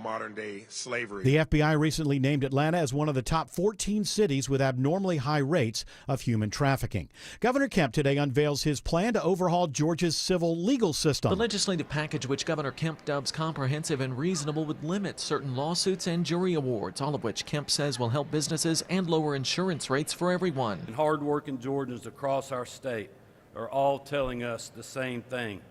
modern-day slavery. The FBI recently named Atlanta as one of the top 14 cities with abnormally high rates of human trafficking. Governor Kemp today unveils his plan to overhaul Georgia's civil legal system. The legislative package, which Governor Kemp dubs comprehensive and reasonable, would limit certain lawsuits and jury awards, all of which Kemp says will help businesses and lower insurance rates for everyone. And hard-working Georgians across our state are all telling us the same thing.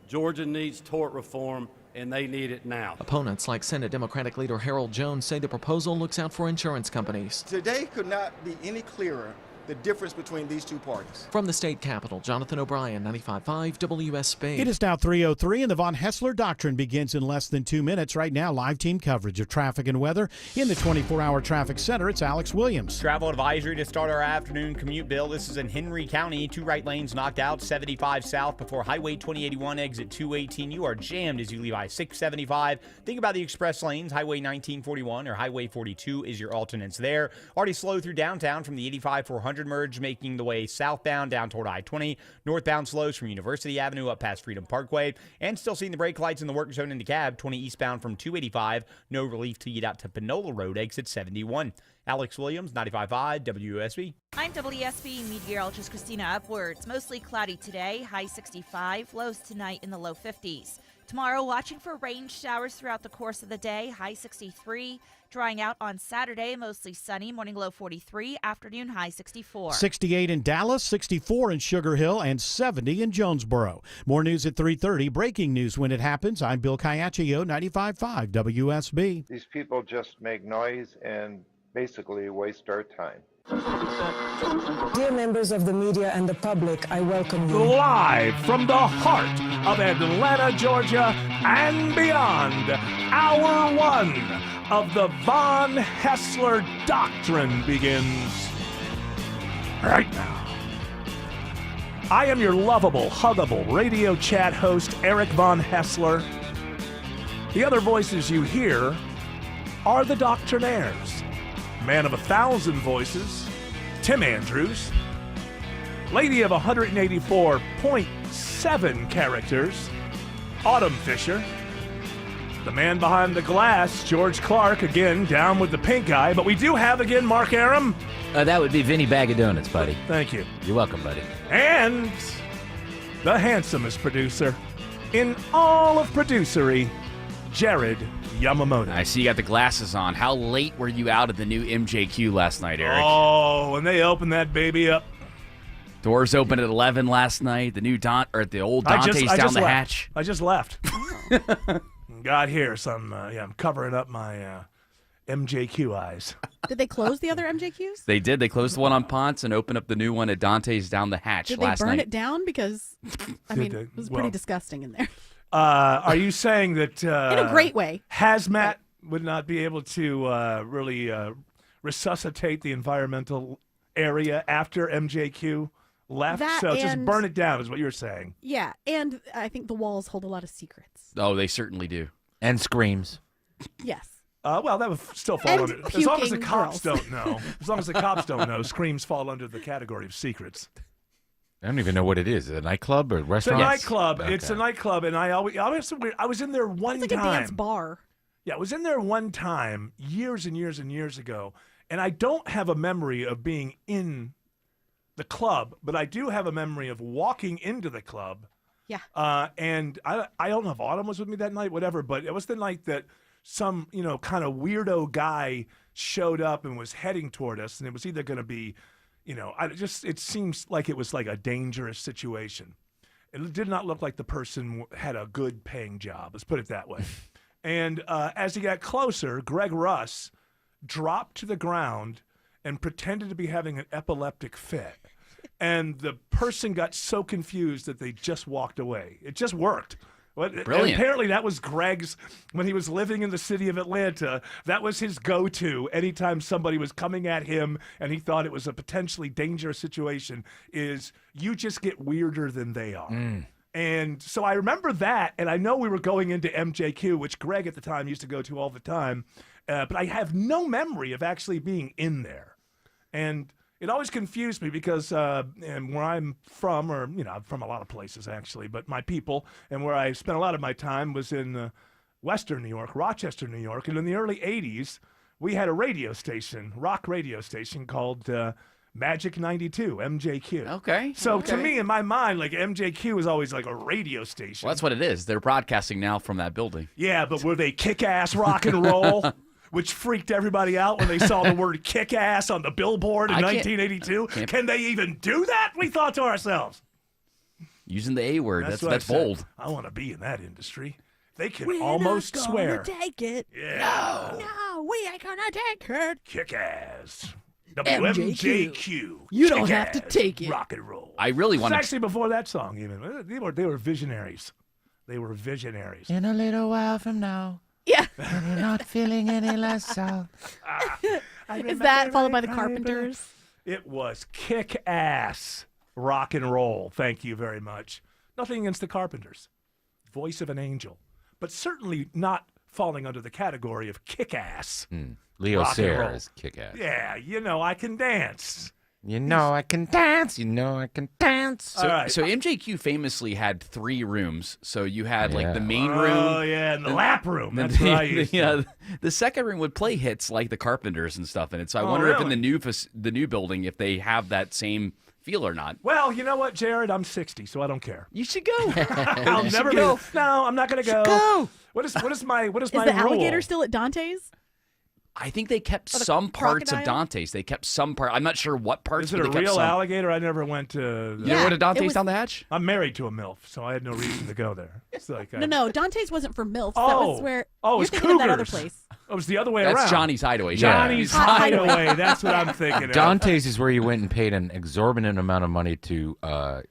Georgia needs tort reform, and they need it now. Opponents like Senate Democratic leader Harold Jones say the proposal looks out for insurance companies. Today could not be any clearer the difference between these two parties. From the state capitol, Jonathan O'Brien, 95.5 WSB. It is now 3:03 and the Von Haessler Doctrine begins in less than 2 minutes. Right now, live team coverage of traffic and weather in the 24-hour traffic center. It's Alex Williams. Travel advisory to start our afternoon commute, Bill. This is in Henry County. 2 right lanes knocked out, 75 south before Highway 2081 exit 218. You are jammed as you leave I-675. Think about the express lanes. Highway 1941 or Highway 42 is your alternates there. Already slow through downtown from the 85-400 merge, making the way southbound down toward I-20. Northbound slows from University Avenue up past Freedom Parkway. And still seeing the brake lights in the work zone in DeKalb. 20 eastbound from 285. No relief till you get out to Panola Road, exit 71. Alex Williams, 95.5 WSB. I'm WSB meteorologist Christina Upwards. Mostly cloudy today, high 65, lows tonight in the low 50s. Tomorrow, watching for rain showers throughout the course of the day, high 63. Drying out on Saturday, mostly sunny, morning low 43, afternoon high 64. 68 in Dallas, 64 in Sugar Hill, and 70 in Jonesboro. More news at 3:30. Breaking news when it happens. I'm Bill Caiaccio, 95.5 WSB. These people just make noise and basically waste our time. Dear members of the media and the public, I welcome you. Live from the heart of Atlanta, Georgia, and beyond, Hour 1 of the Von Haessler Doctrine begins right now. I am your lovable, huggable radio chat host, Eric Von Haessler. The other voices you hear are the Doctrinaires. Man of 1,000 voices, Tim Andrews. Lady of 184.7 characters, Autumn Fisher. The man behind the glass, George Clark, again, down with the pink eye. But we do have, again, Mark Arum. That would be Vinny Bag of Donuts, buddy. Thank you. You're welcome, buddy. And the handsomest producer in all of producery, Jared Yamamoto. I see you got the glasses on. How late were you out of the new MJQ last night, Eric? Oh, when they opened that baby up. Doors opened at 11 last night. The new the old Dante's down the hatch. I just left. Got here, so I'm covering up my MJQ eyes. Did they close the other MJQs? They did. They closed the one on Ponce and opened up the new one at Dante's down the hatch last night. Did they burn it down? Because, it was pretty disgusting in there. Are you saying that... in a great way. Hazmat would not be able to really resuscitate the environmental area after MJQ left? Just burn it down is what you're saying. Yeah, and I think the walls hold a lot of secrets. Oh, they certainly do. And screams. Yes. Well, that would still fall under... As long as the cops don't know. As long as the cops don't know, screams fall under the category of secrets. I don't even know what it is. Is it a nightclub or a restaurant? It's a nightclub. Okay. It's a nightclub, and I was in there one time. It's like a dance bar. Yeah, I was in there one time years and years and years ago, and I don't have a memory of being in the club, but I do have a memory of walking into the club. Yeah. And I don't know if Autumn was with me that night, whatever, but it was the night that some, kind of weirdo guy showed up and was heading toward us, and it was either going to be, it seems like it was like a dangerous situation. It did not look like the person had a good paying job. Let's put it that way. And as he got closer, Greg Russ dropped to the ground and pretended to be having an epileptic fit. And the person got so confused that they just walked away. It just worked. Brilliant. And apparently that was Greg's, when he was living in the city of Atlanta, that was his go-to anytime somebody was coming at him and he thought it was a potentially dangerous situation, is you just get weirder than they are. And so I remember that, and I know we were going into MJQ, which Greg at the time used to go to all the time, but I have no memory of actually being in there. And it always confused me because and where I'm from, or, I'm from a lot of places actually, but my people, and where I spent a lot of my time was in Western New York, Rochester, New York. And in the early 80s, we had a radio station, rock radio station called Magic 92, MJQ. Okay. So to me, in my mind, like MJQ is always like a radio station. Well, that's what it is. They're broadcasting now from that building. Yeah, but were they kick-ass rock and roll? Which freaked everybody out when they saw the word kick-ass on the billboard in 1982. Can they even do that? We thought to ourselves. Using the A word, that's what I bold. said. I want to be in that industry. They can We're almost not swear. gonna take it. Yeah. No, we ain't gonna take it. Kick-ass. MJQ. You don't have to take it. Rock and roll. I really want It's to. actually before that song even. They were visionaries. They were visionaries. In a little while from now. Yeah. When you're not feeling any less so. Is that followed by the Carpenters? It was kick-ass rock and roll. Thank you very much. Nothing against the Carpenters. Voice of an angel. But certainly not falling under the category of kick-ass. Leo rock and roll. Sayer is kick-ass. Yeah, I can dance. You know I can dance. You know I can dance. So, All right. so MJQ famously had 3 rooms. So you had like the main room. Oh, yeah, and the lap room. That's what I used to. The second room would play hits like the Carpenters and stuff in it. So I Oh, wonder if in really? the new building, if they have that same feel or not. Well, you know what, Jared? I'm 60, so I don't care. You should go. I'll never be. go. No, I'm not going to go. Go. What is my Is my the rule? alligator still at Dante's? I think they kept Or the some parts of crocodile? Dante's. They kept some part. I'm not sure what parts. Is it but a they kept real some. alligator? I never went to. You never went to Dante's it was- down the hatch? I'm married to a MILF, so I had no reason to go there. It's like No, Dante's wasn't for MILFs. Oh, That was where you're it's thinking of that other Cougars. place. Oh, it was the other way That's around. Johnny's Hideaway. Johnny's Yeah. Hideaway. That's what I'm thinking of. Dante's is where you went and paid an exorbitant amount of money to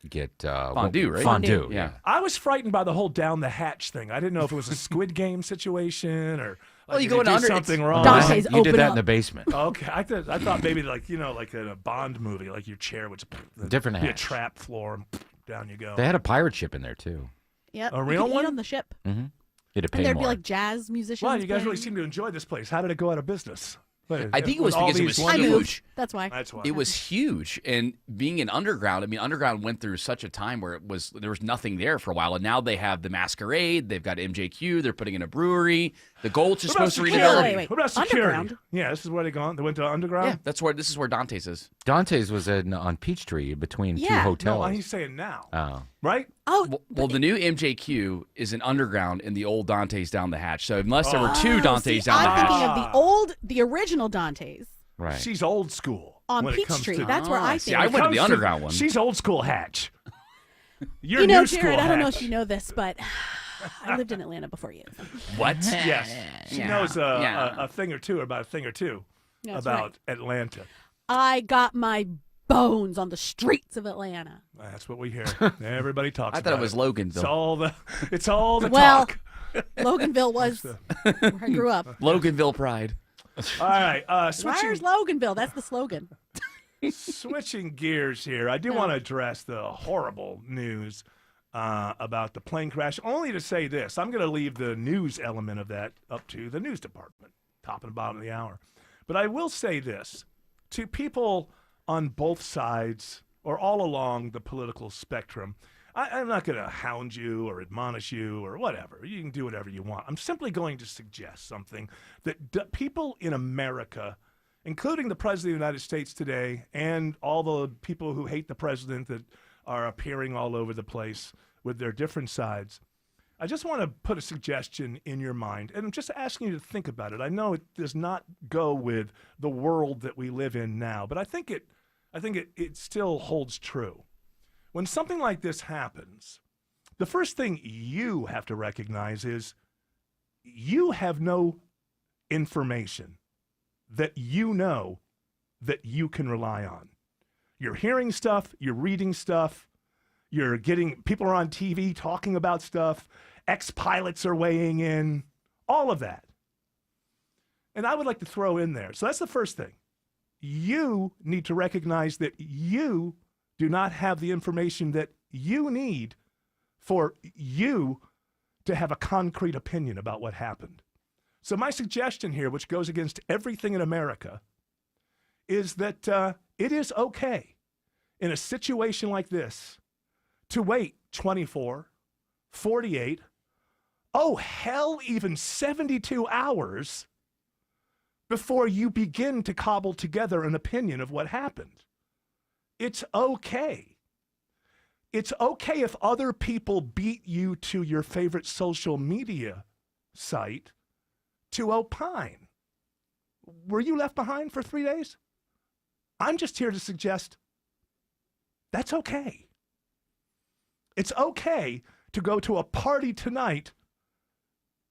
get Fondue, right? Fondue, Yeah. I was frightened by the whole down the hatch thing. I didn't know if it was a Squid Game situation or. Well, you did go they in do under- something it's- wrong. Dante's You did open that up. in the basement. Okay, I thought maybe like in a Bond movie, like your chair would Different be a hatch. trap floor, and down you go. They had a pirate ship in there too. Yep. A You real could one? eat on the ship. Mm-hmm. You had to pay And there'd more. be like jazz musicians. Wow, you guys really playing. seem to enjoy this place. How did it go out of business? I think it was With all because it these was I wonderful- moved. That's why. That's why. It was huge, and being in underground, I mean, underground went through such a time where there was nothing there for a while, and now they have the Masquerade, they've got MJQ, they're putting in a brewery, the Gulch is What about supposed to security? redevelop. Wait. What about security? Underground? Yeah, this is where they gone. They went to underground. Yeah, this is where Dante's is. Dante's was on Peachtree between two Yeah. hotels. No, he's saying now, Oh. right? Oh, Well, the new MJQ is an underground in the old Dante's down the hatch. So unless there were two oh, Dante's see, down the I'm hatch, thinking of the original Dante's Right. She's old school on when it comes Peachtree. to- That's where I see, think. I when it went to the comes underground one. She's old school hatch. You're You know, new school Jared, I don't know hatch. if you know this, but I lived in Atlanta before you. What? Yes, she Yeah. knows Yeah. a thing or two about a thing or two That's about right. Atlanta. I got my bones on the streets of Atlanta. That's what we hear. Everybody talks. I thought about it was It's Loganville. all the Well, talk. Loganville was where I grew up. Loganville Pride. All right, switching Where's Loganville? That's the slogan. switching gears here. I do want to address the horrible news about the plane crash. Only to say this: I'm going to leave the news element of that up to the news department, top and bottom of the hour. But I will say this to people on both sides or all along the political spectrum. I'm not going to hound you or admonish you or whatever. You can do whatever you want. I'm simply going to suggest something that people in America, including the President of the United States today and all the people who hate the president that are appearing all over the place with their different sides, I just want to put a suggestion in your mind, and I'm just asking you to think about it. I know it does not go with the world that we live in now, but I think it still holds true. When something like this happens, the first thing you have to recognize is you have no information that you know that you can rely on. You're hearing stuff, you're reading stuff, you're getting, people are on TV talking about stuff, ex-pilots are weighing in, all of that. And I would like to throw in there, so that's the first thing. You need to recognize that you do not have the information that you need for you to have a concrete opinion about what happened. So my suggestion here, which goes against everything in America, is that it is okay in a situation like this to wait 24, 48, Oh, hell, even 72 hours before you begin to cobble together an opinion of what happened. It's okay. It's okay if other people beat you to your favorite social media site to opine. Were you left behind for 3 days? I'm just here to suggest that's okay. It's okay to go to a party tonight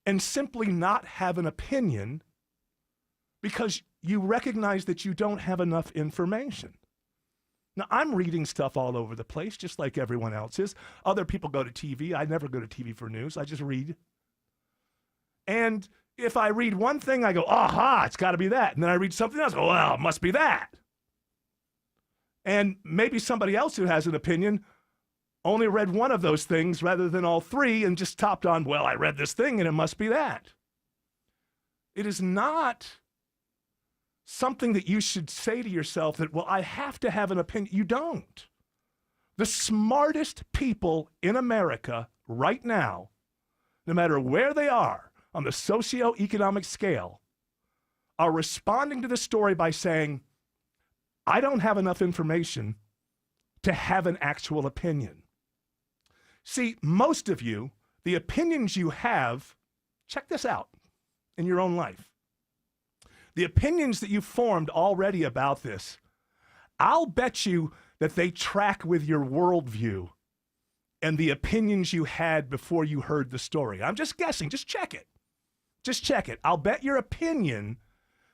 and simply not have an opinion because you recognize that you don't have enough information. Now, I'm reading stuff all over the place, just like everyone else is. Other people go to TV. I never go to TV for news. I just read. And if I read one thing, I go, aha, it's got to be that. And then I read something else, I go, well, it must be that. And maybe somebody else who has an opinion only read one of those things rather than all three and just topped on, well, I read this thing and it must be that. It is not something that you should say to yourself that, well, I have to have an opinion. You don't. The smartest people in America right now, no matter where they are on the socioeconomic scale, are responding to the story by saying, I don't have enough information to have an actual opinion. See, most of you, the opinions you have, check this out in your own life. The opinions that you've formed already about this, I'll bet you that they track with your worldview and the opinions you had before you heard the story. I'm just guessing. Just check it. Just check it. I'll bet your opinion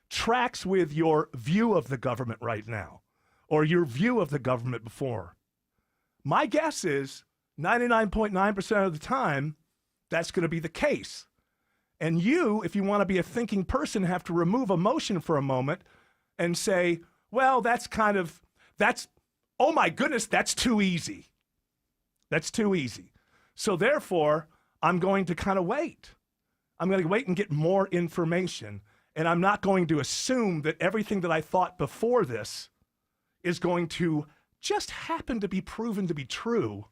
tracks with your view of the government right now or your view of the government before. My guess is 99.9% of the time, that's going to be the case. And you, if you want to be a thinking person, have to remove emotion for a moment and say, well, oh my goodness, that's too easy. That's too easy. So therefore, I'm going to kind of wait. I'm going to wait and get more information. And I'm not going to assume that everything that I thought before this is going to just happen to be proven to be true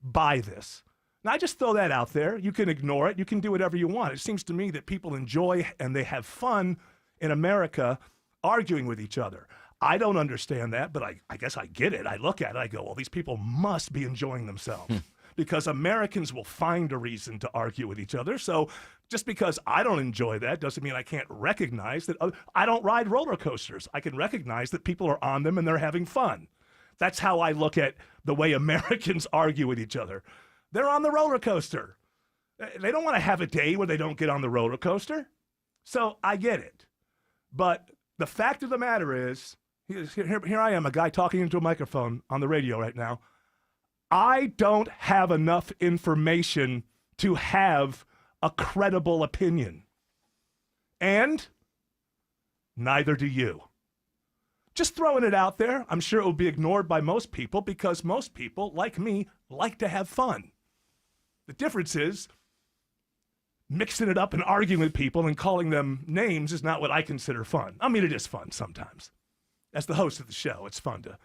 by this. And I just throw that out there. You can ignore it. You can do whatever you want. It seems to me that people enjoy and they have fun in America arguing with each other. I don't understand that, but I guess I get it. I look at it, I go, well, these people must be enjoying themselves because Americans will find a reason to argue with each other. So just because I don't enjoy that doesn't mean I can't recognize that I don't ride roller coasters. I can recognize that people are on them and they're having fun. That's how I look at the way Americans argue with each other. They're on the roller coaster. They don't want to have a day where they don't get on the roller coaster. So I get it. But the fact of the matter is, here I am, a guy talking into a microphone on the radio right now. I don't have enough information to have a credible opinion. And neither do you. Just throwing it out there. I'm sure it will be ignored by most people because most people, like me, like to have fun. The difference is mixing it up and arguing with people and calling them names is not what I consider fun. I mean, it is fun sometimes. As the host of the show, it's fun to,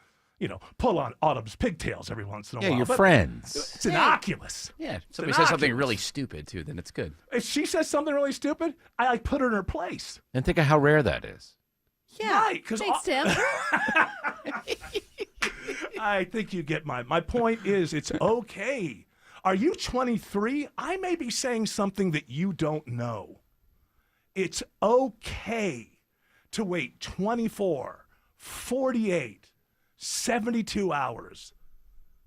pull on Autumn's pigtails every once in a while. Yeah, you're but friends. It's innocuous. Yeah, It's somebody says something innocuous. really stupid, too, then it's good. If she says something really stupid, I put her in her place. And think of how rare that is. Yeah. Right, 'cause Thanks, Tim. I think you get my point is it's okay. Are you 23? I may be saying something that you don't know. It's okay to wait 24, 48, 72 hours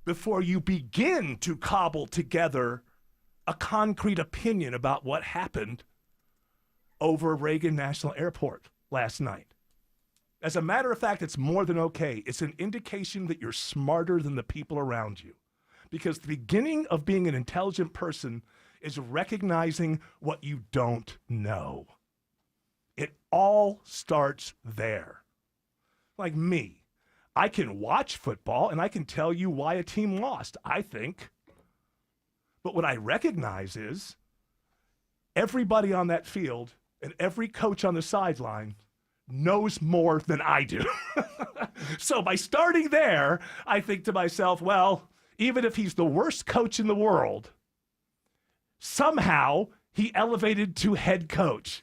before you begin to cobble together a concrete opinion about what happened over Reagan National Airport last night. As a matter of fact, it's more than okay. It's an indication that you're smarter than the people around you. Because the beginning of being an intelligent person is recognizing what you don't know. It all starts there. Like me, I can watch football and I can tell you why a team lost, I think. But what I recognize is everybody on that field and every coach on the sideline knows more than I do. So by starting there, I think to myself, well, even if he's the worst coach in the world, somehow he elevated to head coach.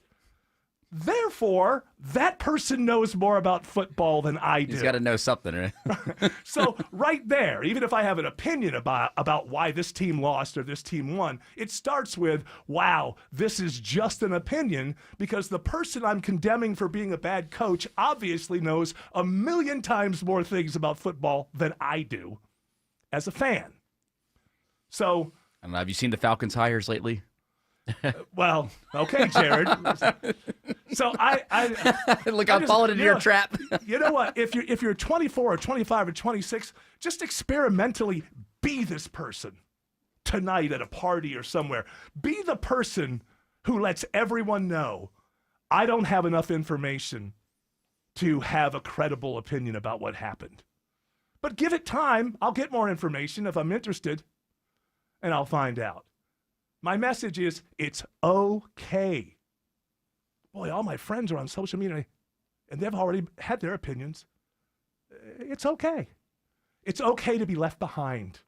Therefore, that person knows more about football than I do. He's got to know something, right? So right there, even if I have an opinion about why this team lost or this team won, it starts with, wow, this is just an opinion, because the person I'm condemning for being a bad coach obviously knows a million times more things about football than I do as a fan. So, I don't know, have you seen the Falcons hires lately? Well, okay, Jared. So look, I'm falling into your trap. You know what? If you're 24 or 25 or 26, just experimentally be this person tonight at a party or somewhere. Be the person who lets everyone know, I don't have enough information to have a credible opinion about what happened. But give it time. I'll get more information if I'm interested, and I'll find out. My message is, it's okay. Boy, all my friends are on social media, and they've already had their opinions. It's okay. It's okay to be left behind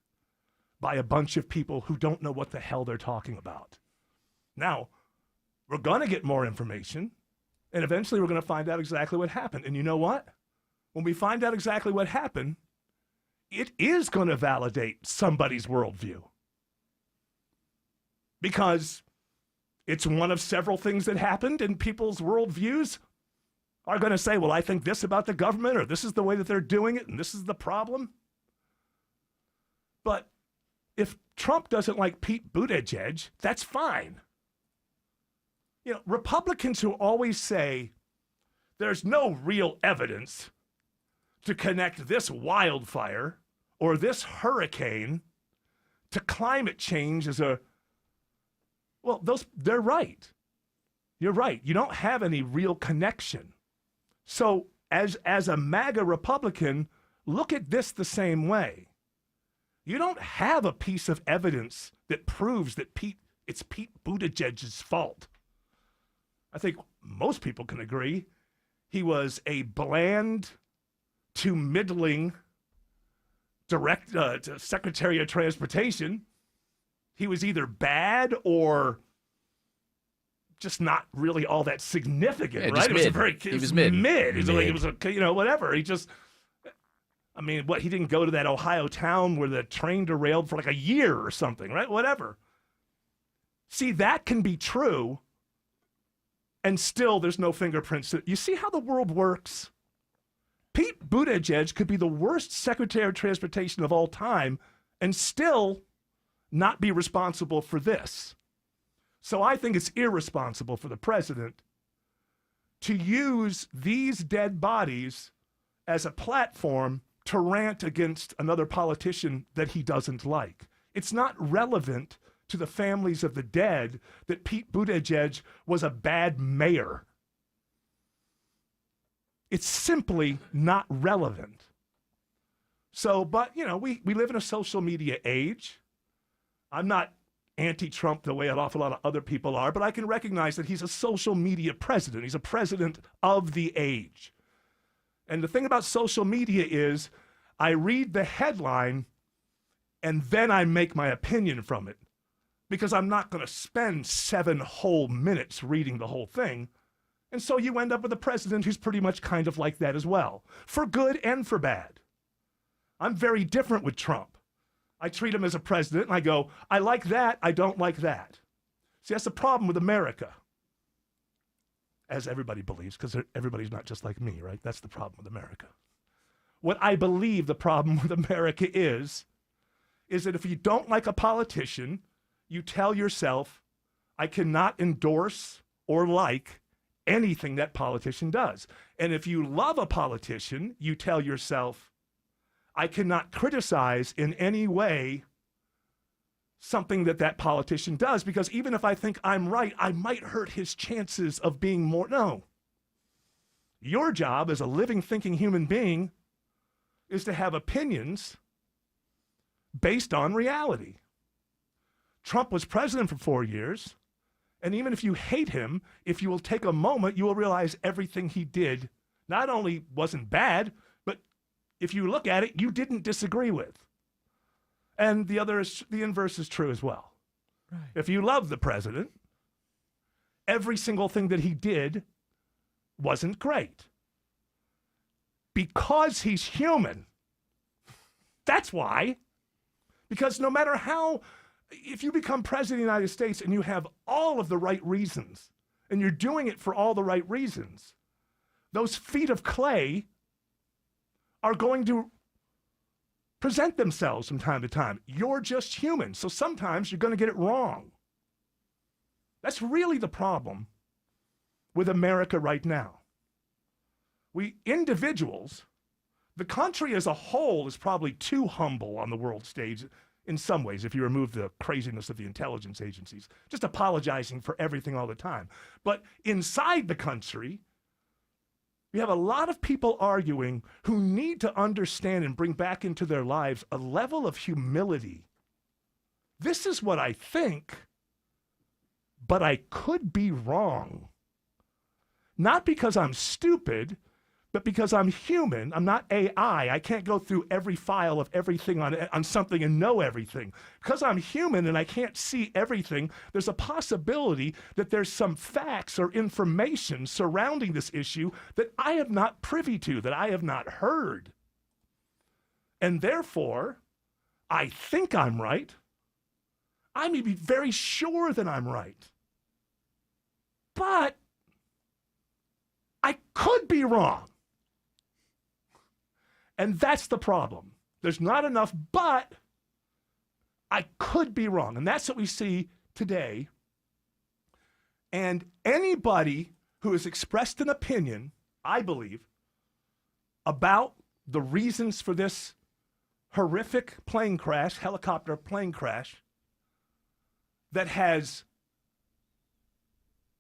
by a bunch of people who don't know what the hell they're talking about. Now, we're going to get more information, and eventually we're going to find out exactly what happened. And you know what? When we find out exactly what happened, it is going to validate somebody's worldview. Because it's one of several things that happened, and people's worldviews are going to say, well, I think this about the government, or this is the way that they're doing it, and this is the problem. But if Trump doesn't like Pete Buttigieg, that's fine. You know, Republicans who always say there's no real evidence to connect this wildfire or this hurricane to climate change as a Well, they're right. You're right. You don't have any real connection. So as a MAGA Republican, look at this the same way. You don't have a piece of evidence that proves that it's Pete Buttigieg's fault. I think most people can agree he was a bland to middling Secretary of Transportation. He was either bad or just not really all that significant, right? It was mid. It was whatever. He just, he didn't go to that Ohio town where the train derailed for like a year or something, right? Whatever. See, that can be true, and still there's no fingerprints. You see how the world works? Pete Buttigieg could be the worst Secretary of Transportation of all time and still not be responsible for this. So I think it's irresponsible for the president to use these dead bodies as a platform to rant against another politician that he doesn't like. It's not relevant to the families of the dead that Pete Buttigieg was a bad mayor. It's simply not relevant. So, but, we live in a social media age. I'm not anti-Trump the way an awful lot of other people are, but I can recognize that he's a social media president. He's a president of the age. And the thing about social media is I read the headline and then I make my opinion from it, because I'm not going to spend 7 whole minutes reading the whole thing. And so you end up with a president who's pretty much kind of like that as well, for good and for bad. I'm very different with Trump. I treat him as a president, and I go, I like that, I don't like that. See, that's the problem with America, as everybody believes, because everybody's not just like me, right? That's the problem with America. What I believe the problem with America is that if you don't like a politician, you tell yourself, I cannot endorse or like anything that politician does. And if you love a politician, you tell yourself, I cannot criticize in any way something that politician does, because even if I think I'm right, I might hurt his chances of being more. No. Your job as a living, thinking human being is to have opinions based on reality. Trump was president for 4 years, and even if you hate him, if you will take a moment, you will realize everything he did not only wasn't bad, but if you look at it, you didn't disagree with. And the inverse is true as well. If you love the president, every single thing that he did wasn't great. Because he's human. That's why. Because no matter how, if you become president of the United States and you have all of the right reasons, and you're doing it for all the right reasons, those feet of clay are going to present themselves from time to time. You're just human, so sometimes you're going to get it wrong. That's really the problem with America right now. We individuals, the country as a whole is probably too humble on the world stage in some ways, if you remove the craziness of the intelligence agencies, just apologizing for everything all the time. But inside the country, we have a lot of people arguing who need to understand and bring back into their lives a level of humility. This is what I think, but I could be wrong. Not because I'm stupid, but because I'm human. I'm not AI. I can't go through every file of everything on something and know everything. Because I'm human and I can't see everything, there's a possibility that there's some facts or information surrounding this issue that I am not privy to, that I have not heard. And therefore, I think I'm right. I may be very sure that I'm right. But I could be wrong. And that's the problem. There's not enough, but I could be wrong. And that's what we see today. And anybody who has expressed an opinion, I believe, about the reasons for this horrific plane crash, helicopter plane crash, that has,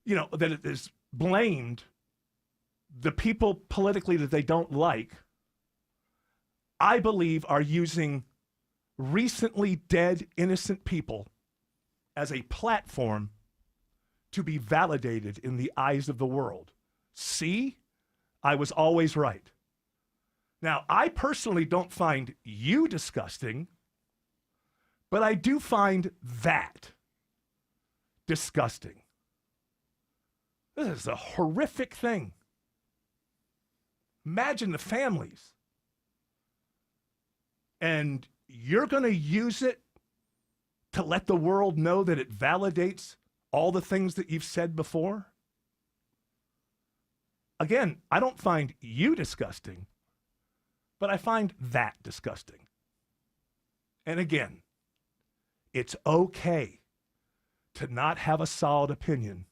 that it is blamed the people politically that they don't like, I believe are using recently dead innocent people as a platform to be validated in the eyes of the world. See, I was always right. Now, I personally don't find you disgusting, but I do find that disgusting. This is a horrific thing. Imagine the families. And you're going to use it to let the world know that it validates all the things that you've said before? Again, I don't find you disgusting, but I find that disgusting. And again, it's okay to not have a solid opinion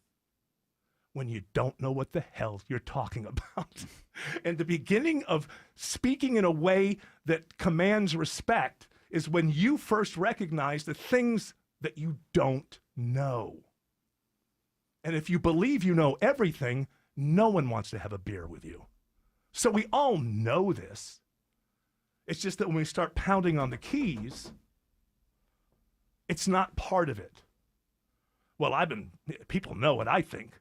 when you don't know what the hell you're talking about. And the beginning of speaking in a way that commands respect is when you first recognize the things that you don't know. And if you believe you know everything, no one wants to have a beer with you. So we all know this. It's just that when we start pounding on the keys, it's not part of it. Well, people know what I think.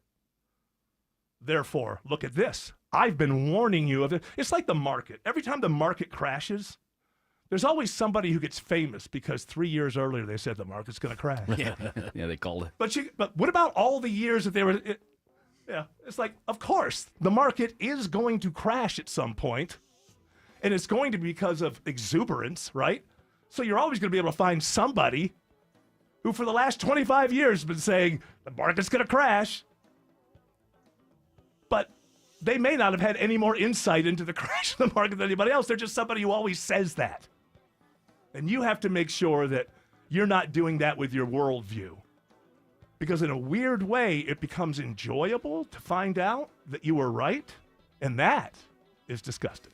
Therefore, look at this. I've been warning you of it. It's like the market. Every time the market crashes, there's always somebody who gets famous because 3 years earlier they said the market's going to crash. Yeah, they called it. But what about all the years that they were? It's like, of course, the market is going to crash at some point, and it's going to be because of exuberance, right? So you're always going to be able to find somebody who, for the last 25 years, has been saying the market's going to crash. But they may not have had any more insight into the crash of the market than anybody else. They're just somebody who always says that. And you have to make sure that you're not doing that with your worldview. Because in a weird way, it becomes enjoyable to find out that you were right, and that is disgusting.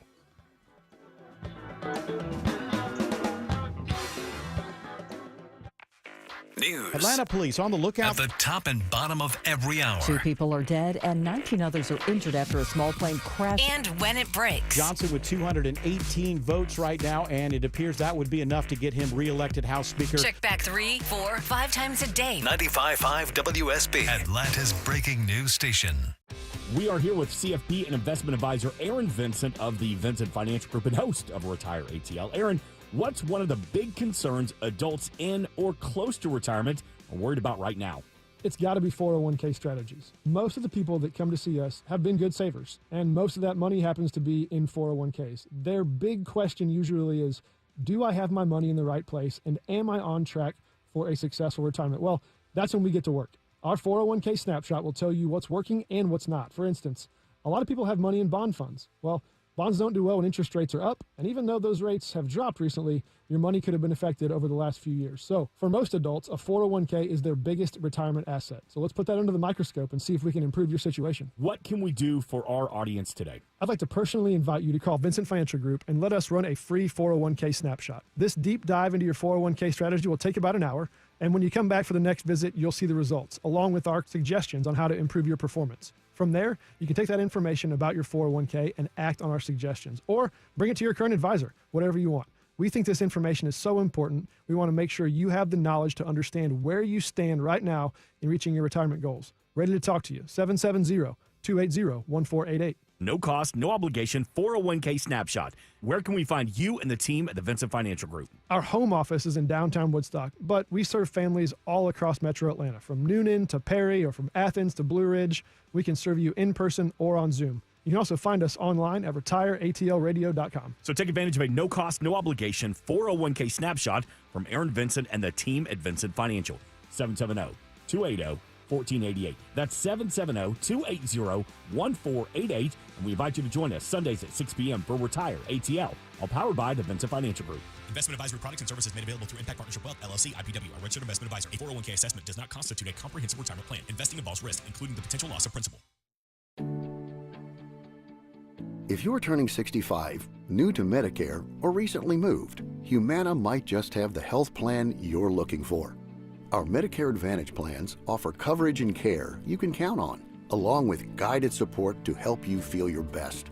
News. Atlanta police on the lookout. At the top and bottom of every hour. 2 people are dead and 19 others are injured after a small plane crashed. And when it breaks. Johnson with 218 votes right now, and it appears that would be enough to get him reelected House Speaker. Check back 3, 4, 5 times a day. 95.5 WSB. Atlanta's breaking news station. We are here with CFP and investment advisor Aaron Vincent of the Vincent Financial Group and host of Retire ATL. Aaron, what's one of the big concerns adults in or close to retirement are worried about right now? It's got to be 401k strategies. Most of the people that come to see us have been good savers, and most of that money happens to be in 401ks. Their big question usually is, do I have my money in the right place, and am I on track for a successful retirement? Well, that's when we get to work. Our 401k snapshot will tell you what's working and what's not. For instance, a lot of people have money in bond funds. Well, bonds don't do well when interest rates are up, and even though those rates have dropped recently, your money could have been affected over the last few years. So for most adults, a 401k is their biggest retirement asset. So let's put that under the microscope and see if we can improve your situation. What can we do for our audience today? I'd like to personally invite you to call Vincent Financial Group and let us run a free 401k snapshot. This deep dive into your 401k strategy will take about an hour, and when you come back for the next visit, you'll see the results, along with our suggestions on how to improve your performance. From there, you can take that information about your 401k and act on our suggestions, or bring it to your current advisor, whatever you want. We think this information is so important, we want to make sure you have the knowledge to understand where you stand right now in reaching your retirement goals. Ready to talk to you, 770-280-1488. No cost, no obligation, 401k snapshot. Where can we find you and the team at the Vincent Financial Group? Our home office is in downtown Woodstock, but we serve families all across Metro Atlanta, from Noonan to Perry or from Athens to Blue Ridge. We can serve you in person or on Zoom. You can also find us online at retireatlradio.com. So take advantage of a no cost, no obligation 401k snapshot from Aaron Vincent and the team at Vincent Financial. 770-280-1488. That's 770-280-1488. And we invite you to join us Sundays at 6 p.m. for Retire ATL, all powered by the Vincent Financial Group. Investment advisory products and services made available through Impact Partnership Wealth, LLC, IPW, a registered investment advisor. A 401k assessment does not constitute a comprehensive retirement plan. Investing involves risk, including the potential loss of principal. If you're turning 65, new to Medicare, or recently moved, Humana might just have the health plan you're looking for. Our Medicare Advantage plans offer coverage and care you can count on, along with guided support to help you feel your best.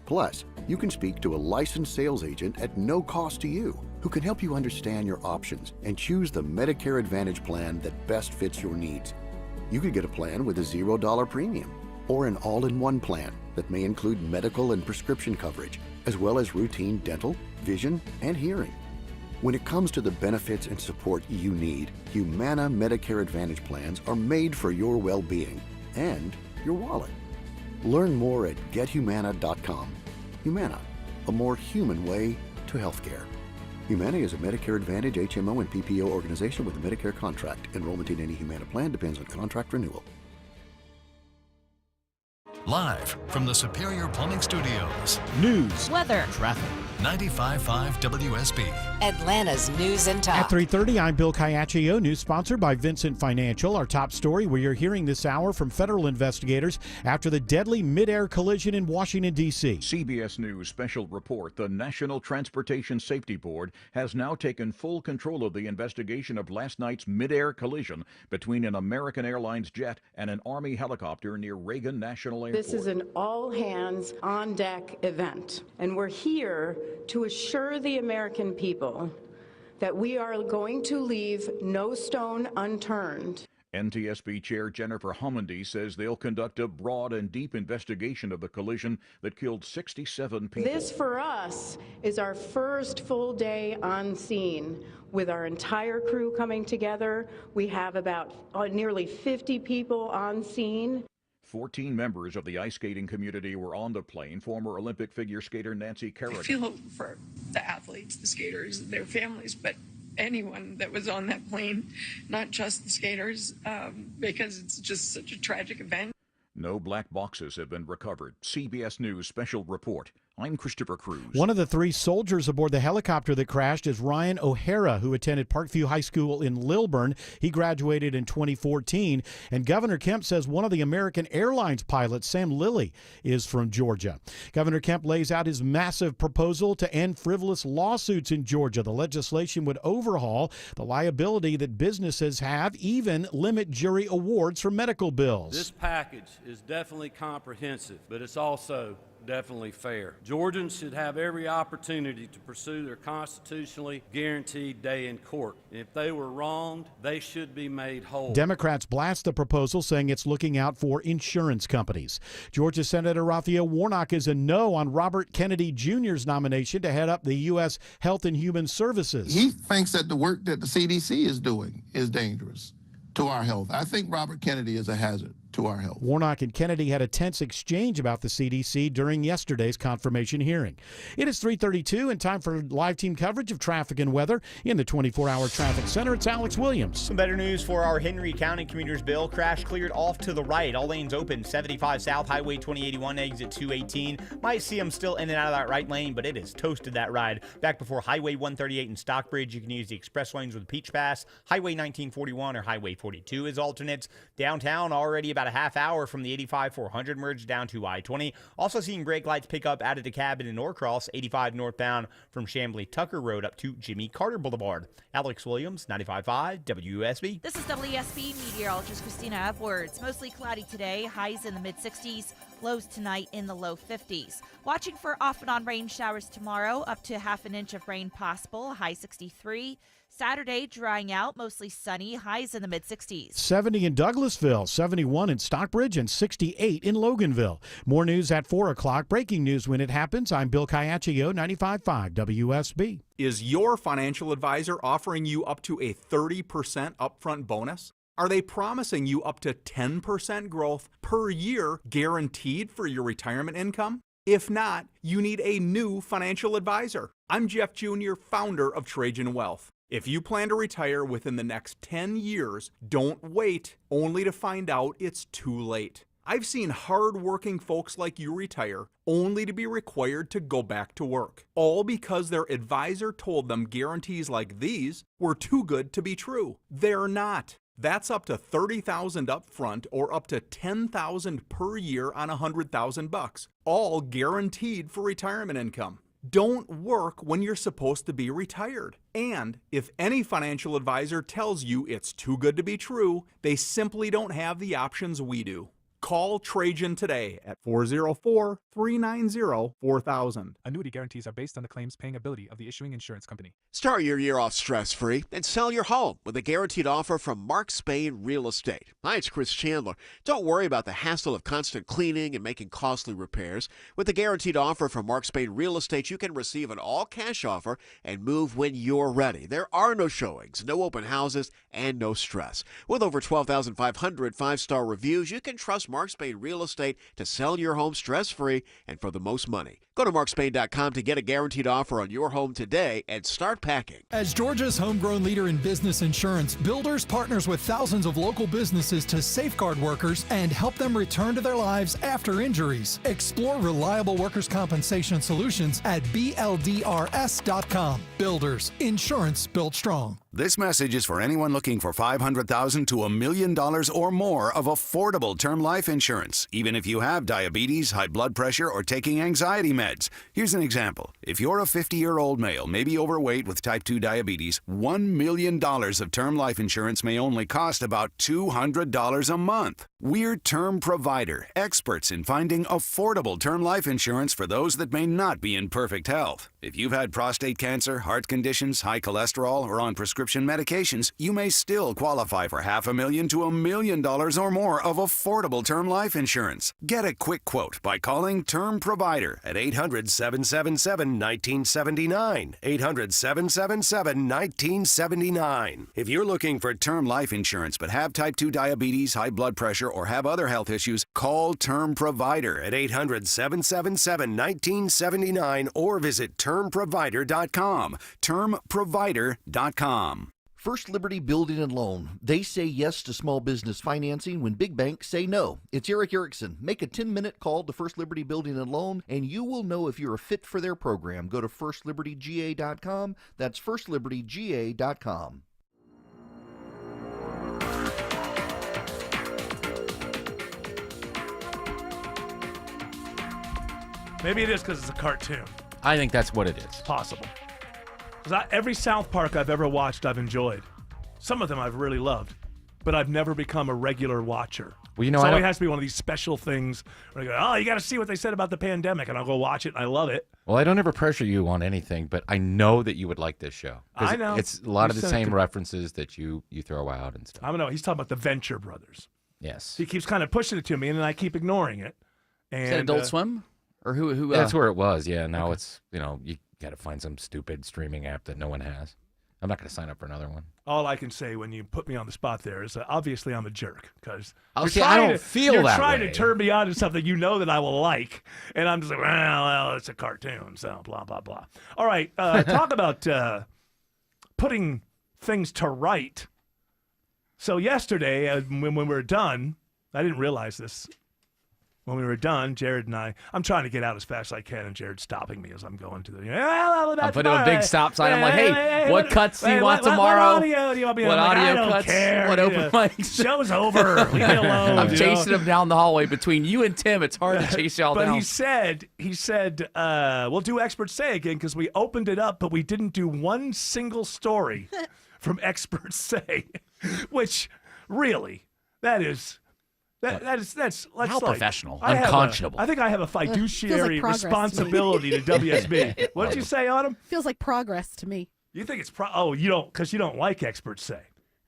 Plus, you can speak to a licensed sales agent at no cost to you, who can help you understand your options and choose the Medicare Advantage plan that best fits your needs. You could get a plan with a $0 premium, or an all-in-one plan that may include medical and prescription coverage, as well as routine dental, vision, and hearing. When it comes to the benefits and support you need, Humana Medicare Advantage plans are made for your well-being and your wallet. Learn more at gethumana.com. Humana, a more human way to healthcare. Humana is a Medicare Advantage HMO and PPO organization with a Medicare contract. Enrollment in any Humana plan depends on contract renewal. Live from the Superior Plumbing Studios. News, weather, traffic. 95.5 WSB. Atlanta's news and talk. At 3:30, I'm Bill Caiaccio, news sponsored by Vincent Financial. Our top story, we are hearing this hour from federal investigators after the deadly mid-air collision in Washington, D.C. CBS News special report. The National Transportation Safety Board has now taken full control of the investigation of last night's mid-air collision between an American Airlines jet and an Army helicopter near Reagan National Airport. This is an all-hands on-deck event, and we're here to assure the American people that we are going to leave no stone unturned. NTSB Chair Jennifer Homendy says they'll conduct a broad and deep investigation of the collision that killed 67 people. This, for us, is our first full day on scene. With our entire crew coming together, we have about nearly 50 people on scene. 14 members of the ice skating community were on the plane. Former Olympic figure skater Nancy Kerrigan. I feel for the athletes, the skaters, their families, but anyone that was on that plane, not just the skaters, because it's just such a tragic event. No black boxes have been recovered. CBS News special report. I'm Christopher Cruz. One of the 3 soldiers aboard the helicopter that crashed is Ryan O'Hara, who attended Parkview High School in Lilburn. He graduated in 2014. And Governor Kemp says one of the American Airlines pilots, Sam Lilly, is from Georgia. Governor Kemp lays out his massive proposal to end frivolous lawsuits in Georgia. The legislation would overhaul the liability that businesses have, even limit jury awards for medical bills. This package is definitely comprehensive, but it's also definitely fair. Georgians should have every opportunity to pursue their constitutionally guaranteed day in court. And if they were wronged, they should be made whole. Democrats blast the proposal, saying it's looking out for insurance companies. Georgia Senator Raphael Warnock is a no on Robert Kennedy Jr.'s nomination to head up the U.S. Health and Human Services. He thinks that the work that the CDC is doing is dangerous. to our health. I think Robert Kennedy is a hazard to our health. Warnock and Kennedy had a tense exchange about the CDC during yesterday's confirmation hearing. It is 3:32 and time for live team coverage of traffic and weather in the 24-hour traffic center. It's Alex Williams. Some better news for our Henry County commuters. Bill, crash cleared off to the right. All lanes open. 75 south, Highway 2081, exit 218. Might see them still in and out of that right lane, but it has toasted that ride. Back before Highway 138 and Stockbridge, you can use the express lanes with Peach Pass. Highway 1941 or Highway 42 is alternates. Downtown already about a half hour from the 85 400 merge down to I-20. Also seeing brake lights pick up out of DeKalb and Norcross, 85 northbound from Chamblee Tucker Road up to Jimmy Carter Boulevard. Alex Williams, 95.5 WSB. This is WSB meteorologist Christina Edwards. Mostly cloudy today, highs in the mid-60s, lows tonight in the low 50s. Watching for off and on rain showers tomorrow, up to half an inch of rain possible, high 63. Saturday, drying out, mostly sunny, highs in the mid-60s. 70 in Douglasville, 71 in Stockbridge, and 68 in Loganville. More news at 4 o'clock. Breaking news when it happens. I'm Bill Caiaccio, 95.5 WSB. Is your financial advisor offering you up to a 30% upfront bonus? Are they promising you up to 10% growth per year guaranteed for your retirement income? If not, you need a new financial advisor. I'm Jeff Jr., founder of Trajan Wealth. If you plan to retire within the next 10 years, don't wait only to find out it's too late. I've seen hard-working folks like you retire only to be required to go back to work, all because their advisor told them guarantees like these were too good to be true. They're not. That's up to $30,000 up front or up to $10,000 per year on $100,000, all guaranteed for retirement income. Don't work when you're supposed to be retired. And if any financial advisor tells you it's too good to be true, they simply don't have the options we do. Call Trajan today at 404-390-4000. Annuity guarantees are based on the claims paying ability of the issuing insurance company. Start your year off stress-free and sell your home with a guaranteed offer from Mark Spain Real Estate. Hi, it's Chris Chandler. Don't worry about the hassle of constant cleaning and making costly repairs. With the guaranteed offer from Mark Spain Real Estate, you can receive an all-cash offer and move when you're ready. There are no showings, no open houses, and no stress. With over 12,500 five-star reviews, you can trust Mark Spain Real Estate to sell your home stress-free and for the most money. Go to markspain.com to get a guaranteed offer on your home today and start packing. As Georgia's homegrown leader in business insurance, Builders partners with thousands of local businesses to safeguard workers and help them return to their lives after injuries. Explore reliable workers' compensation solutions at BLDRS.com. Builders, insurance built strong. This message is for anyone looking for $500,000 to $1 million or more of affordable term life insurance, even if you have diabetes, high blood pressure, or taking anxiety meds. Here's an example. If you're a 50-year-old male, maybe overweight with type 2 diabetes, $1 million of term life insurance may only cost about $200 a month. We're Term Provider, experts in finding affordable term life insurance for those that may not be in perfect health. If you've had prostate cancer, heart conditions, high cholesterol, or on prescription medications, you may still qualify for $500,000 to $1 million or more of affordable term life insurance. Get a quick quote by calling Term Provider at 800-777-1979. 800-777-1979. If you're looking for term life insurance but have type 2 diabetes, high blood pressure, or have other health issues, call Term Provider at 800-777-1979 or visit termprovider.com. Termprovider.com. First Liberty Building and Loan. They say yes to small business financing when big banks say no. It's Eric Erickson. Make a 10-minute call to First Liberty Building and Loan, and you will know if you're a fit for their program. Go to firstlibertyga.com. That's firstlibertyga.com. Maybe it is because it's a cartoon. I think that's what it is. Possible. Because every South Park I've ever watched, I've enjoyed. Some of them I've really loved, but I've never become a regular watcher. Well, you know, it always has to be one of these special things where I go, oh, you got to see what they said about the pandemic, and I'll go watch it, and I love it. Well, I don't ever pressure you on anything, but I know that you would like this show. I know. It's a lot of the same references that you throw out and stuff. I don't know. He's talking about the Venture Brothers. Yes. He keeps kind of pushing it to me, and then I keep ignoring it. And, is that Adult Swim? Or who? That's where it was. Yeah. Now it's, you got to find some stupid streaming app that no one has. I'm not going to sign up for another one. All I can say when you put me on the spot there is obviously I'm a jerk because Oh, see, I don't feel you're that trying way. to turn me on to something you know that I will like, and I'm just like, well, it's a cartoon, so blah blah blah. All right, talk about putting things to right. So yesterday, when we were done, I didn't realize this. When we were done, Jared and I'm trying to get out as fast as I can, and Jared's stopping me as I'm going to the. I'm putting a big stop sign. I'm like, hey, what cuts do you want tomorrow? What audio do you want me to What like, audio I don't cuts? care. What open mics? Show's over. Leave me alone. I'm you chasing know? him down the hallway. Between you and Tim, it's hard to chase y'all But down. he said, we'll do Experts Say again because we opened it up, but we didn't do one single story from Experts Say, which really, that's How professional. I have Unconscionable. I think I have a fiduciary progress to me. responsibility to WSB. What'd you say, Autumn? Feels like progress to me. You think it's you don't because you don't like Experts Say.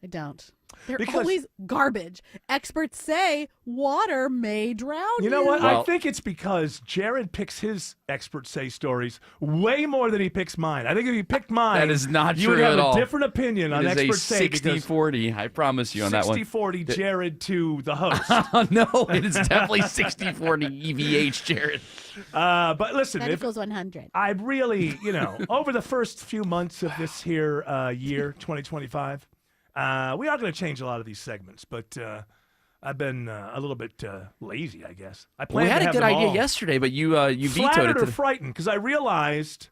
I don't. They're Because- always garbage. Experts say water may drown you. You know what? I think it's because Jared picks his Experts Say stories way more than he picks mine. I think if he picked mine, That is not you true would have at a all. different opinion on It is Experts a Say because 60-40. I promise you on that one. 60-40 Jared to the host. No, it is definitely 60-40 EVH, Jared. But listen, That if equals 100. I really, over the first few months of this here year, 2025, we are going to change a lot of these segments, but I've been a little bit lazy, I guess. I We had to a have good them idea all. yesterday, but you vetoed Flattered it. or frightened? Because I realized,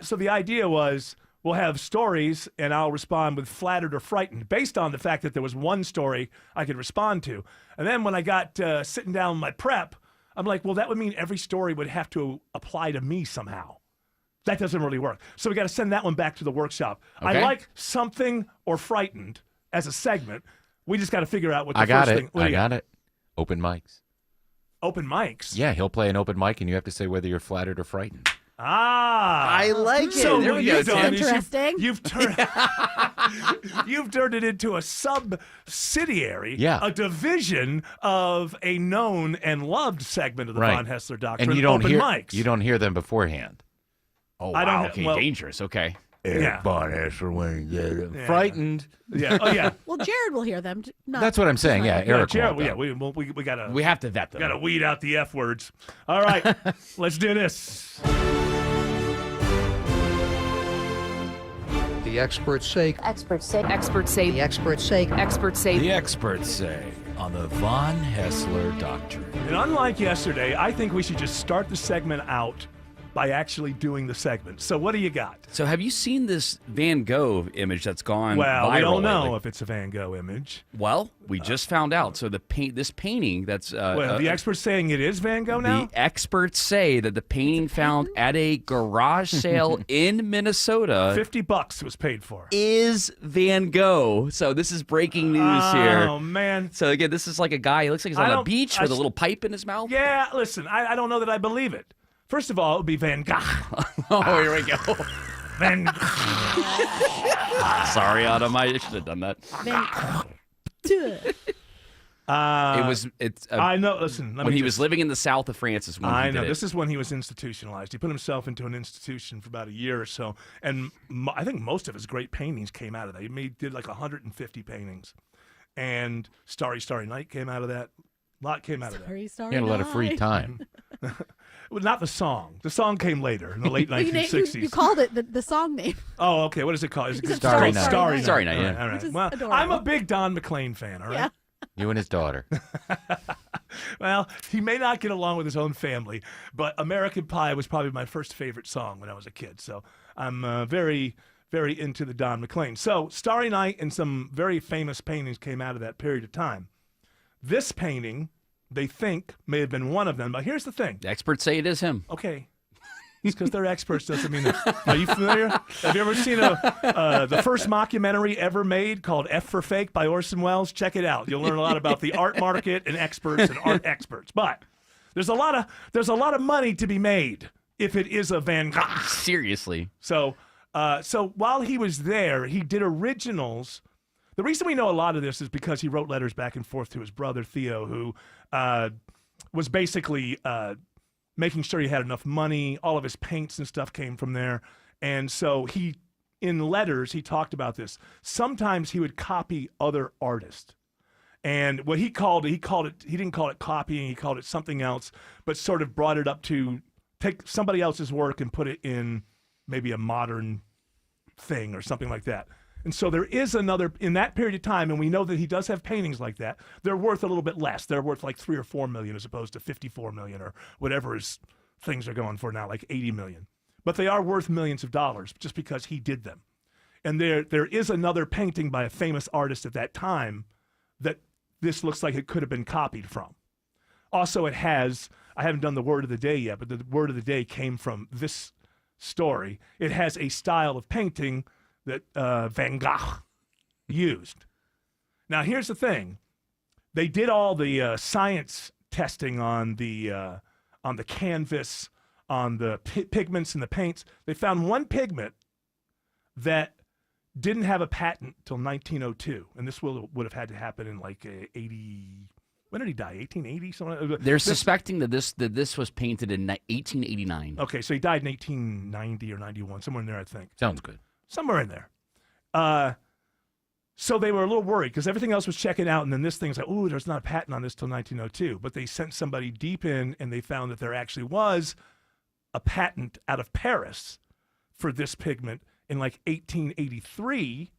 so the idea was we'll have stories, and I'll respond with flattered or frightened, based on the fact that there was one story I could respond to. And then when I got sitting down with my prep, I'm like, well, that would mean every story would have to apply to me somehow. That doesn't really work. So we got to send that one back to the workshop. Okay. I like something or frightened as a segment. We just got to figure out what the I got first it. thing. What do I you got it. Open mics. Open mics. Yeah, he'll play an open mic, and you have to say whether you're flattered or frightened. I like it. So There what we go, you've done Tim. is Interesting. You've turned it into a subsidiary, a division of a known and loved segment of the Right. Von Hessler Doctrine. And you don't open hear mics. you don't hear them beforehand. Oh, I don't wow. ha- Okay, well- dangerous. Okay. Yeah. Von Hessler when he get Yeah. frightened. Yeah. Oh yeah. Well, Jared will hear them. Not That's what I'm saying. Yeah, Eric. Jared, won't, yeah, though. we gotta We have to vet them. gotta weed out the F words. All right, let's do this. The experts say. Experts say. Experts say. The experts say. Experts say. The experts say on the Von Hessler Doctrine. And unlike yesterday, I think we should just start the segment out by actually doing the segment. So what do you got? So have you seen this Van Gogh image that's gone Well, viral we don't know lately? if it's a Van Gogh image. Well, we just found out. So this painting that's Well, the experts saying it is Van Gogh now? the experts say that the painting found at a garage sale in Minnesota $50 was paid for. is Van Gogh. So this is breaking news here. Oh, man. So again, this is like a guy. He looks like he's on a beach with a little pipe in his mouth. Yeah, listen, I don't know that I believe it. First of all, it would be Van Gogh. Oh, here we go. Van Sorry, Adam. I should have done that. I know. Listen, let when me he just- was living in the south of France is when I he did know. it. This is when he was institutionalized. He put himself into an institution for about a year or so, and I think most of his great paintings came out of that. He did like 150 paintings, and Starry Starry Night came out of that. A lot came out of that. Starry, Starry He had a lot of free Night. time. Well, not the song. The song came later in the late Well, you 1960s. you called it the song name. Oh, okay. What is it called? Is it It's Starry Starry Night? Starry Night. Starry Night, All yeah. right, all right. Which is Well, adorable. I'm a big Don McLean fan, all right? Yeah. You and his daughter. Well, he may not get along with his own family, but American Pie was probably my first favorite song when I was a kid. So I'm very, very into the Don McLean. So Starry Night and some very famous paintings came out of that period of time. This painting, they think, may have been one of them. But here's the thing. The experts say it is him. Okay. Just because they're experts doesn't mean that. Are you familiar? Have you ever seen the first mockumentary ever made called F for Fake by Orson Welles? Check it out. You'll learn a lot about the art market and experts and art experts. But there's a lot of money to be made if it is a Van Gogh. Seriously. So while he was there, he did originals. The reason we know a lot of this is because he wrote letters back and forth to his brother Theo, who was basically making sure he had enough money. All of his paints and stuff came from there. And so he, in letters, he talked about this. Sometimes he would copy other artists. And what he didn't call it copying, he called it something else, but sort of brought it up to take somebody else's work and put it in maybe a modern thing or something like that. And so there is another, in that period of time, and we know that he does have paintings like that, they're worth a little bit less. They're worth like 3 or 4 million as opposed to 54 million or whatever his things are going for now, like 80 million. But they are worth millions of dollars just because he did them. And there is another painting by a famous artist at that time that this looks like it could have been copied from. Also, it has, I haven't done the word of the day yet, but the word of the day came from this story. It has a style of painting that Van Gogh used. Now, here's the thing. They did all the science testing on the canvas, on the pigments and the paints. They found one pigment that didn't have a patent till 1902, and this would have had to happen in like 80. When did he die? 1880? Something. They're suspecting that this was painted in 1889. Okay, so he died in 1890 or 91, somewhere in there, I think. Sounds good. Somewhere in there. So they were a little worried because everything else was checking out, and then this thing's like, ooh, there's not a patent on this till 1902. But they sent somebody deep in, and they found that there actually was a patent out of Paris for this pigment in like 1883.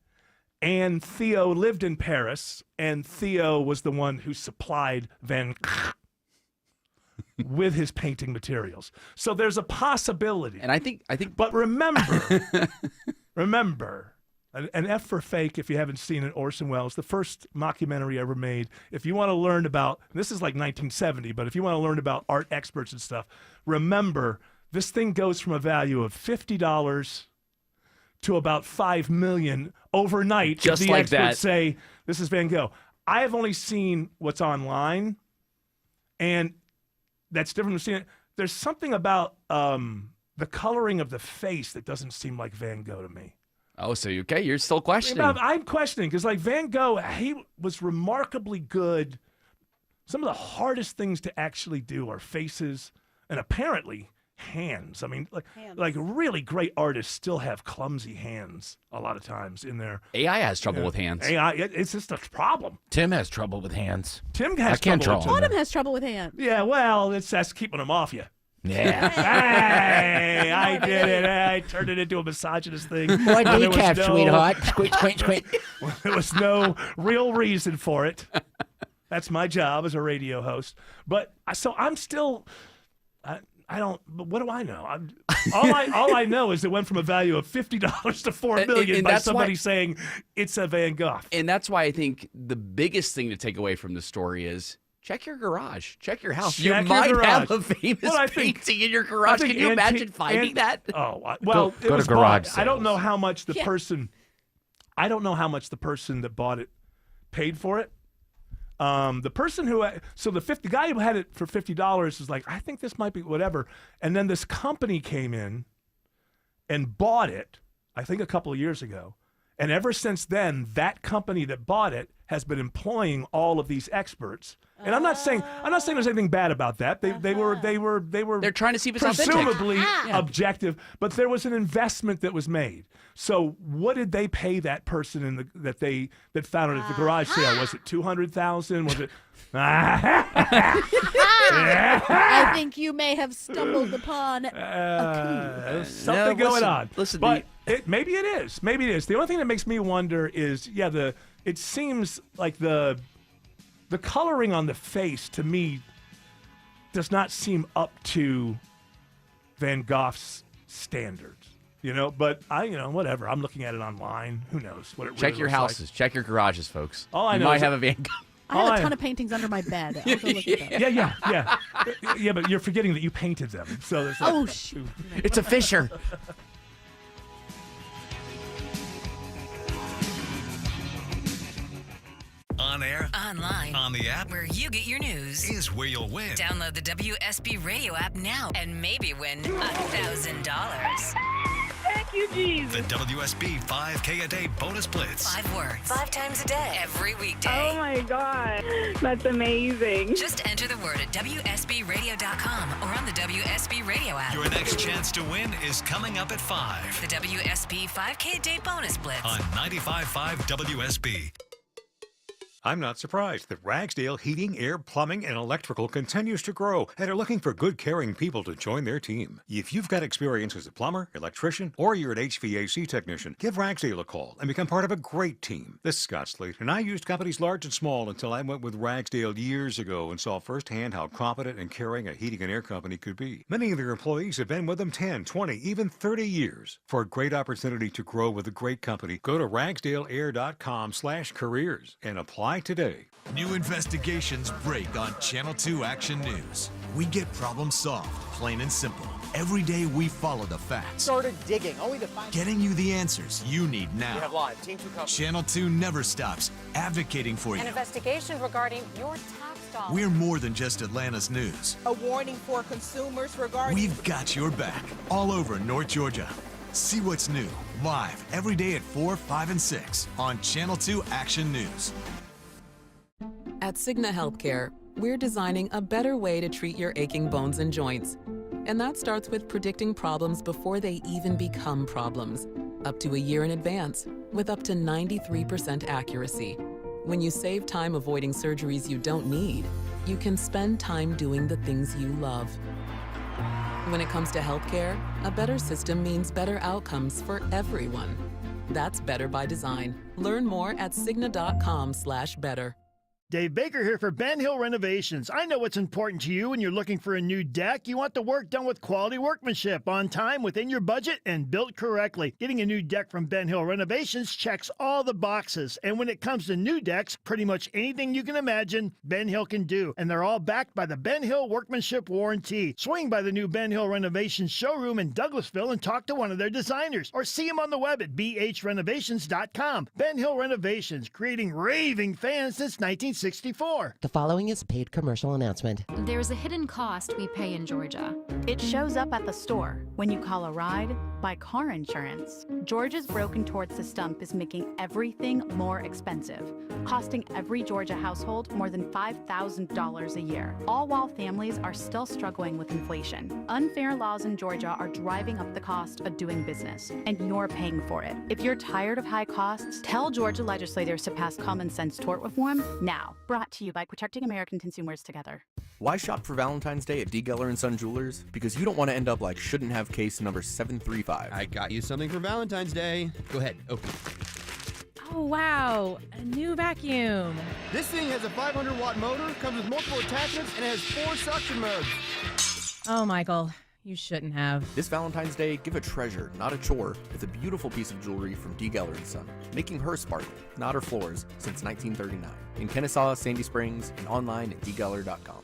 And Theo lived in Paris, and Theo was the one who supplied Van Gogh with his painting materials. So there's a possibility. And I think. But remember, an F for Fake, if you haven't seen it, Orson Welles, the first mockumentary ever made. If you want to learn about, this is like 1970, but if you want to learn about art experts and stuff, remember, this thing goes from a value of $50 to about $5 million overnight. Just if the like experts that. say, this is Van Gogh. I have only seen what's online, and that's different from seeing it. There's something about the coloring of the face that doesn't seem like Van Gogh to me. Oh, so okay, you're still questioning. I'm questioning because, like, Van Gogh, he was remarkably good. Some of the hardest things to actually do are faces and apparently hands. I mean, like really great artists still have clumsy hands a lot of times in their. AI has trouble with hands. AI, it's just a problem. Tim has trouble with hands. Tim has I can't trouble draw. with Autumn has trouble with hands. Yeah, well, that's keeping them off you. Yeah. Hey, I did it. I turned it into a misogynist thing. More There was decaf, no- sweetheart. Squint, squint, squint. There was no real reason for it. That's my job as a radio host. But so I'm still. I don't. But what do I know? All I know is it went from a value of $50 to $4 million by that's somebody why- saying it's a Van Gogh. And that's why I think the biggest thing to take away from the story is check your garage, check your house. Check you your might garage. have a famous Well, I think- painting in your garage. Can you imagine finding that? Oh, well, Go it was to garage bought. I don't know sales. how much the Yeah. person. I don't know how much the person that bought it paid for it. The person who, so the guy who had it for $50 is like, I think this might be whatever. And then this company came in and bought it, I think a couple of years ago. And ever since then, that company that bought it has been employing all of these experts. And I'm not saying there's anything bad about that. They were They're trying to see if it's authentic. presumably objective, but there was an investment that was made. So what did they pay that person that found it at the garage sale? Was it $200,000? Was it? I think you may have stumbled upon There's something going on. Listen, but maybe it is. Maybe it is. The only thing that makes me wonder is, it seems like the coloring on the face to me does not seem up to Van Gogh's standards. But whatever. I'm looking at it online. Who knows what it really Check your looks houses, check your garages, folks. All I you know might is have a Van Gogh. I have a ton of paintings under my bed. I'll go look at them. Yeah, but you're forgetting that you painted them. So there's like, Oh, shoot. It's a Fisher. On air, online, on the app, where you get your news, is where you'll win. Download the WSB Radio app now and maybe win $1,000. Thank you, Jesus. The WSB 5K a day bonus blitz. 5 words, 5 times a day, every weekday. Oh my God, that's amazing. Just enter the word at WSBRadio.com or on the WSB Radio app. Your next chance to win is coming up at 5. The WSB 5K a day bonus blitz. On 95.5 WSB. I'm not surprised that Ragsdale Heating, Air, Plumbing, and Electrical continues to grow and are looking for good, caring people to join their team. If you've got experience as a plumber, electrician, or you're an HVAC technician, give Ragsdale a call and become part of a great team. This is Scott Slate, and I used companies large and small until I went with Ragsdale years ago and saw firsthand how competent and caring a heating and air company could be. Many of their employees have been with them 10, 20, even 30 years. For a great opportunity to grow with a great company, go to ragsdaleair.com/careers and apply today. New investigations break on Channel 2 Action News. We get problems solved, plain and simple. Every day we follow the facts. Started digging, only to find... Getting you the answers you need now. We have live. Team 2 comes. Channel 2 never stops advocating for you. An investigation regarding your tax dollars. We're more than just Atlanta's news. A warning for consumers regarding... We've got your back all over North Georgia. See what's new, live, every day at 4, 5, and 6 on Channel 2 Action News. At Cigna Healthcare, we're designing a better way to treat your aching bones and joints. And that starts with predicting problems before they even become problems, up to a year in advance, with up to 93% accuracy. When you save time avoiding surgeries you don't need, you can spend time doing the things you love. When it comes to healthcare, a better system means better outcomes for everyone. That's better by design. Learn more at Cigna.com/better. Dave Baker here for Ben Hill Renovations. I know what's important to you when you're looking for a new deck. You want the work done with quality workmanship, on time, within your budget, and built correctly. Getting a new deck from Ben Hill Renovations checks all the boxes. And when it comes to new decks, pretty much anything you can imagine, Ben Hill can do. And they're all backed by the Ben Hill Workmanship Warranty. Swing by the new Ben Hill Renovations showroom in Douglasville and talk to one of their designers. Or see them on the web at bhrenovations.com. Ben Hill Renovations, creating raving fans since 1964. The following is a paid commercial announcement. There's a hidden cost we pay in Georgia. It shows up at the store when you call a ride, buy car insurance. Georgia's broken towards the stump is making everything more expensive, costing every Georgia household more than $5,000 a year, all while families are still struggling with inflation. Unfair laws in Georgia are driving up the cost of doing business, and you're paying for it. If you're tired of high costs, tell Georgia legislators to pass common sense tort reform now. Brought to you by Protecting American Consumers Together. Why shop for Valentine's Day at D. Geller & Son Jewelers? Because you don't want to end up like shouldn't have case number 735. I got you something for Valentine's Day. Go ahead, open. Oh, wow, a new vacuum. This thing has a 500-watt motor, comes with multiple attachments, and it has 4 suction modes. Oh, Michael, you shouldn't have. This Valentine's Day, give a treasure, not a chore, with a beautiful piece of jewelry from D. Geller & Son, making her sparkle, not her floors, since 1939. In Kennesaw, Sandy Springs, and online at dgeller.com.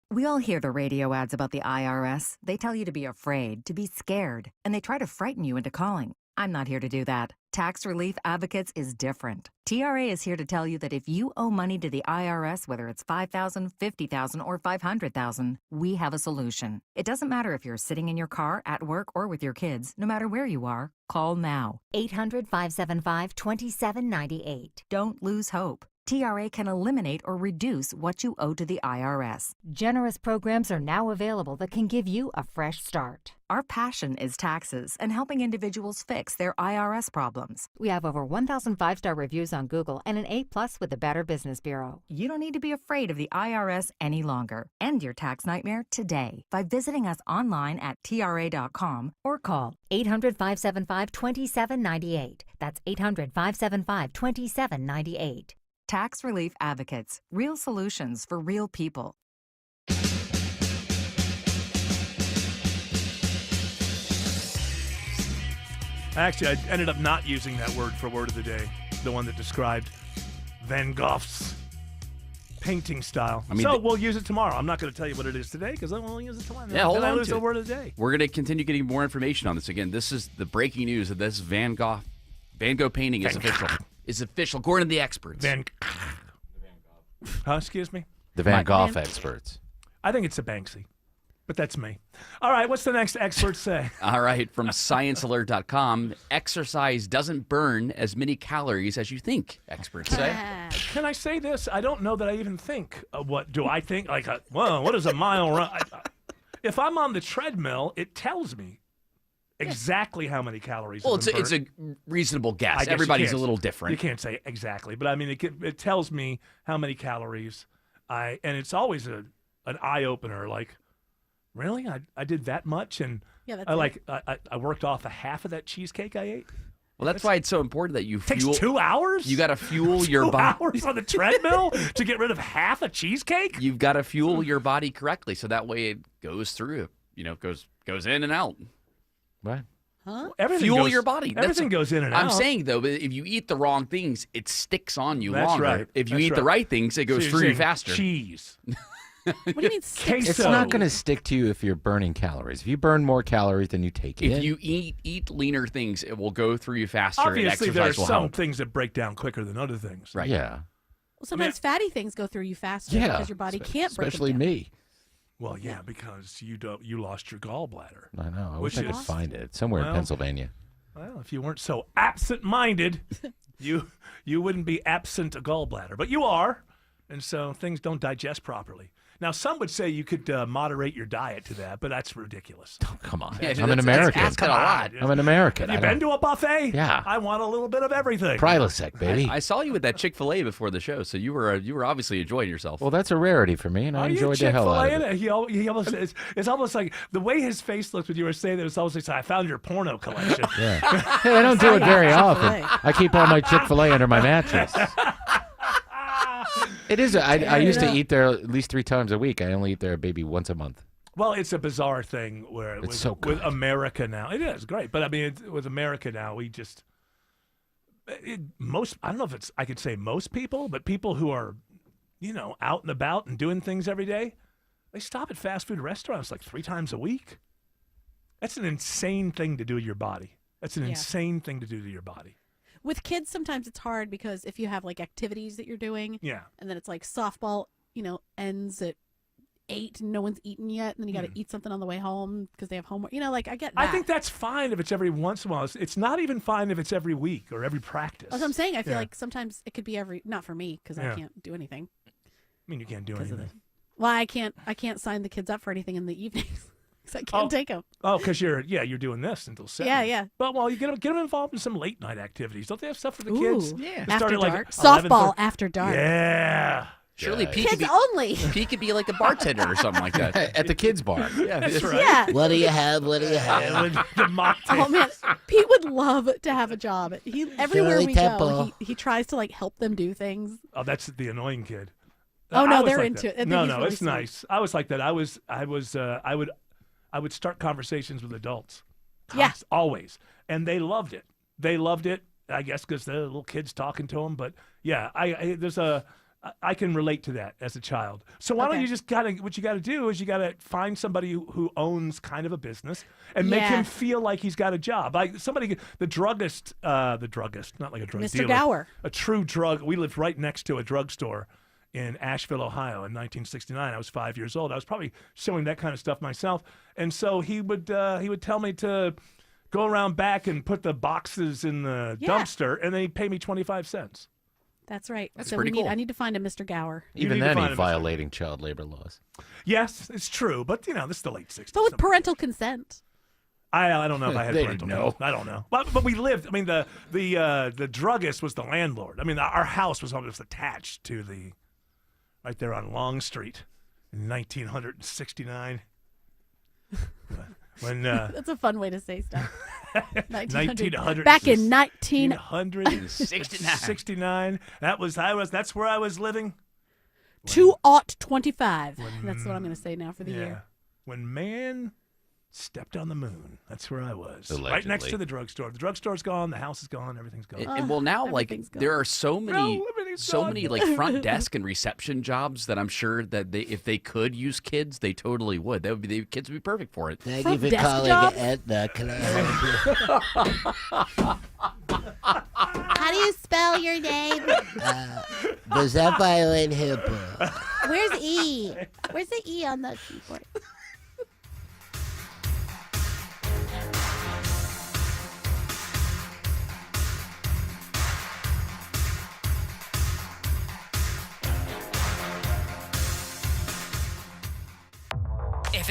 We all hear the radio ads about the IRS. They tell you to be afraid, to be scared, and they try to frighten you into calling. I'm not here to do that. Tax Relief Advocates is different. TRA is here to tell you that if you owe money to the IRS, whether it's $5,000, $50,000, or $500,000, we have a solution. It doesn't matter if you're sitting in your car, at work, or with your kids. No matter where you are, call now. 800-575-2798. Don't lose hope. TRA can eliminate or reduce what you owe to the IRS. Generous programs are now available that can give you a fresh start. Our passion is taxes and helping individuals fix their IRS problems. We have over 1,000 5-star reviews on Google and an A+ with the Better Business Bureau. You don't need to be afraid of the IRS any longer. End your tax nightmare today by visiting us online at TRA.com or call 800-575-2798. That's 800-575-2798. Tax Relief Advocates. Real solutions for real people. Actually, I ended up not using that word for word of the day, the one that described Van Gogh's painting style. So we'll use it tomorrow. I'm not going to tell you what it is today because I won't use it tomorrow. Yeah, hold on. I lose the word of the day. We're going to continue getting more information on this. Again, this is the breaking news that this Van Gogh painting is official. Is official, according to the experts. Excuse me? The Van Gogh experts. I think it's a Banksy. But that's me. All right, what's the next expert say? All right, from ScienceAlert.com, exercise doesn't burn as many calories as you think, experts say. Can I say this? I don't know that I even think. What do I think? Like, well, what is a mile run? If I'm on the treadmill, it tells me exactly how many calories. Well, have been it's a burned. reasonable guess. I guess Everybody's you a little different. You can't say exactly, but I mean, it tells me how many calories and it's always an eye opener. Like, really, I did that much, and Yeah, that's I worked off a half of that cheesecake I ate. Well, that's why it's so important that you fuel. Takes 2 hours. You got to fuel your body. 2 hours on the treadmill to get rid of half a cheesecake. You've got to fuel your body correctly, so that way it goes through. Goes in and out. What? Huh? Everything Fuel goes- your body. everything goes in and I'm out. saying though, but if you eat the wrong things, it sticks on you That's longer. right. If you That's eat the right. right things, it goes So you're through you saying faster. Cheese. What do you mean sticks? It's not going to stick to you if you're burning calories. If you burn more calories than you take in. If you eat leaner things, it will go through you faster. Obviously, and there are exercise will some help. things that break down quicker than other things. Right. Yeah. Well, sometimes fatty things go through you faster Yeah. because your body can't break Especially them down. me. Well, yeah, because you lost your gallbladder. I know. I Which wish I could is- find it somewhere in well, Pennsylvania. Well, if you weren't so absent-minded, you wouldn't be absent a gallbladder, but you are, and so things don't digest properly. Now, some would say you could moderate your diet to that, but that's ridiculous. Oh, come on. Yeah, I'm an that's American. asking a lot. I'm an American. Have you I been to a buffet? Yeah. I want a little bit of everything. Prilosec, baby. I saw you with that Chick-fil-A before the show, so you were obviously enjoying yourself. Well, that's a rarity for me, and I Are you enjoyed the hell out of Chick-fil-A? it. He almost it's almost like the way his face looked when you were saying that. It's almost like I found your porno collection. Yeah. Hey, I don't do it very often. I keep all my Chick-fil-A under my mattress. It is. I used to eat there at least 3 times a week. I only eat there maybe once a month. Well, it's a bizarre thing where It's with, so with good. America now, it is great. But I mean, with America now, we just most. I don't know if it's. I could say most people, but people who are, out and about and doing things every day, they stop at fast food restaurants like 3 times a week. That's an insane thing to do to your body. That's an insane thing to do to your body. With kids, sometimes it's hard because if you have like activities that you're doing, Yeah. and then it's like softball, ends at 8 and no one's eaten yet, and then you got to eat something on the way home because they have homework. I get that. I think that's fine if it's every once in a while. It's not even fine if it's every week or every practice. That's what I'm saying. I feel Yeah. like sometimes it could be not for me because Yeah. I can't do anything. I mean, you can't do 'Cause of anything. Well, I can't sign the kids up for anything in the evenings because I can't take them. Oh, because you're doing this until 7. Yeah, yeah. But well, you get them involved in some late night activities. Don't they have stuff for the Ooh, kids? yeah. They After start at, like, dark. 11:30. Softball after dark. Yeah. Surely Pete Kids could be, only. Pete could be like the bartender or something like that. At the kids' bar. Yeah, That's right. Yeah. What do you have? What do you have? Yeah, with the mocktail. Oh man, Pete would love to have a job. Everywhere Shirley we Temple. go, he tries to like help them do things. Oh, that's the annoying kid. Oh, no, I was they're like into that. it. I think No, he's no, really it's sweet. nice. I was like that. I would start conversations with adults. Yeah. Always, and they loved it. They loved it. I guess because the little kids talking to them. But yeah, I can relate to that as a child. So why don't Okay. you just what you got to do is you got to find somebody who owns kind of a business and make Yeah. him feel like he's got a job. Like the druggist, not like a drug Mr. dealer. Gower. A true drug. We lived right next to a drugstore in Asheville, Ohio in 1969. I was 5 years old. I was probably showing that kind of stuff myself. And so he would tell me to go around back and put the boxes in the Yeah. dumpster, and then he'd pay me 25 cents. That's right. That's so pretty cool. I need to find a Mr. Gower. You Even need to then, find he's him. violating child labor laws. Yes, it's true, but this is the late 60s. But with parental consent. I don't know if I had They parental didn't know. control. I don't know. But we lived. I mean, the druggist was the landlord. I mean, our house was almost attached to right there on Long Street in 1969. When That's a fun way to say stuff. 1900 Back in 1969. That's where I was living. 2025. That's what I'm going to say now for the year. When man stepped on the moon. That's where I was. Right Allegedly. next to the drugstore. The drugstore's gone. The house is gone. Everything's gone. And well, now everything's gone. there are so many, everything's gone. like front desk and reception jobs that I'm sure that if they could use kids, they totally would. The kids would be perfect for it. Thank Front you for desk calling jobs? Aetna. Can I help you? How do you spell your name? Was that violin hippo? Where's E? Where's the E on the keyboard?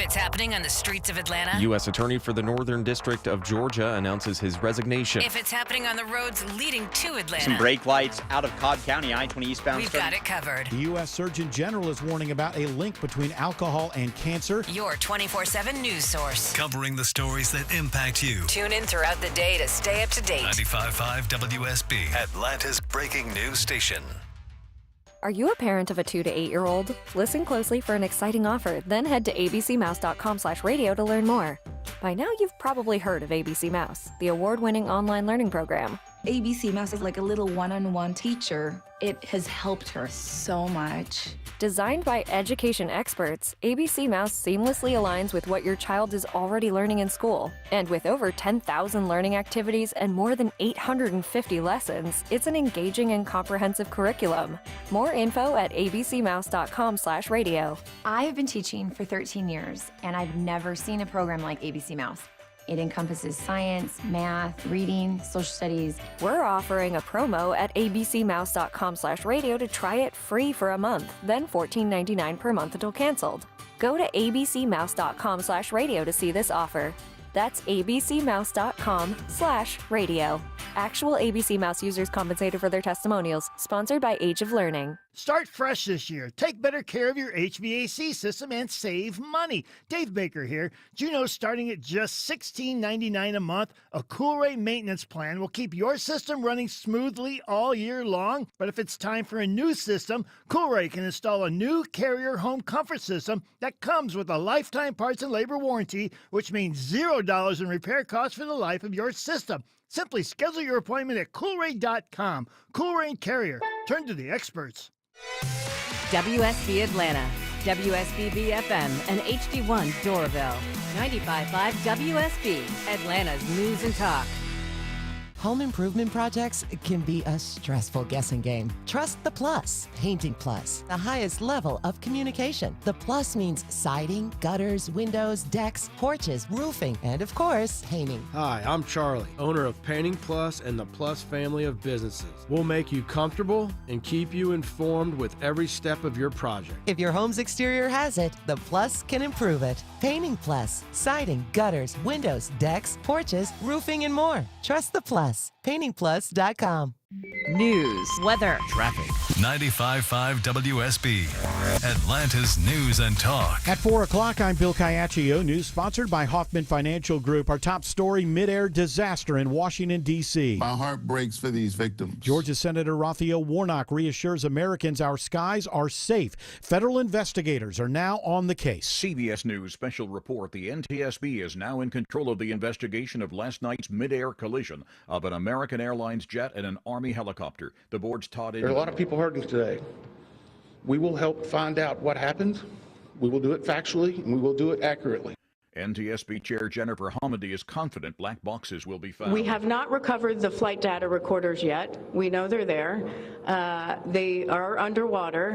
If it's happening on the streets of Atlanta. U.S. Attorney for the Northern District of Georgia announces his resignation. If it's happening on the roads leading to Atlanta. Some brake lights out of Cobb County, I-20 eastbound. We've got it covered. The U.S. Surgeon General is warning about a link between alcohol and cancer. Your 24/7 news source. Covering the stories that impact you. Tune in throughout the day to stay up to date. 95.5 WSB, Atlanta's breaking news station. Are you a parent of a 2 to 8-year-old? Listen closely for an exciting offer, then head to abcmouse.com/radio to learn more. By now, you've probably heard of ABC Mouse, the award-winning online learning program. ABC Mouse is like a little one-on-one teacher. It has helped her so much. Designed by education experts, ABC Mouse seamlessly aligns with what your child is already learning in school. And with over 10,000 learning activities and more than 850 lessons, it's an engaging and comprehensive curriculum. More info at abcmouse.com/radio. I have been teaching for 13 years, and I've never seen a program like ABC Mouse. It encompasses science, math, reading, social studies. We're offering a promo at abcmouse.com/radio to try it free for a month, then $14.99 per month until canceled. Go to abcmouse.com/radio to see this offer. That's abcmouse.com/radio. Actual ABC Mouse users compensated for their testimonials. Sponsored by Age of Learning. Start fresh this year. Take better care of your HVAC system and save money. Dave Baker here. Do you know starting at just $16.99 a month, a Coolray maintenance plan will keep your system running smoothly all year long? But if it's time for a new system, Coolray can install a new Carrier home comfort system that comes with a lifetime parts and labor warranty, which means $0 in repair costs for the life of your system. Simply schedule your appointment at Coolray.com. Coolray and Carrier. Turn to the experts. WSB Atlanta, WSB BFM, and HD1 Doraville. 95.5 WSB, Atlanta's news and talk. Home improvement projects can be a stressful guessing game. Trust the Plus. Painting Plus, the highest level of communication. The Plus means siding, gutters, windows, decks, porches, roofing, and of course, painting. Hi, I'm Charlie, owner of Painting Plus and the Plus family of businesses. We'll make you comfortable and keep you informed with every step of your project. If your home's exterior has it, the Plus can improve it. Painting Plus, siding, gutters, windows, decks, porches, roofing, and more. Trust the Plus. PaintingPlus.com. News, weather, traffic. 95.5 WSB, Atlanta's news and talk. At 4 o'clock, I'm Bill Caiaccio. News sponsored by Hoffman Financial Group. Our top story, midair disaster in Washington, D.C. My heart breaks for these victims. Georgia Senator Raphael Warnock reassures Americans our skies are safe. Federal investigators are now on the case. CBS News special report. The NTSB is now in control of the investigation of last night's midair collision of an American Airlines jet and an Army helicopter. The board's Todd. There are a lot of people hurting today. We will help find out what happened. We will do it factually, and we will do it accurately. NTSB Chair Jennifer Homedy is confident black boxes will be found. We have not recovered the flight data recorders yet. We know they're there. They are underwater.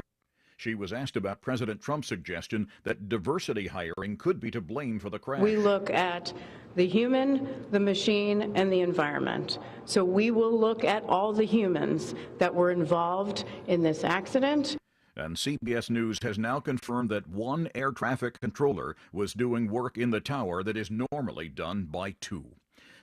She was asked about President Trump's suggestion that diversity hiring could be to blame for the crash. We look at the human, the machine, and the environment. So we will look at all the humans that were involved in this accident. And CBS News has now confirmed that one air traffic controller was doing work in the tower that is normally done by two.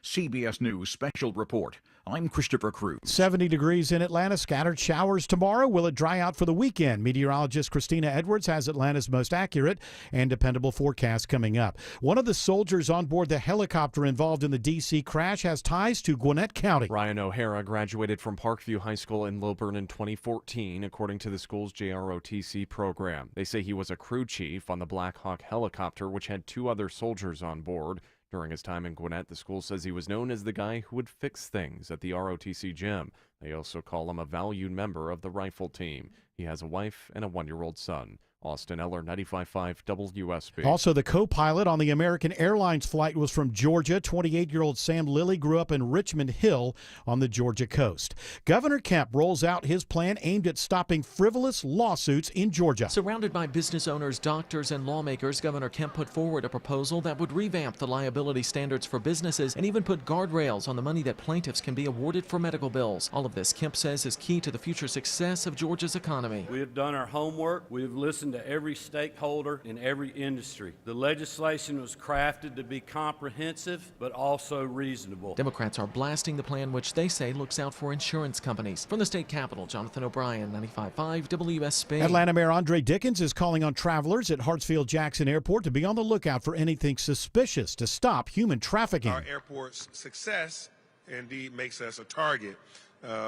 CBS News special report. I'm Christopher Cruz. 70 degrees in Atlanta. Scattered showers tomorrow. Will it dry out for the weekend? Meteorologist Christina Edwards has Atlanta's most accurate and dependable forecast coming up. One of the soldiers on board the helicopter involved in the D.C. crash has ties to Gwinnett County. Ryan O'Hara graduated from Parkview High School in Lilburn in 2014, according to the school's JROTC program. They say he was a crew chief on the Black Hawk helicopter, which had 2 other soldiers on board. During his time in Gwinnett, the school says he was known as the guy who would fix things at the ROTC gym. They also call him a valued member of the rifle team. He has a wife and a 1-year-old son. Austin Eller, 95.5 WSB. Also, the co-pilot on the American Airlines flight was from Georgia. 28-year-old Sam Lilly grew up in Richmond Hill on the Georgia coast. Governor Kemp rolls out his plan aimed at stopping frivolous lawsuits in Georgia. Surrounded by business owners, doctors, and lawmakers, Governor Kemp put forward a proposal that would revamp the liability standards for businesses and even put guardrails on the money that plaintiffs can be awarded for medical bills. All of this, Kemp says, is key to the future success of Georgia's economy. We have done our homework. We have listened to to every stakeholder in every industry. The legislation was crafted to be comprehensive but also reasonable. Democrats are blasting the plan, which they say looks out for insurance companies. From the state capitol, Jonathan O'Brien, 95.5 WSB. Atlanta Mayor Andre Dickens is calling on travelers at Hartsfield-Jackson Airport to be on the lookout for anything suspicious to stop human trafficking. Our airport's success indeed makes us a target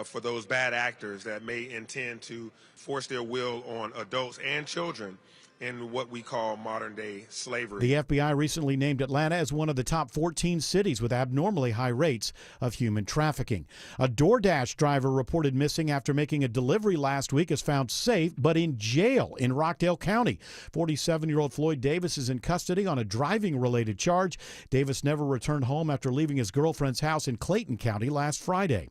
for those bad actors that may intend to force their will on adults and children in what we call modern-day slavery. The FBI recently named Atlanta as one of the top 14 cities with abnormally high rates of human trafficking. A DoorDash driver reported missing after making a delivery last week is found safe but in jail in Rockdale County. 47-year-old Floyd Davis is in custody on a driving-related charge. Davis never returned home after leaving his girlfriend's house in Clayton County last Friday.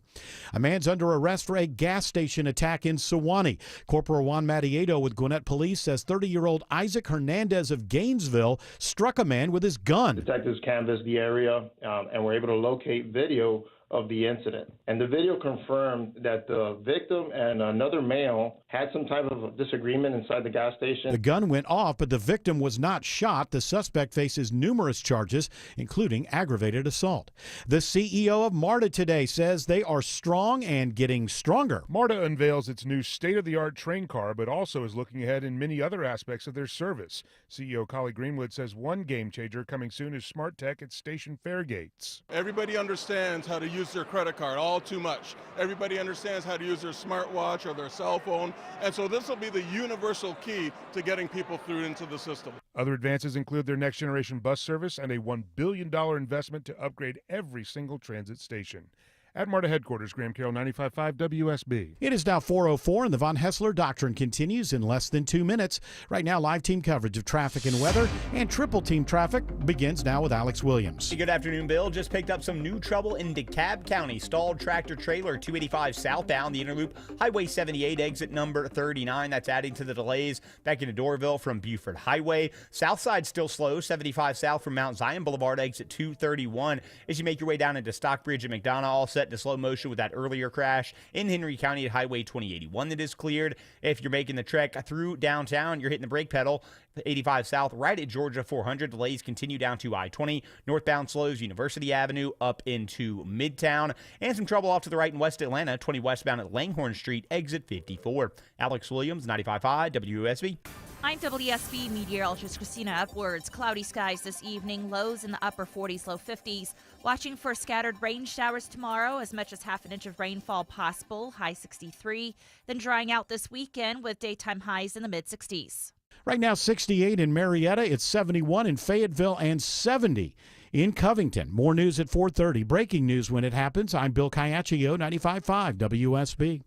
A man's under arrest for a gas station attack in Sewanee. Corporal Juan Matiedo with Gwinnett Police says 30-year-old Isaac Hernandez of Gainesville struck a man with his gun. Detectives canvassed the area and were able to locate video of the incident. And the video confirmed that the victim and another male had some type of disagreement inside the gas station. The gun went off, but the victim was not shot. The suspect faces numerous charges, including aggravated assault. The CEO of MARTA today says they are strong and getting stronger. MARTA unveils its new state-of-the-art train car, but also is looking ahead in many other aspects of their service. CEO Collie Greenwood says one game changer coming soon is smart tech at station fare gates. Everybody understands how to use their credit card all too much. Everybody understands how to use their smartwatch or their cell phone, and so this will be the universal key to getting people through into the system. Other advances include their next-generation bus service and a $1 billion investment to upgrade every single transit station. At MARTA headquarters, Graham Carroll, 95.5 WSB. It is now 4:04, and the Von Hessler Doctrine continues in less than 2 minutes. Right now, live team coverage of traffic and weather, and triple team traffic begins now with Alex Williams. Good afternoon, Bill. Just picked up some new trouble in DeKalb County. Stalled tractor trailer 285 southbound, the inner loop, Highway 78, exit number 39. That's adding to the delays back into Doraville from Buford Highway. South side still slow, 75 south from Mount Zion Boulevard, exit 231. As you make your way down into Stockbridge and McDonough, all set to slow motion with that earlier crash in Henry County at Highway 2081 that is cleared. If you're making the trek through downtown, you're hitting the brake pedal. 85 south right at Georgia 400. Delays continue down to I-20. Northbound slows University Avenue up into Midtown. And some trouble off to the right in West Atlanta. 20 westbound at Langhorne Street, exit 54. Alex Williams, 95.5 WSB. I'm WSB meteorologist Christina Edwards. Cloudy skies this evening, lows in the upper 40s, low 50s. Watching for scattered rain showers tomorrow, as much as half an inch of rainfall possible, high 63. Then drying out this weekend with daytime highs in the mid-60s. Right now, 68 in Marietta, it's 71 in Fayetteville, and 70 in Covington. More news at 4:30. Breaking news when it happens. I'm Bill Caiaccio, 95.5 WSB.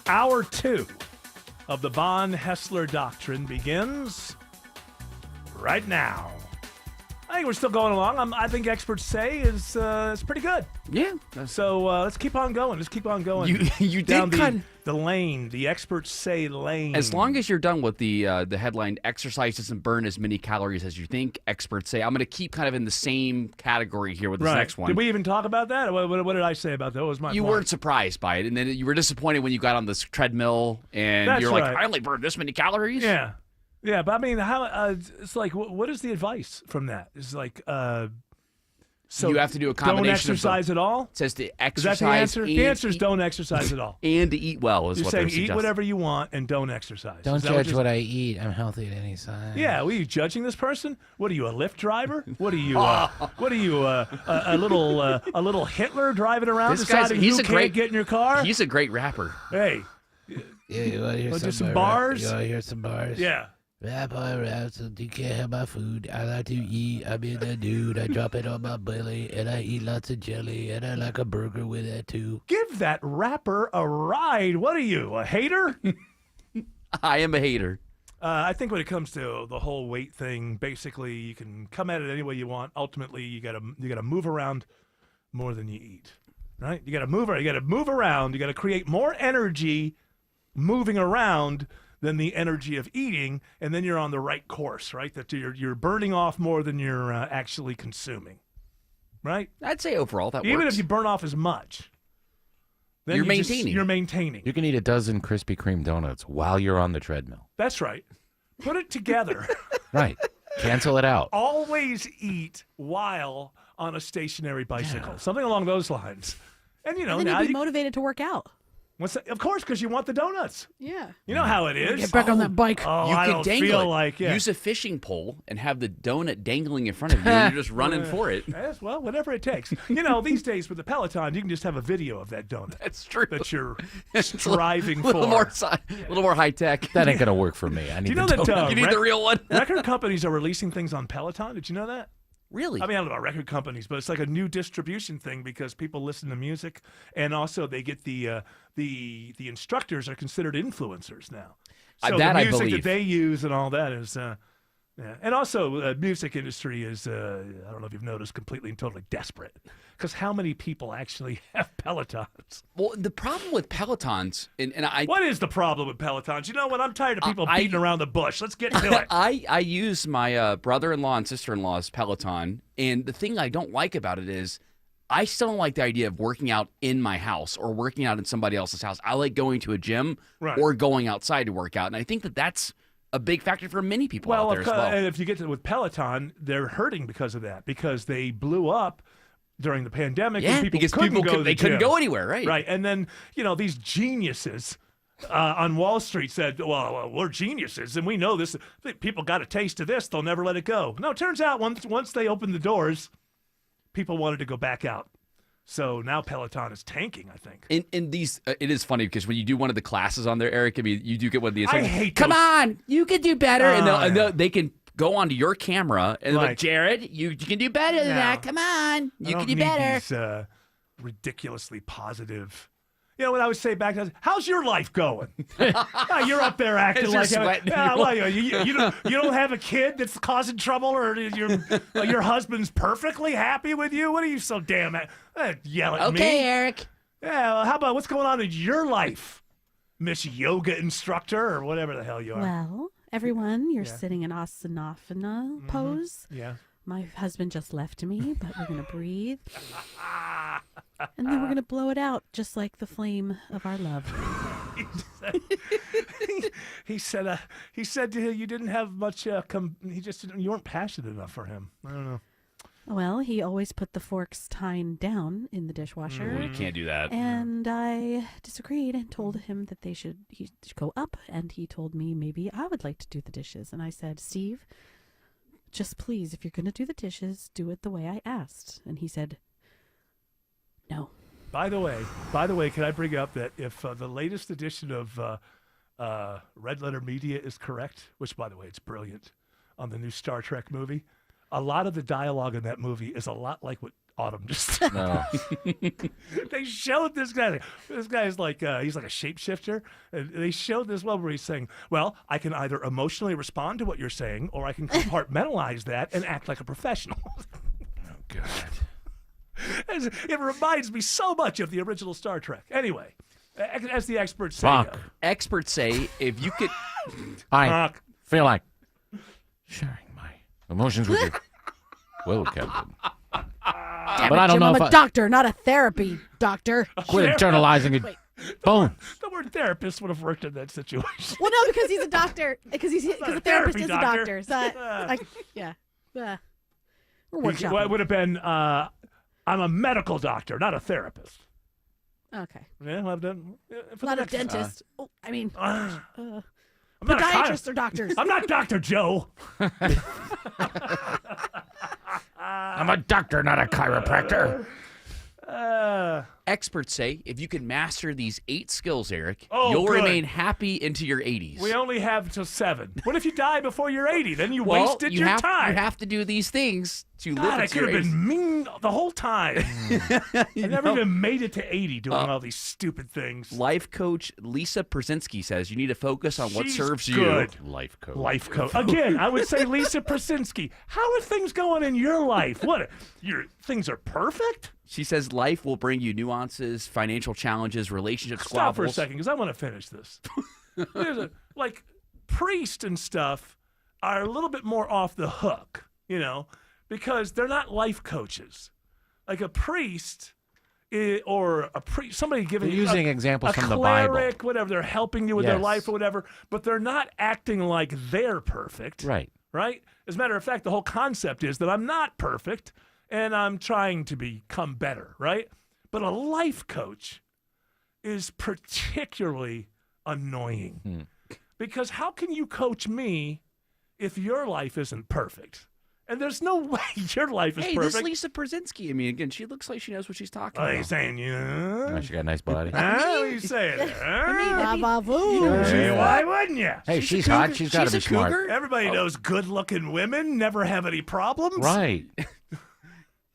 Hour 2 of the Von Hessler Doctrine begins right now. I think we're still going along. I think experts say is pretty good. Yeah. So let's keep on going. Let's keep on going. You down did the lane, the experts say lane. As long as you're done with the headline, exercise doesn't burn as many calories as you think, experts say. I'm going to keep kind of in the same category here with this next one. Did we even talk about that? What did I say about that? What was my You point? weren't surprised by it, and then you were disappointed when you got on this treadmill, and That's you're like, right. I only burned this many calories? Yeah. Yeah, but I mean, how? It's like, what is the advice from that? It's like, so you have to do a combination. Don't exercise of at all. It says to Is exercise. that the answer? The and answer is don't exercise at all. And to eat well is You're what saying they're suggesting. eat whatever you want and don't exercise. Don't Is that judge you're- what I eat. I'm healthy at any size. Yeah, were you judging this person? What are you, a Lyft driver? What are you? What are you? A little Hitler driving around This guy's deciding who can't get in your car? He's a great rapper. Hey, Yeah, you want to hear wanna do some some bars? You want to hear some bars? Yeah. Rap on rap, so you can't have my food. I like to eat. I'm in the dude. I drop it on my belly, and I eat lots of jelly, and I like a burger with that too. Give that rapper a ride. What are you, a hater? I am a hater. I think when it comes to the whole weight thing, basically you can come at it any way you want. Ultimately, you gotta move around more than you eat, right? You gotta move around. You gotta create more energy moving around than the energy of eating, and then you're on the right course, right? That you're burning off more than you're actually consuming, right? I'd say overall that Even works. if you burn off as much, Then You're you maintaining. You're maintaining. You can eat a dozen Krispy Kreme donuts while you're on the treadmill. That's right. Put it together. Right. Cancel it out. Always eat while on a stationary bicycle. Something along those lines. And, you know, And then now you'd be you, motivated to work out. what's that? Of course, because you want the donuts. Yeah. You know how it is. Get back on that bike. Oh, you I could don't dangle feel it. like Use a fishing pole and have the donut dangling in front of you, and you're just running for it. Yes, well, whatever it takes. You know, these days with the Peloton, you can just have a video of that donut. That's true. That you're striving a little for. more, a little more high tech. That ain't gonna work for me. I need Do you know the that donut. You need the real one. record companies are releasing things on Peloton? Did you know that? Really? I mean, I don't know about record companies, but it's like a new distribution thing because people listen to music, and also they get the instructors are considered influencers now. So That the I music believe. that they use and all that is, yeah. And also music industry is, I don't know if you've noticed, completely and totally desperate because how many people actually have Pelotons? Well, the problem with Pelotons, and I. What is the problem with Pelotons? You know what? I'm tired of people beating around the bush. Let's get to it. I use my brother-in-law and sister-in-law's Peloton, and the thing I don't like about it is I still don't like the idea of working out in my house or working out in somebody else's house. I like going to a gym or going outside to work out, and I think that that's a big factor for many people out there as well. And if you get to with Peloton, they're hurting because of that because they blew up during the pandemic. Yeah, and people because couldn't people go to the they couldn't gym. go anywhere, right? Right, and then these geniuses on Wall Street said, "Well, we're geniuses, and we know this. People got a taste of this; they'll never let it go." No, it turns out once they opened the doors, people wanted to go back out. So now Peloton is tanking, I think. In these, it is funny because when you do one of the classes on there, Eric, I mean, you do get one of these. I hate Come those. on, you can do better, and yeah. they can go onto your camera and they're like, Jared, you can do better than No. that. Come on, you can do need better. These, ridiculously positive. You know what I would say back then? How's your life going? You're up there acting As you're like sweating. you don't have a kid that's causing trouble, or your husband's perfectly happy with you. What are you so damn yell at me? Okay, Eric. Yeah. Well, how about what's going on in your life, Miss Yoga Instructor, or whatever the hell you are? Well, everyone, you're sitting in Asanasana pose. Yeah. My husband just left me, but we're going to breathe. And then we're going to blow it out just like the flame of our love. He said to him, you didn't have much, you weren't passionate enough for him. I don't know. Well, he always put the forks tying down in the dishwasher. Well, you can't do that. And I disagreed and told him that he should go up. And he told me maybe I would like to do the dishes. And I said, Steve, just please, if you're going to do the dishes, do it the way I asked. And he said, no. By the way, can I bring up that if the latest edition of Red Letter Media is correct, which, by the way, it's brilliant, on the new Star Trek movie, a lot of the dialogue in that movie is a lot like what Autumn just said. No. They showed this guy. This guy's like, he's like a shapeshifter. And they showed this one where he's saying, well, I can either emotionally respond to what you're saying, or I can compartmentalize that and act like a professional. Oh, God. It reminds me so much of the original Star Trek. Anyway, as the experts say, Fuck. Experts say if you could. I feel like sharing my emotions with you. Well, Captain. Damn But it, I don't Jim, know I'm if a I- doctor, not a therapy doctor. Quit internalizing it. Boom. The word therapist would have worked in that situation. Well, no, because he's a doctor. Because not a a therapist therapy is doctor. a doctor. So, yeah. We're workshopping. Well, it would have been, I'm a medical doctor, not a therapist. Okay. Yeah, I've done. Not a dentist. I'm not podiatrists are doctors. I'm not Dr. Joe. I'm a doctor, not a chiropractor. Experts say if you can master these 8 skills, Eric, Oh, you'll good. remain happy into your 80s. We only have till 7. What if you die before you're 80? Then you Well, wasted you your have, time. You have to do these things to God, live I into your could have 80s. been mean the whole time. I never know? even made it to 80 doing all these stupid things. Life coach Lisa Przinski says you need to focus on what She's serves good. you. Life coach. Life coach. Again, I would say Lisa Przinski. How are things going in your life? What? Your things are perfect? She says life will bring you nuances, financial challenges, relationship Stop for a squabbles. second, because I want to finish this. Like, priests and stuff are a little bit more off the hook, because they're not life coaches. Like a priest or somebody giving They're you using examples a from the Bible. cleric, whatever. They're helping you with their Yes. life or whatever, but they're not acting like they're perfect. Right. Right? As a matter of fact, the whole concept is that I'm not perfect and I'm trying to become better, right? But a life coach is particularly annoying because how can you coach me if your life isn't perfect? And there's no way your life is Hey, perfect. this Lisa Brzezinski, I mean, again, she looks like she knows what she's talking Are about. you saying Oh, she got a nice body. What are you saying there? Yeah. Why wouldn't you? Hey, she's hot. She's got to be smart. Everybody knows good-looking women never have any problems. Right.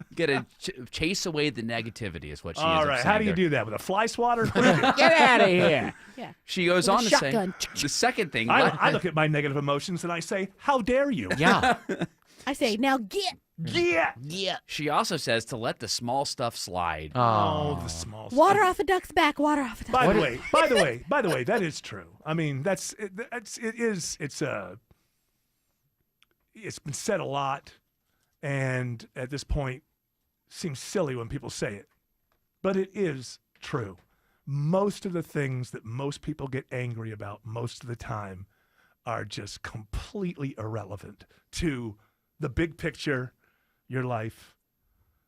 You gotta chase away the negativity is what she All is right. saying How do you there. do that? With a fly swatter? What do you do? Get outta here. Yeah. She goes With a on to shotgun. say the second thing. I look at my negative emotions and I say, how dare you? Yeah. I say, now get. Yeah. She also says to let the small stuff slide. Oh, the small stuff. Water off a duck's back. Water off a duck's By back. the way, that is true. I mean, it's been said a lot, and at this point, seems silly when people say it, but it is true. Most of the things that most people get angry about most of the time are just completely irrelevant to the big picture, your life.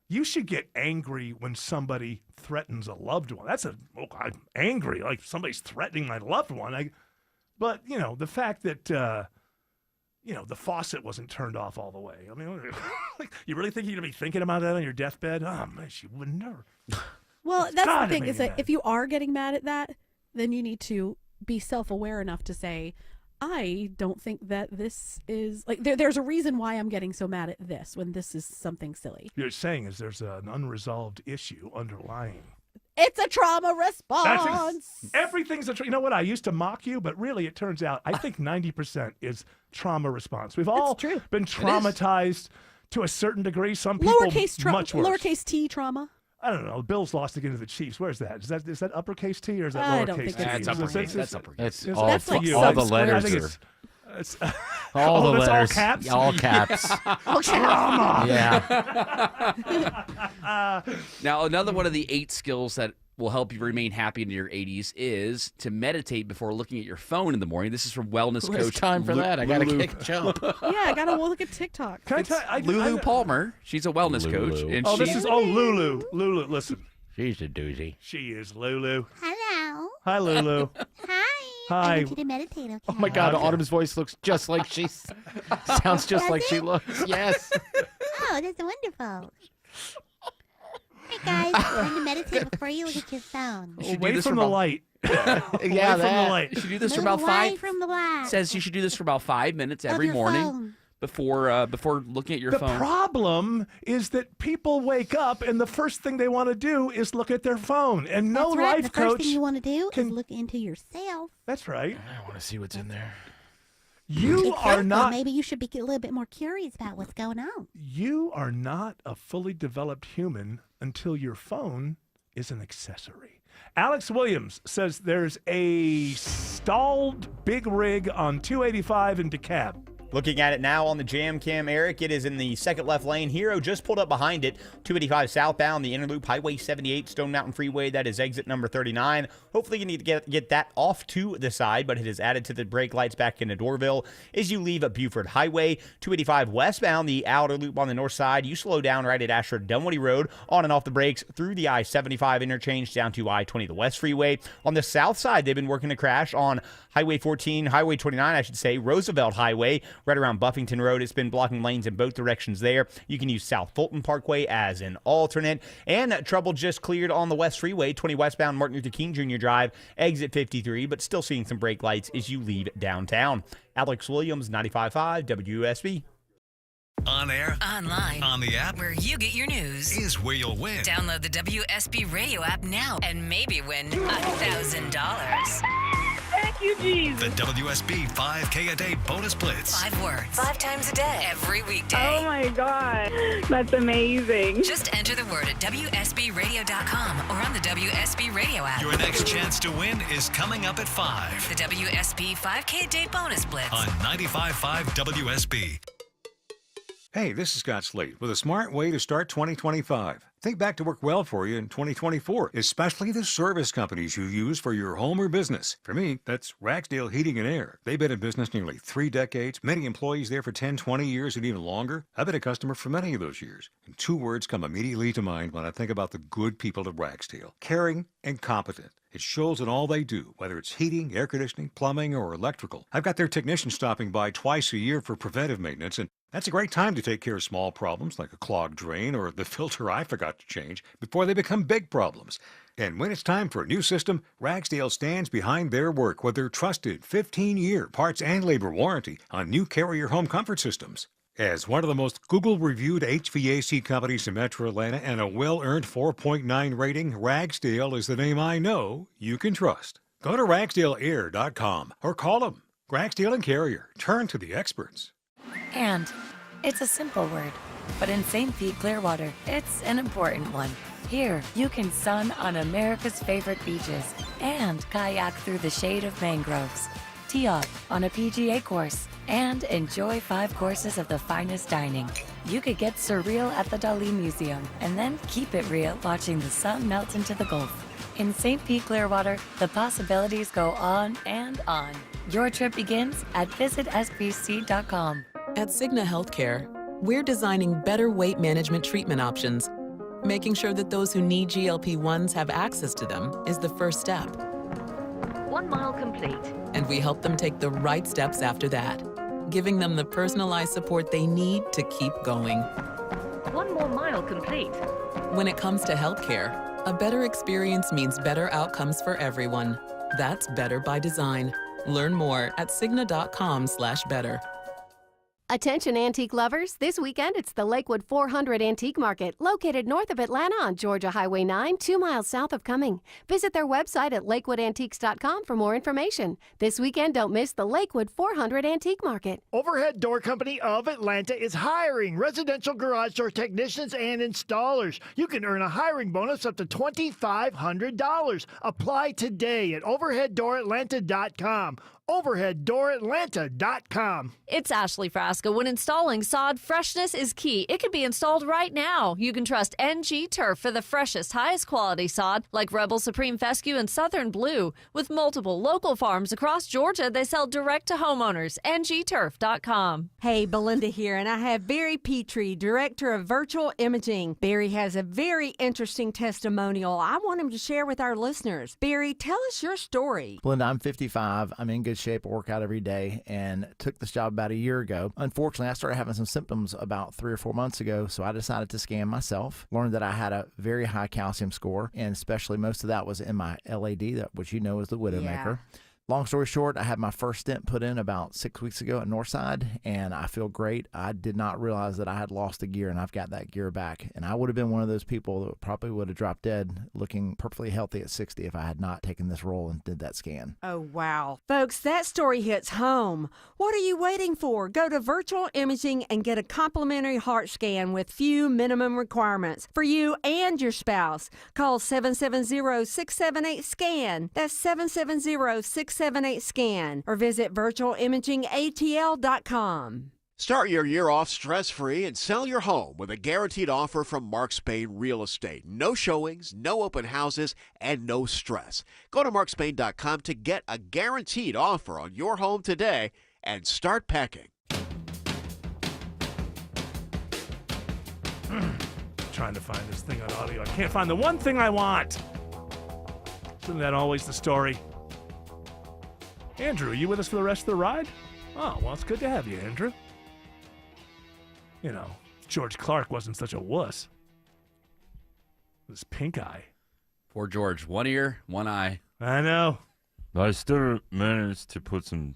You should get angry when somebody threatens a loved one. I'm angry, like somebody's threatening my loved one. But, the fact that, the faucet wasn't turned off all the way. I mean, like, you really think you're going to be thinking about that on your deathbed? Oh, man, she would never. Well, that's God, the it thing made is me that mad. if you are getting mad at that, then you need to be self-aware enough to say, I don't think that this is like there's a reason why I'm getting so mad at this when this is something silly. You're saying is there's an unresolved issue underlying. It's a trauma response. Everything's you know what? I used to mock you, but really it turns out I think 90% is trauma response. We've all been traumatized to a certain degree. Some people much worse. Lowercase t trauma. I don't know. The Bills lost again to the Chiefs. Where's that? Is that uppercase T or is that I lowercase don't think T? it's That's uppercase. That's uppercase. It's all the I think letters it's all the that's letters. all caps. All caps. Trauma. Yeah. Now, another one of the 8 skills that will help you remain happy in your 80s is to meditate before looking at your phone in the morning. This is from wellness Who has coach. time for that? I gotta Lulu. kick jump. Yeah, I gotta look at TikTok. Can I tell Lulu Palmer. She's a wellness coach. And this she's is Lulu. Lulu, listen. She's a doozy. She is Lulu. Hello. Hi, Lulu. Hi. Hi. I want you to meditate, okay? Oh my God, Autumn's voice looks just like sounds just Does like she it? looks. Yes. Oh, that's wonderful. Hey guys, when you meditate before you look at your phone. Away from the light. Yeah, Away from the light. You should do this for Move about away 5. from the light. Says you should do this for about 5 minutes Of every your morning phone. before looking at your The phone. problem is that people wake up and the first thing they want to do is look at their phone. And no That's right. life The first coach. thing you want to do is look into yourself. That's right. I want to see what's in there. You It's are simple. not. Maybe you should be a little bit more curious about what's going on. You are not a fully developed human until your phone is an accessory. Alex Williams says there's a stalled big rig on 285 in DeKalb. Looking at it now on the jam cam, Eric, it is in the second left lane. Hero just pulled up behind it. 285 southbound, the inner loop, Highway 78, Stone Mountain Freeway. That is exit number 39. Hopefully you need to get that off to the side, but it is added to the brake lights back into Dorville. As you leave at Buford Highway, 285 westbound, the outer loop on the north side. You slow down right at Ashford Dunwoody Road, on and off the brakes through the I-75 interchange down to I-20, the West Freeway. On the south side, they've been working to crash on Highway 14, Highway 29, I should say, Roosevelt Highway, right around Buffington Road. It's been blocking lanes in both directions there. You can use South Fulton Parkway as an alternate. And trouble just cleared on the West Freeway, 20 westbound Martin Luther King Jr. Drive, exit 53, but still seeing some brake lights as you leave downtown. Alex Williams, 95.5 WSB. On air, online, on the app, where you get your news, is where you'll win. Download the WSB radio app now and maybe win $1,000. Thank you, Jesus. The WSB 5K a day bonus blitz. 5 words, 5 times a day, every weekday. Oh my God, that's amazing. Just enter the word at WSBradio.com or on the WSB radio app. Your next chance to win is coming up at 5. The WSB 5K a day bonus blitz On 95.5 WSB. Hey, this is Scott Slate with a smart way to start 2025. Think back to work well for you in 2024, especially the service companies you use for your home or business. For me, that's Ragsdale Heating and Air. They've been in business nearly 3 decades, many employees there for 10, 20 years and even longer. I've been a customer for many of those years. And 2 words come immediately to mind when I think about the good people at Ragsdale: caring and competent. It shows in all they do, whether it's heating, air conditioning, plumbing, or electrical. I've got their technicians stopping by twice a year for preventive maintenance, and that's a great time to take care of small problems like a clogged drain or the filter I forgot to change before they become big problems. And when it's time for a new system, Ragsdale stands behind their work with their trusted 15-year parts and labor warranty on new Carrier home comfort systems. As one of the most Google-reviewed HVAC companies in Metro Atlanta and a well-earned 4.9 rating, Ragsdale is the name I know you can trust. Go to RagsdaleAir.com or call them. Ragsdale and Carrier. Turn to the experts. And it's a simple word, but in St. Pete Clearwater, it's an important one. Here, you can sun on America's favorite beaches and kayak through the shade of mangroves, tee off on a PGA course, and enjoy 5 courses of the finest dining. You could get surreal at the Dali Museum and then keep it real watching the sun melt into the Gulf. In St. Pete Clearwater, the possibilities go on and on. Your trip begins at visitsbc.com. At Cigna Healthcare, we're designing better weight management treatment options. Making sure that those who need GLP-1s have access to them is the first step. 1 mile complete. And we help them take the right steps after that, giving them the personalized support they need to keep going. 1 more mile complete. When it comes to healthcare, a better experience means better outcomes for everyone. That's better by design. Learn more at Cigna.com/better. Attention antique lovers, this weekend it's the Lakewood 400 Antique Market, located north of Atlanta on Georgia Highway 9, 2 miles south of Cumming. Visit their website at lakewoodantiques.com for more information. This weekend, don't miss the Lakewood 400 Antique Market. Overhead Door Company of Atlanta is hiring residential garage door technicians and installers. You can earn a hiring bonus up to $2,500. Apply today at overheaddooratlanta.com. overheaddooratlanta.com. It's Ashley Frasca. When installing sod, freshness is key. It can be installed right now. You can trust NG Turf for the freshest, highest quality sod, like Rebel Supreme Fescue and Southern Blue. With multiple local farms across Georgia, they sell direct to homeowners. NGTurf.com. Hey, Belinda here, and I have Barry Petrie, Director of Virtual Imaging. Barry has a very interesting testimonial I want him to share with our listeners. Barry, tell us your story. Belinda, I'm 55. I'm in good shape. I work out every day and took this job about a year ago. Unfortunately, I started having some symptoms about 3 or 4 months ago, so I decided to scan myself. Learned that I had a very high calcium score, and especially most of that was in my LAD, which you know is the Widowmaker. Long story short, I had my first stent put in about 6 weeks ago at Northside, and I feel great. I did not realize that I had lost a gear, and I've got that gear back. And I would have been one of those people that probably would have dropped dead looking perfectly healthy at 60 if I had not taken this role and did that scan. Oh, wow. Folks, that story hits home. What are you waiting for? Go to Virtual Imaging and get a complimentary heart scan with few minimum requirements for you and your spouse. Call 770-678-SCAN. That's 770-678-SCAN. Or visit virtualimagingatl.com. Start your year off stress-free and sell your home with a guaranteed offer from Mark Spain Real Estate. No showings, no open houses, and no stress. Go to markspain.com to get a guaranteed offer on your home today and start packing. Trying to find this thing on audio. I can't find the one thing I want. Isn't that always the story? Andrew, are you with us for the rest of the ride? Oh, well, it's good to have you, Andrew. You know, George Clark wasn't such a wuss. It was pink eye. Poor George. One ear, one eye. I know. I still managed to put some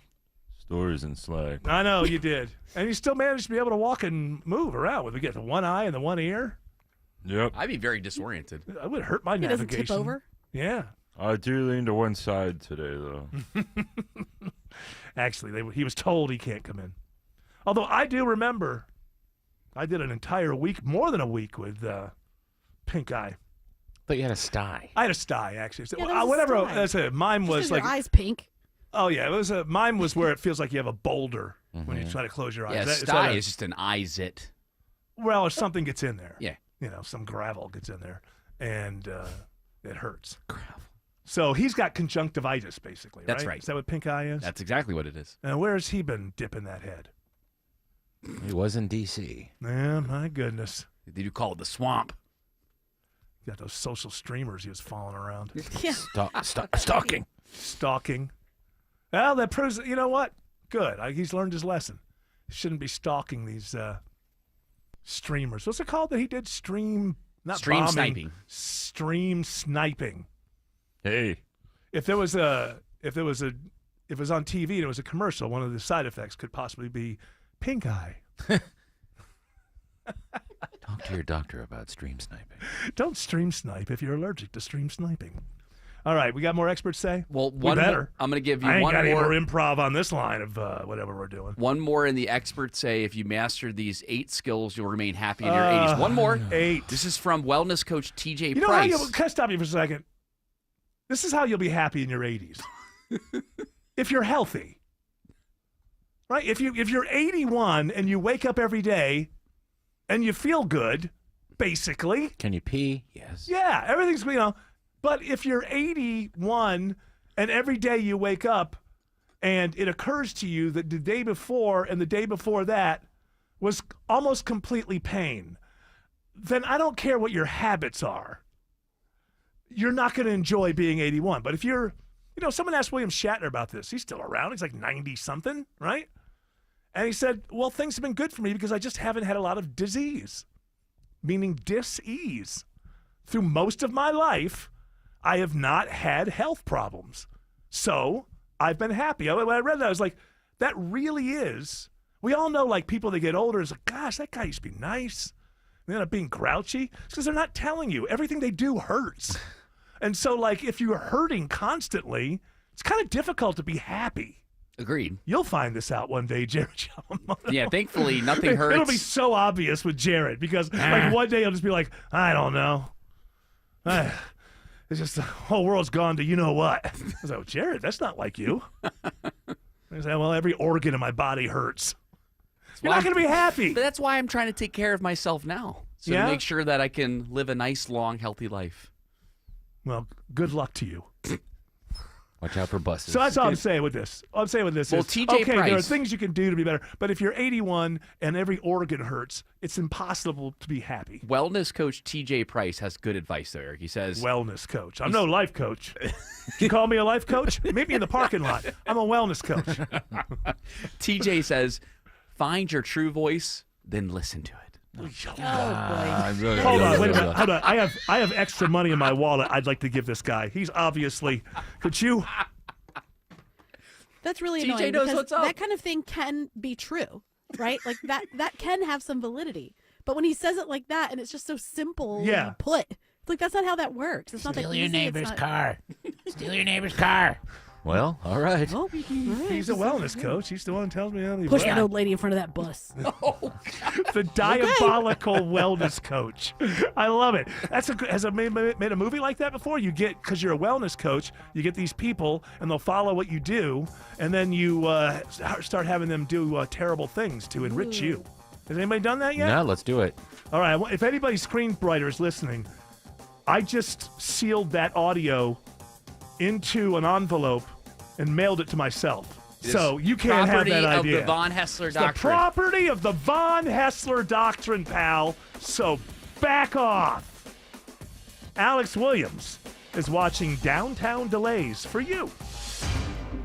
stories in Slack. I know, you did. And you still managed to be able to walk and move around with, we get the one eye and the one ear. Yep. I'd be very disoriented. It would hurt my navigation. Doesn't tip over? Yeah. I do lean to one side today, though. Actually, he was told he can't come in. Although I do remember, I did an entire week, more than a week, with pink eye. But you had a sty. I had a sty, actually. So, Yeah, whatever. sty. I said, mine was Your like eyes pink. Oh yeah, it was mine was where it feels like you have a boulder when you try to close your eyes. Yeah, That- sty that- is just an eye zit. Well, or something gets in there. Yeah. some gravel gets in there, and it hurts. Gravel. So he's got conjunctivitis, basically. That's right. Is that what pink eye is? That's exactly what it is. And where has he been dipping that head? He was in D.C. Yeah, my goodness. Did you call it the swamp? Got those social streamers he was following around. Yeah. Stalking. Stalking. Well, that proves, you know what? Good. He's learned his lesson. He shouldn't be stalking these streamers. What's it called that he did? Stream sniping. Stream sniping. Hey. If it was on TV and it was a commercial, one of the side effects could possibly be pink eye. Talk to your doctor about stream sniping. Don't stream snipe if you're allergic to stream sniping. All right, we got more experts say? Well, we better. I'm going to give you I ain't one got any more more improv on this line of whatever we're doing. One more, and the experts say if you master these 8 skills, you'll remain happy in your 80s. One more. 8. This is from wellness coach TJ You know Price. how can I stop you for a second? This is how you'll be happy in your 80s. If you're healthy. Right? If you're 81 and you wake up every day and you feel good, basically. Can you pee? Yes. Yeah, everything's, but if you're 81 and every day you wake up and it occurs to you that the day before and the day before that was almost completely pain, then I don't care what your habits are. You're not going to enjoy being 81. But if you're, someone asked William Shatner about this. He's still around. He's like 90-something, right? And he said, well, things have been good for me because I just haven't had a lot of disease, meaning dis-ease. Through most of my life, I have not had health problems. So I've been happy. When I read that, I was like, that really is. We all know, like, people that get older is like, gosh, that guy used to be nice. They end up being grouchy. It's because they're not telling you. Everything they do hurts. And so, like, if you're hurting constantly, it's kind of difficult to be happy. Agreed. You'll find this out one day, Jared Yamamoto. Yeah, thankfully, nothing hurts. It'll be so obvious with Jared because, like, one day he'll just be like, I don't know. It's just the whole world's gone to you-know-what. I was like, Jared, that's not like you. I said, well, every organ in my body hurts. You're not going to be happy. But that's why I'm trying to take care of myself now. So Yeah? to make sure that I can live a nice, long, healthy life. Well, good luck to you. Watch out for buses. So that's all I'm saying with this. All I'm saying with this Well, is, TJ okay, there are Price- things you can do to be better, but if you're 81 and every organ hurts, it's impossible to be happy. Wellness coach TJ Price has good advice there. He says, Wellness coach. I'm no life coach. You call me a life coach? Meet me in the parking lot. I'm a wellness coach. TJ says, find your true voice, then listen to it. Hold on, wait a minute. Hold on. I have extra money in my wallet I'd like to give this guy. He's obviously, could you? That's really TJ annoying knows because what's up. that kind of thing can be true, right? Like that can have some validity. But when he says it like that and it's just so simple Yeah. put, it's like that's not how that works. It's not that Steal your easy. It's neighbor's not- car. Steal your neighbor's car. Well, all right. Oh, He's a wellness coach. He's the one who tells me how to be Push well. that old lady in front of that bus. The diabolical wellness coach. I love it. Has it made a movie like that before? You get, because you're a wellness coach, you get these people and they'll follow what you do, and then you start having them do terrible things to enrich you. Has anybody done that yet? No, let's do it. All right. If anybody's screenwriter is listening, I just sealed that audio into an envelope and mailed it to myself. So you can't have that Property idea. of the Von Hessler It's doctrine. the property of the Von Hessler doctrine, pal. So back off. Alex Williams is watching Downtown Delays for you.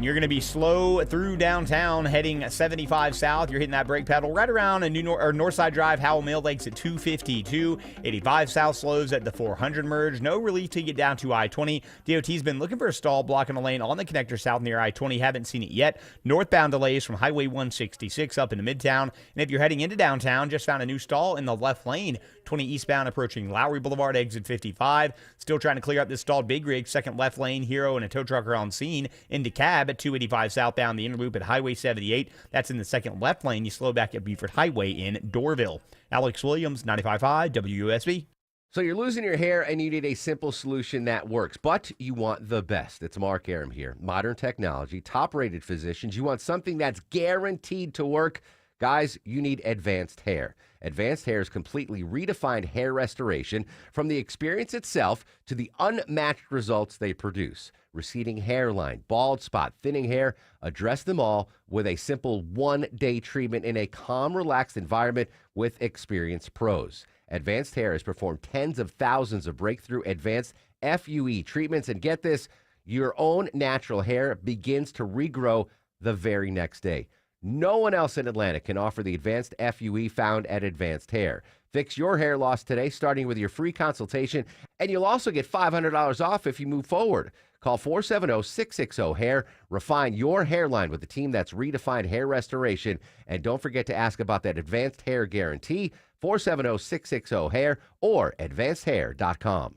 You're going to be slow through downtown, heading 75 south. You're hitting that brake pedal right around a Northside Drive, Howell Mill Lakes at 252. 85 south slows at the 400 merge. No relief till you get down to I-20. DOT's been looking for a stall blocking a lane on the connector south near I-20. Haven't seen it yet. Northbound delays from Highway 166 up into Midtown. And if you're heading into downtown, just found a new stall in the left lane. 20 eastbound approaching Lowry Boulevard, exit 55. Still trying to clear up this stalled big rig. Second left lane, Hero and a tow truck are on scene. Into cab at 285 southbound, the inner loop at Highway 78. That's in the second left lane. You slow back at Beaufort Highway in Doorville. Alex Williams, 95.5 WUSB. So you're losing your hair and you need a simple solution that works, but you want the best. It's Mark Aram here. Modern technology, top-rated physicians. You want something that's guaranteed to work. Guys, you need Advanced Hair. Advanced Hair's completely redefined hair restoration, from the experience itself to the unmatched results they produce. Receding hairline, bald spot, thinning hair, address them all with a simple one-day treatment in a calm, relaxed environment with experienced pros. Advanced Hair has performed tens of thousands of breakthrough advanced FUE treatments, and get this, your own natural hair begins to regrow the very next day. No one else in Atlanta can offer the advanced FUE found at Advanced Hair. Fix your hair loss today, starting with your free consultation, and you'll also get $500 off if you move forward. Call 470-660-HAIR. Refine your hairline with the team that's redefined hair restoration. And don't forget to ask about that Advanced Hair Guarantee, 470-660-HAIR or advancedhair.com.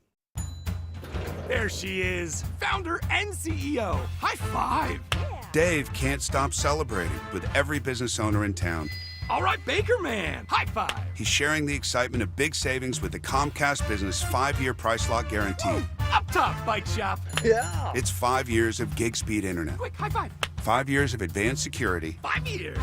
There she is, founder and CEO. High five. Dave can't stop celebrating with every business owner in town. All right, Baker Man, high five. He's sharing the excitement of big savings with the Comcast Business 5-year price lock guarantee. Ooh, up top, bike shop. Yeah. It's 5 years of gig speed internet. Quick, high five. 5 years of advanced security. 5 years.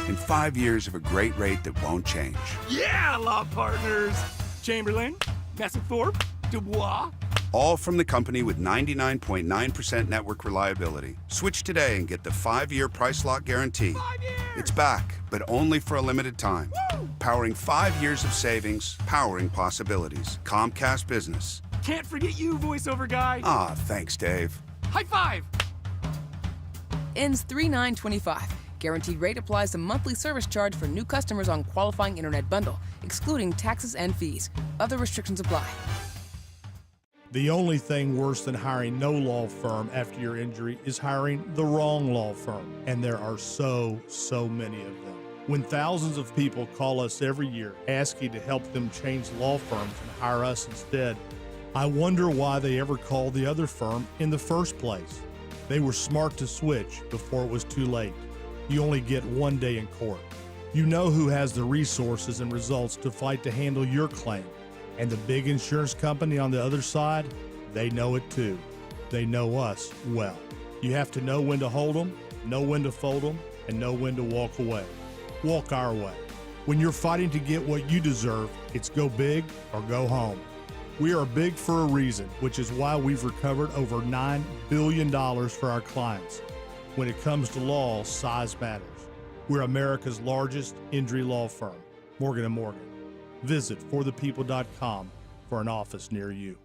And 5 years of a great rate that won't change. Yeah, law partners. Chamberlain, Messethorpe, Dubois. All from the company with 99.9% network reliability. Switch today and get the 5-year price lock guarantee. 5 years. It's back, but only for a limited time. Woo! Powering 5 years of savings, powering possibilities. Comcast Business. Can't forget you, voiceover guy. Ah, thanks, Dave. High five. Ends 3/9/25. Guaranteed rate applies to monthly service charge for new customers on qualifying internet bundle, excluding taxes and fees. Other restrictions apply. The only thing worse than hiring no law firm after your injury is hiring the wrong law firm. And there are so many of them. When thousands of people call us every year asking to help them change law firms and hire us instead, I wonder why they ever called the other firm in the first place. They were smart to switch before it was too late. You only get one day in court. You know who has the resources and results to fight to handle your claim. And the big insurance company on the other side, they know it too. They know us well. You have to know when to hold them, know when to fold them, and know when to walk away. Walk our way. When you're fighting to get what you deserve, it's go big or go home. We are big for a reason, which is why we've recovered over $9 billion for our clients. When it comes to law, size matters. We're America's largest injury law firm, Morgan & Morgan. Visit forthepeople.com for an office near you.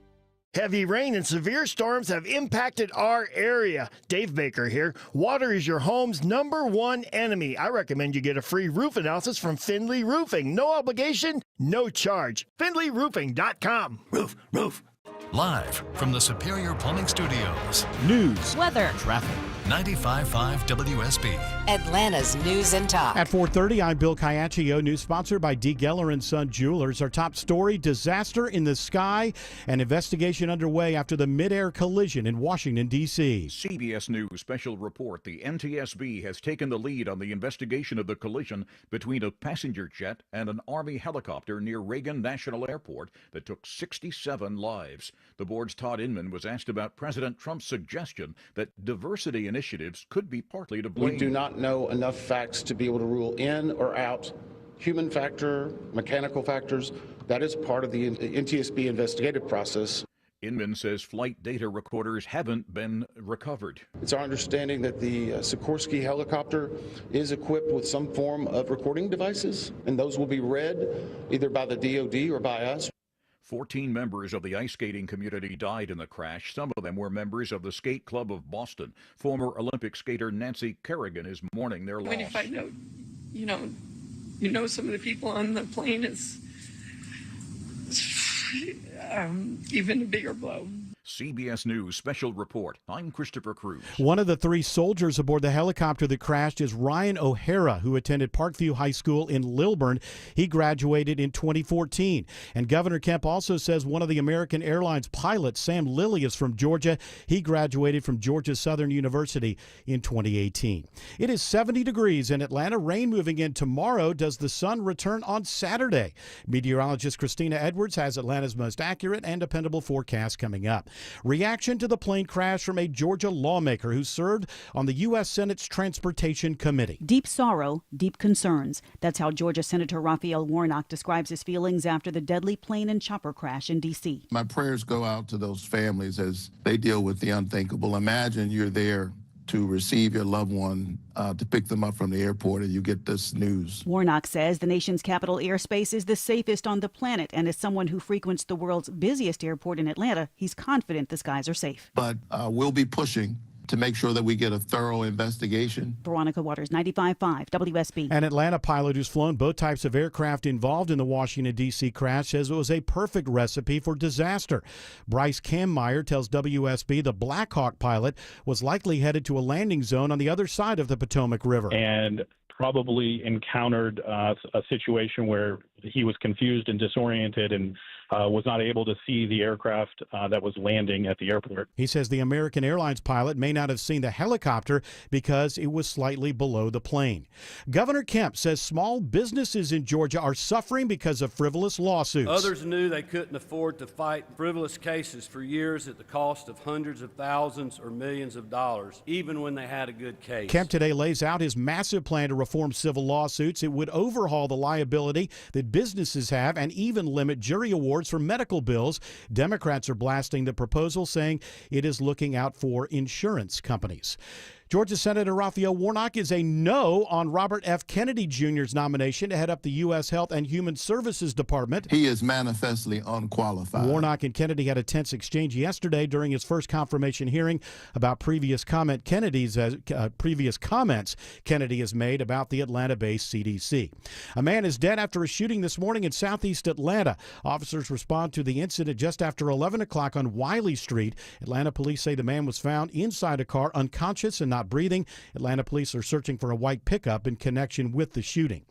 Heavy rain and severe storms have impacted our area. Dave Baker here. Water is your home's #1 enemy. I recommend you get a free roof analysis from Findlay Roofing. No obligation, no charge. FindlayRoofing.com. Roof. Live from the Superior Plumbing Studios. News, weather, traffic. 95.5 WSB. Atlanta's news and talk. At 4:30, I'm Bill Caiaccio. News sponsored by D. Geller & Son Jewelers. Our top story, disaster in the sky. An investigation underway after the mid-air collision in Washington, D.C. CBS News special report. The NTSB has taken the lead on the investigation of the collision between a passenger jet and an Army helicopter near Reagan National Airport that took 67 lives. The board's Todd Inman was asked about President Trump's suggestion that diversity initiatives could be partly to blame. We do not know enough facts to be able to rule in or out human factor, mechanical factors. That is part of the NTSB investigative process. Inman says flight data recorders haven't been recovered. It's our understanding that the Sikorsky helicopter is equipped with some form of recording devices, and those will be read either by the DoD or by us. 14 members of the ice skating community died in the crash. Some of them were members of the Skate Club of Boston. Former Olympic skater Nancy Kerrigan is mourning their loss. When you find out, you know some of the people on the plane is even a bigger blow. CBS News special report. I'm Christopher Cruz. One of the 3 soldiers aboard the helicopter that crashed is Ryan O'Hara, who attended Parkview High School in Lilburn. He graduated in 2014. And Governor Kemp also says one of the American Airlines pilots, Sam Lilly, is from Georgia. He graduated from Georgia Southern University in 2018. It is 70 degrees in Atlanta. Rain moving in tomorrow. Does the sun return on Saturday? Meteorologist Christina Edwards has Atlanta's most accurate and dependable forecast coming up. Reaction to the plane crash from a Georgia lawmaker who served on the U.S. Senate's Transportation Committee. Deep sorrow, deep concerns. That's how Georgia Senator Raphael Warnock describes his feelings after the deadly plane and chopper crash in D.C. My prayers go out to those families as they deal with the unthinkable. Imagine you're there to receive your loved one, to pick them up from the airport, and you get this news. Warnock says the nation's capital airspace is the safest on the planet, and as someone who frequents the world's busiest airport in Atlanta, he's confident the skies are safe. But we'll be pushing to make sure that we get a thorough investigation. Veronica Waters, 95.5 WSB. An Atlanta pilot who's flown both types of aircraft involved in the Washington, D.C. crash says it was a perfect recipe for disaster. Bryce Kammeyer tells WSB the Black Hawk pilot was likely headed to a landing zone on the other side of the Potomac River. And probably encountered a situation where he was confused and disoriented and was not able to see the aircraft that was landing at the airport. He says the American Airlines pilot may not have seen the helicopter because it was slightly below the plane. Governor Kemp says small businesses in Georgia are suffering because of frivolous lawsuits. Others knew they couldn't afford to fight frivolous cases for years at the cost of hundreds of thousands or millions of dollars, even when they had a good case. Kemp today lays out his massive plan to reform civil lawsuits. It would overhaul the liability that businesses have and even limit jury awards for medical bills. Democrats are blasting the proposal, saying it is looking out for insurance companies. Georgia Senator Raphael Warnock is a no on Robert F. Kennedy Jr.'s nomination to head up the U.S. Health and Human Services Department. He is manifestly unqualified. Warnock and Kennedy had a tense exchange yesterday during his first confirmation hearing about previous comments Kennedy has made about the Atlanta-based CDC. A man is dead after a shooting this morning in southeast Atlanta. Officers respond to the incident just after 11 o'clock on Wiley Street. Atlanta police say the man was found inside a car unconscious and not breathing. Atlanta police are searching for a white pickup in connection with the shooting.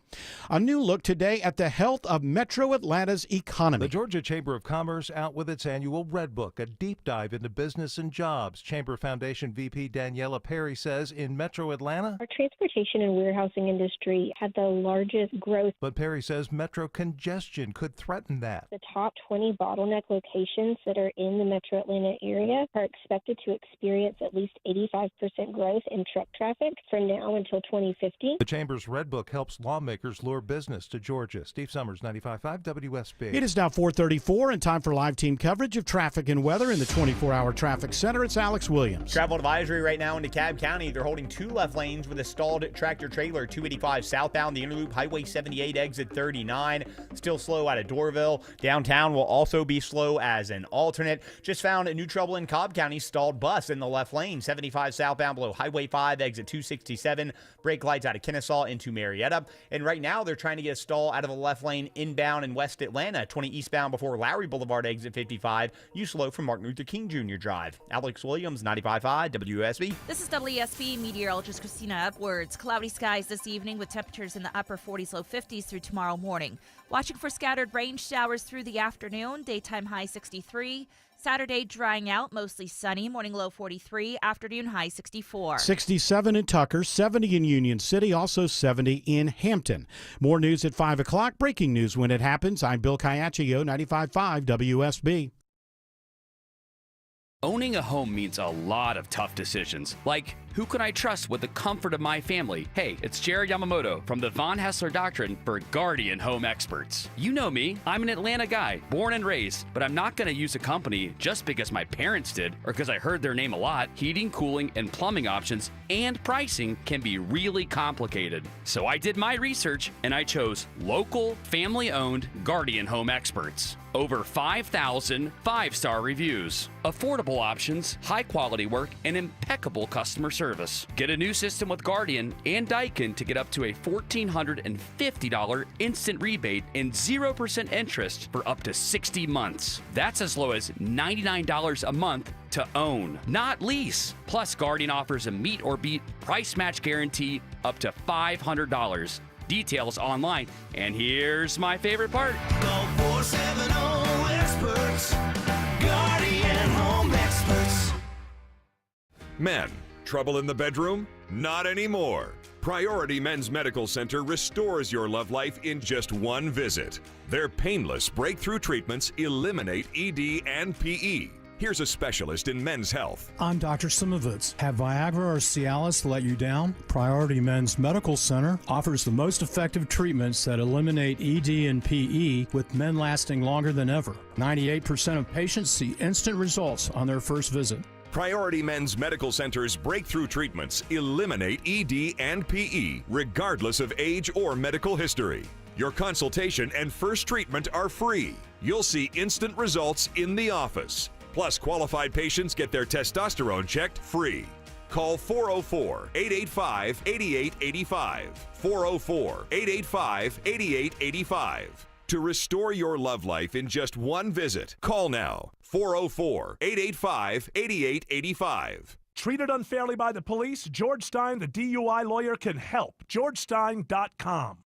A new look today at the health of Metro Atlanta's economy. The Georgia Chamber of Commerce out with its annual Red Book, a deep dive into business and jobs. Chamber Foundation VP Daniela Perry says in Metro Atlanta, our transportation and warehousing industry had the largest growth. But Perry says metro congestion could threaten that. The top 20 bottleneck locations that are in the Metro Atlanta area are expected to experience at least 85% growth in truck traffic from now until 2050. The Chamber's Red Book helps lawmakers lure business to Georgia. Steve Summers, 95.5 WSB. It is now 4:34 and time for live team coverage of traffic and weather in the 24-hour traffic center. It's Alex Williams. Travel advisory right now in DeKalb County. They're holding 2 left lanes with a stalled tractor trailer, 285 southbound, the Interloop, Highway 78, exit 39. Still slow out of Doraville. Downtown will also be slow as an alternate. Just found a new trouble in Cobb County, stalled bus in the left lane, 75 southbound below Highway 5, exit 267. Brake lights out of Kennesaw into Marietta. And right now, they're trying to get a stall out of the left lane inbound in West Atlanta, 20 eastbound before Lowry Boulevard, exit 55. You slow from Martin Luther King Jr. Drive. Alex Williams, 95.5 WSB. This is WSB meteorologist Christina Edwards. Cloudy skies this evening with temperatures in the upper 40s, low 50s through tomorrow morning. Watching for scattered rain showers through the afternoon. Daytime high 63. Saturday drying out, mostly sunny, morning low 43, afternoon high 64. 67 in Tucker, 70 in Union City, also 70 in Hampton. More news at 5 o'clock. Breaking news when it happens. I'm Bill Caiaccio, 95.5 WSB. Owning a home means a lot of tough decisions, like who can I trust with the comfort of my family? Hey, it's Jared Yamamoto from the Von Hessler Doctrine for Guardian Home Experts. You know me, I'm an Atlanta guy, born and raised, but I'm not going to use a company just because my parents did or because I heard their name a lot. Heating, cooling, and plumbing options and pricing can be really complicated. So I did my research and I chose local, family-owned Guardian Home Experts. Over 5,000 5-star reviews, affordable options, high-quality work, and impeccable customer service. Get a new system with Guardian and Daikin to get up to a $1,450 instant rebate and 0% interest for up to 60 months. That's as low as $99 a month to own, not lease. Plus, Guardian offers a meet or beat price match guarantee up to $500. Details online. And here's my favorite part. Call 470 experts. Guardian Home Experts. Men, trouble in the bedroom? Not anymore. Priority Men's Medical Center restores your love life in just one visit. Their painless breakthrough treatments eliminate ED and PE. Here's a specialist in men's health. I'm Dr. Simovitz. Have Viagra or Cialis let you down? Priority Men's Medical Center offers the most effective treatments that eliminate ED and PE, with men lasting longer than ever. 98% of patients see instant results on their first visit. Priority Men's Medical Center's breakthrough treatments eliminate ED and PE, regardless of age or medical history. Your consultation and first treatment are free. You'll see instant results in the office. Plus, qualified patients get their testosterone checked free. Call 404-885-8885. 404-885-8885. To restore your love life in just one visit, call now. 404-885-8885. Treated unfairly by the police? George Stein, the DUI lawyer, can help. GeorgeStein.com.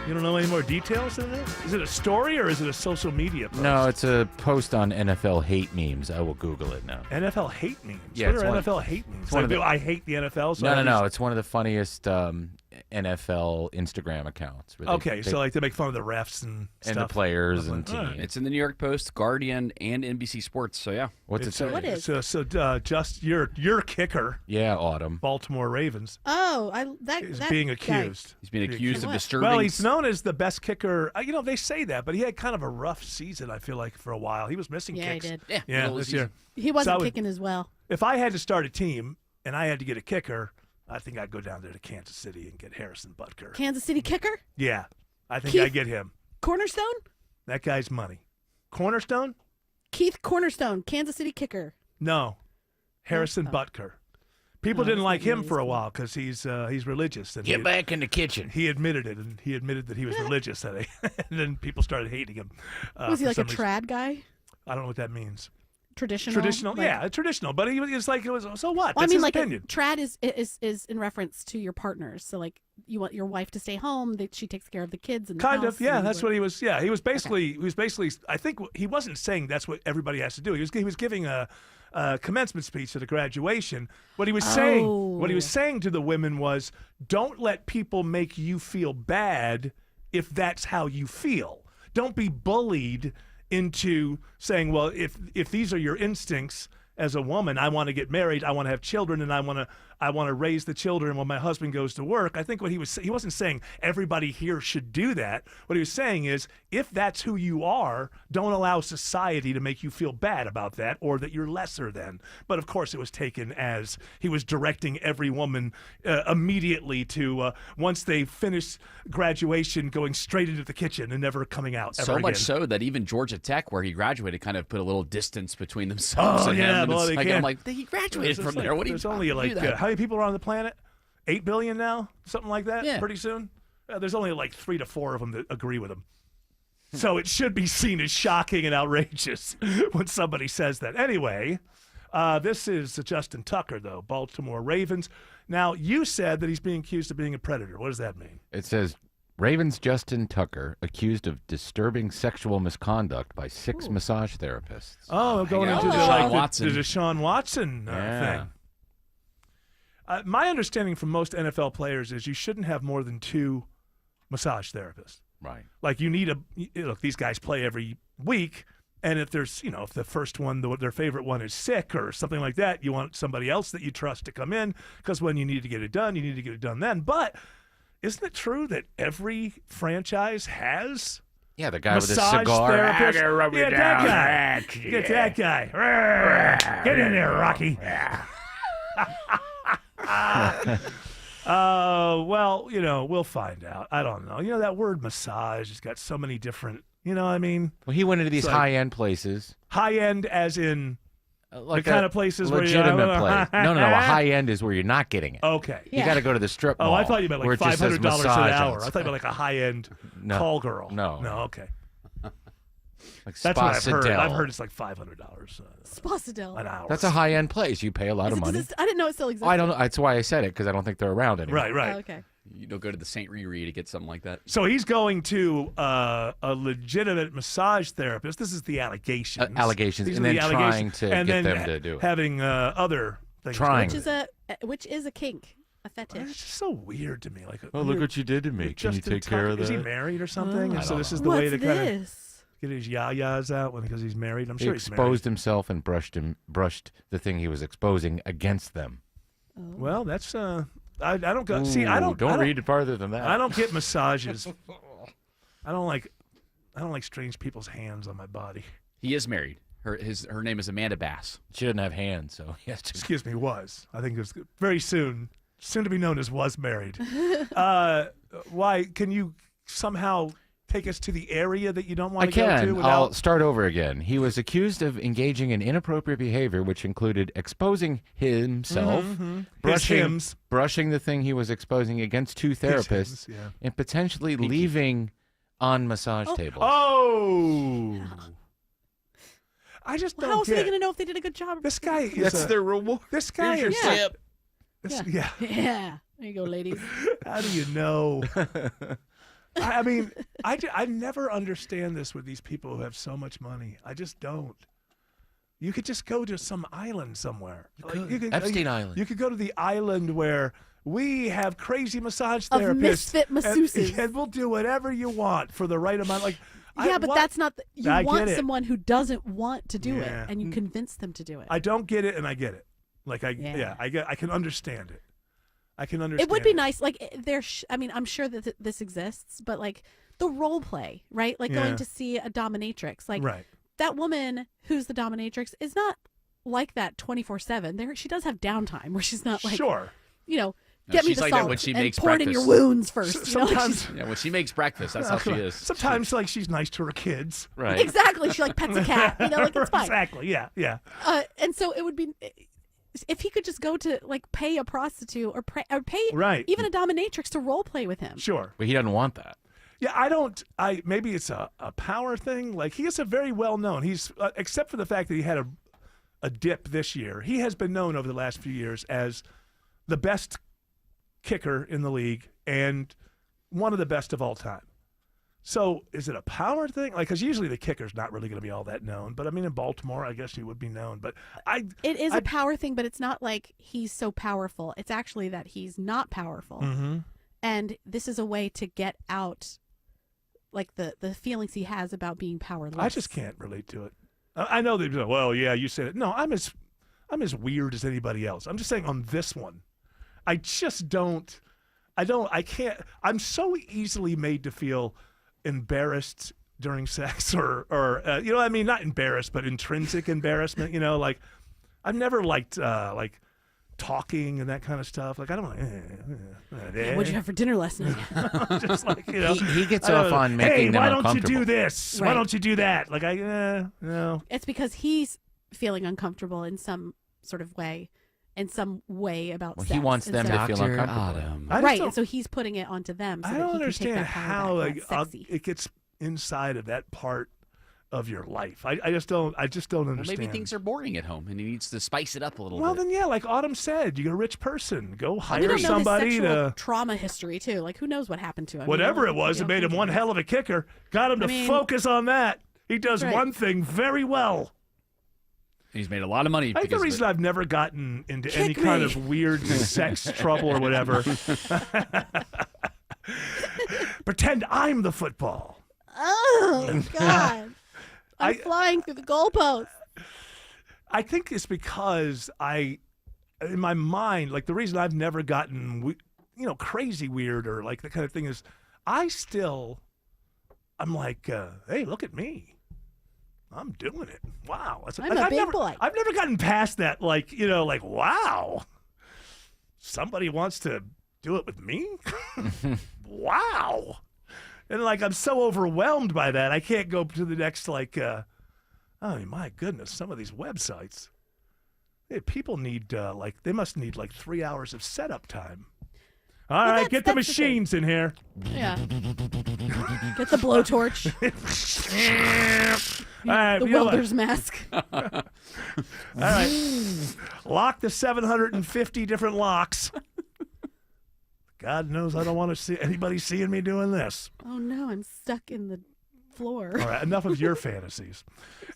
You don't know any more details than that? Is it a story or is it a social media post? No, it's a post on NFL hate memes. I will Google it now. NFL hate memes? Yeah, what are NFL hate memes? I hate the NFL? So No. It's one of the funniest NFL Instagram accounts. Where so like they make fun of the refs and stuff. the players and teams. It's in the New York Post, Guardian, and NBC Sports. So yeah, what's it say? What is? Just your kicker. Yeah, Autumn. Baltimore Ravens. Oh, Is being accused. He's being accused of disturbing. Well, he's known as the best kicker. They say that, but he had kind of a rough season. I feel like for a while he was missing kicks. He did. Yeah, this year He wasn't kicking as well. If I had to start a team and I had to get a kicker, I think I'd go down there to Kansas City and get Harrison Butker. Kansas City kicker? Yeah, I think Keith I'd get him. Cornerstone? That guy's money. Cornerstone? Keith Cornerstone, Kansas City kicker. No, Harrison Butker. People didn't like him for a while because he's religious. And Get back in the kitchen. He admitted it, and he admitted that he was religious, and then people started hating him. Was he like a reason. trad guy? I don't know what that means. Traditional? Traditional. But he was like, it was so what? Well, That's I mean, his like opinion. trad is in reference to your partners. So like you want your wife to stay home, that she takes care of the kids and the Kind house, of, yeah. and That's what he was. Yeah, he was basically. I think he wasn't saying that's what everybody has to do. He was giving a commencement speech at a graduation. What he was saying to the women was, don't let people make you feel bad if that's how you feel. Don't be bullied into saying, well, if these are your instincts as a woman, I want to get married, I want to have children, and I want to raise the children when my husband goes to work. I think what he wasn't saying everybody here should do that. What he was saying is, if that's who you are, don't allow society to make you feel bad about that or that you're lesser than. But of course, it was taken as he was directing every woman immediately to once they finish graduation, going straight into the kitchen and never coming out ever So much again. so that even Georgia Tech, where he graduated, kind of put a little distance between themselves and him. And well, it's they like, can't. I'm like, he graduated from there. What do you There's only like how many people are on the planet? 8 billion now, something like that. Yeah. Pretty soon. There's only like 3 to 4 of them that agree with him. So it should be seen as shocking and outrageous when somebody says that. Anyway, this is Justin Tucker, though, Baltimore Ravens. Now, you said that he's being accused of being a predator. What does that mean? It says Ravens Justin Tucker accused of disturbing sexual misconduct by 6 massage therapists. Oh, going into the Deshaun Watson thing. My understanding from most NFL players is you shouldn't have more than 2 massage therapists. Right. Like you need look, these guys play every week, and if there's, if the first one, their favorite one is sick or something like that, you want somebody else that you trust to come in, because when you need to get it done, you need to get it done then. But isn't it true that every franchise has the guy with a massage cigar. therapist? Rub you Yeah, down. that guy. Get that guy. Get in there, Rocky. Well, we'll find out. I don't know. That word massage has got so many different, I mean. Well, he went into these like, high-end places. High-end as in like the kind of places where legitimate place. No. A high-end is where you're not getting it. Okay. You got to go to the strip mall. Oh, I thought you meant like $500 an hour. I thought you meant like a high-end call girl. No. No, okay. Like That's what I've heard. Spa-Sidel. I've heard it's like $500 Spa-Sidel. an hour. That's a high-end place. You pay a lot of money. I didn't know it still existed. I don't know. That's why I said it, because I don't think they're around anymore. Right. Oh, okay. You don't go to the St. Riri to get something like that. So he's going to a legitimate massage therapist. This is the allegations. Allegations, These and are then the allegations. trying to And get then them to do it. Having other things. Trying. Which is a kink. a fetish. It's just so weird to me. Like, Oh, look what you did to me. Can you take care of that? Is he married or something? I And so don't this know. is the way to What's kind of this? get his yayas out because he's married. I'm He sure he's married. exposed himself and brushed the thing he was exposing against them. Well, that's I don't go. See, I don't read it farther than that. I don't get massages. I don't like strange people's hands on my body. He is married. Her name is Amanda Bass. She doesn't have hands, so he has to. Excuse me, was. I think it was very soon to be known as was married. Why? Can you somehow take us to the area that you don't want I to go to? can. Without... I'll start over again. He was accused of engaging in inappropriate behavior, which included exposing himself, brushing the thing he was exposing against two therapists, yeah. and potentially leaving on massage tables. Oh. I just don't How else are they get going to know if they did a good job? This guy is That's their reward. This guy Here's is your tip. Yeah. Yeah. There you go, ladies. How do you know? I mean, I never understand this with these people who have so much money. I just don't. You could just go to some island somewhere. You could, Epstein Island. You could go to the island where we have crazy massage Of therapists. misfit masseuses. And we'll do whatever you want for the right amount. Like, Yeah, but that's not. You I want get it. someone who doesn't want to do Yeah. it, and you convince them to do it. I don't get it, and I get it. Like I can understand it. I can understand. It would be nice, like I mean, I'm sure that this exists, but like the role play, right? Like Yeah. going to see a dominatrix, like Right. that woman who's the dominatrix is not like that 24/7. There, she does have downtime where she's not like, Sure. you know, No, get me she's the like that salt when she and makes pour it in your breakfast. wounds first. You know? Like, Sometimes, Yeah, when she makes breakfast, that's how she is. Sometimes, like she's nice to her kids. Right. exactly. She like pets a cat. You know, like it's fine. Exactly. Yeah. Yeah. And so it would be if he could just go to like pay a prostitute or pay Right. even a dominatrix to role play with him. Sure. But he doesn't want that. Yeah, maybe it's a power thing. Like he is a very well known. He's except for the fact that he had a dip this year. He has been known over the last few years as the best kicker in the league and one of the best of all time. So is it a power thing? Like, because usually the kicker's not really going to be all that known. But I mean, in Baltimore, I guess he would be known. But It is a power thing, but it's not like he's so powerful. It's actually that he's not powerful. Mm-hmm. And this is a way to get out like the feelings he has about being powerless. I just can't relate to it. I know they go, well, yeah, you said it. No, I'm as weird as anybody else. I'm just saying on this one, I just don't. I can't. I'm so easily made to feel embarrassed during sex, or you know what I mean, not embarrassed, but intrinsic embarrassment. You know, like I've never liked like talking and that kind of stuff. Like I don't. What'd you have for dinner last night? Just like, you know, He gets I don't off know, on making hey, them why don't you uncomfortable. do this? Right. Why don't you do that? Like no. It's because he's feeling uncomfortable in some sort of way, about Well, sex. he wants and them so- to feel Dr. uncomfortable. Adam. I just Right, don't- and so he's putting it onto them. So I that don't he can understand take that power how back. like That's sexy. it gets inside of that part of your life. I just don't Well, understand. maybe things are boring at home and he needs to spice it up a little Well, bit. then yeah, like Autumn said, you're a rich person. Go We hire don't know somebody his sexual to trauma history too. Like who knows what happened to him? whatever You know, it was. you It know, made him things one like hell of a kicker. Got him to I mean- focus on that. He does Right. one thing very well. He's made a lot of money. I think the because of reason it. I've never gotten into Kick any kind me. of weird sex trouble or whatever. Pretend I'm the football. Oh God! I'm flying through the goalposts. I think it's because in my mind, like the reason I've never gotten, crazy weird or like that kind of thing is I'm like, hey, look at me. I'm doing it. Wow. I'm a big boy. I've never gotten past that, like, like, wow. Somebody wants to do it with me? Wow. And like, I'm so overwhelmed by that. I can't go to the next, like, oh my goodness, some of these websites. People need, they must need like 3 hours of setup time. All right, get the that's the thing. machines in here. Yeah. Get the blowtorch. All right, The you know what? welder's mask. All right. Lock the 750 different locks. God knows I don't want to see anybody seeing me doing this. Oh no, I'm stuck in the floor. All right, enough of your fantasies.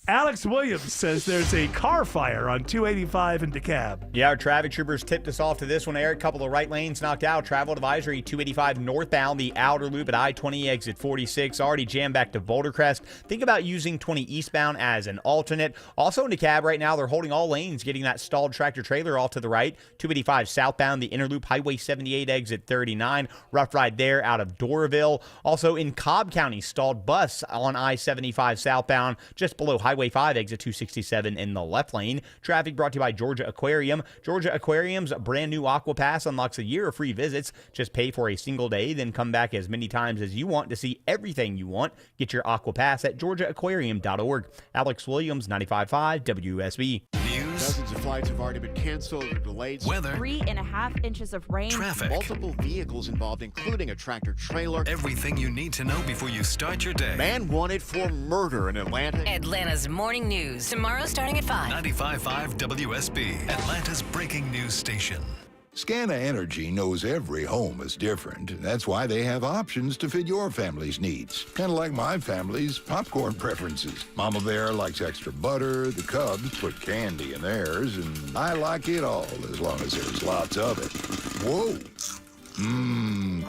Alex Williams says there's a car fire on 285 in DeKalb. Yeah, our traffic troopers tipped us off to this one, Eric. Couple of right lanes knocked out. Travel advisory 285 northbound, the outer loop at I-20 exit 46. Already jammed back to Boulder Crest. Think about using 20 eastbound as an alternate. Also in DeKalb right now, they're holding all lanes, getting that stalled tractor trailer off to the right. 285 southbound, the inner loop, Highway 78 exit 39. Rough ride there out of Doraville. Also in Cobb County, stalled bus on I-75 southbound, just below Highway 5 exit 267 in the left lane. Traffic brought to you by Georgia Aquarium. Georgia Aquarium's brand new Aqua Pass unlocks a year of free visits. Just pay for a single day, then come back as many times as you want to see everything you want. Get your Aqua Pass at georgiaaquarium.org. Alex Williams, 95.5 WSB. Dozens of flights have already been canceled or delayed. Weather. 3.5 inches of rain. Traffic. Multiple vehicles involved, including a tractor trailer. Everything you need to know before you start your day. Man wanted for murder in Atlanta. Atlanta's morning news. Tomorrow starting at 5. 95.5 WSB. Atlanta's breaking news station. Scana Energy knows every home is different. That's why they have options to fit your family's needs. Kind of like my family's popcorn preferences. Mama Bear likes extra butter, the Cubs put candy in theirs, and I like it all as long as there's lots of it. Whoa!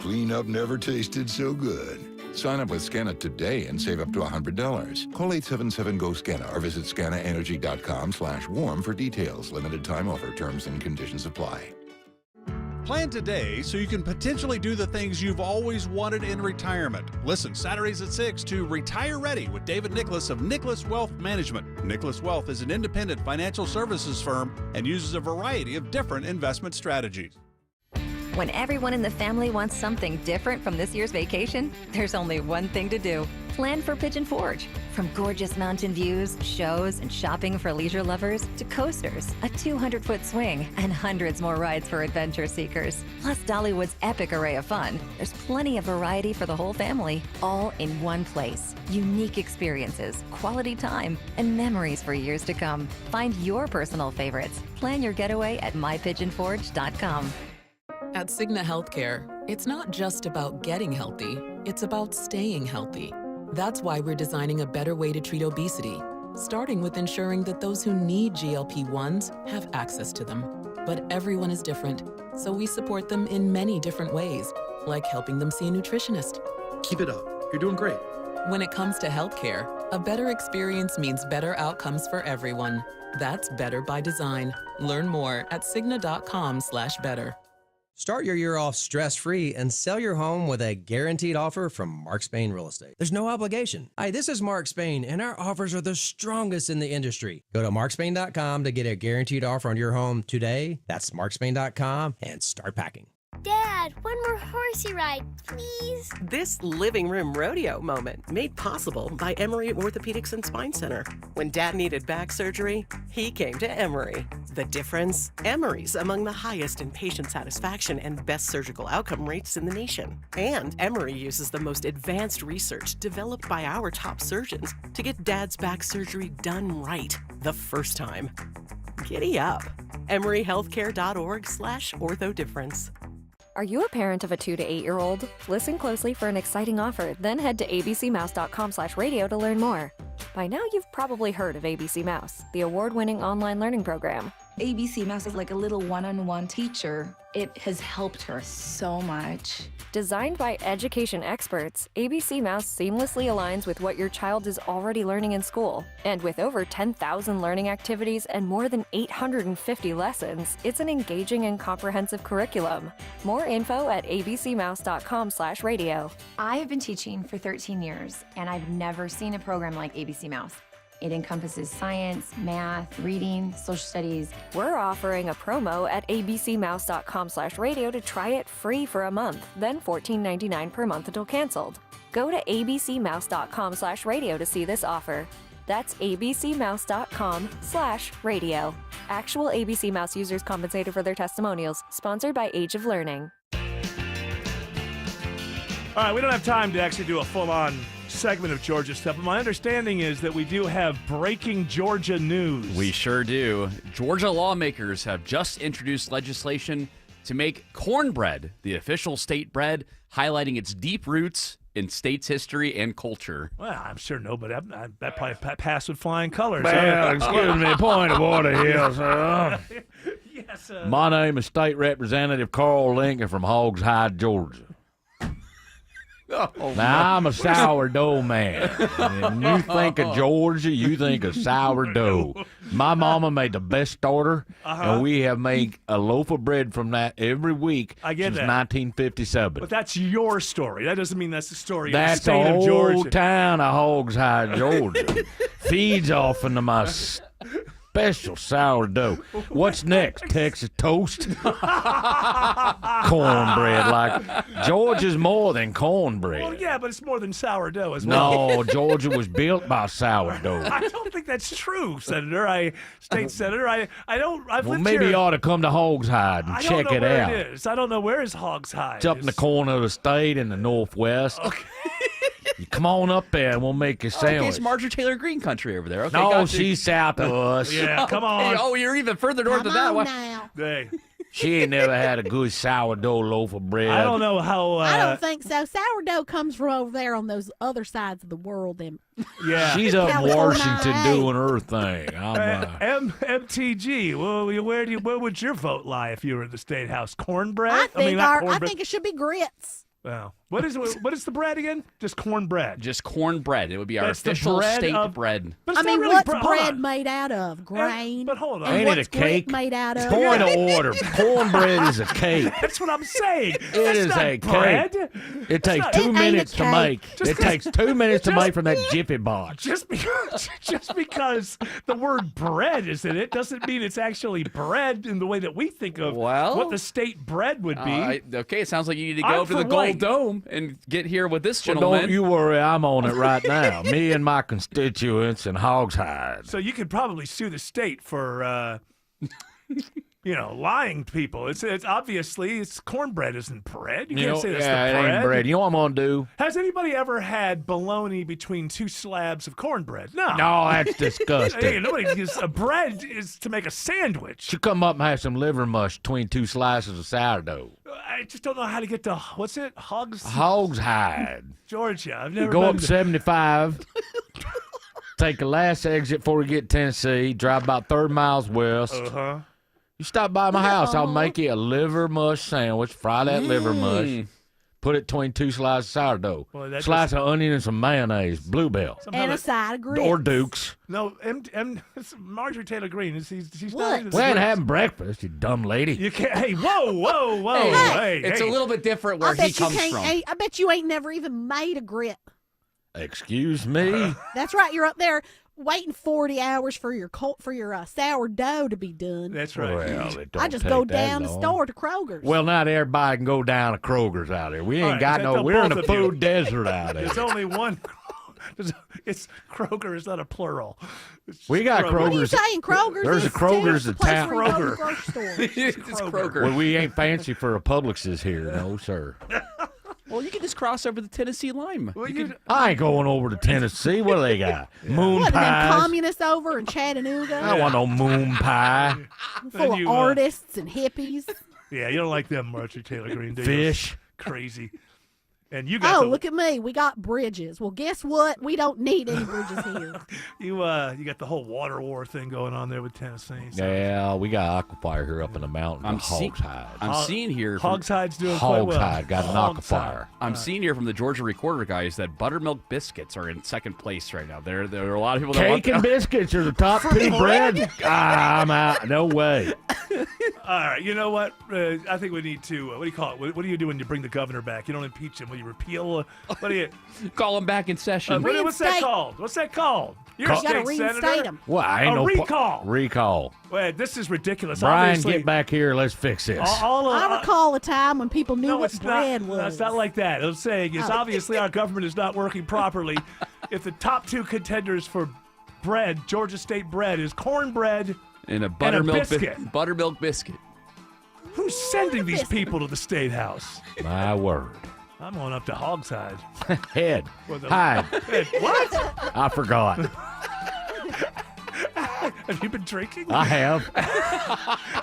Cleanup never tasted so good. Sign up with Scana today and save up to $100. Call 877-GO-SCANA or visit scanaenergy.com/warm for details. Limited time offer. Terms and conditions apply. Plan today so you can potentially do the things you've always wanted in retirement. Listen Saturdays at 6 to Retire Ready with David Nicholas of Nicholas Wealth Management. Nicholas Wealth is an independent financial services firm and uses a variety of different investment strategies. When everyone in the family wants something different from this year's vacation, there's only one thing to do. Plan for Pigeon Forge. From gorgeous mountain views, shows, and shopping for leisure lovers, to coasters, a 200-foot swing, and hundreds more rides for adventure seekers. Plus Dollywood's epic array of fun. There's plenty of variety for the whole family, all in one place. Unique experiences, quality time, and memories for years to come. Find your personal favorites. Plan your getaway at mypigeonforge.com. At Cigna Healthcare, it's not just about getting healthy, it's about staying healthy. That's why we're designing a better way to treat obesity, starting with ensuring that those who need GLP-1s have access to them. But everyone is different, so we support them in many different ways, like helping them see a nutritionist. Keep it up. You're doing great. When it comes to healthcare, a better experience means better outcomes for everyone. That's better by design. Learn more at Cigna.com/better. Start your year off stress-free and sell your home with a guaranteed offer from Mark Spain Real Estate. There's no obligation. Hi, this is Mark Spain, and our offers are the strongest in the industry. Go to markspain.com to get a guaranteed offer on your home today. That's markspain.com and start packing. Dad, one more horsey ride, please. This living room rodeo moment made possible by Emory Orthopedics and Spine Center. When Dad needed back surgery, he came to Emory. The difference? Emory's among the highest in patient satisfaction and best surgical outcome rates in the nation. And Emory uses the most advanced research developed by our top surgeons to get Dad's back surgery done right the first time. Giddy up. EmoryHealthcare.org/orthodifference. Are you a parent of a 2 to 8-year-old? Listen closely for an exciting offer, then head to abcmouse.com/radio to learn more. By now, you've probably heard of ABC Mouse, the award-winning online learning program. ABC Mouse is like a little one-on-one teacher. It has helped her so much. Designed by education experts, ABC Mouse seamlessly aligns with what your child is already learning in school. And with over 10,000 learning activities and more than 850 lessons, it's an engaging and comprehensive curriculum. More info at abcmouse.com/radio. I have been teaching for 13 years, and I've never seen a program like ABC Mouse. It encompasses science, math, reading, social studies. We're offering a promo at abcmouse.com/radio to try it free for a month, then $14.99 per month until canceled. Go to abcmouse.com/radio to see this offer. That's abcmouse.com/radio. Actual ABC Mouse users compensated for their testimonials. Sponsored by Age of Learning. All right, we don't have time to actually do a full-on segment of Georgia stuff, but my understanding is that we do have breaking Georgia news. We sure do. Georgia lawmakers have just introduced legislation to make cornbread the official state bread, highlighting its deep roots in state's history and culture. Well, I'm sure nobody. That probably passed with flying colors. Well, excuse me, point of order here, sir. Yes, My name is State Representative Carl Lincoln from Hogs Hide, Georgia. Now, I'm a sourdough man. And you think of Georgia, you think of sourdough. My mama made the best starter, and we have made a loaf of bread from that every week I get since that. 1957. But that's your story. That doesn't mean that's the story That's of the state the of whole Georgia. town of Hogs Hide, Georgia. Feeds off into my special sourdough. What's next? Texas toast? Cornbread. Like, Georgia's more than cornbread. Well, yeah, but it's more than sourdough as well. No, Georgia was built by sourdough. I don't think that's true, Senator. State Senator. I've Well, lived maybe here. you ought to come to Hogs Hide and I check don't know it where out. it is. I don't know where is Hogs Hide. It's up in the corner of the state in the northwest. Okay. You come on up there and we'll make you a sandwich. Okay, it's Marjorie Taylor Greene country over there. Okay, No, got you. she's south of us. Yeah, come on. Oh, you're even further north than that. now. Hey, She ain't never had a good sourdough loaf of bread. I don't know how. I don't think so. Sourdough comes from over there on those other sides of the world. Yeah, She's up in California. Washington doing her thing. MTG. Well, where would your vote lie if you were in the state house? Cornbread? I think not I cornbread. think it should be grits. Wow. What is the bread again? Just cornbread. Just cornbread. It would be our That's the official bread state of- bread. But I it's not mean, really what's hold bread on. made out of? Grain. But hold on. Ain't it a What's grit cake? made out of? Point of order. Cornbread is a cake. That's what I'm saying. It That's is not a bread. cake. It takes not- 2 It ain't minutes a to cake. make. Just It takes 2 minutes to just- make from that Jiffy box. Just because the word bread is in it doesn't mean it's actually bread in the way that we think of Well, what the state bread would be. Okay, it sounds like you need to I'm go to the for Gold white. Dome and get here with this Well, gentleman. don't you worry. I'm on it right now. Me and my constituents in Hogs Hide. So you could probably sue the state for, lying to people. It's obviously cornbread isn't bread. You can't say that's yeah, the it bread. ain't bread. You know what I'm gonna do? Has anybody ever had bologna between two slabs of cornbread? No. No, that's Hey, disgusting. nobody gives a bread is to make a sandwich. You come up and have some liver mush between 2 slices of sourdough. I just don't know how to get to what's it? Hogs Hide. Georgia. I've never Go been up to- 75. Take the last exit before we get to Tennessee. Drive about 30 miles west. Uh-huh. You stop by my house. I'll make you a liver mush sandwich. Fry that liver mush. Put it between 2 slices of sourdough. Boy, that Slice of onion and some mayonnaise. Bluebell. And a side of grits. Or Dukes. No, it's Marjorie Taylor Greene. She's What? not into We ain't grits. having breakfast, you dumb lady. You can't. Hey, whoa! Hey, Hey, it's hey. a little bit different where I bet he comes you can't. from. I bet you ain't never even made a grit. Excuse me? That's right. You're up there waiting 40 hours for your sourdough to be done. That's right. Well, it don't I just take go that down the long. store to Kroger's. Well, not everybody can go down to Kroger's out there. We All ain't right, got is that no. the We're in a both of you? food desert out there. There's only one. It's Kroger. It's not a plural. It's just We got What are you Kroger's. saying, Kroger's? There's a is Kroger's the in place town. where you go to the Kroger. grocery store. It's Kroger. Well, we ain't fancy for a Publix's here, no sir. Well, you can just cross over the Tennessee line. Well, I ain't going over to Tennessee. What do they got? Moon What, are them pies. communists over in Chattanooga? I don't want no moon pie. Full And of artists and hippies. Yeah, you don't like them, Marjorie Taylor Greene, do you? Fish. Crazy. And you got Oh, the, look at me. We got bridges. Well, guess what? We don't need any bridges here. you got the whole water war thing going on there with Tennessee. So. Yeah, we got aquifer here up in the mountains. I'm of see- Hogs Hide. I'm seeing here. From, Hogs Hide's doing quite Hogs well. Hide got an Hogs aquifer. Hide. I'm seeing here from the Georgia Recorder guys that buttermilk biscuits are in second place right now. There are a lot of people that want Cake and biscuits are the top 2 bread. I'm out. No way. All right, you know what? I think we need to. What do you call it? What do you do when you bring the governor back? You don't impeach him. Will you repeal? What do you call him back in session. what's that Reinstate. called? What's that called? You're You a gotta state reinstate senator. them. Well, I ain't A no recall. Recall. Wait, this is ridiculous. Brian, Obviously, get back here. Let's fix this. I recall a time when people knew No, what it's bread not. was. It's not like that. I'm saying is Oh. obviously our government is not working properly. If the top 2 contenders for bread, Georgia State bread, is cornbread And a buttermilk biscuit. Buttermilk biscuit. Who's sending these people to the state house? My word. I'm going up to Hogs Hide. Head. With a- Hide. What? I forgot. Have you been drinking? I have.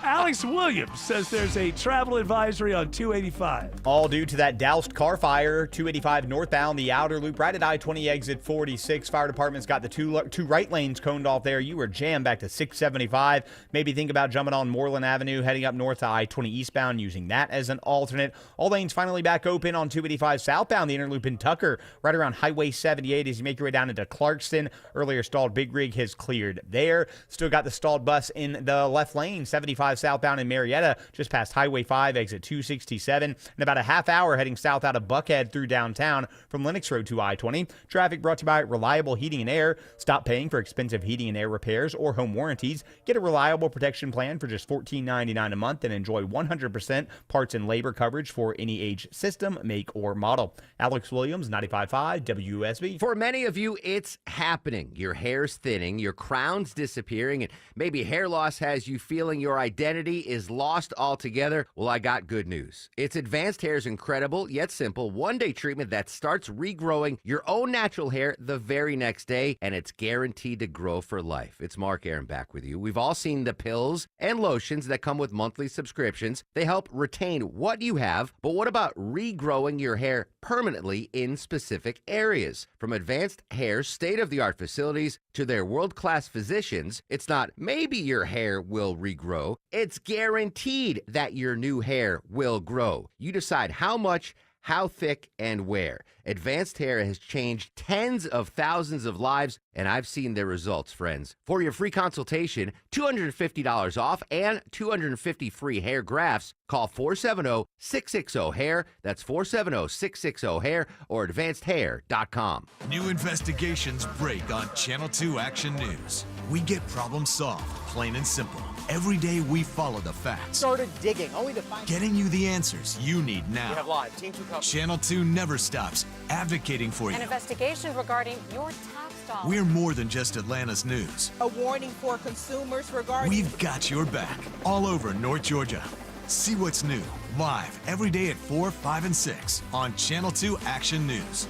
Alex Williams says there's a travel advisory on 285. All due to that doused car fire, 285 northbound, the outer loop, right at I-20 exit 46. Fire department's got the two right lanes coned off there. You were jammed back to 675. Maybe think about jumping on Moreland Avenue, heading up north to I-20 eastbound, using that as an alternate. All lanes finally back open on 285 southbound, the inner loop in Tucker, right around Highway 78 as you make your way down into Clarkston. Earlier stalled Big Rig has cleared there. Still got the stalled bus in the left lane, 75 southbound in Marietta, just past Highway 5, exit 267. In about a half hour heading south out of Buckhead through downtown from Lennox Road to I-20. Traffic brought to you by Reliable Heating and Air. Stop paying for expensive heating and air repairs or home warranties. Get a reliable protection plan for just $14.99 a month and enjoy 100% parts and labor coverage for any age, system, make, or model. Alex Williams, 95.5 WSB. For many of you, it's happening. Your hair's thinning, your crown's disappearing, and maybe hair loss has you feeling your identity is lost altogether. Well, I got good news. It's Advanced Hair's incredible yet simple one-day treatment that starts regrowing your own natural hair the very next day, and it's guaranteed to grow for life. It's Mark Aaron back with you. We've all seen the pills and lotions that come with monthly subscriptions. They help retain what you have, but what about regrowing your hair permanently in specific areas? From Advanced Hair's state-of-the-art facilities to their world-class physicians, it's not maybe your hair will regrow, it's guaranteed that your new hair will grow. You decide how much, how thick, and where. Advanced Hair has changed tens of thousands of lives, and I've seen their results, friends. For your free consultation, $250 off, and 250 free hair grafts, call 470-660-HAIR. That's 470-660-HAIR or advancedhair.com. New investigations break on Channel 2 Action News. We get problems solved, plain and simple. Every day we follow the facts, Started digging, only to find getting you the answers you need now. We have live. Team 2 coverage. Channel 2 never stops advocating for you. An investigation regarding your tax dollars. We're more than just Atlanta's news. A warning for consumers regarding. We've got your back all over North Georgia. See what's new live every day at 4, 5, and 6 on Channel 2 Action News.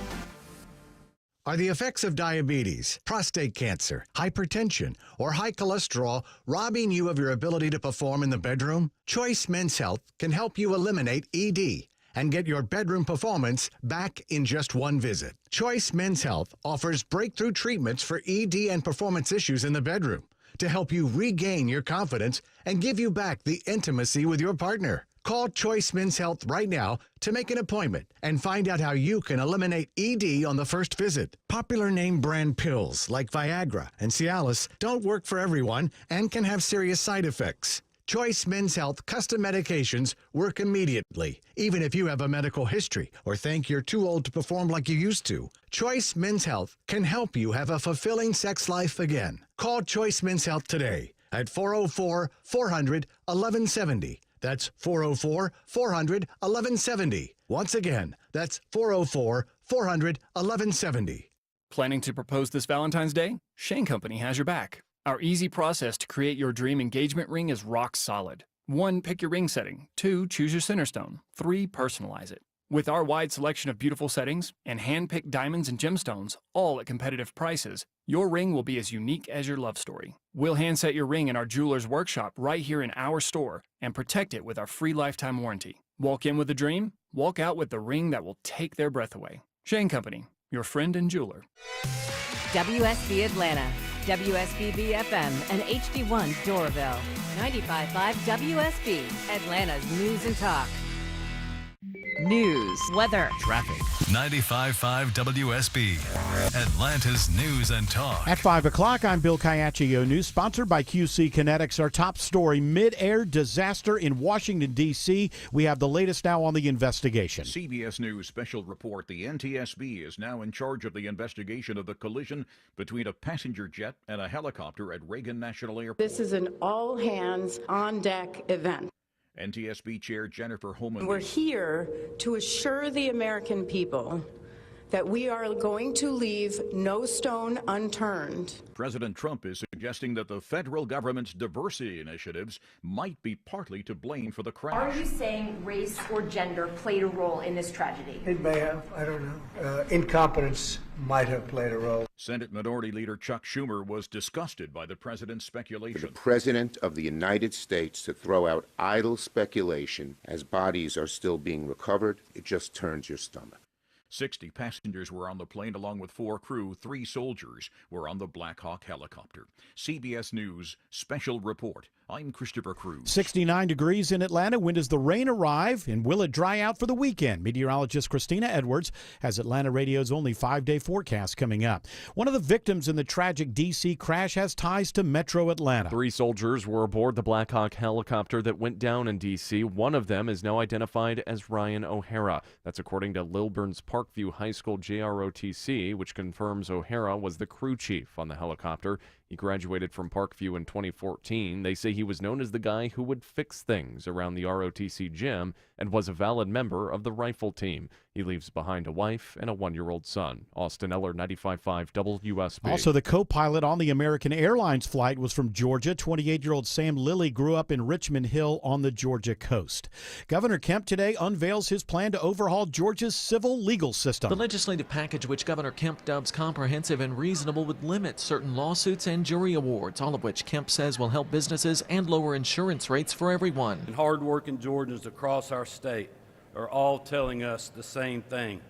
Are the effects of diabetes, prostate cancer, hypertension, or high cholesterol robbing you of your ability to perform in the bedroom? Choice Men's Health can help you eliminate ED and get your bedroom performance back in just one visit. Choice Men's Health offers breakthrough treatments for ED and performance issues in the bedroom to help you regain your confidence and give you back the intimacy with your partner. Call Choice Men's Health right now to make an appointment and find out how you can eliminate ED on the first visit. Popular name brand pills like Viagra and Cialis don't work for everyone and can have serious side effects. Choice Men's Health custom medications work immediately, even if you have a medical history or think you're too old to perform like you used to. Choice Men's Health can help you have a fulfilling sex life again. Call Choice Men's Health today at 404-400-1170. That's 404-400-1170. Once again, that's 404-400-1170. Planning to propose this Valentine's Day? Shane Company has your back. Our easy process to create your dream engagement ring is rock solid. 1, pick your ring setting. 2, choose your center stone. 3, personalize it. With our wide selection of beautiful settings and hand-picked diamonds and gemstones, all at competitive prices, your ring will be as unique as your love story. We'll handset your ring in our jeweler's workshop right here in our store and protect it with our free lifetime warranty. Walk in with a dream, walk out with the ring that will take their breath away. Shane Company, your friend and jeweler. WSB Atlanta, WSBB FM, and HD1 Doraville. 95.5 WSB, Atlanta's news and talk. News, weather, Traffic. 95.5 WSB, Atlanta's news and talk. At 5 o'clock, I'm Bill Caiaccio News, sponsored by QC Kinetics. Our top story, mid-air disaster in Washington, D.C. We have the latest now on the investigation. CBS News special report. The NTSB is now in charge of the investigation of the collision between a passenger jet and a helicopter at Reagan National Airport. This is an all-hands on-deck event. NTSB Chair Jennifer Holman. We're here to assure the American people that we are going to leave no stone unturned. President Trump is suggesting that the federal government's diversity initiatives might be partly to blame for the crash. Are you saying race or gender played a role in this tragedy? It may have. I don't know. Incompetence might have played a role. Senate Minority Leader Chuck Schumer was disgusted by the president's speculation. For the President of the United States to throw out idle speculation as bodies are still being recovered, it just turns your stomach. 60 passengers were on the plane along with 4 crew. 3 soldiers were on the Black Hawk helicopter. CBS News Special Report. I'm Christopher Cruz. 69 degrees in Atlanta. When does the rain arrive, and will it dry out for the weekend? Meteorologist Christina Edwards has Atlanta Radio's only 5-day forecast coming up. One of the victims in the tragic D.C. crash has ties to Metro Atlanta. 3 soldiers were aboard the Black Hawk helicopter that went down in D.C. One of them is now identified as Ryan O'Hara. That's according to Lilburn's Parkview High School JROTC, which confirms O'Hara was the crew chief on the helicopter. He graduated from Parkview in 2014. They say he was known as the guy who would fix things around the ROTC gym and was a valid member of the rifle team. He leaves behind a wife and a 1-year-old son. Austin Eller, 95.5 WSB. Also, the co-pilot on the American Airlines flight was from Georgia. 28-year-old Sam Lilly grew up in Richmond Hill on the Georgia coast. Governor Kemp today unveils his plan to overhaul Georgia's civil legal system. The legislative package, which Governor Kemp dubs comprehensive and reasonable, would limit certain lawsuits and jury awards, all of which Kemp says will help businesses and lower insurance rates for everyone. And hard-working Georgians across our state are all telling us the same thing.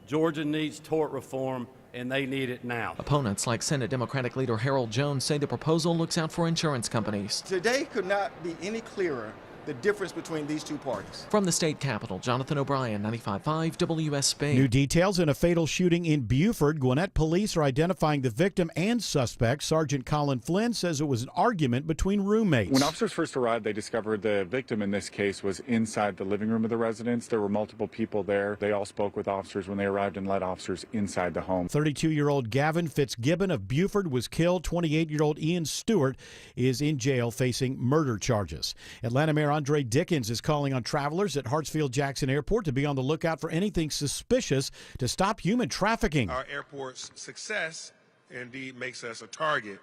Georgia needs tort reform, and they need it now. Opponents like Senate Democratic leader Harold Jones say the proposal looks out for insurance companies. Today could not be any clearer the difference between these two parties. From the state capitol, Jonathan O'Brien, 95.5 WSB. New details in a fatal shooting in Buford. Gwinnett police are identifying the victim and suspect. Sergeant Colin Flynn says it was an argument between roommates. When officers first arrived, they discovered the victim in this case was inside the living room of the residence. There were multiple people there. They all spoke with officers when they arrived and led officers inside the home. 32-year-old Gavin Fitzgibbon of Buford was killed. 28-year-old Ian Stewart is in jail facing murder charges. Atlanta Mayor Andre Dickens is calling on travelers at Hartsfield-Jackson Airport to be on the lookout for anything suspicious to stop human trafficking. Our airport's success indeed makes us a target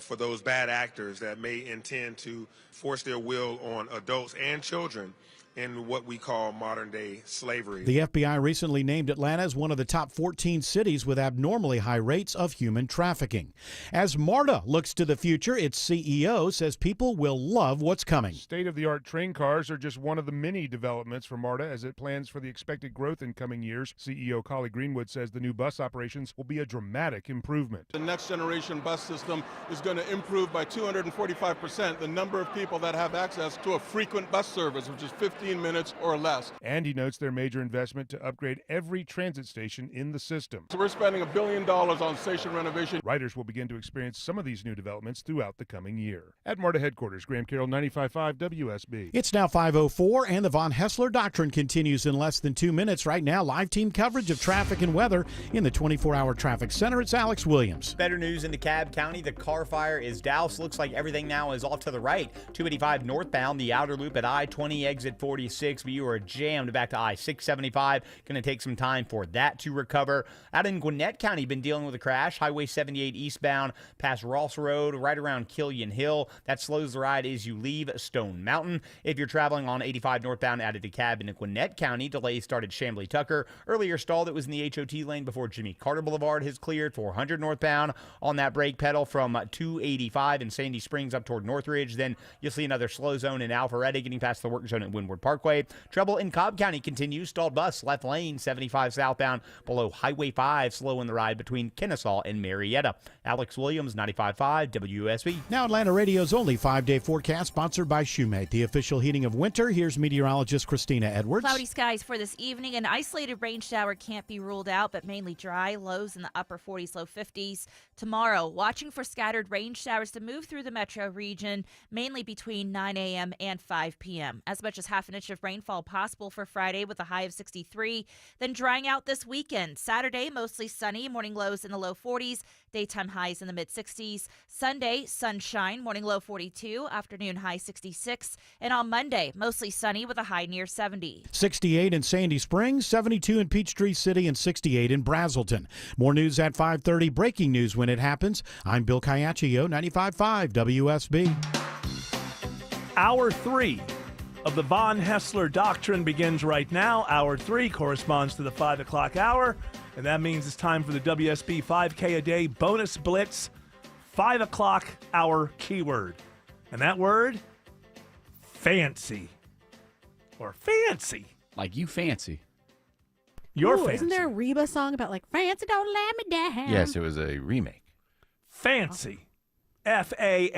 for those bad actors that may intend to force their will on adults and children in what we call modern-day slavery. The FBI recently named Atlanta as one of the top 14 cities with abnormally high rates of human trafficking. As MARTA looks to the future, its CEO says people will love what's coming. State-of-the-art train cars are just one of the many developments for MARTA as it plans for the expected growth in coming years. CEO Collie Greenwood says the new bus operations will be a dramatic improvement. The next-generation bus system is going to improve by 245% the number of people that have access to a frequent bus service, which is 15 minutes or less. And he notes their major investment to upgrade every transit station in the system. So we're spending $1 billion on station renovation. Riders will begin to experience some of these new developments throughout the coming year. At MARTA headquarters, Graham Carroll, 95.5 WSB. It's now 5:04, and the Von Hessler Doctrine continues in less than 2 minutes. Right now, live team coverage of traffic and weather in the 24-hour traffic center. It's Alex Williams. Better news in DeKalb County. The car fire is doused. Looks like everything now is off to the right. 285 northbound, the outer loop at I-20 exit 46, but you are jammed back to I-675. Going to take some time for that to recover. Out in Gwinnett County, been dealing with a crash. Highway 78 eastbound past Ross Road, right around Killian Hill. That slows the ride as you leave Stone Mountain. If you're traveling on 85 northbound out of DeKalb in Gwinnett County, delays started Chamblee Tucker. Earlier stalled, it was in the HOT lane before Jimmy Carter Boulevard has cleared. 400 northbound on that brake pedal from 285 in Sandy Springs up toward Northridge. Then you'll see another slow zone in Alpharetta getting past the work zone at Windward Parkway. Trouble in Cobb County continues. Stalled bus left lane 75 southbound below Highway 5, slow in the ride between Kennesaw and Marietta. Alex Williams, 95.5 WSB. Now Atlanta Radio's only 5-day forecast, sponsored by Shoemate, the official heating of winter. Here's meteorologist Christina Edwards. Cloudy skies for this evening. An isolated rain shower can't be ruled out, but mainly dry. Lows in the upper 40s, low 50s. Tomorrow, watching for scattered rain showers to move through the metro region, mainly between 9 a.m. and 5 p.m. As much as half an inch of rainfall possible for Friday with a high of 63. Then drying out this weekend. Saturday, mostly sunny, morning lows in the low 40s, daytime highs in the mid 60s. Sunday, sunshine, morning low 42, afternoon high 66. And on Monday, mostly sunny with a high near 70. 68 in Sandy Springs, 72 in Peachtree City, and 68 in Brazelton. More news at 5:30. Breaking news when it happens. I'm Bill Caiaccio, 95.5 WSB. Hour 3 of the Von Hessler Doctrine begins right now. Hour 3 corresponds to the 5 o'clock hour, and that means it's time for the WSB 5K a day bonus blitz 5 o'clock hour keyword. And that word, fancy. Or fancy. Like you fancy. You're Ooh, fancy. Isn't there a Reba song about like fancy don't let me down? Yes, it was a remake. Fancy. Fancy.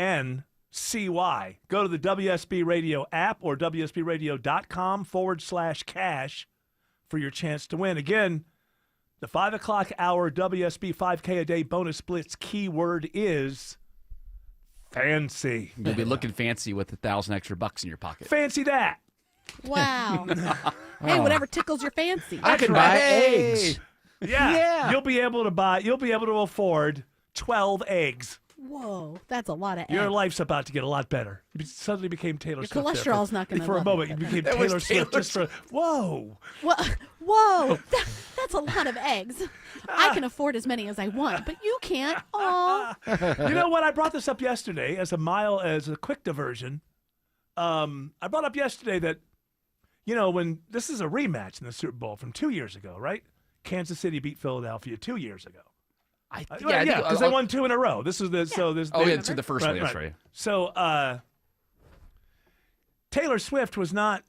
Go to the WSB Radio app or WSBradio.com/cash for your chance to win. Again, the 5 o'clock hour WSB 5K a day bonus blitz keyword is fancy. You'll be looking fancy with $1,000 extra bucks in your pocket. Fancy that. Wow. Hey, whatever tickles your fancy. I can buy eggs. Yeah. You'll be able to afford 12 eggs. Whoa, that's a lot of eggs. Your life's about to get a lot better. You suddenly became Taylor Your Swift. cholesterol's not going to. For a moment, you became Taylor Swift just for. Whoa. Whoa, that's a lot of eggs. I can afford as many as I want, but you can't. Aw. You know what? I brought this up yesterday as a quick diversion. I brought up yesterday that, when this is a rematch in the Super Bowl from 2 years ago, right? Kansas City beat Philadelphia 2 years ago. Yeah, because they won 2 in a row. This is the so this. It's the first one. That's right. So Taylor Swift was not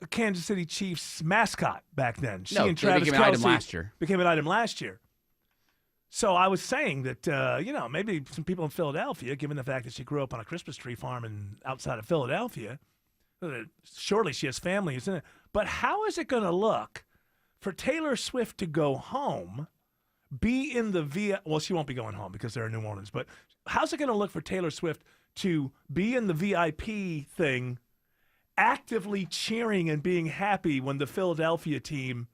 a Kansas City Chiefs mascot back then. She and Travis became an item Kelce last year. Became an item last year. So I was saying that maybe some people in Philadelphia, given the fact that she grew up on a Christmas tree farm outside of Philadelphia, surely she has family, isn't it? But how is it going to look for Taylor Swift to go home? Be in the well, she won't be going home because they're in New Orleans, but how's it going to look for Taylor Swift to be in the VIP thing, actively cheering and being happy when the Philadelphia team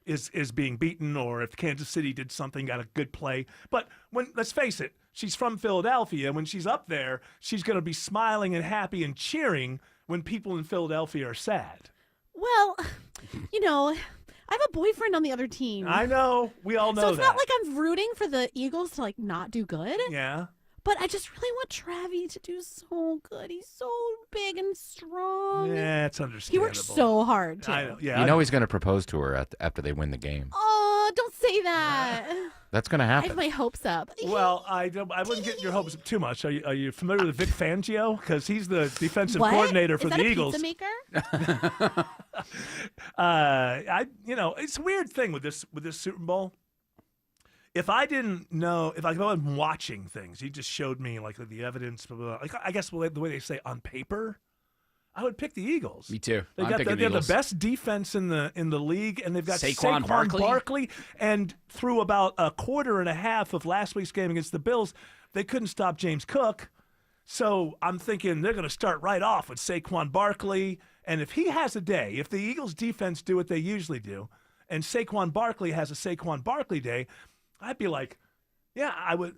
is being beaten, or if Kansas City did something, got a good play? But let's face it, she's from Philadelphia. When she's up there, she's going to be smiling and happy and cheering when people in Philadelphia are sad. Well, I have a boyfriend on the other team. I know. We all know that. So it's that. not like I'm rooting for the Eagles to not do good. Yeah. But I just really want Travis to do so good. He's so big and strong. Yeah, it's understandable. He works so hard, too. I know. Yeah. He's going to propose to her after they win the game. Oh, don't say that. That's going to I happen. have my hopes up. Well, I wouldn't get your hopes up too much. Are you familiar with Vic Fangio? Because he's the defensive What? coordinator for Is that the a Eagles. Pizza maker? It's a weird thing with this Super Bowl. If I didn't know, if I wasn't watching things, he just showed me the evidence. Blah, blah, blah. I guess the way they say on paper, I would pick the Eagles. Me too. They I'm got picking they have Eagles. the best defense in the league, and they've got Saquon Barkley. And through about a quarter and a half of last week's game against the Bills, they couldn't stop James Cook. So I'm thinking they're going to start right off with Saquon Barkley. And if he has a day, if the Eagles defense do what they usually do, and Saquon Barkley has a Saquon Barkley day, I'd be like, yeah, I would.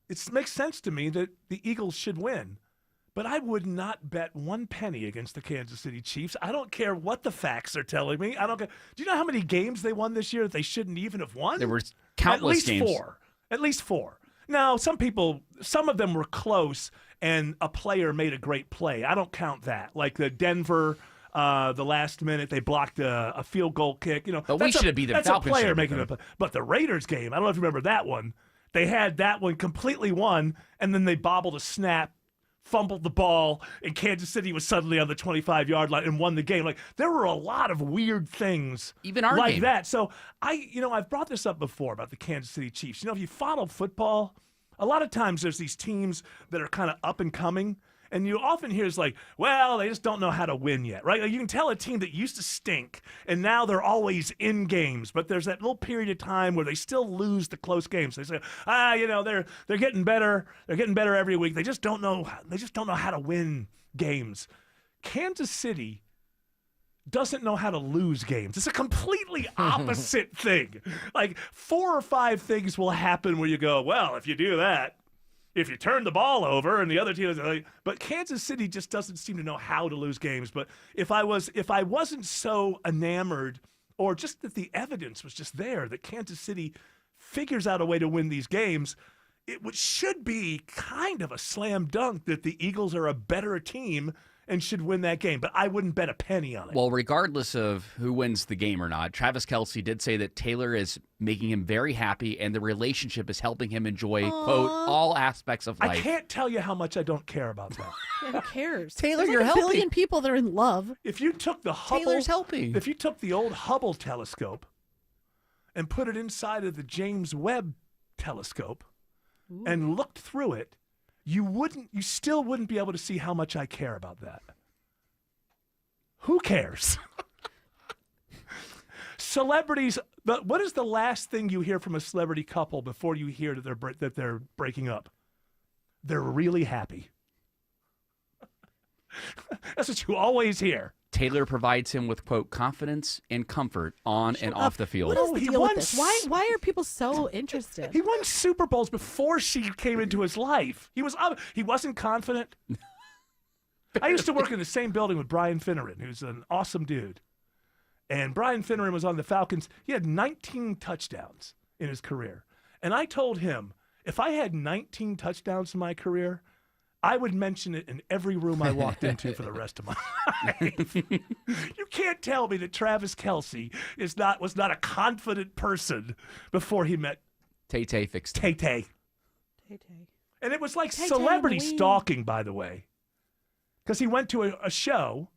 It makes sense to me that the Eagles should win. But I would not bet one penny against the Kansas City Chiefs. I don't care what the facts are telling me. I don't care. Do you know how many games they won this year that they shouldn't even have won? There were countless games. At least four. Now, some of them were close, and a player made a great play. I don't count that. Like the Denver, the last minute, they blocked a field goal kick. But we should have beat them. That's Falcons a player should have making beat a play. But the Raiders game, I don't know if you remember that one. They had that one completely won, and then they bobbled a snap, fumbled the ball, and Kansas City was suddenly on the 25-yard line and won the game. There were a lot of weird things even our like game. that. So I've brought this up before about the Kansas City Chiefs. If you follow football, a lot of times there's these teams that are kind of up and coming, and you often hear it's well, they just don't know how to win yet, right? You can tell a team that used to stink, and now they're always in games, but there's that little period of time where they still lose the close games. They say, they're getting better. They're getting better every week. They just don't know how to win games. Kansas City doesn't know how to lose games. It's a completely opposite thing. 4 or 5 things will happen where you go, well, if you do that, if you turn the ball over and the other team is but Kansas City just doesn't seem to know how to lose games. But if I wasn't so enamored, or just that the evidence was just there that Kansas City figures out a way to win these games, it should be kind of a slam dunk that the Eagles are a better team and should win that game, but I wouldn't bet a penny on it. Well, regardless of who wins the game or not, Travis Kelce did say that Taylor is making him very happy, and the relationship is helping him enjoy, quote, all aspects of life. I can't tell you how much I don't care about that. Yeah, who cares? Taylor, There's you're like a helping. billion people that are in love. If you took the Hubble, Taylor's helping. If you took the old Hubble telescope and put it inside of the James Webb telescope and looked through it, you still wouldn't be able to see how much I care about that. Who cares? Celebrities, what is the last thing you hear from a celebrity couple before you hear that they're breaking up? They're really happy. That's what you always hear. Taylor provides him with, quote, confidence and comfort on and off the field. What is the deal with this? Why are people so interested? He won Super Bowls before she came into his life. He wasn't confident. I used to work in the same building with Brian Finneran, who's an awesome dude. And Brian Finneran was on the Falcons. He had 19 touchdowns in his career. And I told him, if I had 19 touchdowns in my career, I would mention it in every room I walked into for the rest of my life. You can't tell me that Travis Kelce was not a confident person before he met Tay-Tay fixed Tay-Tay. And it was like Tay-Tay celebrity and the wing. stalking, by the way. Because he went to a show,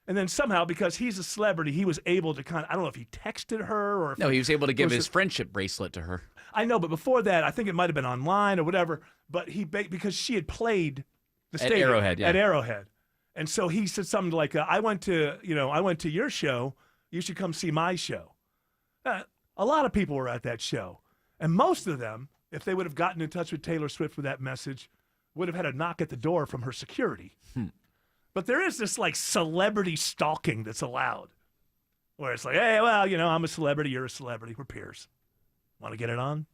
and then somehow, because he's a celebrity, he was able to I don't know if he texted her or if No, he was able to give was his friendship bracelet to her. I know, but before that, I think it might have been online or whatever. But because she had played the At stadium Arrowhead, yeah. at Arrowhead, and so he said something like, "I went to your show. You should come see my show." A lot of people were at that show, and most of them, if they would have gotten in touch with Taylor Swift with that message, would have had a knock at the door from her security. But there is this like celebrity stalking that's allowed, where it's like, hey, well, I'm a celebrity, you're a celebrity, we're peers. Want to get it on?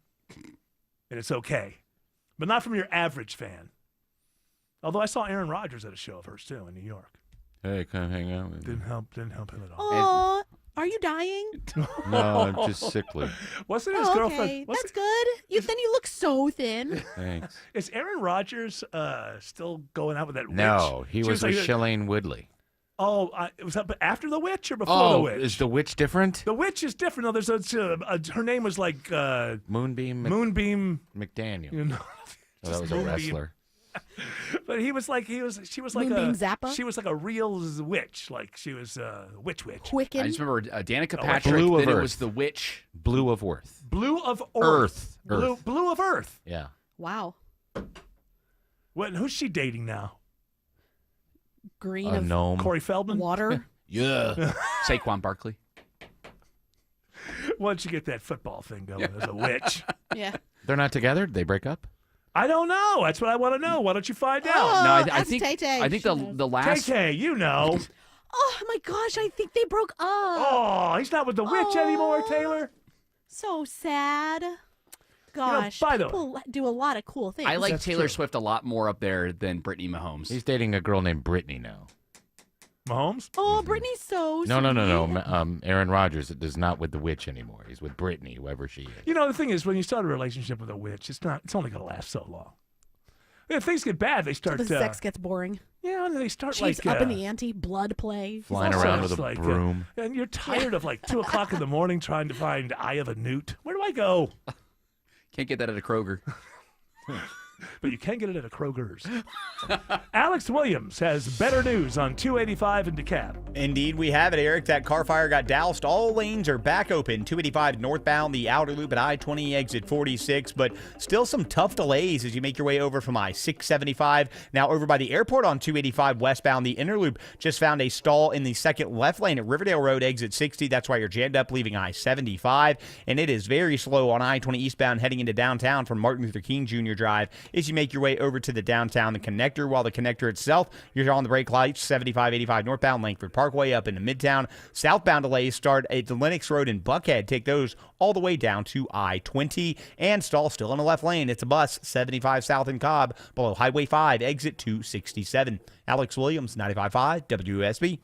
And it's okay. But not from your average fan. Although I saw Aaron Rodgers at a show of hers, too, in New York. Hey, come hang out with me. Didn't help him at all. Aw, are you dying? No, I'm just sickly. Wasn't his Okay, girlfriend? that's good. Then you look so thin. Thanks. Is Aaron Rodgers still going out with that witch? No, he She was with like, Shailene Woodley. Oh, was that after the witch or before the witch? Is the witch different? The witch is different. No, there's her name was like Moonbeam McDaniel. McDaniel. Oh, that was a wrestler. But she was like Moonbeam Zappa? She was like a real witch, like she was witch. Wiccan. I just remember Danica Oh, Patrick, Blue of then it Earth. was the witch. Blue of Earth. Blue of Earth. Blue of Earth. Yeah. Wow. Who's she dating now? Green A of gnome. Corey Feldman? water. Yeah. Saquon Barkley. Once you get that football thing going as a witch. Yeah. They're not together? Did they break up? I don't know. That's what I want to know. Why don't you find out? No, I ask think Tay-Tay. I think She the knows. the last Tay-Tay, you know. Oh my gosh, I think they broke up. Oh, he's not with the witch anymore, Taylor. So sad. Gosh, by the way- people do a lot of cool things. I like That's Taylor true. Swift a lot more up there than Brittany Mahomes. He's dating a girl named Brittany now. Mahomes? Oh, Brittany's so No. sweet. Aaron Rodgers is not with the witch anymore. He's with Brittany, whoever she is. You know, the thing is, when you start a relationship with a witch, it's only going to last so long. If things get bad, they start The sex gets boring. Yeah, and they start She's like up in the ante, blood play. Flying also around with it's a like, broom. and you're tired of like 2 o'clock in the morning trying to find Eye of a Newt. Where do I go? Can't get that at a Kroger. But you can get it at a Kroger's. Alex Williams has better news on 285 in DeKalb. Indeed, we have it, Eric. That car fire got doused. All lanes are back open. 285 northbound, the outer loop at I-20 exit 46, but still some tough delays as you make your way over from I-675. Now over by the airport on 285 westbound, the inner loop just found a stall in the second left lane at Riverdale Road exit 60. That's why you're jammed up leaving I-75, and it is very slow on I-20 eastbound heading into downtown from Martin Luther King Jr. Drive as you make your way over to the downtown, the connector, while the connector itself, you're on the brake lights, 75, 85 northbound, Langford Parkway up into Midtown. Southbound delays start at the Lennox Road in Buckhead. Take those all the way down to I-20. And stall still in the left lane. It's a bus, 75 south in Cobb, below Highway 5, exit 267. Alex Williams, 95.5 WSB.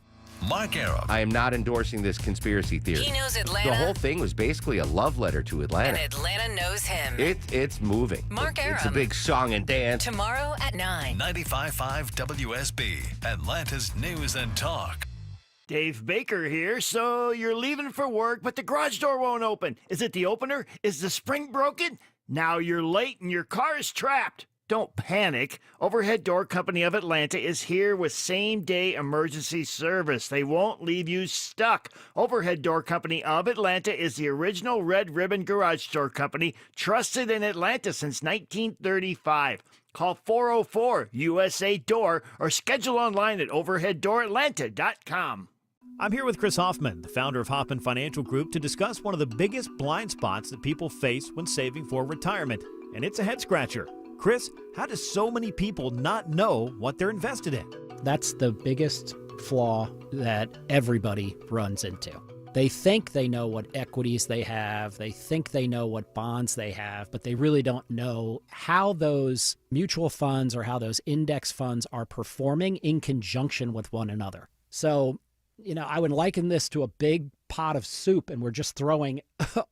Mark Arum. I am not endorsing this conspiracy theory. He knows Atlanta. The whole thing was basically a love letter to Atlanta. And Atlanta knows him. It's moving. Mark Arum. It's a big song and dance. Tomorrow at 9. 95.5 WSB, Atlanta's News and Talk. Dave Baker here. So you're leaving for work, but the garage door won't open. Is it the opener? Is the spring broken? Now you're late and your car is trapped. Don't panic. Overhead Door Company of Atlanta is here with same-day emergency service. They won't leave you stuck. Overhead Door Company of Atlanta is the original red ribbon garage door company trusted in Atlanta since 1935. Call 404-USA-DOOR or schedule online at overheaddooratlanta.com. I'm here with Chris Hoffman, the founder of Hoffman Financial Group, to discuss one of the biggest blind spots that people face when saving for retirement, and it's a head-scratcher. Chris, how do so many people not know what they're invested in? That's the biggest flaw that everybody runs into. They think they know what equities they have, they think they know what bonds they have, but they really don't know how those mutual funds or how those index funds are performing in conjunction with one another. So, I would liken this to a big pot of soup, and we're just throwing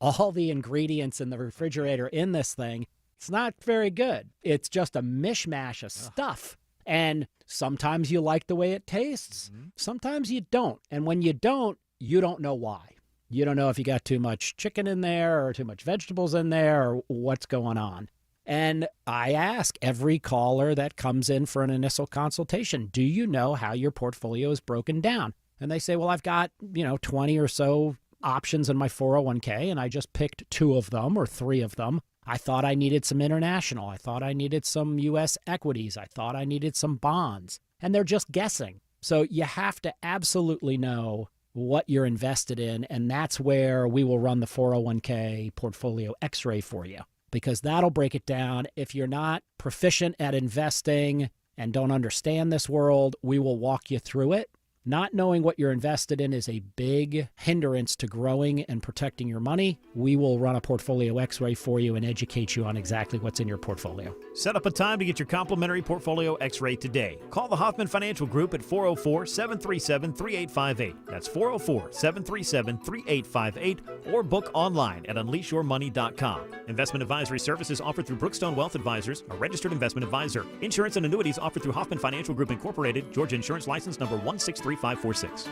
all the ingredients in the refrigerator in this thing. It's not very good. It's just a mishmash of stuff. And sometimes you like the way it tastes. Sometimes you don't. And when you don't know why. You don't know if you got too much chicken in there or too much vegetables in there or what's going on. And I ask every caller that comes in for an initial consultation, do you know how your portfolio is broken down? And they say, well, I've got, 20 or so options in my 401k, and I just picked 2 of them or 3 of them. I thought I needed some international. I thought I needed some U.S. equities. I thought I needed some bonds. And they're just guessing. So you have to absolutely know what you're invested in, and that's where we will run the 401k portfolio x-ray for you, because that'll break it down. If you're not proficient at investing and don't understand this world, we will walk you through it. Not knowing what you're invested in is a big hindrance to growing and protecting your money. We will run a portfolio x-ray for you and educate you on exactly what's in your portfolio. Set up a time to get your complimentary portfolio x-ray today. Call the Hoffman Financial Group at 404-737-3858. That's 404-737-3858, or book online at unleashyourmoney.com. Investment advisory services offered through Brookstone Wealth Advisors, a registered investment advisor. Insurance and annuities offered through Hoffman Financial Group Incorporated, Georgia Insurance License number 163. 546.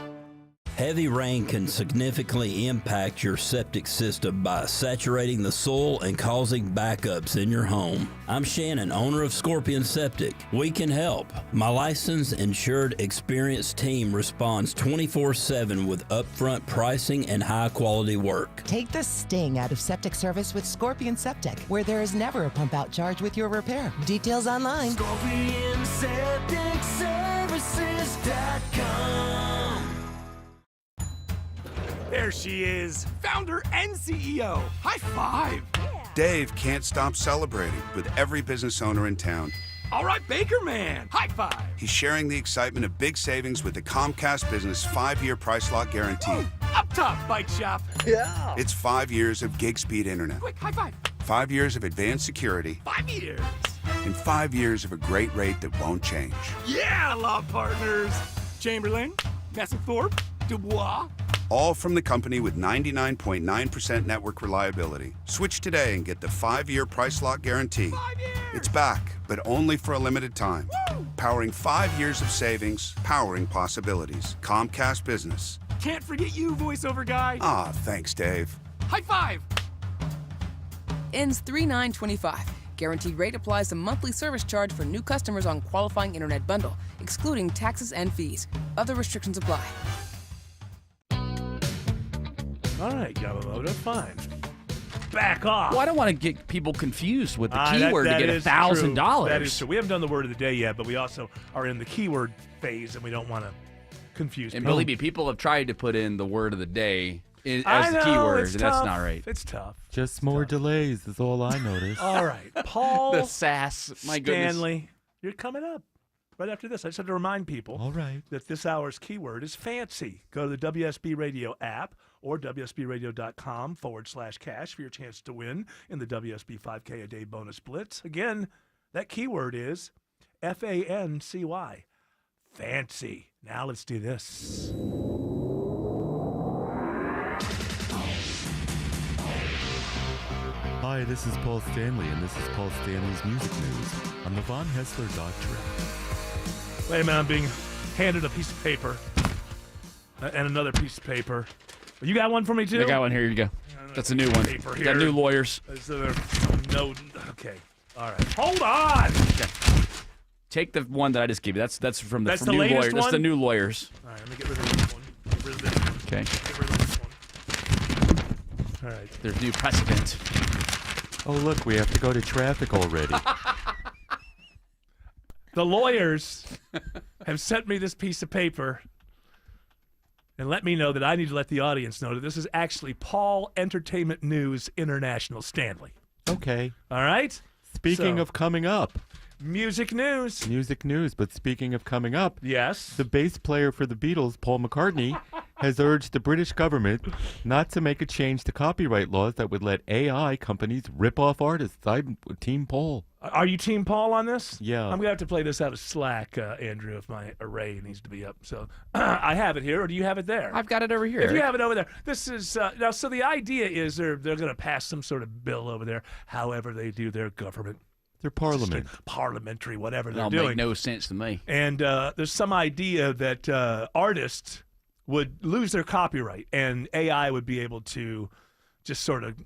Heavy rain can significantly impact your septic system by saturating the soil and causing backups in your home. I'm Shannon, owner of Scorpion Septic. We can help. My licensed, insured, experienced team responds 24/7 with upfront pricing and high-quality work. Take the sting out of septic service with Scorpion Septic, where there is never a pump-out charge with your repair. Details online. ScorpionSepticServices.com. There she is, founder and CEO. High five. Dave can't stop celebrating with every business owner in town. All right, Baker Man, high five. He's sharing the excitement of big savings with the Comcast Business 5-year price lock guarantee. Up top, Bike Shop. Yeah. It's 5 years of gig speed internet. Quick, high five. 5 years of advanced security. 5 years. And 5 years of a great rate that won't change. Yeah, law partners. Chamberlain, Messingthorpe, Dubois. All from the company with 99.9% network reliability. Switch today and get the 5-year price lock guarantee. 5 years. It's back, but only for a limited time. Woo! Powering 5 years of savings, powering possibilities. Comcast Business. Can't forget you, voiceover guy. Ah, thanks, Dave. High five. Ends 3/9/25. Guaranteed rate applies to monthly service charge for new customers on qualifying internet bundle, excluding taxes and fees. Other restrictions apply. All right, Yamamoto, fine. Back off. Well, I don't want to get people confused with the keyword to get $1,000. That is true. We haven't done the word of the day yet, but we also are in the keyword phase, and we don't want to confuse And people. believe me, people have tried to put in the word of the day as I the know, keyword, it's and that's tough. not right. It's tough. Just more delays is all I noticed. All right, Paul. The sass, my goodness. Stanley, you're coming up right after this. I just have to remind people that this hour's keyword is fancy. Go to the WSB Radio app or WSBradio.com/cash for your chance to win in the WSB 5K a day bonus blitz. Again, that keyword is FANCY. Fancy. Now let's do this. Hi, this is Paul Stanley, and this is Paul Stanley's Music News on the Von Hessler Doctrine. Wait a minute, I'm being handed a piece of paper and another piece of paper. You got one for me, too? I got one here. You go. That's a new one. Paper Got here. new lawyers. Okay. All right. Hold on. Take the one that I just gave you. That's from the That's from the new latest lawyers. That's one? the new lawyers. All right, let me get rid of this one. Get rid of this one. Okay. Get rid of this one. All right. There's new precedent. Oh, look, we have to go to traffic already. The lawyers have sent me this piece of paper and let me know that I need to let the audience know that this is actually Paul Entertainment News International Stanley. Okay. All right? Speaking of coming up. Music news. Music news, but speaking of coming up. Yes. The bass player for the Beatles, Paul McCartney, has urged the British government not to make a change to copyright laws that would let AI companies rip off artists. I'm Team Paul. Are you Team Paul on this? Yeah. I'm going to have to play this out of Slack, Andrew, if my array needs to be up. So I have it here, or do you have it there? I've got it over here. If you have it over there. This is, now, so the idea is they're going to pass some sort of bill over there, however they do their government. Their parliament. Parliamentary, whatever they're That'll doing. make no sense to me. And there's some idea that artists would lose their copyright, and AI would be able to just sort of,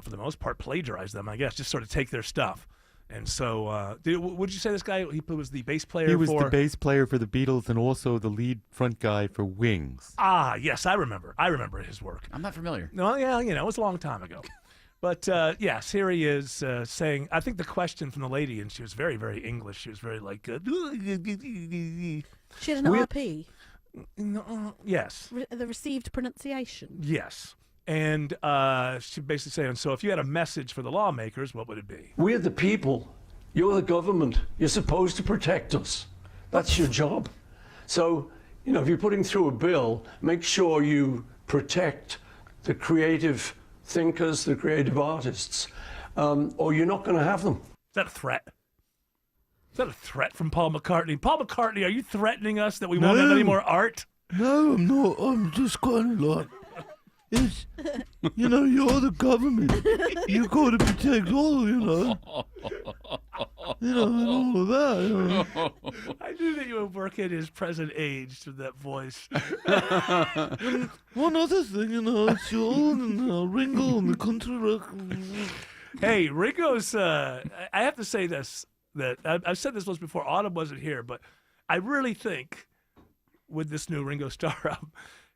for the most part, plagiarize them, I guess, just sort of take their stuff. And so, would you say this guy, he was the bass player He was for... the bass player for the Beatles and also the lead front guy for Wings. Ah, yes, I remember. I remember his work. I'm not familiar. No, yeah, it was a long time ago. But, yes, here he is saying, I think the question from the lady, and she was very, very English. She was very like... She had an RP. Yes. The received pronunciation. Yes. And she basically saying, so if you had a message for the lawmakers, what would it be? We're the people. You're the government. You're supposed to protect us. That's your job. So, if you're putting through a bill, make sure you protect the creative thinkers, the creative artists, or you're not going to have them. Is that a threat? Is that a threat from Paul McCartney? Paul McCartney, are you threatening us that we won't have any more art? No, I'm not. I'm just kind of like, it's, you're the government. You got to protect all, and all of that. I knew that you would work at his present age to that voice. One other thing, it's John and Ringo and the country rock. Hey, Ringo's, I have to say this, that I've said this once before, Autumn wasn't here, but I really think with this new Ringo Starr album,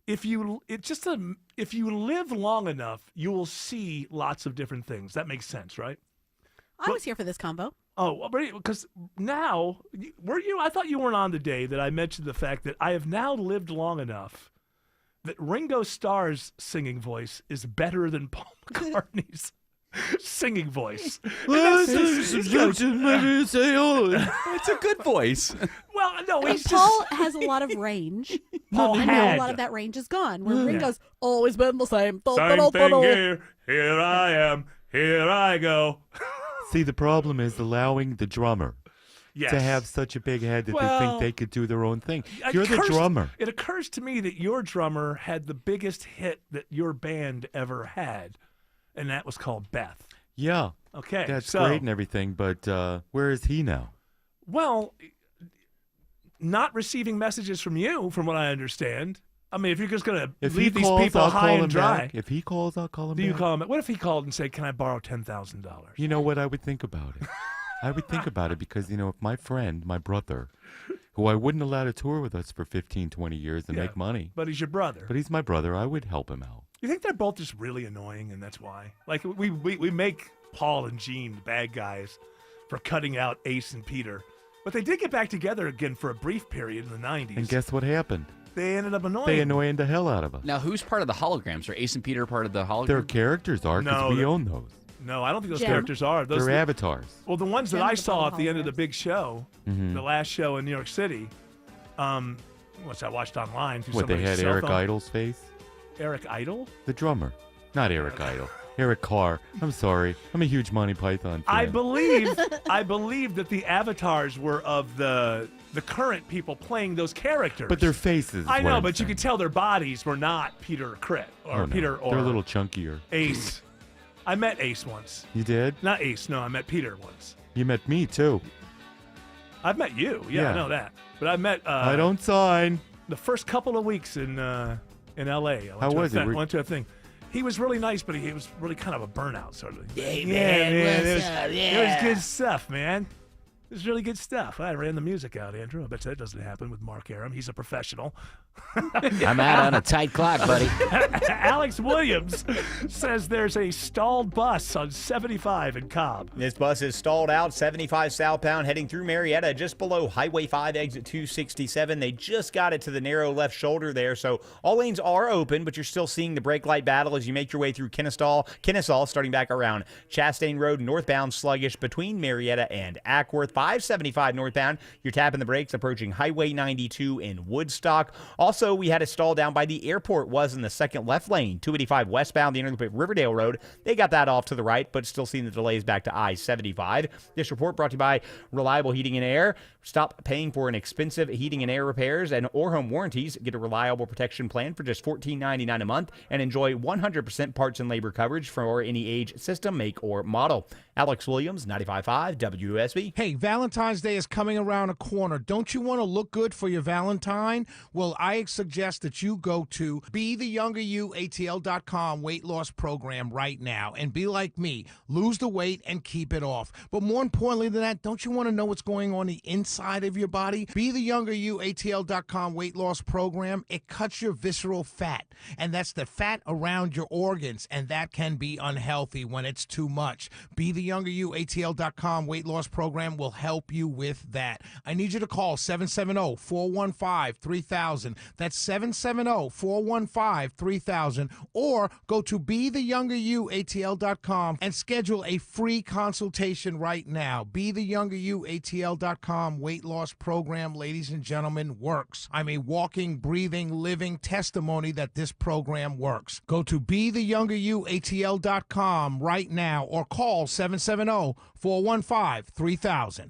if you live long enough, you will see lots of different things. That makes sense, right? I was here for this combo. Oh, because now, were you? I thought you weren't on the day that I mentioned the fact that I have now lived long enough that Ringo Starr's singing voice is better than Paul McCartney's singing voice. It's a good voice. Well, no, he's Paul has a lot of range. Paul and had. now a lot of that range is gone. Where Ringo's always been the same. Same thing here. Here I am. Here I go. See, the problem is allowing the drummer to have such a big head that they think they could do their own thing. You're the drummer. It occurs to me that your drummer had the biggest hit that your band ever had, and that was called Beth. Yeah. Okay. That's so, great and everything, but where is he now? Well, not receiving messages from you, from what I understand. I mean, if you're just going to leave these people high and dry. If he calls, I'll call him back. Do you call him? What if he called and said, can I borrow $10,000? You know what? I would think about it. I would think about it because, if my friend, my brother, who I wouldn't allow to tour with us for 15, 20 years and make money. But he's your brother. But he's my brother. I would help him out. You think they're both just really annoying and that's why? Like, we make Paul and Gene the bad guys for cutting out Ace and Peter. But they did get back together again for a brief period in the 90s. And guess what happened? They ended up annoying. They annoying the hell out of us. Now, who's part of the holograms? Are Ace and Peter part of the hologram? Their characters are because we own those. No, I don't think those characters are. They're avatars. Well, the ones that I saw at the end of the big show, the last show in New York City, which I watched online. What, they had Eric Idle's face? Eric Idle? The drummer. Not Eric Idle. Eric Carr. I'm sorry. I'm a huge Monty Python fan. I believe that the avatars were of the current people playing those characters. But their faces. I know, but you could tell their bodies were not Peter or Crit They're a little chunkier. Ace. I met Ace once. You did? Not Ace. No, I met Peter once. You met me, too. I've met you. Yeah, Yeah. I know that. But I met. I don't sign. The first couple of weeks in L.A. How was it? Went to a thing. He was really nice, but he was really kind of a burnout sort of. Hey, Yeah, man, it what's was, up? It Yeah. was good stuff, man. It was really good stuff. I ran the music out, Andrew. I bet that doesn't happen with Mark Aram. He's a professional. I'm out on a tight clock, buddy. Alex Williams says there's a stalled bus on 75 in Cobb. This bus is stalled out 75 southbound heading through Marietta just below Highway 5 exit 267. They just got it to the narrow left shoulder there, so all lanes are open, but you're still seeing the brake light battle as you make your way through Kennesaw starting back around Chastain Road northbound sluggish between Marietta and Ackworth. 575 northbound, you're tapping the brakes approaching Highway 92 in Woodstock. Also, we had a stall down by the airport, was in the second left lane. 285 westbound, the interloop at Riverdale Road. They got that off to the right, but still seeing the delays back to I-75. This report brought to you by Reliable Heating and Air. Stop paying for an expensive heating and air repairs and or home warranties. Get a reliable protection plan for just $14.99 a month and enjoy 100% parts and labor coverage for any age, system, make, or model. Alex Williams, 95.5 WSB. Hey, Valentine's Day is coming around a corner. Don't you want to look good for your Valentine? Well, I suggest that you go to BeTheYoungerYouATL.com weight loss program right now and be like me. Lose the weight and keep it off. But more importantly than that, don't you want to know what's going on the inside of your body? BeTheYoungerYouATL.com weight loss program. It cuts your visceral fat, and that's the fat around your organs, and that can be unhealthy when it's too much. BeTheYoungerYouATL.com weight loss program will help you with that. I need you to call 770-415-3000. That's 770-415-3000. Or go to BeTheYoungerYouATL.com and schedule a free consultation right now. BeTheYoungerYouATL.com weight loss program, ladies and gentlemen, works. I'm a walking, breathing, living testimony that this program works. Go to BeTheYoungerYouATL.com right now or call 770-415-3000.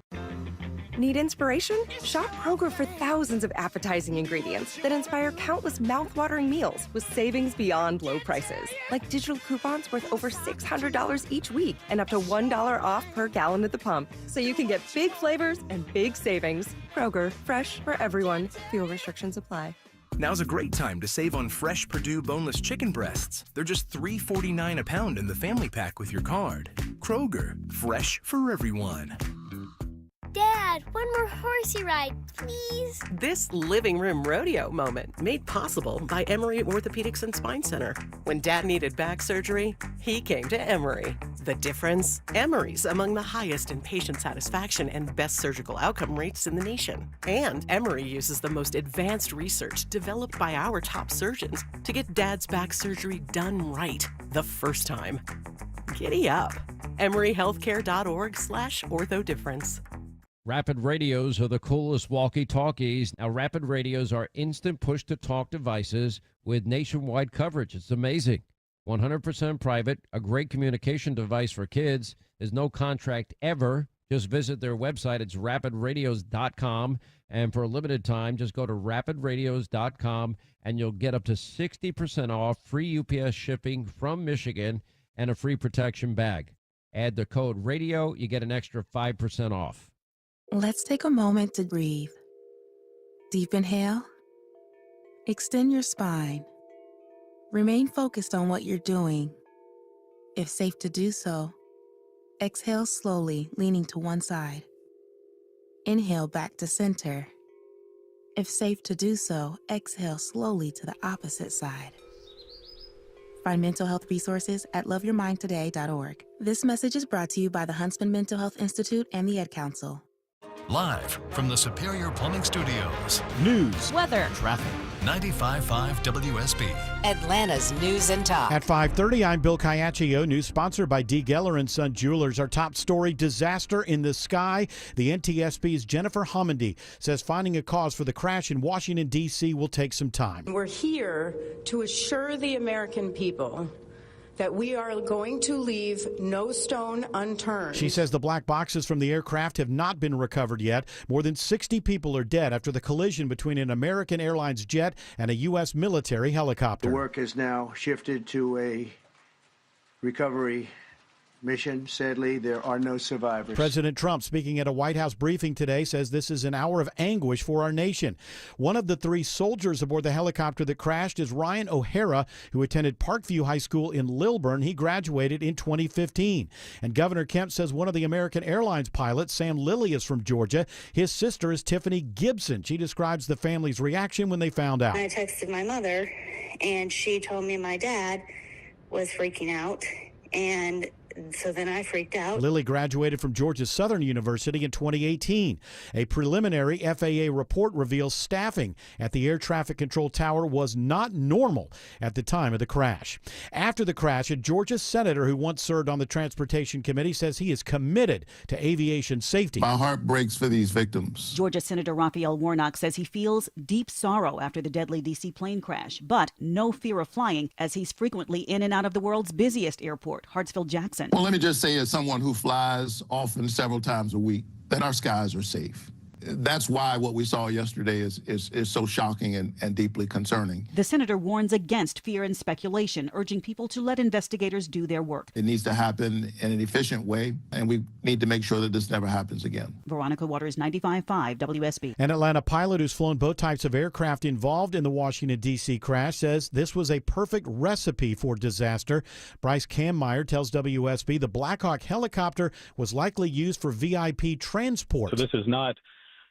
Need inspiration? Shop Kroger for thousands of appetizing ingredients that inspire countless mouth-watering meals with savings beyond low prices. Like digital coupons worth over $600 each week and up to $1 off per gallon at the pump. So you can get big flavors and big savings. Kroger, fresh for everyone. Fuel restrictions apply. Now's a great time to save on fresh Perdue boneless chicken breasts. They're just $3.49 a pound in the family pack with your card. Kroger, fresh for everyone. Dad, one more horsey ride, please. This living room rodeo moment made possible by Emory Orthopedics and Spine Center. When Dad needed back surgery, he came to Emory. The difference? Emory's among the highest in patient satisfaction and best surgical outcome rates in the nation. And Emory uses the most advanced research developed by our top surgeons to get Dad's back surgery done right the first time. Giddy up. EmoryHealthcare.org/orthodifference. Rapid radios are the coolest walkie-talkies. Now, Rapid radios are instant push-to-talk devices with nationwide coverage. It's amazing. 100% private, a great communication device for kids. There's no contract ever. Just visit their website. It's rapidradios.com. And for a limited time, just go to rapidradios.com, and you'll get up to 60% off, free UPS shipping from Michigan, and a free protection bag. Add the code RADIO, you get an extra 5% off. Let's take a moment to breathe. Deep inhale. Extend your spine. Remain focused on what you're doing. If safe to do so, exhale slowly, leaning to one side. Inhale back to center. If safe to do so, exhale slowly to the opposite side. Find mental health resources at loveyourmindtoday.org. This message is brought to you by the Huntsman Mental Health Institute and the Ad Council. Live from the Superior Plumbing Studios. News, weather, traffic. 95.5 WSB. Atlanta's news and talk. At 5:30, I'm Bill Caiaccio. News sponsored by D. Geller and Son Jewelers. Our top story, disaster in the sky. The NTSB's Jennifer Homendy says finding a cause for the crash in Washington, D.C. will take some time. We're here to assure the American people that we are going to leave no stone unturned. She says the black boxes from the aircraft have not been recovered yet. More than 60 people are dead after the collision between an American Airlines jet and a U.S. military helicopter. The work has now shifted to a recovery mission. Sadly, there are no survivors. President Trump, speaking at a White House briefing today, says this is an hour of anguish for our nation. One of the 3 soldiers aboard the helicopter that crashed is Ryan O'Hara, who attended Parkview High School in Lilburn. He graduated in 2015. And Governor Kemp says one of the American Airlines pilots, Sam Lilly, is from Georgia. His sister is Tiffany Gibson. She describes the family's reaction when they found out. I texted my mother, and she told me my dad was freaking out, and so then I freaked out. Lilly graduated from Georgia Southern University in 2018. A preliminary FAA report reveals staffing at the air traffic control tower was not normal at the time of the crash. After the crash, a Georgia senator who once served on the Transportation Committee says he is committed to aviation safety. My heart breaks for these victims. Georgia Senator Raphael Warnock says he feels deep sorrow after the deadly D.C. plane crash, but no fear of flying as he's frequently in and out of the world's busiest airport, Hartsfield-Jackson. Well, let me just say, as someone who flies often several times a week, that our skies are safe. That's why what we saw yesterday is so shocking and deeply concerning. The senator warns against fear and speculation, urging people to let investigators do their work. It needs to happen in an efficient way, and we need to make sure that this never happens again. Veronica Waters, 95.5 WSB. An Atlanta pilot who's flown both types of aircraft involved in the Washington, D.C. crash says this was a perfect recipe for disaster. Bryce Kammeyer tells WSB the Black Hawk helicopter was likely used for VIP transport. So this is not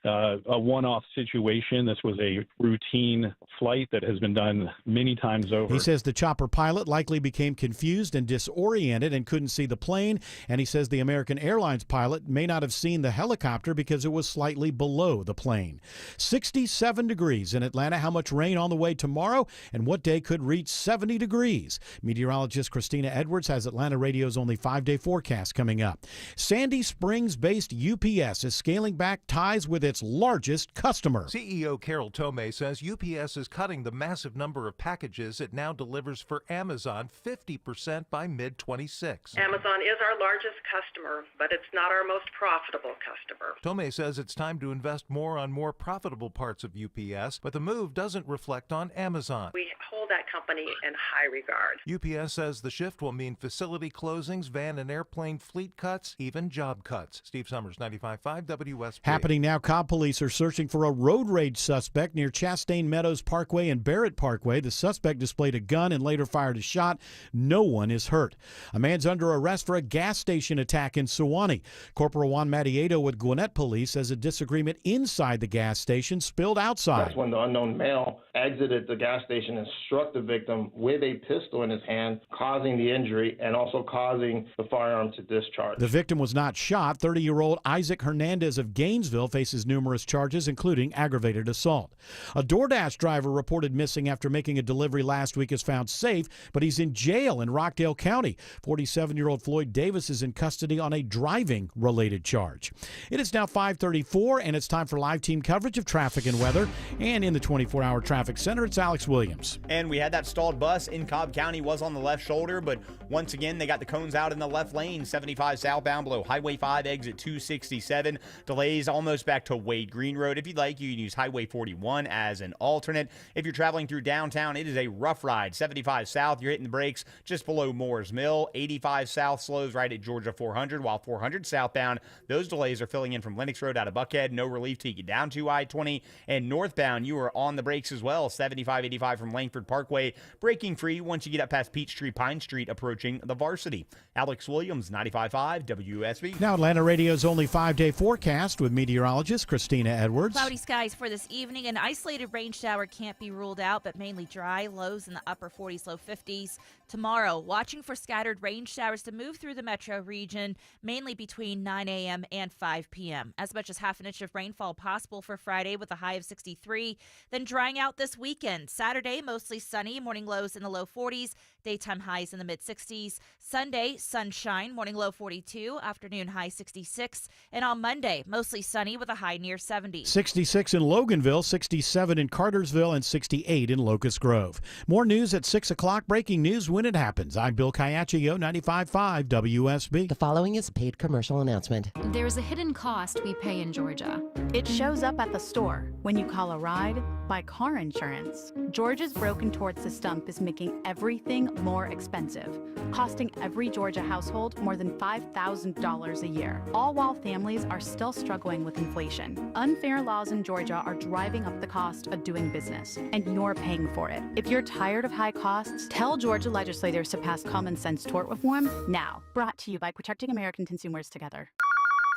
a one-off situation. This was a routine flight that has been done many times over. He says the chopper pilot likely became confused and disoriented and couldn't see the plane. And he says the American Airlines pilot may not have seen the helicopter because it was slightly below the plane. 67 degrees in Atlanta. How much rain on the way tomorrow? And what day could reach 70 degrees? Meteorologist Christina Edwards has Atlanta Radio's only 5-day forecast coming up. Sandy Springs-based UPS is scaling back ties with its largest customer. CEO Carol Tomei says UPS is cutting the massive number of packages it now delivers for Amazon 50% by mid-26. Amazon is our largest customer, but it's not our most profitable customer. Tomei says it's time to invest more on more profitable parts of UPS, but the move doesn't reflect on Amazon. We hold that company in high regard. UPS says the shift will mean facility closings, van and airplane fleet cuts, even job cuts. Steve Summers, 95.5 WSB. Happening now, Cobb police are searching for a road rage suspect near Chastain Meadows Parkway and Barrett Parkway. The suspect displayed a gun and later fired a shot. No one is hurt. A man's under arrest for a gas station attack in Sewanee. Corporal Juan Matiedo with Gwinnett Police says a disagreement inside the gas station spilled outside. That's when the unknown male exited the gas station and struck the victim with a pistol in his hand, causing the injury and also causing the firearm to discharge. The victim was not shot. 30-year-old Isaac Hernandez of Gainesville faces numerous charges, including aggravated assault. A DoorDash driver reported missing after making a delivery last week is found safe, but he's in jail in Rockdale County. 47-year-old Floyd Davis is in custody on a driving-related charge. It is now 5:34, and it's time for live team coverage of traffic and weather. And in the 24-hour traffic center, it's Alex Williams. And we had that stalled bus in Cobb County, was on the left shoulder, but once again, they got the cones out in the left lane. 75 southbound below Highway 5 exit 267. Delays almost back to Wade Green Road. If you'd like, you can use Highway 41 as an alternate. If you're traveling through downtown, it is a rough ride. 75 south, you're hitting the brakes just below Moores Mill. 85 south slows right at Georgia 400, while 400 southbound, those delays are filling in from Lennox Road out of Buckhead. No relief till you get down to I-20. And northbound, you are on the brakes as well. 75, 85 from Langford Parkway, braking free once you get up past Peachtree Pine Street, approaching the Varsity. Alex Williams, 95.5 WSB. Now Atlanta Radio's only 5-day forecast with meteorologist Christina Edwards. Cloudy skies for this evening. An isolated rain shower can't be ruled out, but mainly dry. Lows in the upper 40s, low 50s. Tomorrow, watching for scattered rain showers to move through the metro region, mainly between 9 a.m. and 5 p.m. As much as half an inch of rainfall possible for Friday with a high of 63. Then drying out this weekend. Saturday, mostly sunny, morning lows in the low 40s, daytime highs in the mid-60s. Sunday, sunshine, morning low 42, afternoon high 66. And on Monday, mostly sunny with a high near 70. 66 in Loganville, 67 in Cartersville, and 68 in Locust Grove. More news at 6 o'clock. Breaking news when it happens. I'm Bill Caiaccio, 95.5 WSB. The following is a paid commercial announcement. There's a hidden cost we pay in Georgia. It shows up at the store when you call a ride, buy car insurance. Georgia's broken tort system is making everything more expensive, costing every Georgia household more than $5,000 a year, all while families are still struggling with inflation. Unfair laws in Georgia are driving up the cost of doing business, and you're paying for it. If you're tired of high costs, tell Georgia legislators to pass common sense tort reform now. Brought to you by Protecting American Consumers Together.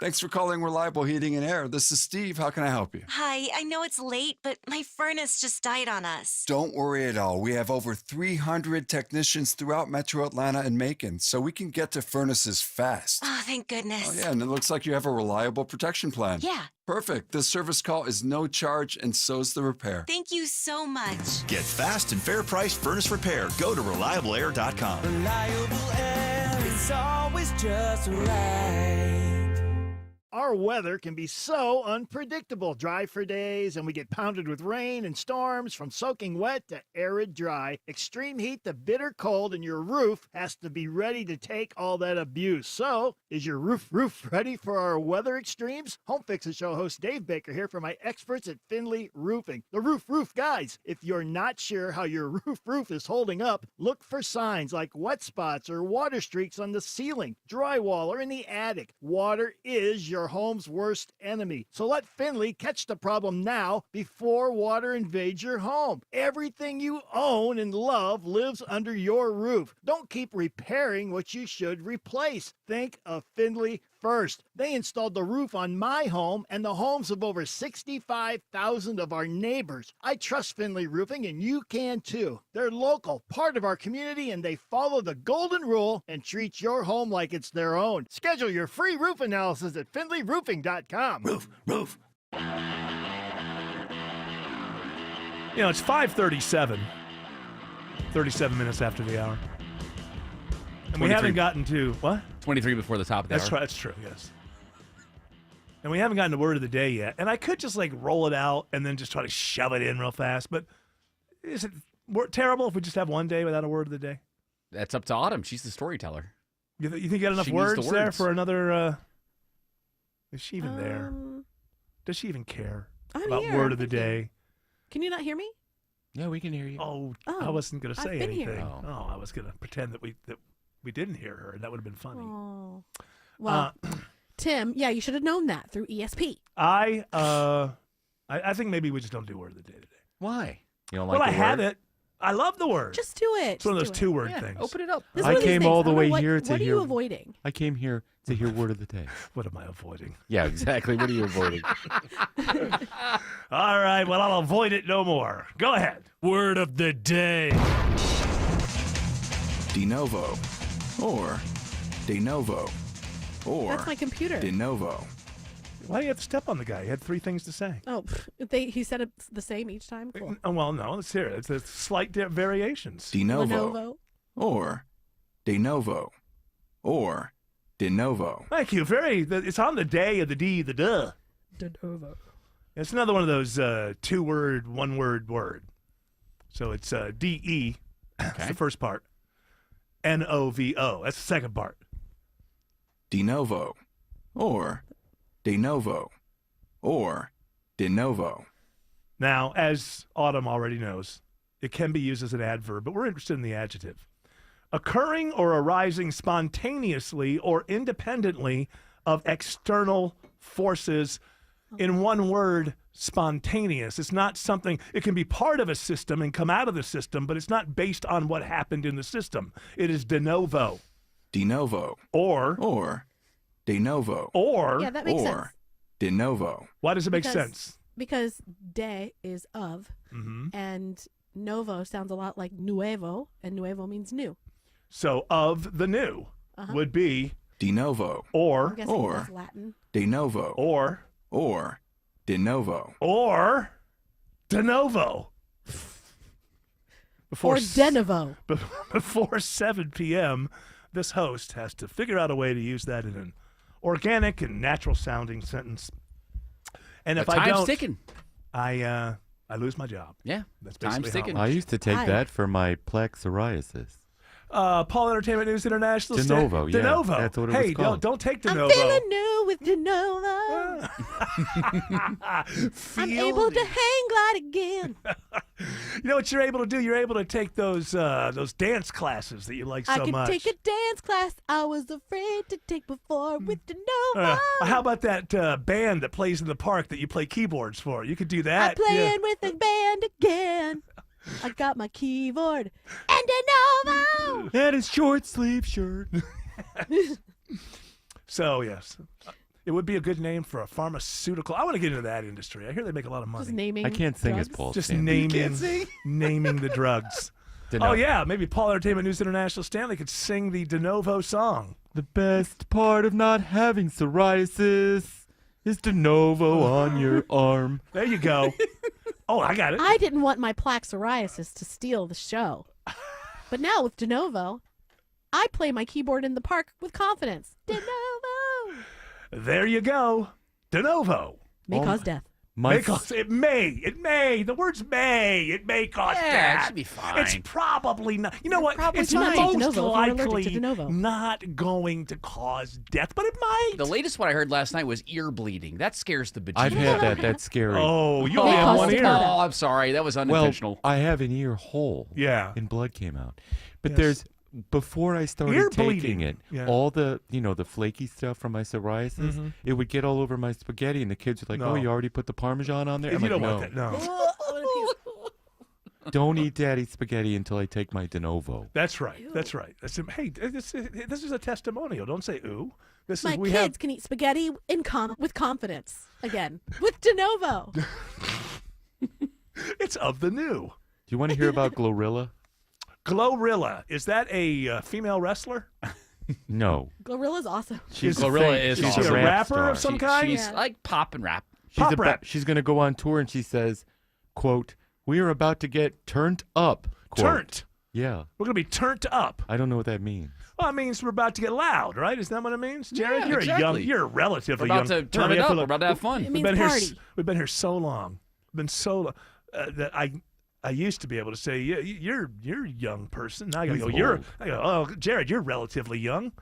Thanks for calling Reliable Heating and Air. This is Steve. How can I help you? Hi, I know it's late, but my furnace just died on us. Don't worry at all. We have over 300 technicians throughout Metro Atlanta and Macon, so we can get to furnaces fast. Oh, thank goodness. Oh, yeah, and it looks like you have a reliable protection plan. Yeah. Perfect. This service call is no charge, and so's the repair. Thank you so much. Get fast and fair priced furnace repair. Go to reliableair.com. Reliable air is always just right. Our weather can be so unpredictable. Dry for days, and we get pounded with rain and storms, from soaking wet to arid dry. Extreme heat to bitter cold, and your roof has to be ready to take all that abuse. So, is your roof ready for our weather extremes? Home Fixer Show host Dave Baker here for my experts at Findlay Roofing. The roof guys. If you're not sure how your roof is holding up, look for signs like wet spots or water streaks on the ceiling, drywall, or in the attic. Water is your home's worst enemy. So let Findlay catch the problem now before water invades your home. Everything you own and love lives under your roof. Don't keep repairing what you should replace. Think of Findlay first. They installed the roof on my home and the homes of over 65,000 of our neighbors. I trust Findlay Roofing, and you can too. They're local, part of our community, and they follow the golden rule and treat your home like it's their own. Schedule your free roof analysis at FindlayRoofing.com. Roof. You know, it's 5:37. 37 minutes after the hour. And we haven't gotten to, what? 23 before the top of the hour. That's right. That's true, yes. And we haven't gotten to word of the day yet. And I could just roll it out and then just try to shove it in real fast. But is it terrible if we just have one day without a word of the day? That's up to Autumn. She's the storyteller. You think you got enough words there for another? Is she even there? Does she even care about here. word of the day? Can you not hear me? Yeah, we can hear you. Oh, I wasn't going to say anything. Here. I was going to pretend that we didn't hear her, and that would have been funny. Oh. Well, Tim, yeah, you should have known that through ESP. I think maybe we just don't do word of the day today. Why? You don't like the word? I have it. I love the word. Just do it. It's one of those two-word things. Open it up. I came all the way here to hear. What are you avoiding? I came here to hear word of the day. What am I avoiding? Yeah, exactly. What are you avoiding? All right. Well, I'll avoid it no more. Go ahead. Word of the day. De novo. Or de novo. Or that's my computer. De novo. Why do you have to step on the guy? He had three things to say. Oh, he said it the same each time? Cool. Well, no, let's hear it. It's slight variations. De novo. Lenovo. Or de novo. Or de novo. Thank you. It's on the day of the D, the duh. De novo. It's another one of those two-word, one-word word. So it's D-E. Okay. That's the first part. N-O-V-O. That's the second part. De novo. Or de novo. Or de novo. Now, as Autumn already knows, it can be used as an adverb, but we're interested in the adjective. Occurring or arising spontaneously or independently of external forces. In one word, spontaneous. It's not something, it can be part of a system and come out of the system, but it's not based on what happened in the system. It is de novo. De novo. Or de novo. Or yeah, that makes sense. De novo. Why does it make sense? Because de is of, and novo sounds a lot like nuevo, and nuevo means new. So of the new would be de novo. Or that's Latin. De novo. Or de novo. Or de novo. Or de novo. Before 7 p.m., this host has to figure out a way to use that in an organic and natural sounding sentence. And if I don't, ticking. I lose my job. Yeah, that's time's basically ticking. I used to take that for my plaque psoriasis. Paul Entertainment News International. DeNovo, yeah. DeNovo. That's what it was Hey, called. don't take I'm DeNovo. feeling new with DeNovo. I'm able to hang glide again. You know what you're able to do? You're able to take those dance classes that you like so I could much. take a dance class I was afraid to take before with DeNovo. How about that band that plays in the park that you play keyboards for? You could do that. I'm playing with the band again. I got my keyboard and DeNovo. And his short sleeve shirt. So, yes. It would be a good name for a pharmaceutical. I want to get into that industry. I hear they make a lot of money. Just naming I can't sing as drugs? Paul. Just Stanley. naming the drugs. DeNovo. Oh, yeah. Maybe Paul Entertainment News International Stanley could sing the DeNovo song. The best part of not having psoriasis is DeNovo on your arm. There you go. Oh, I got it. I didn't want my plaque psoriasis to steal the show. But now with DeNovo, I play my keyboard in the park with confidence. DeNovo. There you go. DeNovo. May cause death. It may. The words may. It may cause Yeah, death. it should be fine. It's probably not. You know what? probably It's fine. most DeNovo if you're allergic to likely DeNovo. not going to cause death, but it might. The latest one I heard last night was ear bleeding. That scares the bejesus. I've had that. That's scary. Oh, you Oh, only have one ear. Oh, I'm sorry. That was unintentional. Well, I have an ear hole. Yeah. And blood came out. But Yes. there's before I started Ear taking bleeding. it, Yeah. all the the flaky stuff from my psoriasis, Mhm. it would get all over my spaghetti, and the kids are like, No. "Oh, you already put the Parmesan on there." I'm You like, don't no, want that. No. don't eat Daddy's spaghetti until I take my DeNovo. That's right. That's right. Hey, this is a testimonial. Don't say ooh. This My is we kids can eat spaghetti with confidence. Again, with DeNovo. have. It's of the new. Do you want to hear about Glorilla? Glorilla, is that a female wrestler? No. Glorilla's awesome. Glorilla is Is she awesome. a rap rapper star. of some kind? She's like pop and rap. Pop rap. She's going to go on tour, and she says, "Quote: We are about to get turned up." Quote. Turned. Yeah. We're going to be turned up. I don't know what that means. Well, it means we're about to get loud, right? Is that what it means? Jared, Yeah, you're exactly. you're relatively We're about young. to turn it up. We're about to have fun. It means We've been party. here. We've been here so long. Been so long that I used to be able to say, yeah, you're a young person. Now I gotta He's go. You're. old. I go. Oh, Jared, you're relatively young.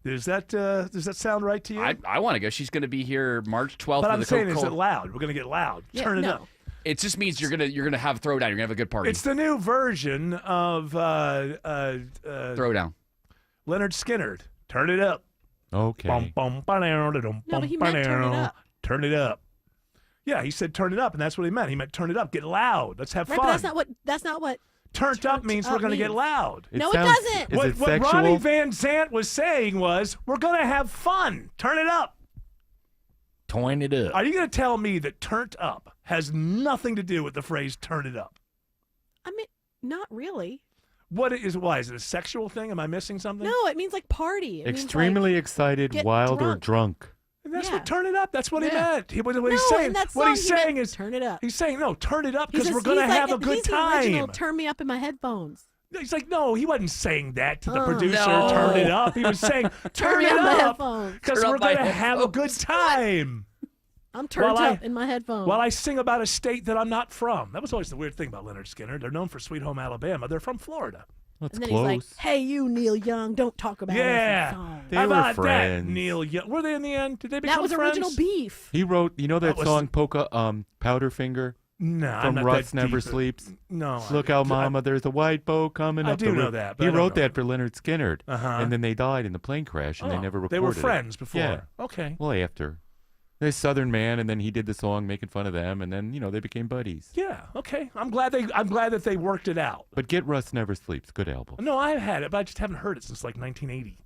Does that sound right to you? I want to go. She's going to be here March 12th. but for I'm the saying, is Coca-Cola. it loud? We're gonna get loud. Yeah, Turn it no. up. It just means you're gonna have a throwdown. You're gonna have a good party. It's the new version of Throwdown. Leonard Skinner. Turn it up. Okay. No, but he meant turn it up. Turn it up. Yeah, he said turn it up, and that's what he meant. He meant turn it up, get loud. Let's have Right, fun. but that's not what Turned up means we're going to get means. loud. No, it sounds- doesn't. Is it What sexual? Ronnie Van Zant was saying was, we're going to have fun. Turn it up. Turn it up. Are you going to tell me that turned up has nothing to do with the phrase turn it up? I mean, not really. Why is it a sexual thing? Am I missing something? No, it means like party. It means, Extremely like, excited, get wild, or drunk. drunk. And that's Yeah. what turn it up. That's what he Yeah. meant. What No, he's saying. in that What he's song, he saying meant is turn it up. He's saying no, turn it up He because says- we're going to he's have like, a good he's the original time. turn me up in my headphones. He's like, no, he wasn't saying that to the Oh. producer. No. Turn it up. He was saying, turn me it on my up headphones. because Turn we're up my going to have a good headphones. time. I'm turned While up in my headphones. While I sing about a state that I'm not from. That was always the weird thing about Leonard Skinner. They're known for Sweet Home Alabama. They're from Florida. That's and then close. he's like, "Hey, you Neil Young, don't talk about it." Yeah. They How were about friends. that, Neil Young? Were they in the end? Did they become That was friends? original beef. He wrote, that That was- song Powderfinger No, I'm from not Russ that Never deep. Sleeps. No. Look out, Mama, there's a white boat coming I up do the know river. that, but He I don't wrote know. that for Leonard Skinner, Uh-huh. and then they died in the plane crash, and they Oh, never recorded they were it. friends before. Yeah. Okay. Well, after. They're Southern man, and then he did the song making fun of them, and then they became buddies. Yeah. Okay. I'm glad that they worked it out. But Get Russ Never Sleeps, good album. No, I've had it, but I just haven't heard it since like 1980.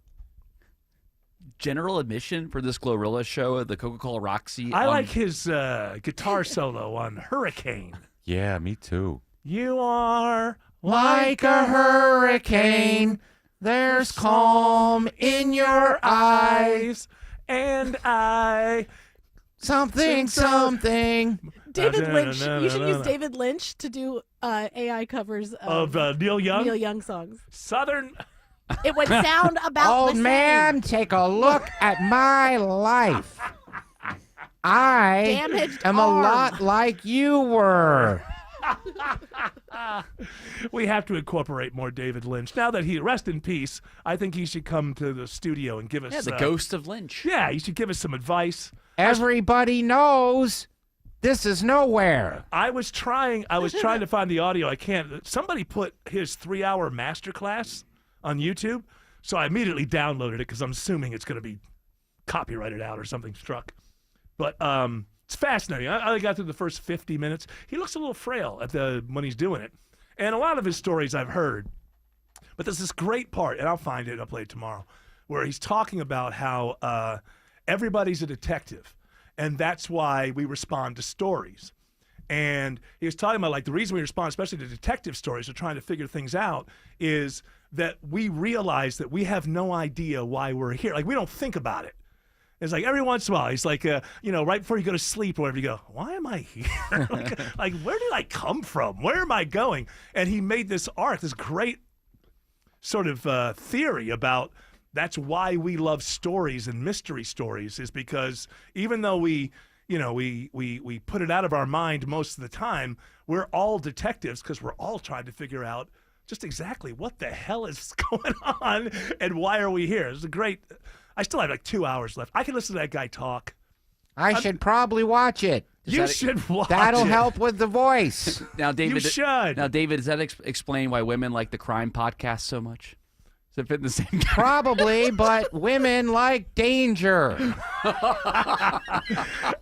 General admission for this Glorilla show at the Coca-Cola Roxy. I like his guitar solo on Hurricane. Yeah, me too. You are Like a hurricane, there's calm in your eyes, and I something. David Lynch. You should use David Lynch to do AI covers of Neil Young. Neil Young songs. Southern. It would sound about the same. take a look at my life. I Damaged arm. like you were. We have to incorporate more David Lynch. Now that he, rest in peace, I think he should come to the studio and give us... Yeah, the ghost of Lynch. Yeah, he should give us some advice. Everybody knows this is nowhere. I was trying to find the audio. I can't. Somebody put his 3-hour masterclass on YouTube, so I immediately downloaded it because I'm assuming it's going to be copyrighted out or something struck. But it's fascinating. I got through the first 50 minutes. He looks a little frail when he's doing it. And a lot of his stories I've heard. But there's this great part, and I'll find it, I'll play it tomorrow, where he's talking about how everybody's a detective. And that's why we respond to stories. And he was talking about, like, the reason we respond, especially to detective stories, or trying to figure things out, is that we realize that we have no idea why we're here. Like, we don't think about it. It's like every once in a while, he's like, right before you go to sleep or whatever, you go, why am I here? like, where did I come from? Where am I going? And he made this arc, this great sort of theory about that's why we love stories and mystery stories, is because even though we put it out of our mind most of the time, we're all detectives because we're all trying to figure out just exactly what the hell is going on and why are we here. It's a great... I still have like 2 hours left. I can listen to that guy talk. I should probably watch it. You should watch That'll it. help with the voice. Now, David, You should. Now, David, does that explain why women like the crime podcast so much? Does it fit in the same? Probably, but women like danger.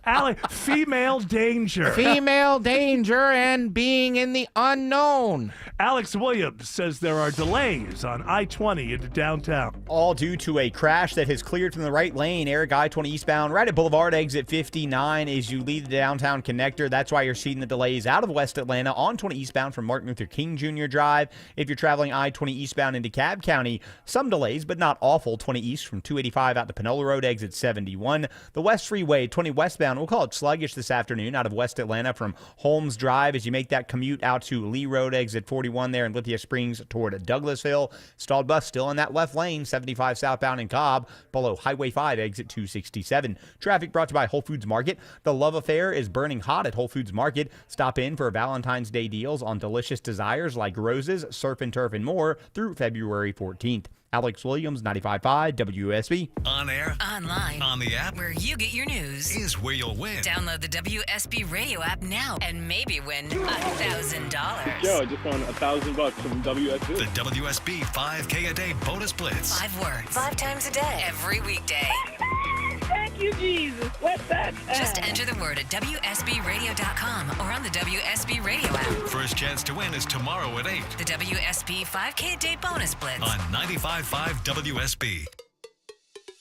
Alec, female danger. Female danger and being in the unknown. Alex Williams says there are delays on I-20 into downtown. All due to a crash that has cleared from the right lane. Eric, I-20 eastbound, right at Boulevard exit 59 as you leave the downtown connector. That's why you're seeing the delays out of West Atlanta on 20 eastbound from Martin Luther King Jr. Drive. If you're traveling I-20 eastbound into Cobb County, some delays, but not awful. 20 east from 285 out to Panola Road, exit 71. The West Freeway, 20 westbound, we'll call it sluggish this afternoon out of West Atlanta from Holmes Drive as you make that commute out to Lee Road, exit 41 there in Lithia Springs toward Douglasville. Stalled bus still in that left lane, 75 southbound in Cobb, below Highway 5, exit 267. Traffic brought to you by Whole Foods Market. The love affair is burning hot at Whole Foods Market. Stop in for Valentine's Day deals on delicious desires like roses, surf and turf, and more through February 14th. Alex Williams, 95.5 WSB. On air, online, on the app, where you get your news, is where you'll win. Download the WSB radio app now and maybe win $1,000. Yo, I just won $1,000 from WSB. The WSB 5K a day bonus blitz. 5 words, 5 times a day, every weekday. Thank you, Jesus. What's that? Just enter the word at WSBradio.com or on the WSB radio app. First chance to win is tomorrow at 8. The WSB 5K a day bonus blitz. On 95.5 WSB.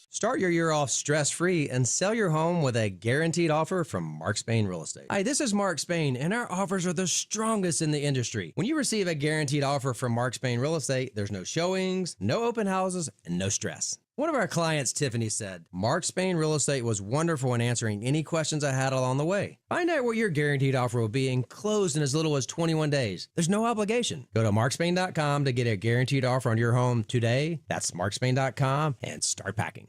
Start your year off stress-free and sell your home with a guaranteed offer from Mark Spain Real Estate. Hi, this is Mark Spain, and our offers are the strongest in the industry. When you receive a guaranteed offer from Mark Spain Real Estate, there's no showings, no open houses, and no stress. One of our clients, Tiffany, said, Mark Spain Real Estate was wonderful in answering any questions I had along the way. Find out what your guaranteed offer will be and close in as little as 21 days. There's no obligation. Go to markspain.com to get a guaranteed offer on your home today. That's markspain.com and start packing.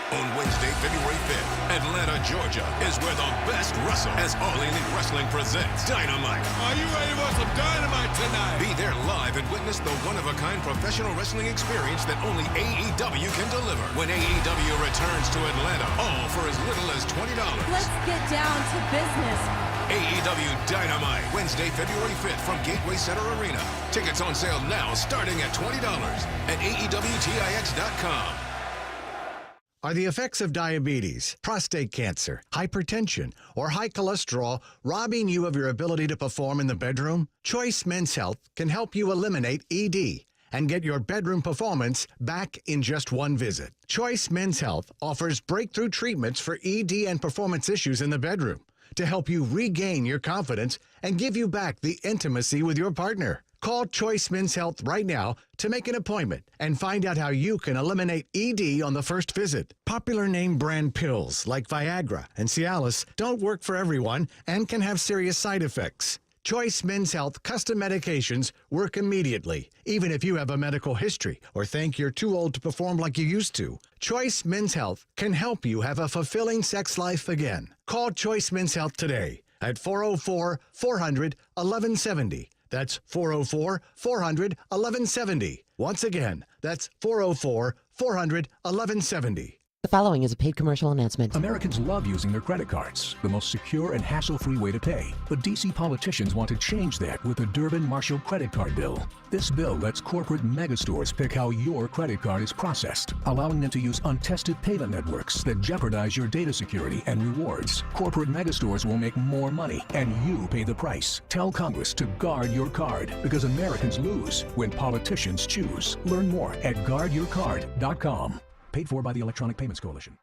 On Wednesday, February 5th, Atlanta, Georgia is where the best wrestle as All Elite Wrestling presents Dynamite. Are you ready for some dynamite tonight? Be there live and witness the one-of-a-kind professional wrestling experience that only AEW can deliver. When AEW returns to Atlanta, all for as little as $20. Let's get down to business. AEW Dynamite, Wednesday, February 5th from Gateway Center Arena. Tickets on sale now starting at $20 at AEWTIX.com. Are the effects of diabetes, prostate cancer, hypertension, or high cholesterol robbing you of your ability to perform in the bedroom? Choice Men's Health can help you eliminate ED and get your bedroom performance back in just one visit. Choice Men's Health offers breakthrough treatments for ED and performance issues in the bedroom to help you regain your confidence and give you back the intimacy with your partner. Call Choice Men's Health right now to make an appointment and find out how you can eliminate ED on the first visit. Popular name brand pills like Viagra and Cialis don't work for everyone and can have serious side effects. Choice Men's Health custom medications work immediately, even if you have a medical history or think you're too old to perform like you used to. Choice Men's Health can help you have a fulfilling sex life again. Call Choice Men's Health today at 404-400-1170. That's 404 400 1170. Once again, that's 404 400 1170. The following is a paid commercial announcement. Americans love using their credit cards, the most secure and hassle-free way to pay. But D.C. politicians want to change that with the Durbin-Marshall credit card bill. This bill lets corporate megastores pick how your credit card is processed, allowing them to use untested payment networks that jeopardize your data security and rewards. Corporate megastores will make more money, and you pay the price. Tell Congress to guard your card, because Americans lose when politicians choose. Learn more at guardyourcard.com. Paid for by the Electronic Payments Coalition.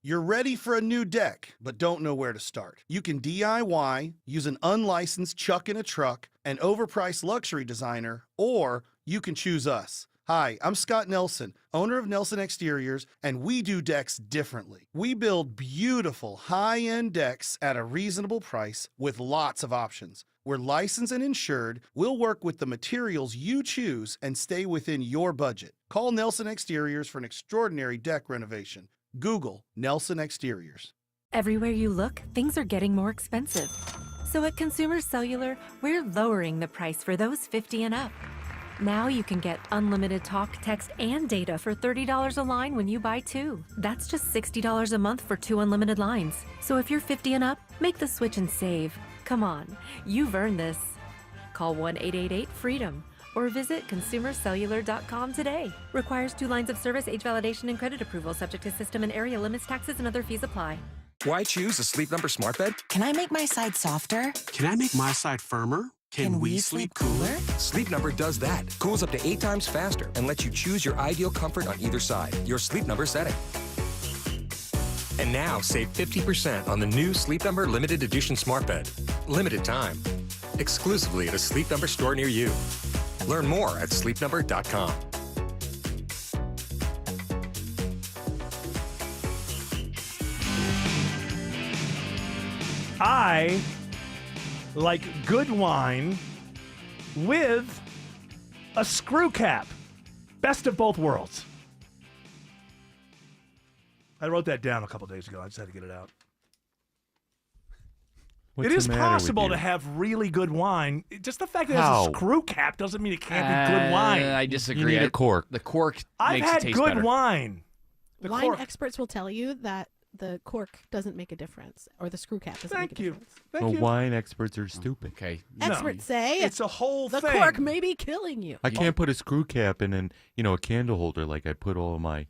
You're ready for a new deck, but don't know where to start. You can DIY, use an unlicensed chuck in a truck, an overpriced luxury designer, or you can choose us. Hi, I'm Scott Nelson, owner of Nelson Exteriors, and we do decks differently. We build beautiful, high-end decks at a reasonable price with lots of options. We're licensed and insured. We'll work with the materials you choose and stay within your budget. Call Nelson Exteriors for an extraordinary deck renovation. Google Nelson Exteriors. Everywhere you look, things are getting more expensive. So at Consumer Cellular, we're lowering the price for those 50 and up. Now you can get unlimited talk, text, and data for $30 a line when you buy two. That's just $60 a month for 2 unlimited lines. So if you're 50 and up, make the switch and save. Come on, you've earned this. Call 1-888-FREEDOM or visit consumercellular.com today. Requires 2 lines of service, age validation, and credit approval, subject to system and area limits, taxes, and other fees apply. Why choose a Sleep Number smart bed? Can I make my side softer? Can I make my side firmer? Can we sleep cooler? Sleep Number does that. Cools up to 8 times faster and lets you choose your ideal comfort on either side. Your Sleep Number setting. And now save 50% on the new Sleep Number limited edition smart bed. Limited time. Exclusively at a Sleep Number store near you. Learn more at sleepnumber.com. I like good wine with a screw cap. Best of both worlds. I wrote that down a couple days ago. I just had to get it out. What's it is the matter with possible you? to have really good wine. Just the fact that it How? has a screw cap doesn't mean it can't be good wine. I disagree. You need a cork. The cork I've makes had it taste good better. wine. The Wine cork. experts will tell you that the cork doesn't make a difference, or the screw cap doesn't make a difference. Well, wine experts are stupid. Okay. Experts say it's a whole the thing. cork may be killing you. I can't put a screw cap in a candle holder like I put all of my,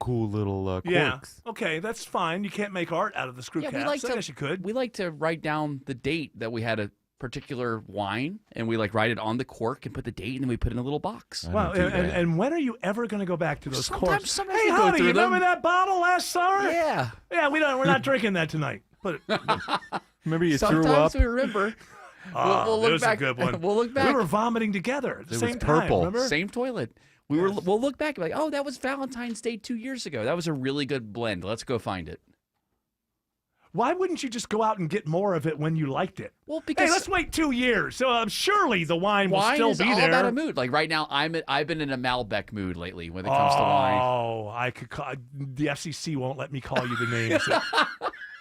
cool little corks. Yeah. Okay, that's fine. You can't make art out of the screw Yeah, caps. we like I to. guess you could. We like to write down the date that we had a particular wine, and we write it on the cork and put the date, and then we put it in a little box. Well, and when are you ever going to go back to those corks? Sometimes Hey, we go honey, through you them. remember that bottle last summer? Yeah. Yeah, we're not drinking that tonight. Put it. Remember you threw Sometimes up? we remember. Oh, we'll look there's back. a good one. We'll look back. We were vomiting together at the It same was time. purple. Remember? Same toilet. We'll look back and be like, oh, that was Valentine's Day 2 years ago. That was a really good blend. Let's go find it. Why wouldn't you just go out and get more of it when you liked it? Well, because hey, let's wait 2 years. So surely the wine will wine still is be all there. about a mood. Like right now, I've been in a Malbec mood lately when it comes to wine. Oh, I could call, the FCC won't let me call you the names that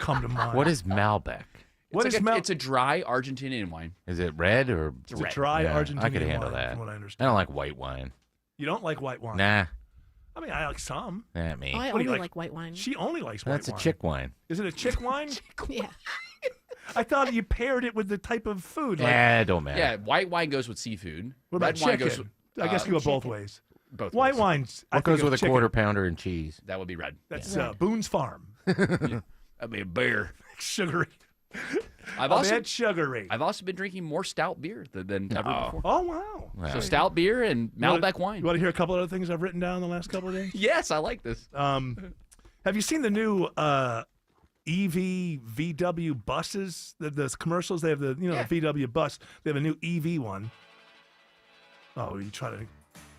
come to mind. What is Malbec? It's a dry Argentinian wine. Is it red or? It's a dry Argentinian I could handle wine, that. from what I I understand. don't like white wine. You don't like white wine? Nah, I mean, I like some. not me. Oh, I What do only you like white wine. She only likes white That's wine. a chick wine. Is it a chick wine? Yeah. I thought you paired it with the type of food. Like, Nah, don't matter. Yeah, white wine goes with seafood. what about Red wine chicken? goes with, I guess you go both chicken. ways. both White ways. wines. I What think goes of with a chicken. quarter pounder and cheese? That would be red. That's Boone's Farm. That'd be a beer. Sugary. I've A also bit sugary. I've also been drinking more stout beer than ever before. Oh, wow. So stout beer and Malbec wine. You want to hear a couple other things I've written down the last couple of days? Yes, I like this. Have you seen the new EV VW buses? The commercials. They have the the VW bus. They have a new EV one. Oh, you try to.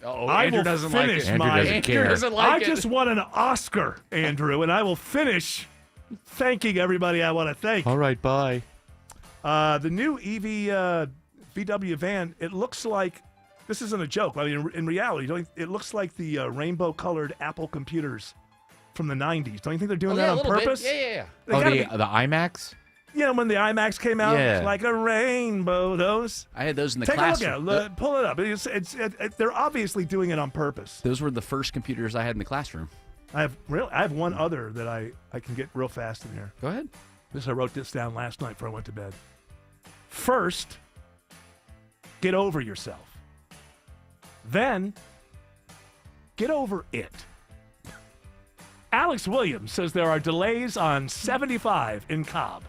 Oh, I Andrew will doesn't like finish it. Andrew my. doesn't care. doesn't like I it. just won an Oscar, Andrew, and I will finish thanking everybody I want to thank. All right, bye. The new EV VW van, it looks like, this isn't a joke, I mean, in reality, it looks like the rainbow-colored Apple computers from the 90s. Don't you think they're doing that a on little bit. purpose? Yeah. They Oh, gotta the IMAX? when the IMAX came out, Yeah. it's like a rainbow. Those. I had those in the Take classroom. a look at it. Pull it up. They're obviously doing it on purpose. Those were the first computers I had in the classroom. I have one other that I can get real fast in here. Go ahead. I wrote this down last night before I went to bed. First, get over yourself. Then, get over it. Alex Williams says there are delays on 75 in Cobb.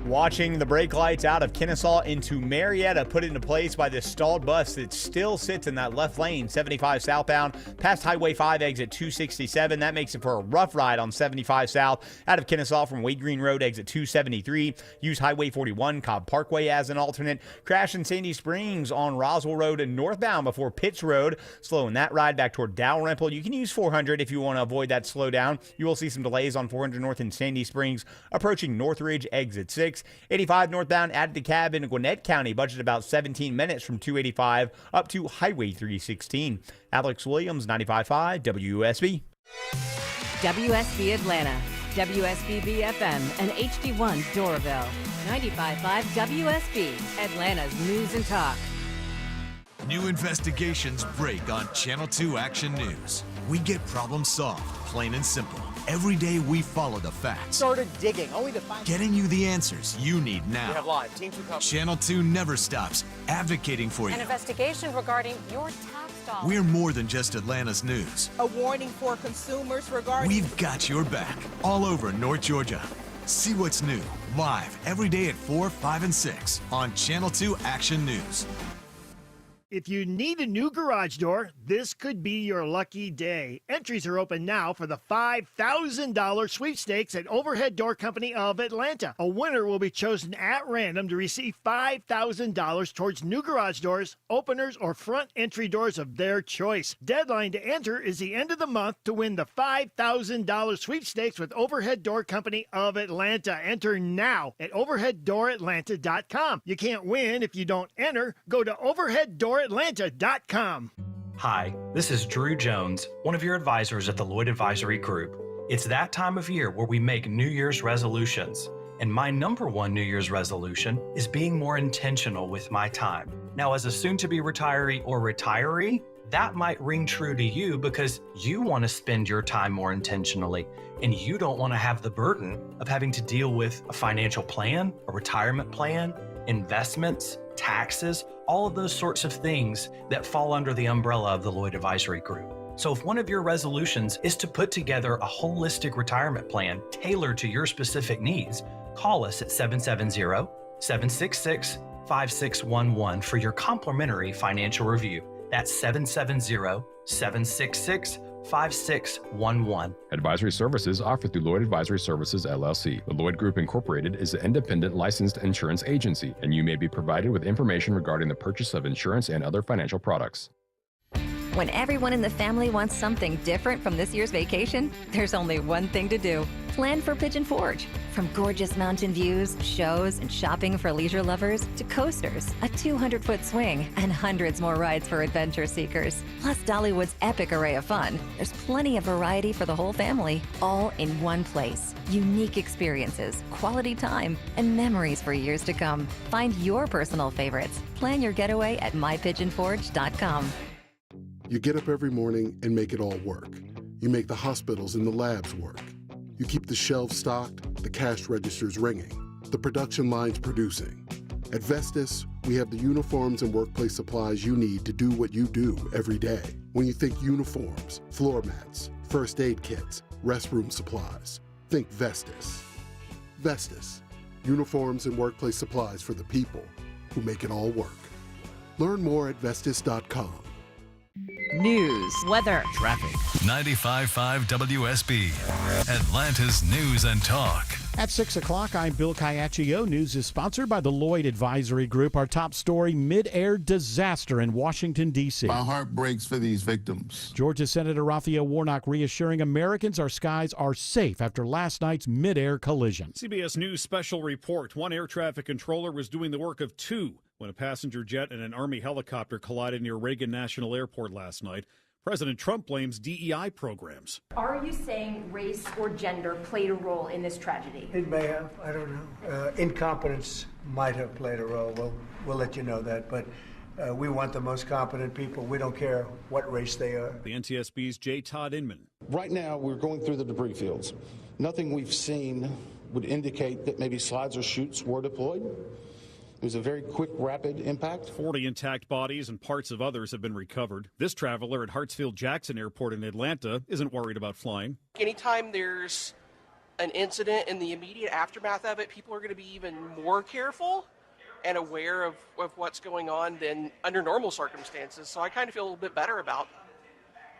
Watching the brake lights out of Kennesaw into Marietta put into place by this stalled bus that still sits in that left lane, 75 southbound, past Highway 5 exit 267. That makes it for a rough ride on 75 south out of Kennesaw from Wade Green Road exit 273. Use Highway 41 Cobb Parkway as an alternate. Crash in Sandy Springs on Roswell Road and northbound before Pitts Road, slowing that ride back toward Dalrymple. You can use 400 if you want to avoid that slowdown. You will see some delays on 400 north in Sandy Springs approaching Northridge exit 6. 85 northbound added to Cab in Gwinnett County, budget about 17 minutes from 285 up to Highway 316. Alex Williams, 95.5 WSB. WSB Atlanta, WSB BFM, and HD1 Doraville. 95.5 WSB, Atlanta's news and talk. New investigations break on Channel 2 Action News. We get problems solved, plain and simple. Every day we follow the facts. Started digging, only to find... Getting you the answers you need now. We have live. Team 2 coverage. Channel 2 never stops advocating for you. An investigation regarding your tax dollars. We're more than just Atlanta's news. A warning for consumers regarding... We've got your back all over North Georgia. See what's new, live, every day at 4, 5, and 6 on Channel 2 Action News. If you need a new garage door, this could be your lucky day. Entries are open now for the $5,000 sweepstakes at Overhead Door Company of Atlanta. A winner will be chosen at random to receive $5,000 towards new garage doors, openers, or front entry doors of their choice. Deadline to enter is the end of the month to win the $5,000 sweepstakes with Overhead Door Company of Atlanta. Enter now at overheaddooratlanta.com. You can't win if you don't enter. Go to overheaddooratlanta.com. Hi, this is Drew Jones, one of your advisors at the Lloyd Advisory Group. It's that time of year where we make New Year's resolutions. And my number one New Year's resolution is being more intentional with my time. Now, as a soon-to-be retiree or retiree, that might ring true to you because you want to spend your time more intentionally and you don't want to have the burden of having to deal with a financial plan, a retirement plan, investments, taxes, all of those sorts of things that fall under the umbrella of the Lloyd Advisory Group. So if one of your resolutions is to put together a holistic retirement plan tailored to your specific needs, call us at 770-766-5611 for your complimentary financial review. That's 770-766-5611. Advisory services offered through Lloyd Advisory Services, LLC. The Lloyd Group Incorporated is an independent licensed insurance agency, and you may be provided with information regarding the purchase of insurance and other financial products. When everyone in the family wants something different from this year's vacation, there's only one thing to do. Plan for Pigeon Forge. From gorgeous mountain views, shows, and shopping for leisure lovers to coasters, a 200-foot swing, and hundreds more rides for adventure seekers. Plus Dollywood's epic array of fun. There's plenty of variety for the whole family, all in one place. Unique experiences, quality time, and memories for years to come. Find your personal favorites. Plan your getaway at mypigeonforge.com. You get up every morning and make it all work. You make the hospitals and the labs work. You keep the shelves stocked, the cash registers ringing, the production lines producing. At Vestas, we have the uniforms and workplace supplies you need to do what you do every day. When you think uniforms, floor mats, first aid kits, restroom supplies, think Vestas. Vestas, uniforms and workplace supplies for the people who make it all work. Learn more at Vestas.com. News, weather, traffic. 95.5 WSB, Atlanta's news and talk. At 6 o'clock, I'm Bill Caiaccio. News is sponsored by the Lloyd Advisory Group. Our top story, mid-air disaster in Washington, D.C. My heart breaks for these victims. Georgia Senator Raphael Warnock reassuring Americans our skies are safe after last night's mid-air collision. CBS News special report. One air traffic controller was doing the work of two when a passenger jet and an Army helicopter collided near Reagan National Airport last night. President Trump blames DEI programs. Are you saying race or gender played a role in this tragedy? It may have. I don't know. Incompetence might have played a role. We'll let you know that. But we want the most competent people. We don't care what race they are. The NTSB's J. Todd Inman. Right now, we're going through the debris fields. Nothing we've seen would indicate that maybe slides or chutes were deployed. It was a very quick, rapid impact. 40 intact bodies and parts of others have been recovered. This traveler at Hartsfield-Jackson Airport in Atlanta isn't worried about flying. Anytime there's an incident in the immediate aftermath of it, people are going to be even more careful and aware of what's going on than under normal circumstances. So I kind of feel a little bit better about it.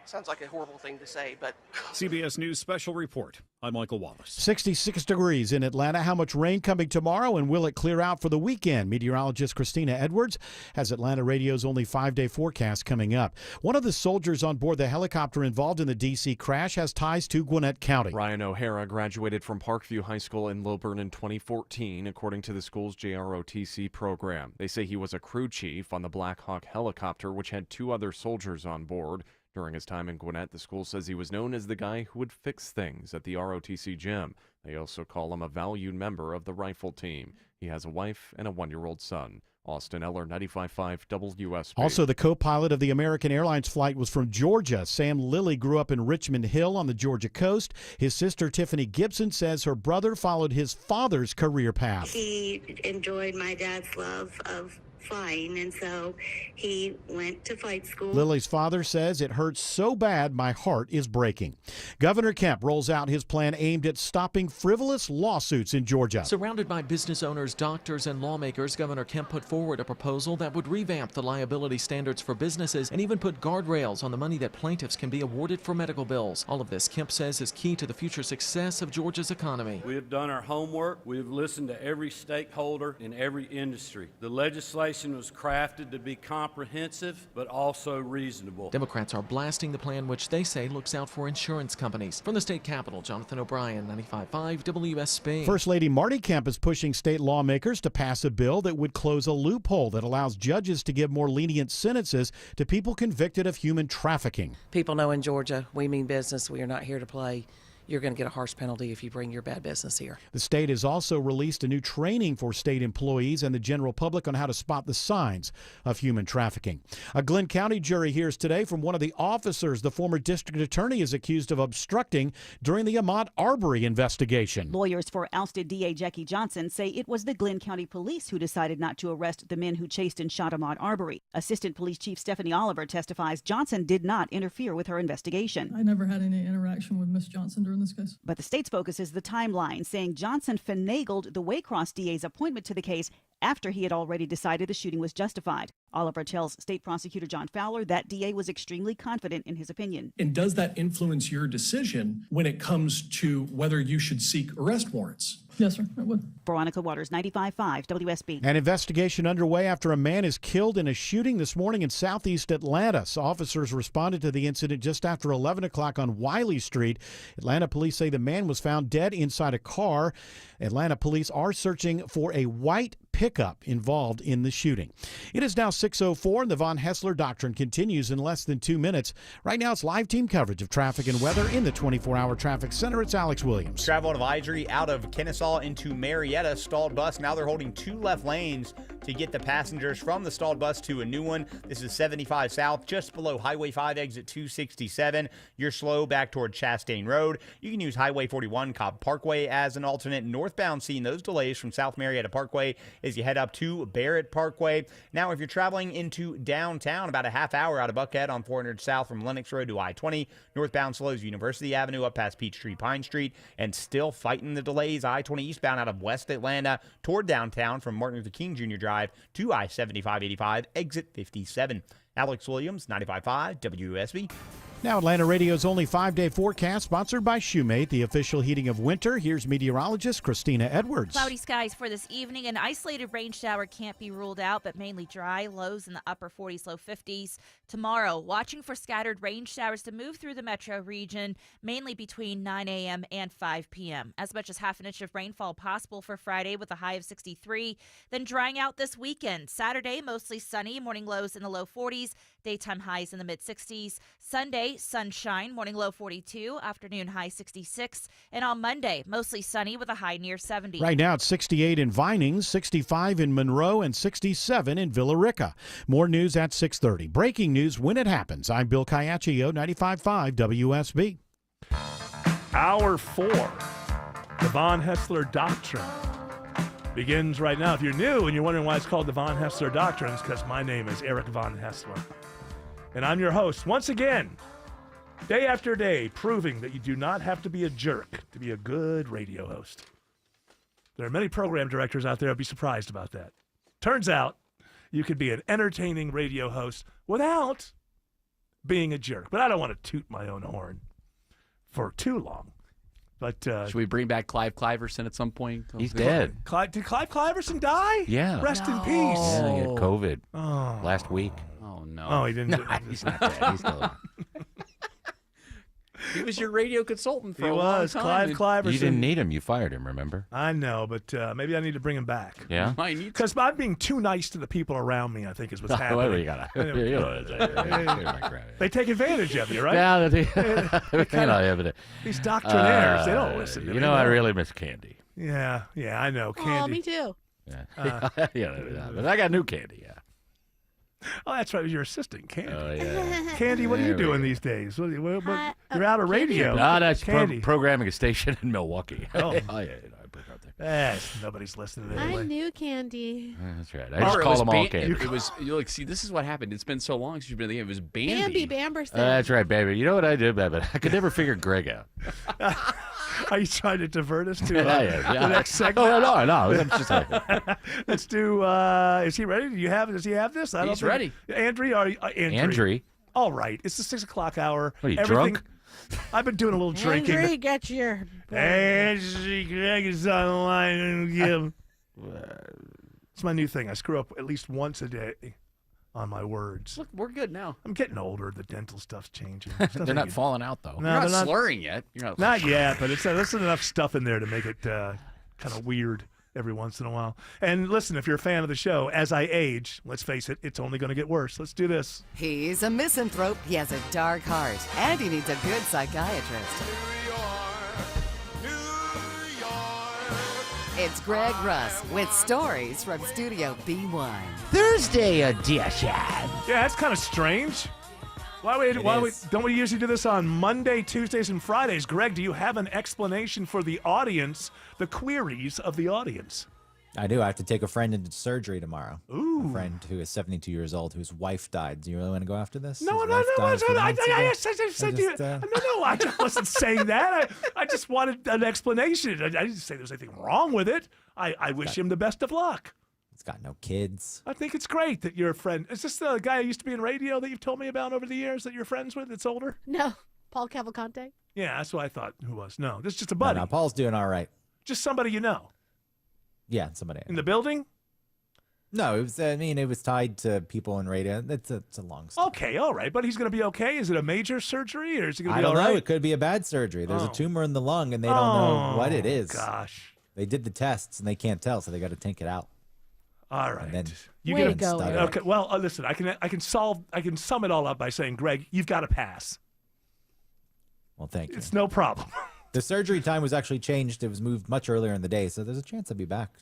Sounds like a horrible thing to say, but... CBS News Special Report. I'm Michael Wallace. 66 degrees in Atlanta. How much rain coming tomorrow, and will it clear out for the weekend? Meteorologist Christina Edwards has Atlanta Radio's only 5-day forecast coming up. One of the soldiers on board the helicopter involved in the D.C. crash has ties to Gwinnett County. Ryan O'Hara graduated from Parkview High School in Lilburn in 2014, according to the school's JROTC program. They say he was a crew chief on the Black Hawk helicopter, which had 2 other soldiers on board. During his time in Gwinnett, the school says he was known as the guy who would fix things at the ROTC gym. They also call him a valued member of the rifle team. He has a wife and a 1-year-old son. Austin Eller, 95.5 WSB. Also, the co-pilot of the American Airlines flight was from Georgia. Sam Lilly grew up in Richmond Hill on the Georgia coast. His sister, Tiffany Gibson, says her brother followed his father's career path. He enjoyed my dad's love of flying, and so he went to flight school. Lily's father says, "It hurts so bad, my heart is breaking." Governor Kemp rolls out his plan aimed at stopping frivolous lawsuits in Georgia. Surrounded by business owners, doctors, and lawmakers, Governor Kemp put forward a proposal that would revamp the liability standards for businesses and even put guardrails on the money that plaintiffs can be awarded for medical bills. All of this, Kemp says, is key to the future success of Georgia's economy. We have done our homework. We have listened to every stakeholder in every industry. The legislation was crafted to be comprehensive but also reasonable. Democrats are blasting the plan, which they say looks out for insurance companies. From the state capitol, Jonathan O'Brien, 95.5 WSB. First Lady Marty Kemp is pushing state lawmakers to pass a bill that would close a loophole that allows judges to give more lenient sentences to people convicted of human trafficking. People know in Georgia, we mean business. We are not here to play. You're going to get a harsh penalty if you bring your bad business here. The state has also released a new training for state employees and the general public on how to spot the signs of human trafficking. A Glenn County jury hears today from one of the officers the former district attorney is accused of obstructing during the Ahmaud Arbery investigation. Lawyers for ousted DA Jackie Johnson say it was the Glenn County Police who decided not to arrest the men who chased and shot Ahmaud Arbery. Assistant Police Chief Stephanie Oliver testifies Johnson did not interfere with her investigation. I never had any interaction with Miss Johnson during this case. But the state's focus is the timeline, saying Johnson finagled the Waycross DA's appointment to the case after he had already decided the shooting was justified. Oliver tells State Prosecutor John Fowler that DA was extremely confident in his opinion. And does that influence your decision when it comes to whether you should seek arrest warrants? Yes, sir, it would. Veronica Waters, 95.5 WSB. An investigation underway after a man is killed in a shooting this morning in southeast Atlanta. So officers responded to the incident just after 11 o'clock on Wiley Street. Atlanta police say the man was found dead inside a car. Atlanta police are searching for a white pickup involved in the shooting. It is now 6:04 and the Von Hessler Doctrine continues in less than 2 minutes. Right now it's live team coverage of traffic and weather in the 24-hour traffic center. It's Alex Williams. Travel advisory out of Kennesaw into Marietta. Stalled bus. Now they're holding 2 left lanes to get the passengers from the stalled bus to a new one. This is 75 South, just below Highway 5, exit 267. You're slow back toward Chastain Road. You can use Highway 41, Cobb Parkway as an alternate. Northbound, seeing those delays from South Marietta Parkway as you head up to Barrett Parkway. Now, if you're traveling into downtown, about a half hour out of Buckhead on 400 South from Lennox Road to I-20. Northbound slows University Avenue up past Peachtree Pine Street, and still fighting the delays. I-20 eastbound out of West Atlanta toward downtown from Martin Luther King Jr. Drive to I-75-85, exit 57. Alex Williams, 95.5 WSB. Now, Atlanta Radio's only 5-day forecast, sponsored by Shoemate, the official heating of winter. Here's meteorologist Christina Edwards. Cloudy skies for this evening. An isolated rain shower can't be ruled out, but mainly dry. Lows in the upper 40s, low 50s. Tomorrow, watching for scattered rain showers to move through the metro region, mainly between 9 a.m. and 5 p.m. As much as half an inch of rainfall possible for Friday with a high of 63. Then drying out this weekend. Saturday, mostly sunny. Morning lows in the low 40s. Daytime highs in the mid-60s. Sunday, sunshine, morning low 42, afternoon high 66. And on Monday, mostly sunny with a high near 70. Right now it's 68 in Vinings, 65 in Monroe, and 67 in Villa Rica. More news at 6:30. Breaking news when it happens. I'm Bill Caiaccio, 95.5 WSB. Hour 4, the Von Hessler Doctrine, begins right now. If you're new and you're wondering why it's called the Von Hessler Doctrine, it's because my name is Eric Von Hessler. And I'm your host, once again, day after day, proving that you do not have to be a jerk to be a good radio host. There are many program directors out there who'd be surprised about that. Turns out, you could be an entertaining radio host without being a jerk. But I don't want to toot my own horn for too long. But should we bring back Clive Cliverson at some point? He's dead. Did Clive Cliverson die? Yeah. Rest in peace. Yeah, he had COVID Oh. last week. Oh, no. Oh, he didn't. No, he's not dead. He's still alive. He was your radio consultant for He a was, long Clive time. Cliverson. You didn't need him. You fired him, remember? I know, but maybe I need to bring him back. Yeah? Because I'm being too nice to the people around me, I think, is what's Well, happening. you gotta- They take advantage of you, right? Yeah, These doctrinaires, they don't listen to me. You know, I really miss Candy. Yeah, I know. Candy. Oh, me too. Yeah, but I got new Candy, yeah. Oh, that's right. Your assistant, Candy. Oh, yeah. Candy, what are you There we doing go. these days? You're out of radio. No, that's Candy. programming a station in Milwaukee. Oh. Yeah, I put it out there. Nobody's listening anyway. I knew Candy. That's right. I just call them all Candy. It was, see, this is what happened. It's been so long since you've been there. It was Bambi. Bamberson. That's right, baby. You know what I did, baby? I could never figure Greg out. Are you trying to divert us to Yeah. the next segment? Oh, no. I'm just Let's do. Is he ready? Does he have this? He's ready. Andrew, Andrew. All right. It's the 6 o'clock hour. What are you, drunk? I've been doing a little drinking. Andrew, get your. Andrew, Greg is online. It's my new thing. I screw up at least once a day on my words. Look, we're good now. I'm getting older. The dental stuff's changing. They're not falling out, though. No, You're they're not slurring yet. You're not yet, but there's enough stuff in there to make it kind of weird every once in a while. And listen, if you're a fan of the show, as I age, let's face it, it's only going to get worse. Let's do this. He's a misanthrope. He has a dark heart, and he needs a good psychiatrist. It's Greg Russ with stories from Studio B1. Thursday edition. Yeah, that's kind of strange. Don't we usually do this on Monday, Tuesdays, and Fridays? Greg, do you have an explanation for the audience, the queries of the audience? I do. I have to take a friend into surgery tomorrow. Ooh. A friend who is 72 years old whose wife died. Do you really want to go after this? No, His wife died a few months ago. I just wasn't saying that. I just wanted an explanation. I didn't say there's anything wrong with it. I wish him the best of luck. He's got no kids. I think it's great that you're a friend. Is this the guy who used to be in radio that you've told me about over the years that you're friends with that's older? No, Paul Cavalcante. Yeah, that's what I thought who was. No, this is just a buddy. No, Paul's doing all right. Just somebody you know. Yeah, somebody. In the building? No, it was. It was tied to people in radio. It's a long story. Okay, all right, but he's going to be okay. Is it a major surgery or is he going to be I all don't know. right? It could be a bad surgery. There's a tumor in the lung, and they don't know what it is. Gosh. They did the tests, and they can't tell, so they got to take it out. All right. And then You Way get to go, Eric. Okay. Well, listen. I can sum it all up by saying, Greg, you've got to pass. Well, thank you. It's no problem. The surgery time was actually changed. It was moved much earlier in the day, so there's a chance I'll be back.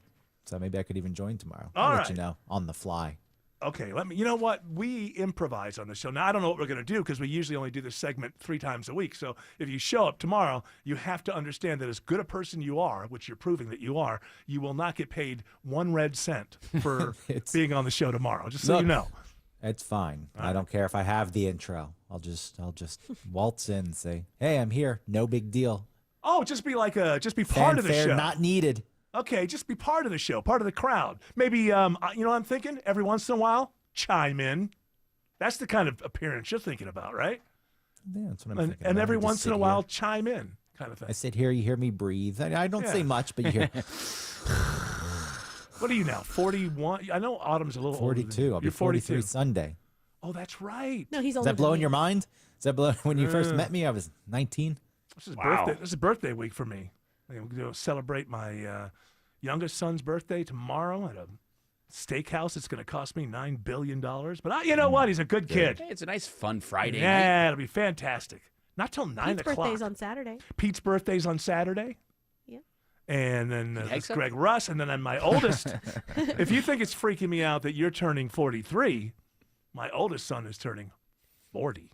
So maybe I could even join tomorrow. I'll All let right. you know on the fly. Okay, you know what? We improvise on the show. Now, I don't know what we're going to do because we usually only do this segment 3 times a week. So if you show up tomorrow, you have to understand that as good a person you are, which you're proving that you are, you will not get paid 1 red cent for being on the show tomorrow, just so you know. It's fine. I don't care if I have the intro. I'll just waltz in and say, "Hey, I'm here. No big deal." Oh, just be part of the Fanfare show. not needed. Okay, just be part of the show, part of the crowd. Maybe, you know what I'm thinking? Every once in a while, chime in. That's the kind of appearance you're thinking about, right? Yeah, that's what I'm and, thinking. and about. every Just once in sit a while here. chime in, kind of thing. I sit here, you hear me breathe. I don't say Yeah. much, but you hear. What are you now? 41? I know Autumn's a little older than 42. you. I'll be You're 43 42. Sunday. Oh, that's right. No, he's Is older that than blowing me. your mind? Is that blowing when you first Yeah. met me? I was 19. This is birthday week for me. I'm going to celebrate my youngest son's birthday tomorrow at a steakhouse. It's going to cost me $9 billion. But you know what? He's a good kid. Hey, it's a nice, fun Friday night. Yeah, it'll be fantastic. Not till 9 Pete's o'clock. birthday's on Saturday. Pete's birthday's on Saturday. Yeah. And then Pete it's Hexum? Greg Russ. And then my oldest. If you think it's freaking me out that you're turning 43, my oldest son is turning 40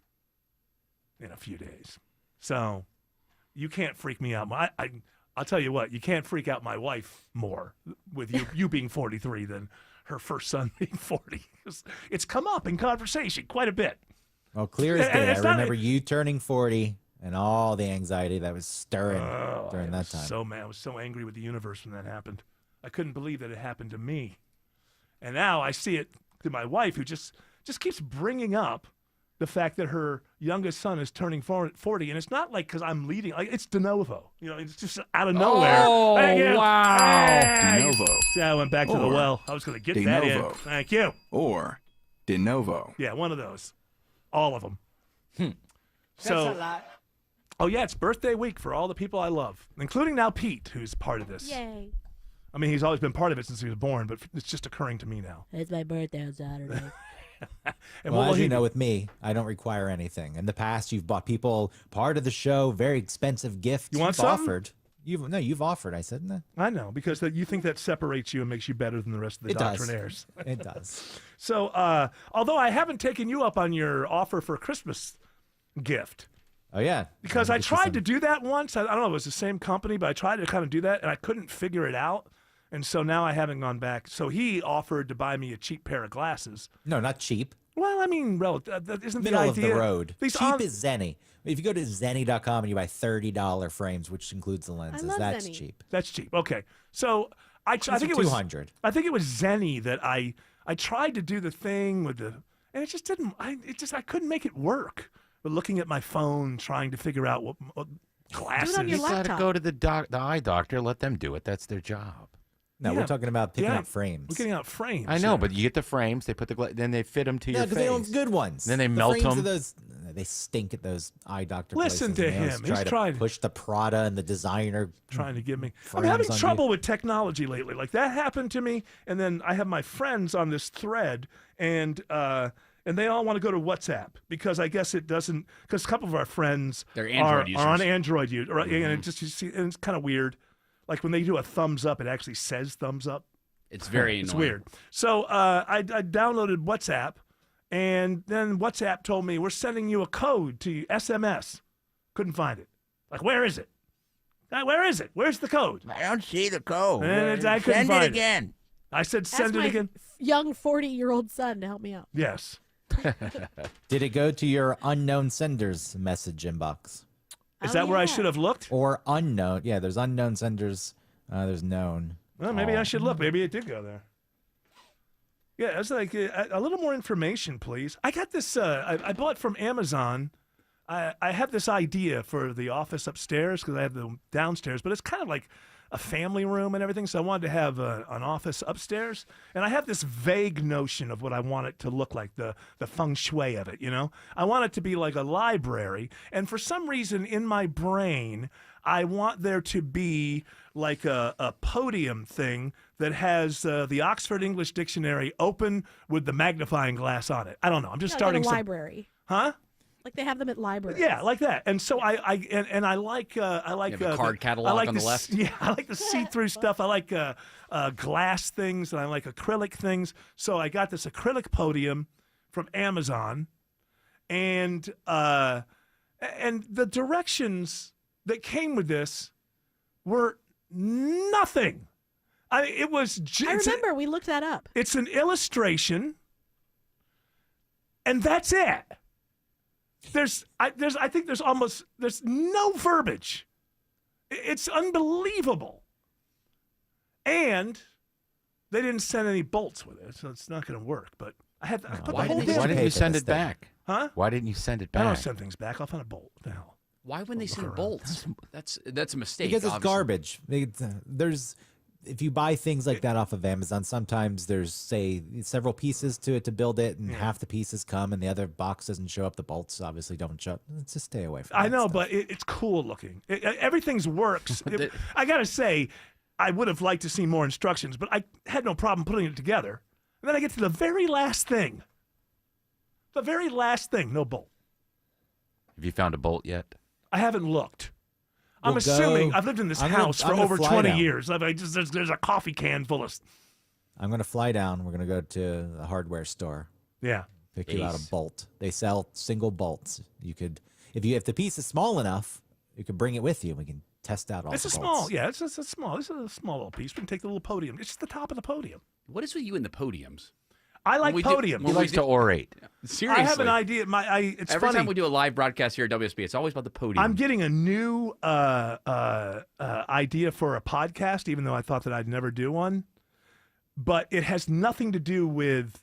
in a few days. So you can't freak me out. I'll tell you what, you can't freak out my wife more with you being 43 than her first son being 40. It's come up in conversation quite a bit. Well, clear as And day. I it's not- remember you turning 40 and all the anxiety that was stirring during I that was time. so mad. I was so angry with the universe when that happened. I couldn't believe that it happened to me. And now I see it to my wife, who just keeps bringing up the fact that her youngest son is turning 40, and it's not like because I'm leading. Like, it's de novo. It's just out of nowhere. Oh, Thank you. wow. Hey. De novo. See, I went back to the Or well. I was going to get de that in. novo. Thank you. Or de novo. Yeah, one of those. All of them. So, That's a lot. oh yeah, it's birthday week for all the people I love, including now Pete, who's part of this. Yay. I mean, he's always been part of it since he was born, but it's just occurring to me now. It's my birthday on Saturday. And Well, what will as he you know, do? with me, I don't require anything. In the past, you've bought people part of the show very expensive gifts. You want You've something? offered. You've offered. I said, no. I know, because you think that separates you and makes you better than the rest of the It does. doctrinaires. It does. So, although I haven't taken you up on your offer for Christmas gift, Oh yeah. because I Get you tried some- to do that once. I don't know, it was the same company, but I tried to kind of do that, and I couldn't figure it out. And so now I haven't gone back. So he offered to buy me a cheap pair of glasses. No, not cheap. Well, I mean, isn't Middle the of idea the road. These Cheap is Zenny. If you go to Zenny.com and you buy $30 frames, which includes the lenses, love that's Zenny. cheap. That's cheap. Okay, so I These think are it was 200. I think it was Zenny that I tried to do the thing with and it just didn't. I couldn't make it work. But looking at my phone, trying to figure out what glasses. on your You got to laptop. go to the eye doctor. Let them do it. That's their job. No, Yeah. we're talking about picking Yeah. up frames. We're getting out frames. I know, yeah. but you get the frames. They put then they fit them to No, your because face. they don't have good ones. Then they The melt frames them. of those, they stink at those eye doctor Listen places. to and they always him. He's Try to tried- push the Prada and the designer. trying to give me. I'm frames having on you. trouble with technology lately. Like that happened to me, and then I have my friends on this thread, and they all want to go to WhatsApp because I guess it doesn't. Because a couple of our friends They're Android are on users. Android, and it just you see, and it's kind of weird. Like when they do a thumbs up, it actually says thumbs up. It's very It's annoying. weird. So I downloaded WhatsApp, and then WhatsApp told me we're sending you a code to SMS. Couldn't find it. Like, where is it? Where is it? Where's the code? I don't see the code. And I couldn't Send find it again. I said Ask send it my again. young 40-year-old son to help me out. Yes. Did it go to your unknown senders message inbox? Is that where I should have looked? Or unknown? Yeah, there's unknown senders. There's known. Well, maybe I should look. Maybe it did go there. Yeah, it's like a little more information, please. I got this. I bought from Amazon. I have this idea for the office upstairs because I have the downstairs, but it's kind of like a family room and everything. So I wanted to have an office upstairs, and I have this vague notion of what I want it to look like, the feng shui of it. I want it to be like a library, and for some reason in my brain, I want there to be like a podium thing that has the Oxford English Dictionary open with the magnifying glass on it. I don't know. I'm just Yeah, starting like a some library. Huh? Like they have them at libraries. Yeah, like that. And so I like You have a card catalog I like on the s- left? Yeah, I like the see-through stuff. I like glass things and I like acrylic things. So I got this acrylic podium from Amazon, and the directions that came with this were nothing. It was. I remember we looked that up. It's an illustration, and that's it. I think there's no verbiage. It's unbelievable. And they didn't send any bolts with it, so it's not going to work. But I put Why the whole didn't you send it back? Huh? Why didn't you send it I don't back? send things back. I'll find a bolt. What the hell? Why wouldn't they send around. bolts? That's a mistake. Because it's obviously. garbage. If you buy things like that off of Amazon, sometimes there's, say, several pieces to it to build it, and half the pieces come and the other box doesn't show up. The bolts obviously don't show up. Let's just stay away from I that know, stuff. but it's cool looking. Everything's works. I got to say, I would have liked to see more instructions, but I had no problem putting it together. And then I get to the very last thing. The very last thing, no bolt. Have you found a bolt yet? I haven't looked. I'm We'll assuming go- I've lived in this I'm gonna- house I'm for gonna over fly 20 down. years. There's a coffee can full of. I'm going to fly down. We're going to go to the hardware store. Yeah. Pick you out Ace. a bolt. They sell single bolts. You could, if the piece is small enough, you could bring it with you. We can test out all It's the a bolts. small, yeah. It's a small. This is a small little piece. We can take the little podium. It's just the top of the podium. What is with you and the podiums? I like podiums. He likes to orate. Seriously. I have an idea. It's Every funny. time we do a live broadcast here at WSB, it's always about the podium. I'm getting a new idea for a podcast, even though I thought that I'd never do one. But it has nothing to do with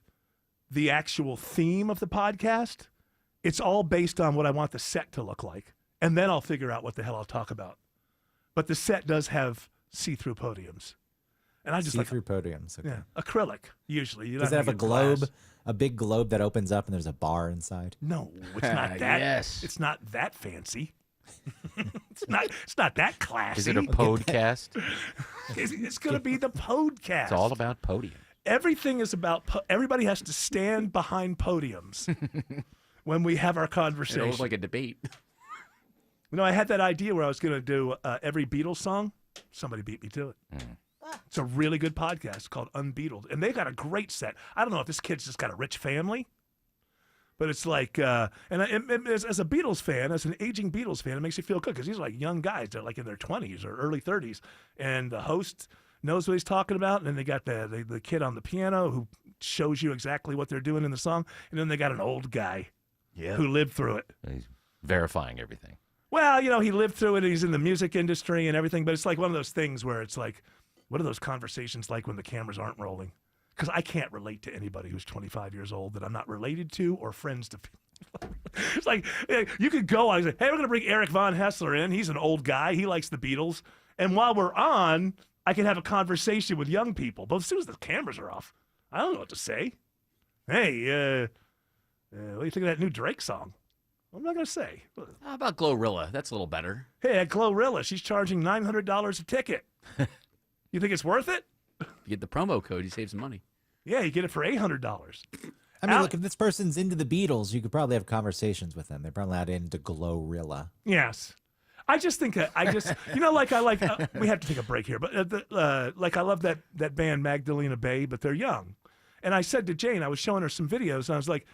the actual theme of the podcast. It's all based on what I want the set to look like. And then I'll figure out what the hell I'll talk about. But the set does have see-through podiums. And I just like See-through podiums. Okay. yeah, acrylic, usually. You're Does not it have a gonna get glass. globe? A big globe that opens up and there's a bar inside? No, it's not that. Yes. It's not that fancy. It's not that classy. Is it a podcast? It's going to be the podcast. It's all about podium. Everything is about. Everybody has to stand behind podiums when we have our conversation. It looks like a debate. You know, I had that idea where I was going to do every Beatles song. Somebody beat me to it. It's a really good podcast called Unbeatled, and they got a great set. I don't know if this kid's just got a rich family, but it's like, as a Beatles fan, as an aging Beatles fan, it makes you feel good because these are like young guys. They're like in their 20s or early 30s, and the host knows what he's talking about, and then they got the kid on the piano who shows you exactly what they're doing in the song, and then they got an old guy who lived through it. He's verifying everything. Well, you know, he lived through it. He's in the music industry and everything, but it's like one of those things where it's like, what are those conversations like when the cameras aren't rolling? Because I can't relate to anybody who's 25 years old that I'm not related to or friends to. It's like, you could go, I was like, hey, we're going to bring Eric Von Hessler in. He's an old guy. He likes the Beatles. And while we're on, I can have a conversation with young people. But as soon as the cameras are off, I don't know what to say. Hey, what do you think of that new Drake song? I'm not going to say. How about Glorilla? That's a little better. Hey, at Glorilla, she's charging $900 a ticket. You think it's worth it? You get the promo code, you save some money. Yeah, you get it for $800. I mean, look, if this person's into the Beatles, you could probably have conversations with them. They're probably not into Glorilla. Yes. I just think, you know, we have to take a break here, but I love that band Magdalena Bay, but they're young. And I said to Jane, I was showing her some videos, and I was like,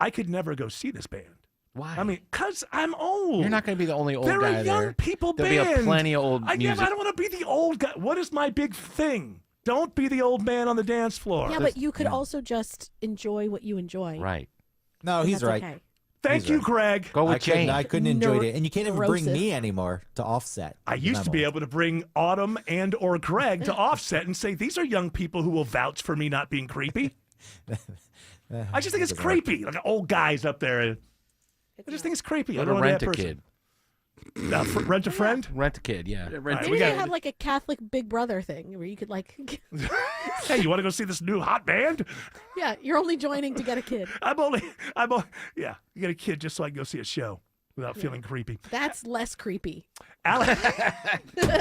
I could never go see this band. Why? I mean, because I'm old. You're not going to be the only old They're guy a young there. people There'll band. be plenty of old music. I don't want to be the old guy. What is my big thing? Don't be the old man on the dance floor. Yeah, but you could also just enjoy what you enjoy. Right. No, And he's that's right. okay. Thank He's you, right. Greg. Go with Jane. I couldn't enjoy it. And you can't even bring Neurosis. me anymore to Offset. I used to be able to bring Autumn and or Greg to Offset and say, these are young people who will vouch for me not being creepy. I just think it's creepy. Like old guys up there. I just think it's creepy. Go I to don't want Rent that a person. Kid. Rent a friend? Rent a Kid, yeah. Maybe they had like a Catholic Big Brother thing where you could like, Hey, you want to go see this new hot band? yeah, you're only joining to get a kid. Yeah, you get a kid just so I can go see a show without feeling creepy. That's less creepy. Alex, there's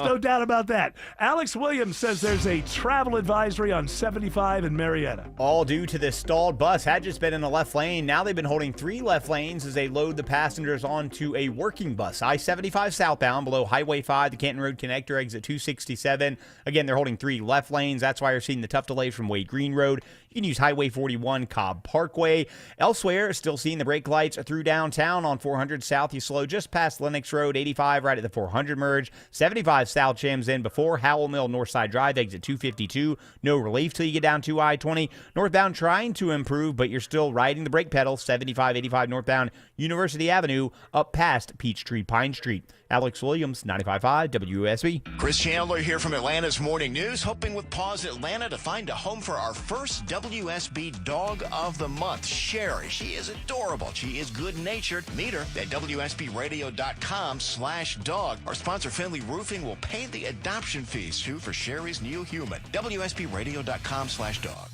no doubt about that. Alex Williams says there's a travel advisory on 75 in Marietta. All due to this stalled bus had just been in the left lane. Now they've been holding 3 left lanes as they load the passengers onto a working bus. I-75 southbound below Highway 5, the Canton Road connector, exit 267. Again, they're holding 3 left lanes. That's why you're seeing the tough delays from Wade Green Road. You can use Highway 41, Cobb Parkway. Elsewhere, still seeing the brake lights through downtown on 400 south. You slow just past Lenox Road, 85 right at the 400 merge. 75 South jams in before Howell Mill Northside Drive, exit 252. No relief till you get down to I-20. Northbound trying to improve, but you're still riding the brake pedal. 75-85 northbound University Avenue up past Peachtree Pine Street. Alex Williams, 95.5 WSB. Chris Chandler here from Atlanta's Morning News, hoping with Paws Atlanta to find a home for our first WSB Dog of the Month, Sherry. She is adorable. She is good-natured. Meet her at WSBRadio.com/dog. Our sponsor, Finley Roofing, will pay the adoption fees, too, for Sherry's new human. WSBRadio.com/dog.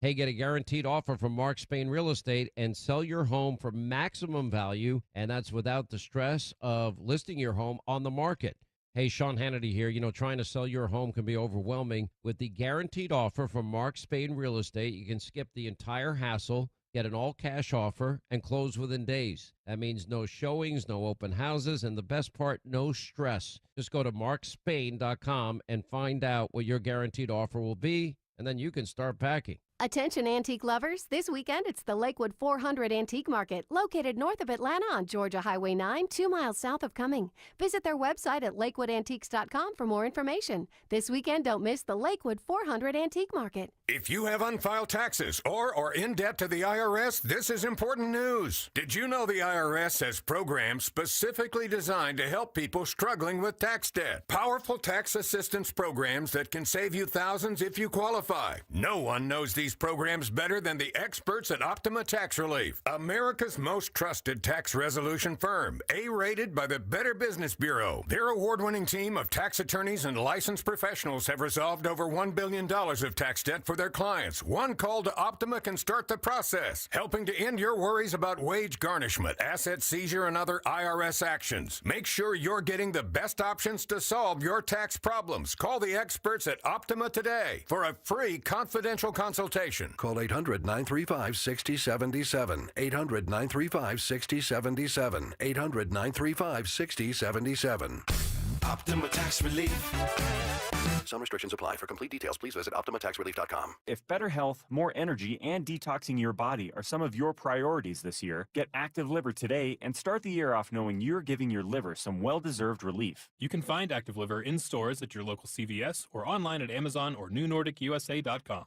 Hey, get a guaranteed offer from Mark Spain Real Estate and sell your home for maximum value, and that's without the stress of listing your home on the market. Hey, Sean Hannity here. You know, trying to sell your home can be overwhelming. With the guaranteed offer from Mark Spain Real Estate, you can skip the entire hassle, get an all-cash offer, and close within days. That means no showings, no open houses, and the best part, no stress. Just go to markspain.com and find out what your guaranteed offer will be, and then you can start packing. Attention antique lovers, this weekend it's the Lakewood 400 Antique Market, located north of Atlanta on Georgia Highway 9, 2 miles south of Cumming. Visit their website at lakewoodantiques.com for more information. This weekend, don't miss the Lakewood 400 Antique Market. If you have unfiled taxes or are in debt to the IRS, this is important news. Did you know the IRS has programs specifically designed to help people struggling with tax debt? Powerful tax assistance programs that can save you thousands if you qualify. No one knows these programs better than the experts at Optima Tax Relief, America's most trusted tax resolution firm, A-rated by the Better Business Bureau. Their award-winning team of tax attorneys and licensed professionals have resolved over $1 billion of tax debt for their clients. One call to Optima can start the process, helping to end your worries about wage garnishment, asset seizure, and other IRS actions. Make sure you're getting the best options to solve your tax problems. Call the experts at Optima today for a free confidential consultation. Call 800-935-6077. 800-935-6077. 800-935-6077. Optima Tax Relief. Some restrictions apply. For complete details, please visit OptimaTaxRelief.com. If better health, more energy, and detoxing your body are some of your priorities this year, get Active Liver today and start the year off knowing you're giving your liver some well-deserved relief. You can find Active Liver in stores at your local CVS or online at Amazon or NewNordicUSA.com.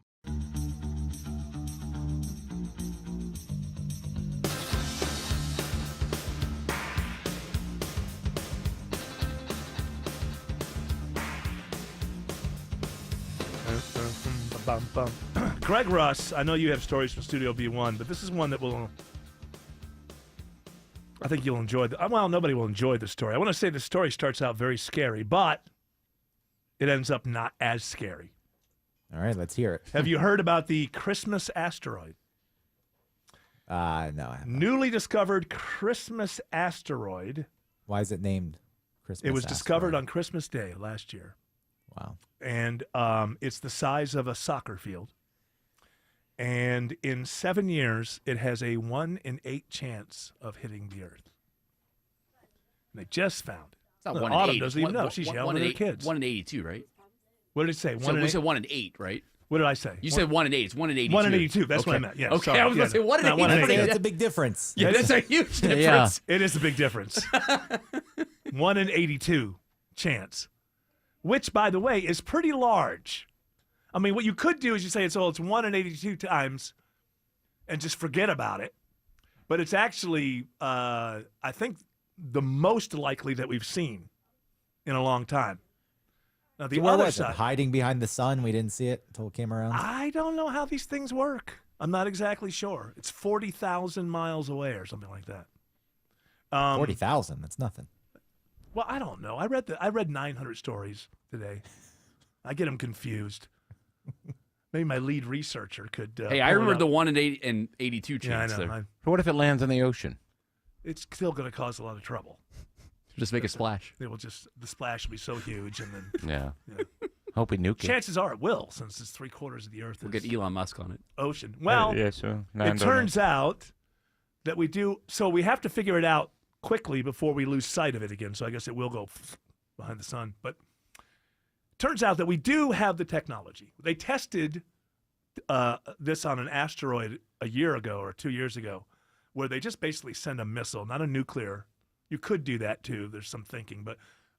Greg Russ, I know you have stories from Studio B1, but this is one that I think you'll enjoy. Well, nobody will enjoy the story. I want to say the story starts out very scary, but it ends up not as scary. All right, let's hear it. Have you heard about the Christmas asteroid? No, I haven't. Newly discovered Christmas asteroid. Why is it named Christmas It was asteroid? discovered on Christmas Day last year. Wow. And it's the size of a soccer field. And in 7 years, it has a 1 in 8 chance of hitting the Earth. And they just found it. It's not Look, 1 in Autumn 8. doesn't even know. She's yelling at her kids. 1 in 82, right? What did it say? We said 1 in 8, right? What did I say? You said 1 in 8. It's 1 in 82. 1 in 82. That's okay. what I meant. Yeah. Okay, sorry. I was going to say 1 in 82. That's a big difference. Yeah, that's a huge difference. It is a big difference. 1 in 82 chance, which, by the way, is pretty large. I mean, what you could do is you say it's 1 in 82 times and just forget about it. But it's actually, I think, the most likely that we've seen in a long time. Now, the So what other was it? side, Hiding behind the sun. We didn't see it until it came around. I don't know how these things work. I'm not exactly sure. It's 40,000 miles away or something like that. 40,000. That's nothing. Well, I don't know. I read 900 stories today. I get them confused. Maybe my lead researcher could. Hey, I remember the 1 in 82 chance I know. there. But what if it lands in the ocean? It's still going to cause a lot of trouble. Just make a splash. It will the splash will be so huge, and then Yeah. Hope we nuke it. chances are it will, since it's 3/4 of the Earth. We'll is get Elon Musk on it. Ocean. Well, Yeah, so it land on turns out that we do. So we have to figure it out quickly before we lose sight of it again. So I guess it will go behind the sun. But turns out that we do have the technology. They tested this on an asteroid a year ago or 2 years ago, where they just basically send a missile, not a nuclear. You could do that too. There's some thinking, but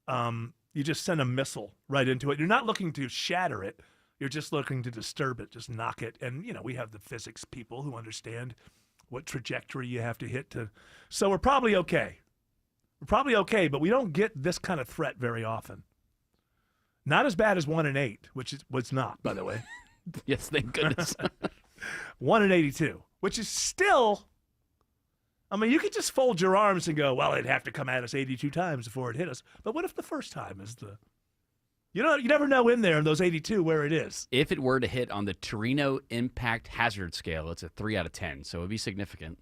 you just send a missile right into it. You're not looking to shatter it. You're just looking to disturb it, just knock it. And, we have the physics people who understand what trajectory you have to hit to. So we're probably okay. But we don't get this kind of threat very often. Not as bad as 1 in 8, which was not, by the way. Yes, thank goodness. 1 in 82, which is still, you could just fold your arms and go, well, it'd have to come at us 82 times before it hit us. But what if the first time is the... You never know in there in those 82 where it is. If it were to hit on the Torino Impact Hazard Scale, it's a 3 out of 10, so it would be significant.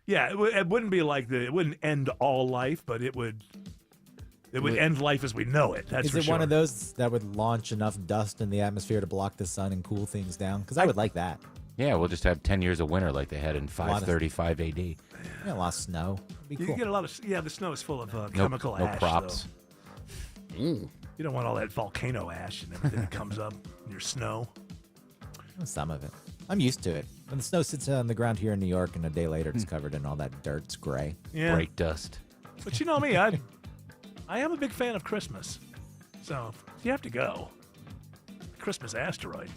Yeah, it wouldn't be like it wouldn't end all life, but it would end life as we know it. That's Is for it sure. one of those that would launch enough dust in the atmosphere to block the sun and cool things down? Because I would like that. Yeah, we'll just have 10 years of winter like they had in 535 AD. A lot of snow. It'd be You cool. get a lot of the snow is full of chemical no ash. props. You don't want all that volcano ash and everything that comes up in your snow. Some of it. I'm used to it. When the snow sits on the ground here in New York and a day later Hmm. it's covered in all that dirt, it's gray. Yeah. Bright dust. But you know me, I am a big fan of Christmas. So if you have to go, Christmas asteroid.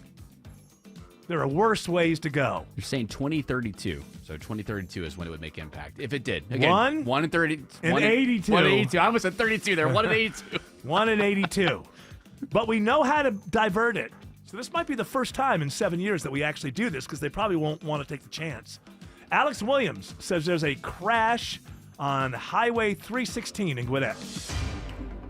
There are worse ways to go. You're saying 2032. So 2032 is when it would make impact. If it did. Again, 1 in 30. in 82. 1 in 82. I almost said 32 there. 1 in 82. 1 in 82. But we know how to divert it. So this might be the first time in 7 years that we actually do this because they probably won't want to take the chance. Alex Williams says there's a crash on Highway 316 in Gwinnett.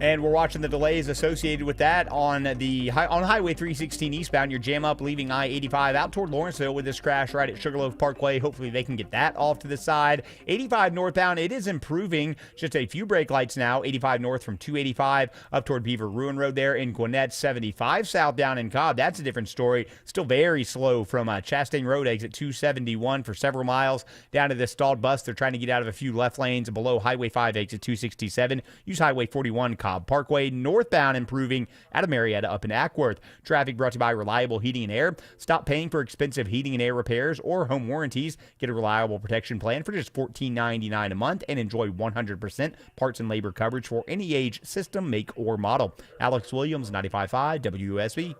And we're watching the delays associated with that on Highway 316 eastbound. You're jam up leaving I-85 out toward Lawrenceville with this crash right at Sugarloaf Parkway. Hopefully they can get that off to the side. 85 northbound, it is improving. Just a few brake lights now. 85 north from 285 up toward Beaver Ruin Road there in Gwinnett. 75 southbound in Cobb. That's a different story. Still very slow from Chastain Road exit 271 for several miles down to the stalled bus. They're trying to get out of a few left lanes below Highway 5 exit 267. Use Highway 41 Cobb Parkway. Northbound improving out of Marietta up in Ackworth. Traffic brought to you by Reliable Heating and Air. Stop paying for expensive heating and air repairs or home warranties. Get a reliable protection plan for just $14.99 a month and enjoy 100% parts and labor coverage for any age, system, make, or model. Alex Williams, 95.5 WUSB.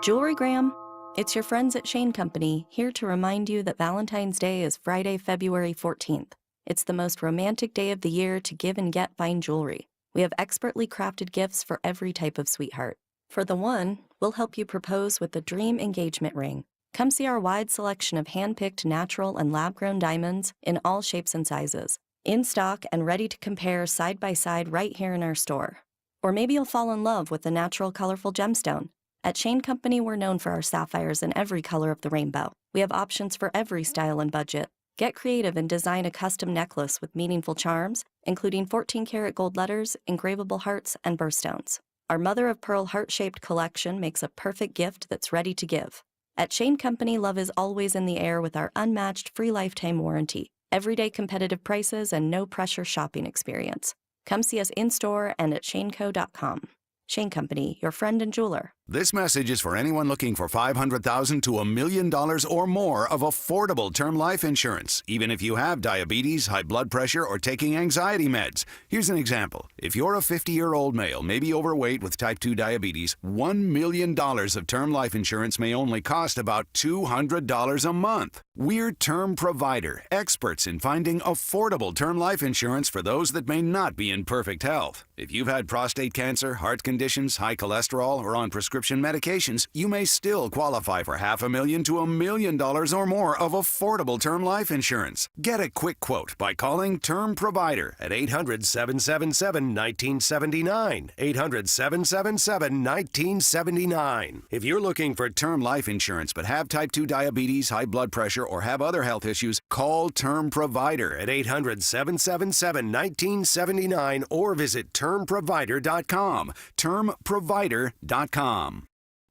Jewelry Gram, it's your friends at Shane Company here to remind you that Valentine's Day is Friday, February 14th. It's the most romantic day of the year to give and get fine jewelry. We have expertly crafted gifts for every type of sweetheart. For the one, we'll help you propose with the dream engagement ring. Come see our wide selection of hand-picked natural and lab-grown diamonds in all shapes and sizes. In stock and ready to compare side by side right here in our store. Or maybe you'll fall in love with the natural, colorful gemstone. At Shane Company, we're known for our sapphires in every color of the rainbow. We have options for every style and budget. Get creative and design a custom necklace with meaningful charms, including 14-karat gold letters, engravable hearts, and birthstones. Our mother-of-pearl heart-shaped collection makes a perfect gift that's ready to give. At Shane Company, love is always in the air with our unmatched free lifetime warranty, everyday competitive prices, and no-pressure shopping experience. Come see us in-store and at shaneco.com. Shane Company, your friend and jeweler. This message is for anyone looking for $500,000 to $1 million or more of affordable term life insurance, even if you have diabetes, high blood pressure, or taking anxiety meds. Here's an example. If you're a 50-year-old male, maybe overweight with type 2 diabetes, $1 million of term life insurance may only cost about $200 a month. We're Term Provider, experts in finding affordable term life insurance for those that may not be in perfect health. If you've had prostate cancer, heart conditions, high cholesterol, or on prescription medications, you may still qualify for $500,000 to $1 million or more of affordable term life insurance. Get a quick quote by calling Term Provider at 800-777-1979. 800-777-1979. If you're looking for term life insurance but have type 2 diabetes, high blood pressure, or have other health issues, call Term Provider at 800-777-1979 or visit termprovider.com. Termprovider.com.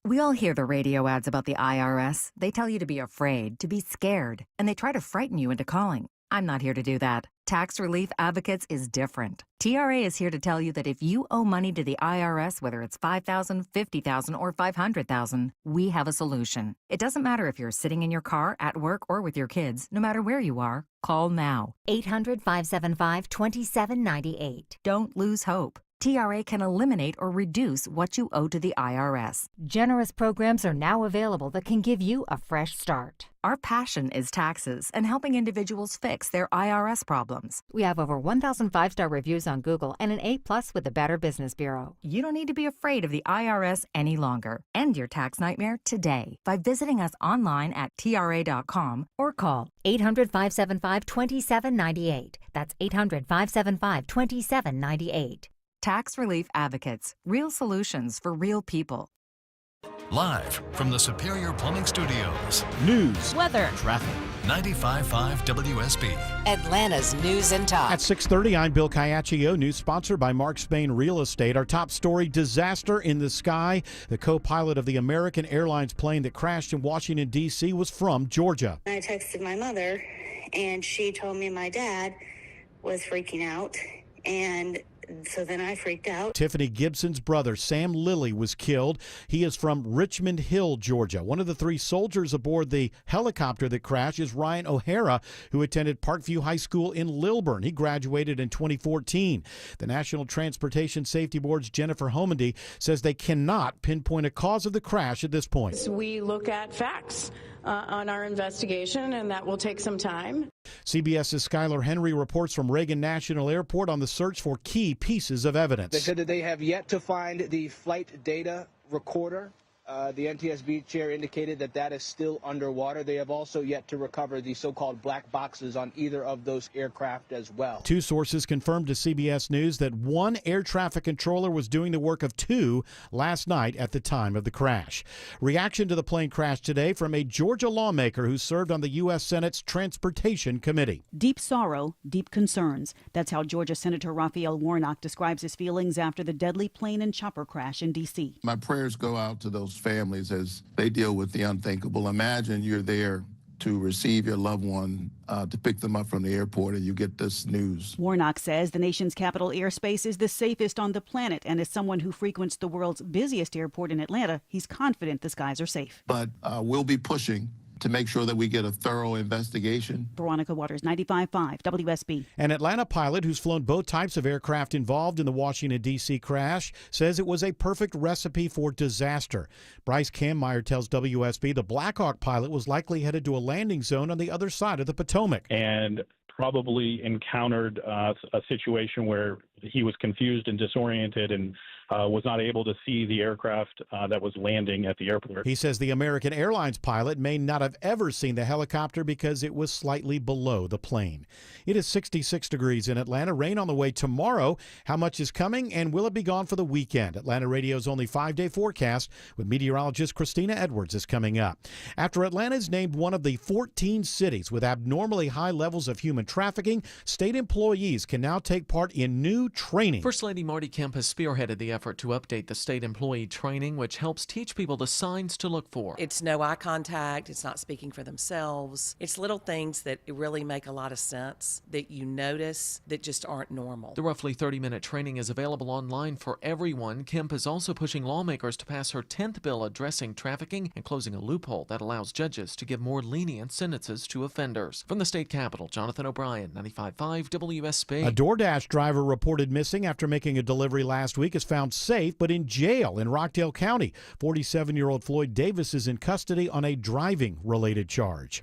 We all hear the radio ads about the IRS. They tell you to be afraid, to be scared, and they try to frighten you into calling. I'm not here to do that. Tax Relief Advocates is different. TRA is here to tell you that if you owe money to the IRS, whether it's $5,000, $50,000, or $500,000, we have a solution. It doesn't matter if you're sitting in your car, at work, or with your kids. No matter where you are, call now. 800-575-2798. Don't lose hope. TRA can eliminate or reduce what you owe to the IRS. Generous programs are now available that can give you a fresh start. Our passion is taxes and helping individuals fix their IRS problems. We have over 1,000 5-star reviews on Google and an A+ with the Better Business Bureau. You don't need to be afraid of the IRS any longer. End your tax nightmare today by visiting us online at TRA.com or call 800-575-2798. That's 800-575-2798. Tax Relief Advocates. Real solutions for real people. Live from the Superior Plumbing Studios. News, weather, traffic. 95.5 WSB. Atlanta's news and talk. At 6:30, I'm Bill Caiaccio. News sponsored by Mark Spain Real Estate. Our top story, disaster in the sky. The co-pilot of the American Airlines plane that crashed in Washington, D.C. was from Georgia. I texted my mother, and she told me my dad was freaking out, and so then I freaked out. Tiffany Gibson's brother, Sam Lilly, was killed. He is from Richmond Hill, Georgia. One of the 3 soldiers aboard the helicopter that crashed is Ryan O'Hara, who attended Parkview High School in Lilburn. He graduated in 2014. The National Transportation Safety Board's Jennifer Homendy says they cannot pinpoint a cause of the crash at this point. We look at facts on our investigation, and that will take some time. CBS's Skylar Henry reports from Reagan National Airport on the search for key pieces of evidence. They said that they have yet to find the flight data recorder. The NTSB chair indicated that that is still underwater. They have also yet to recover the so-called black boxes on either of those aircraft as well. 2 sources confirmed to CBS News that 1 air traffic controller was doing the work of 2 last night at the time of the crash. Reaction to the plane crash today from a Georgia lawmaker who served on the U.S. Senate's Transportation Committee. Deep sorrow, deep concerns. That's how Georgia Senator Raphael Warnock describes his feelings after the deadly plane and chopper crash in D.C. My prayers go out to those families as they deal with the unthinkable. Imagine you're there to receive your loved one, to pick them up from the airport, and you get this news. Warnock says the nation's capital airspace is the safest on the planet, and as someone who frequents the world's busiest airport in Atlanta, he's confident the skies are safe. But we'll be pushing to make sure that we get a thorough investigation. Veronica Waters, 95.5 WSB. An Atlanta pilot who's flown both types of aircraft involved in the Washington, D.C. crash says it was a perfect recipe for disaster. Bryce Kammeyer tells WSB the Blackhawk pilot was likely headed to a landing zone on the other side of the Potomac. And probably encountered a situation where he was confused and disoriented and was not able to see the aircraft that was landing at the airport. He says the American Airlines pilot may not have ever seen the helicopter because it was slightly below the plane. It is 66 degrees in Atlanta. Rain on the way tomorrow. How much is coming, and will it be gone for the weekend? Atlanta Radio's only 5-day forecast with meteorologist Christina Edwards is coming up. After Atlanta is named one of the 14 cities with abnormally high levels of human trafficking, state employees can now take part in new training. First Lady Marty Kemp has spearheaded the effort to update the state employee training, which helps teach people the signs to look for. It's no eye contact. It's not speaking for themselves. It's little things that really make a lot of sense that you notice that just aren't normal. The roughly 30-minute training is available online for everyone. Kemp is also pushing lawmakers to pass her 10th bill addressing trafficking and closing a loophole that allows judges to give more lenient sentences to offenders. From the state capitol, Jonathan O'Brien, 95.5 WSB. A DoorDash driver reported missing after making a delivery last week is found safe but in jail in Rockdale County. 47-year-old Floyd Davis is in custody on a driving-related charge.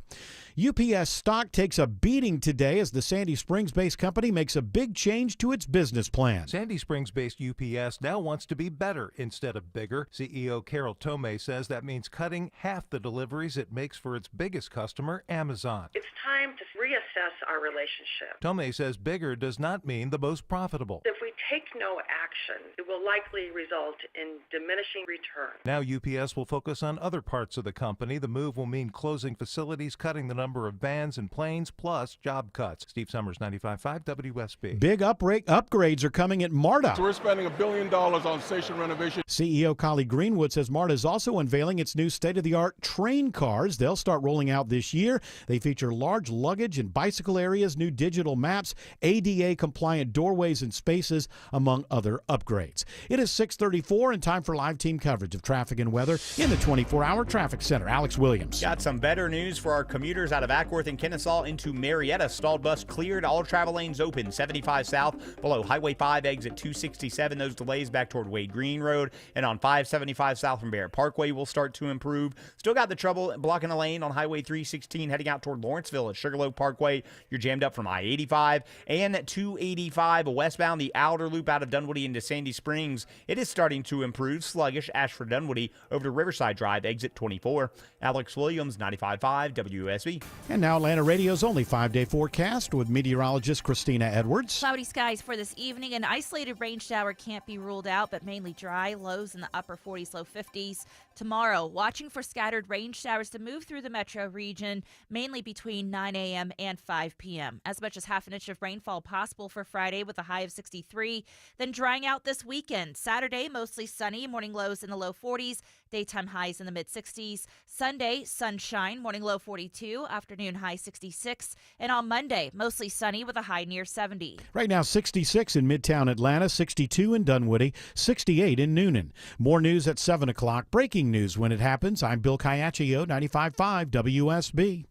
UPS stock takes a beating today as the Sandy Springs-based company makes a big change to its business plan. Sandy Springs-based UPS now wants to be better instead of bigger. CEO Carol Tomei says that means cutting half the deliveries it makes for its biggest customer, Amazon. It's time to reassess our relationship. Tomei says bigger does not mean the most profitable. If we take no action, it will likely result in diminishing return. Now UPS will focus on other parts of the company. The move will mean closing facilities, cutting the number of vans and planes, plus job cuts. Steve Summers, 95.5 WSB. Big upgrades are coming at MARTA. So we're spending $1 billion on station renovation. CEO Collie Greenwood says MARTA is also unveiling its new state-of-the-art train cars. They'll start rolling out this year. They feature large luggage and bicycle areas, new digital maps, ADA-compliant doorways and spaces, services, among other upgrades. It is 6:34 and time for live team coverage of traffic and weather in the 24-hour traffic center. Alex Williams. Got some better news for our commuters out of Ackworth and Kennesaw into Marietta. Stalled bus cleared, all travel lanes open. 75 south below Highway 5 exit 267. Those delays back toward Wade Green Road, and on 575 south from Barrett Parkway will start to improve. Still got the trouble blocking a lane on Highway 316 heading out toward Lawrenceville at Sugarloaf Parkway. You're jammed up from I-85 and 285 westbound. The outer loop out of Dunwoody into Sandy Springs, it is starting to improve. Sluggish Ashford Dunwoody over to Riverside Drive exit 24. Alex Williams, 95.5 WSB. And now Atlanta Radio's only 5-day forecast with meteorologist Christina Edwards. Cloudy skies for this evening. An isolated rain shower can't be ruled out, but mainly dry. Lows in the upper 40s, low 50s. Tomorrow, watching for scattered rain showers to move through the metro region, mainly between 9 a.m. and 5 p.m. As much as half an inch of rainfall possible for Friday with a high of 63. Then drying out this weekend. Saturday, mostly sunny, morning lows in the low 40s, daytime highs in the mid-60s. Sunday, sunshine, morning low 42, afternoon high 66. And on Monday, mostly sunny with a high near 70. Right now, 66 in Midtown Atlanta, 62 in Dunwoody, 68 in Noonan. More news at 7 o'clock. Breaking news when it happens. I'm Bill Caiaccio, 95.5 WSB.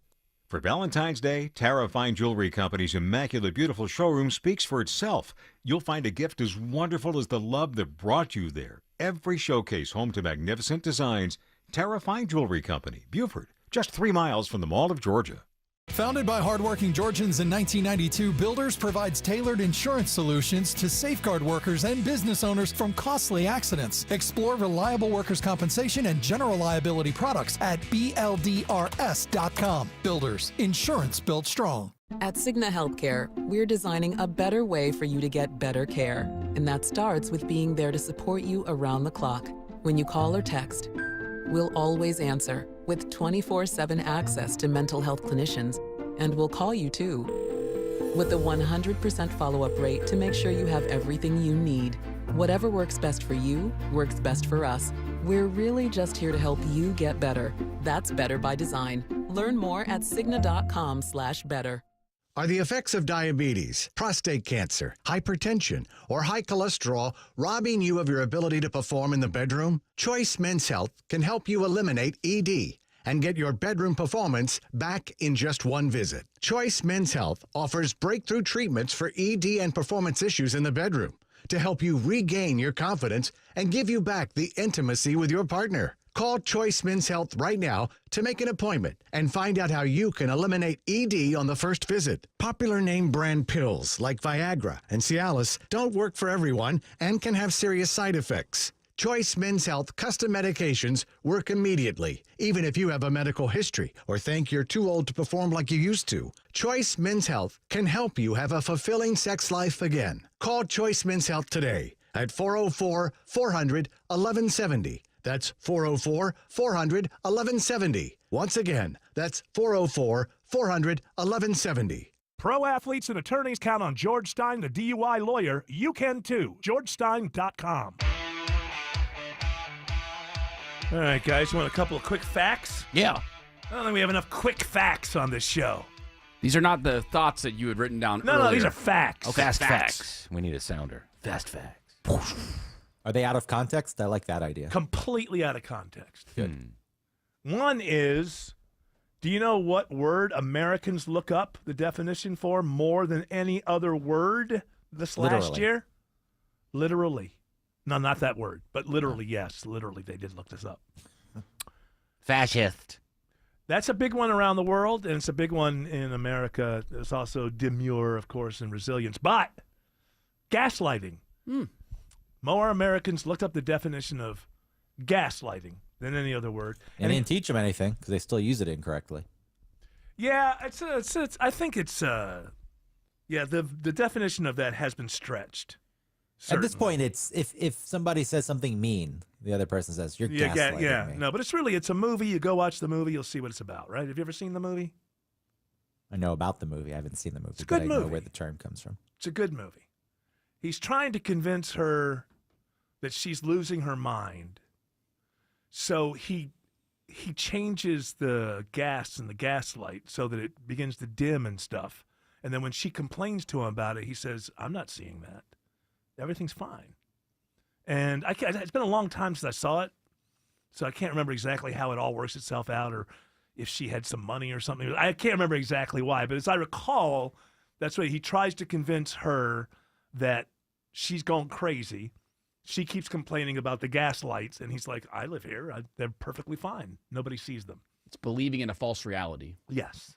For Valentine's Day, Tara Fine Jewelry Company's immaculate, beautiful showroom speaks for itself. You'll find a gift as wonderful as the love that brought you there. Every showcase home to magnificent designs. Tara Fine Jewelry Company, Buford, just 3 miles from the Mall of Georgia. Founded by hardworking Georgians in 1992, Builders provides tailored insurance solutions to safeguard workers and business owners from costly accidents. Explore reliable workers' compensation and general liability products at BLDRS.com. Builders, insurance built strong. At Cigna Healthcare, we're designing a better way for you to get better care. And that starts with being there to support you around the clock. When you call or text, we'll always answer with 24/7 access to mental health clinicians, and we'll call you too. With a 100% follow-up rate to make sure you have everything you need. Whatever works best for you, works best for us. We're really just here to help you get better. That's better by design. Learn more at Cigna.com/better. Are the effects of diabetes, prostate cancer, hypertension, or high cholesterol robbing you of your ability to perform in the bedroom? Choice Men's Health can help you eliminate ED and get your bedroom performance back in just one visit. Choice Men's Health offers breakthrough treatments for ED and performance issues in the bedroom to help you regain your confidence and give you back the intimacy with your partner. Call Choice Men's Health right now to make an appointment and find out how you can eliminate ED on the first visit. Popular name brand pills like Viagra and Cialis don't work for everyone and can have serious side effects. Choice Men's Health custom medications work immediately, even if you have a medical history or think you're too old to perform like you used to. Choice Men's Health can help you have a fulfilling sex life again. Call Choice Men's Health today at 404-400-1170. That's 404-400-1170. Once again, that's 404-400-1170. Pro athletes and attorneys count on George Stein, the DUI lawyer. You can too. GeorgeStein.com. All right, guys, you want a couple of quick facts? Yeah. I don't think we have enough quick facts on this show. These are not the thoughts that you had written down No, earlier. no, these are facts. Okay, Fast facts. facts. We need a sounder. Fast facts. Are they out of context? I like that idea. Completely out of context. Good. One is, do you know what word Americans look up the definition for more than any other word this last year? Literally. No, not that word, but literally, yes. Literally, they did look this up. Fascist. That's a big one around the world, and it's a big one in America. There's also demure, of course, and resilience. But gaslighting. More Americans looked up the definition of gaslighting than any other word. And they didn't teach them anything because they still use it incorrectly. Yeah, I think it's the definition of that has been stretched. Certainly. At this point, it's if somebody says something mean, the other person says, you're gaslighting me. No, but it's a movie. You go watch the movie, you'll see what it's about, right? Have you ever seen the movie? I know about the movie. I haven't seen the movie, It's a good but I movie. know where the term comes from. It's a good movie. He's trying to convince her that she's losing her mind. So he changes the gas in the gaslight so that it begins to dim and stuff. And then when she complains to him about it, he says, I'm not seeing that. Everything's fine. And it's been a long time since I saw it, so I can't remember exactly how it all works itself out or if she had some money or something. I can't remember exactly why, but as I recall, that's why he tries to convince her that she's gone crazy. She keeps complaining about the gas lights, and he's like, I live here. They're perfectly fine. Nobody sees them. It's believing in a false reality. Yes.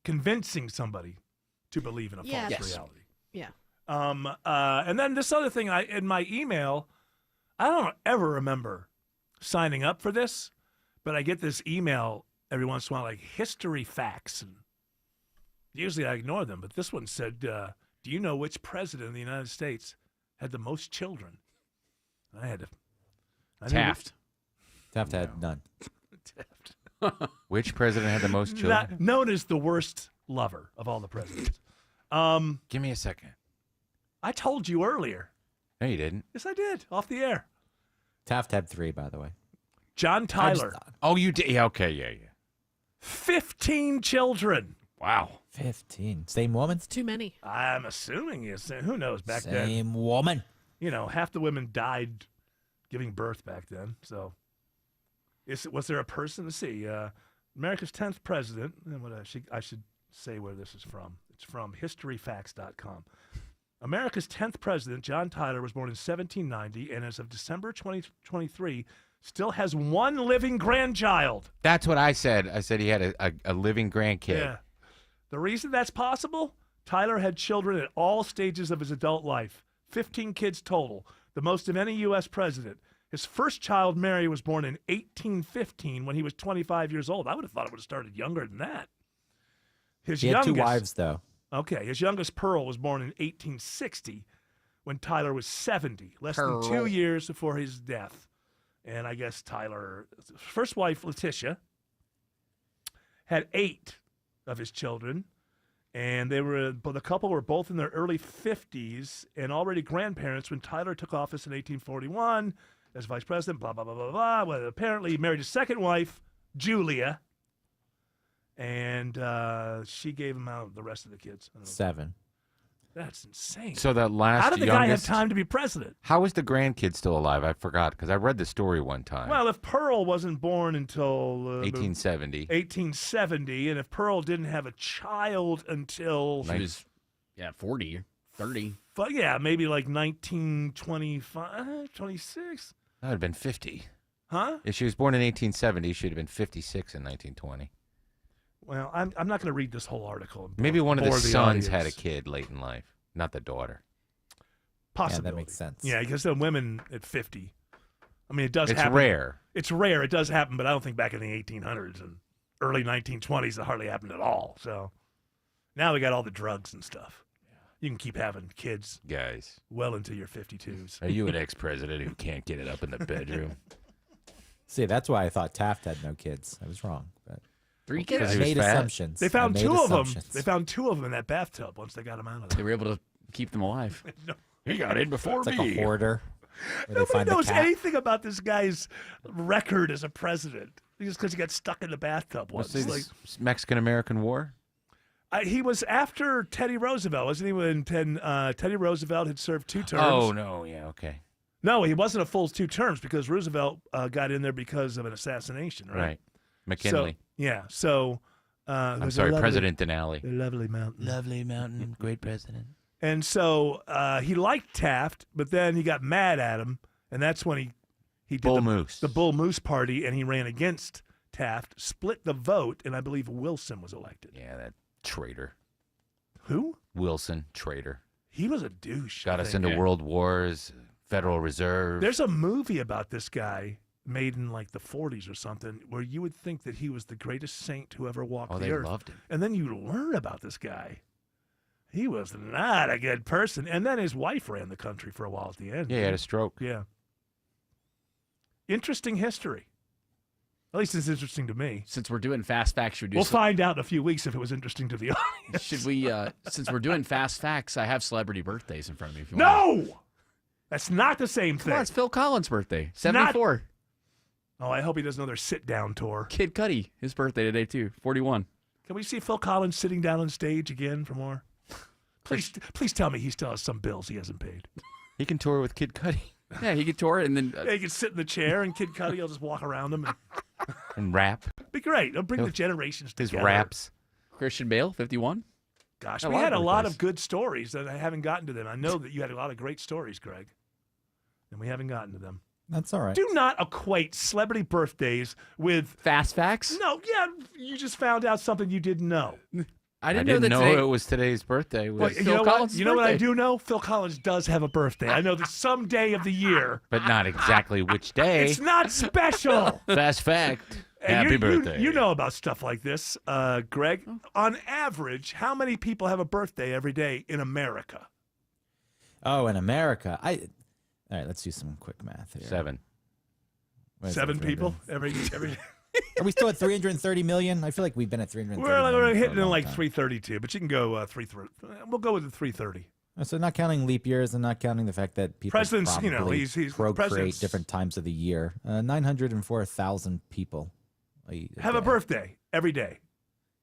Convincing somebody to believe in a false reality. Yeah. And then this other thing, in my email, I don't ever remember signing up for this, but I get this email every once in a while, like history facts. And usually I ignore them, but this one said, do you know which president of the United States had the most children? I had to. Taft. Taft had none. Taft. Which president had the most children? Known as the worst lover of all the presidents. Give me a second. I told you earlier. No, you didn't. Yes, I did. Off the air. Taft had 3, by the way. John Tyler. Oh, you did? Yeah, okay, yeah. 15 children. Wow. 15. Same woman? It's too many. I'm assuming yes. Who knows back then? Same woman. You know, half the women died giving birth back then. So, was there a person? Let's see. America's 10th president. And what I should say where this is from. It's from historyfacts.com. America's 10th president, John Tyler, was born in 1790, and as of December 2023, still has one living grandchild. That's what I said. I said he had a living grandkid. Yeah. The reason that's possible, Tyler had children at all stages of his adult life, 15 kids total, the most of any U.S. president. His first child, Mary, was born in 1815 when he was 25 years old. I would have thought it would have started younger than that. He had 2 wives, though. Okay, his youngest, Pearl, was born in 1860 when Tyler was 70, less than 2 years before his death. And I guess Tyler's first wife, Letitia, had 8 of his children, and the couple were both in their early 50s and already grandparents when Tyler took office in 1841 as vice president, blah, blah, blah, blah, blah. Well, apparently he married his second wife, Julia, and she gave him out the rest of the kids. 7. That's insane. So that last How did the guy have time to be president? How is the grandkid still alive? I forgot because I read the story one time. Well, if Pearl wasn't born until 1870, and if Pearl didn't have a child until she was 40, 30. But yeah, maybe like 1925, 26. That would have been 50. Huh? If she was born in 1870, she'd have been 56 in 1920. Well, I'm not going to read this whole article. Maybe one of the sons audience. had a kid late in life, not the daughter. Possibility. Yeah, that makes sense. Yeah, because the women at 50. I mean, it does happen. It's rare. It's rare. It does happen, but I don't think back in the 1800s and early 1920s it hardly happened at all. So now we got all the drugs and stuff. You can keep having kids. Guys. Well into your 52s. Are you an ex-president who can't get it up in the bedroom? See, that's why I thought Taft had no kids. I was wrong. But 3 kids? I made assumptions. They found I made 2 of them. assumptions. They found 2 of them in that bathtub once they got them out of there. They were able to keep them alive. No. He got in before It's me. like a hoarder. Where they Nobody find the knows cat. anything about this guy's record as a president. Just because he got stuck in the bathtub once. What's It's this Mexican-American War? He was after Teddy Roosevelt, wasn't he? When Teddy Roosevelt had served 2 terms. Oh, no. Yeah, okay. No, he wasn't a full 2 terms because Roosevelt got in there because of an assassination, right? Right. McKinley. So, I'm sorry, President Denali. Lovely mountain. Lovely mountain, great president. And so he liked Taft, but then he got mad at him, and that's when he did the Bull Moose Party, and he ran against Taft, split the vote, and I believe Wilson was elected. Yeah, that traitor. Who? Wilson, traitor. He was a douche. Got us into world wars, Federal Reserve. There's a movie about this guy made in like the 40s or something where you would think that he was the greatest saint who ever walked the earth. They loved him. And then you learn about this guy. He was not a good person. And then his wife ran the country for a while at the end. Yeah, he had a stroke. Yeah. Interesting history. At least it's interesting to me. Since we're doing Fast Facts, should we do We'll find out in a few weeks if it was interesting to the audience. Should we, since we're doing Fast Facts, I have celebrity birthdays in front of me. If you want. No! That's not the same thing. Come on, it's Phil Collins' birthday. 74. Oh, I hope he doesn't know their sit-down tour. Kid Cudi, his birthday today, too. 41. Can we see Phil Collins sitting down on stage again for more? Please tell me he still has some bills he hasn't paid. He can tour with Kid Cudi. Yeah, he could tour and then Yeah, you can sit in the chair and Kid Cudi will just walk around him. And rap. Be great. It'll bring the generations His together. raps. Christian Bale, 51. Gosh, A we lot had of a lot birthdays. of good stories that I haven't gotten to them. I know that you had a lot of great stories, Greg, and we haven't gotten to them. That's all right. Do not equate celebrity birthdays with fast facts. No, yeah, you just found out something you didn't know. I didn't know that today. it was today's birthday. Well, Was, you know what? You know what I do know? Phil Collins does have a birthday. I know that some day of the year. but not exactly which day. It's not special. Fast fact. And Happy you birthday. You know about stuff like this, Greg. On average, how many people have a birthday every day in America? Oh, in America. All right, let's do some quick math here. 7. What is 7 it, people every. Are we still at 330 million? I feel like we've been at 330 We're million hitting for a in long like time. 332, but you can go 330. We'll go with the 330. So not counting leap years and not counting the fact that people Presidents, you know, probably he's procreate presidents- different times of the year. 904,000 people Have a birthday every day.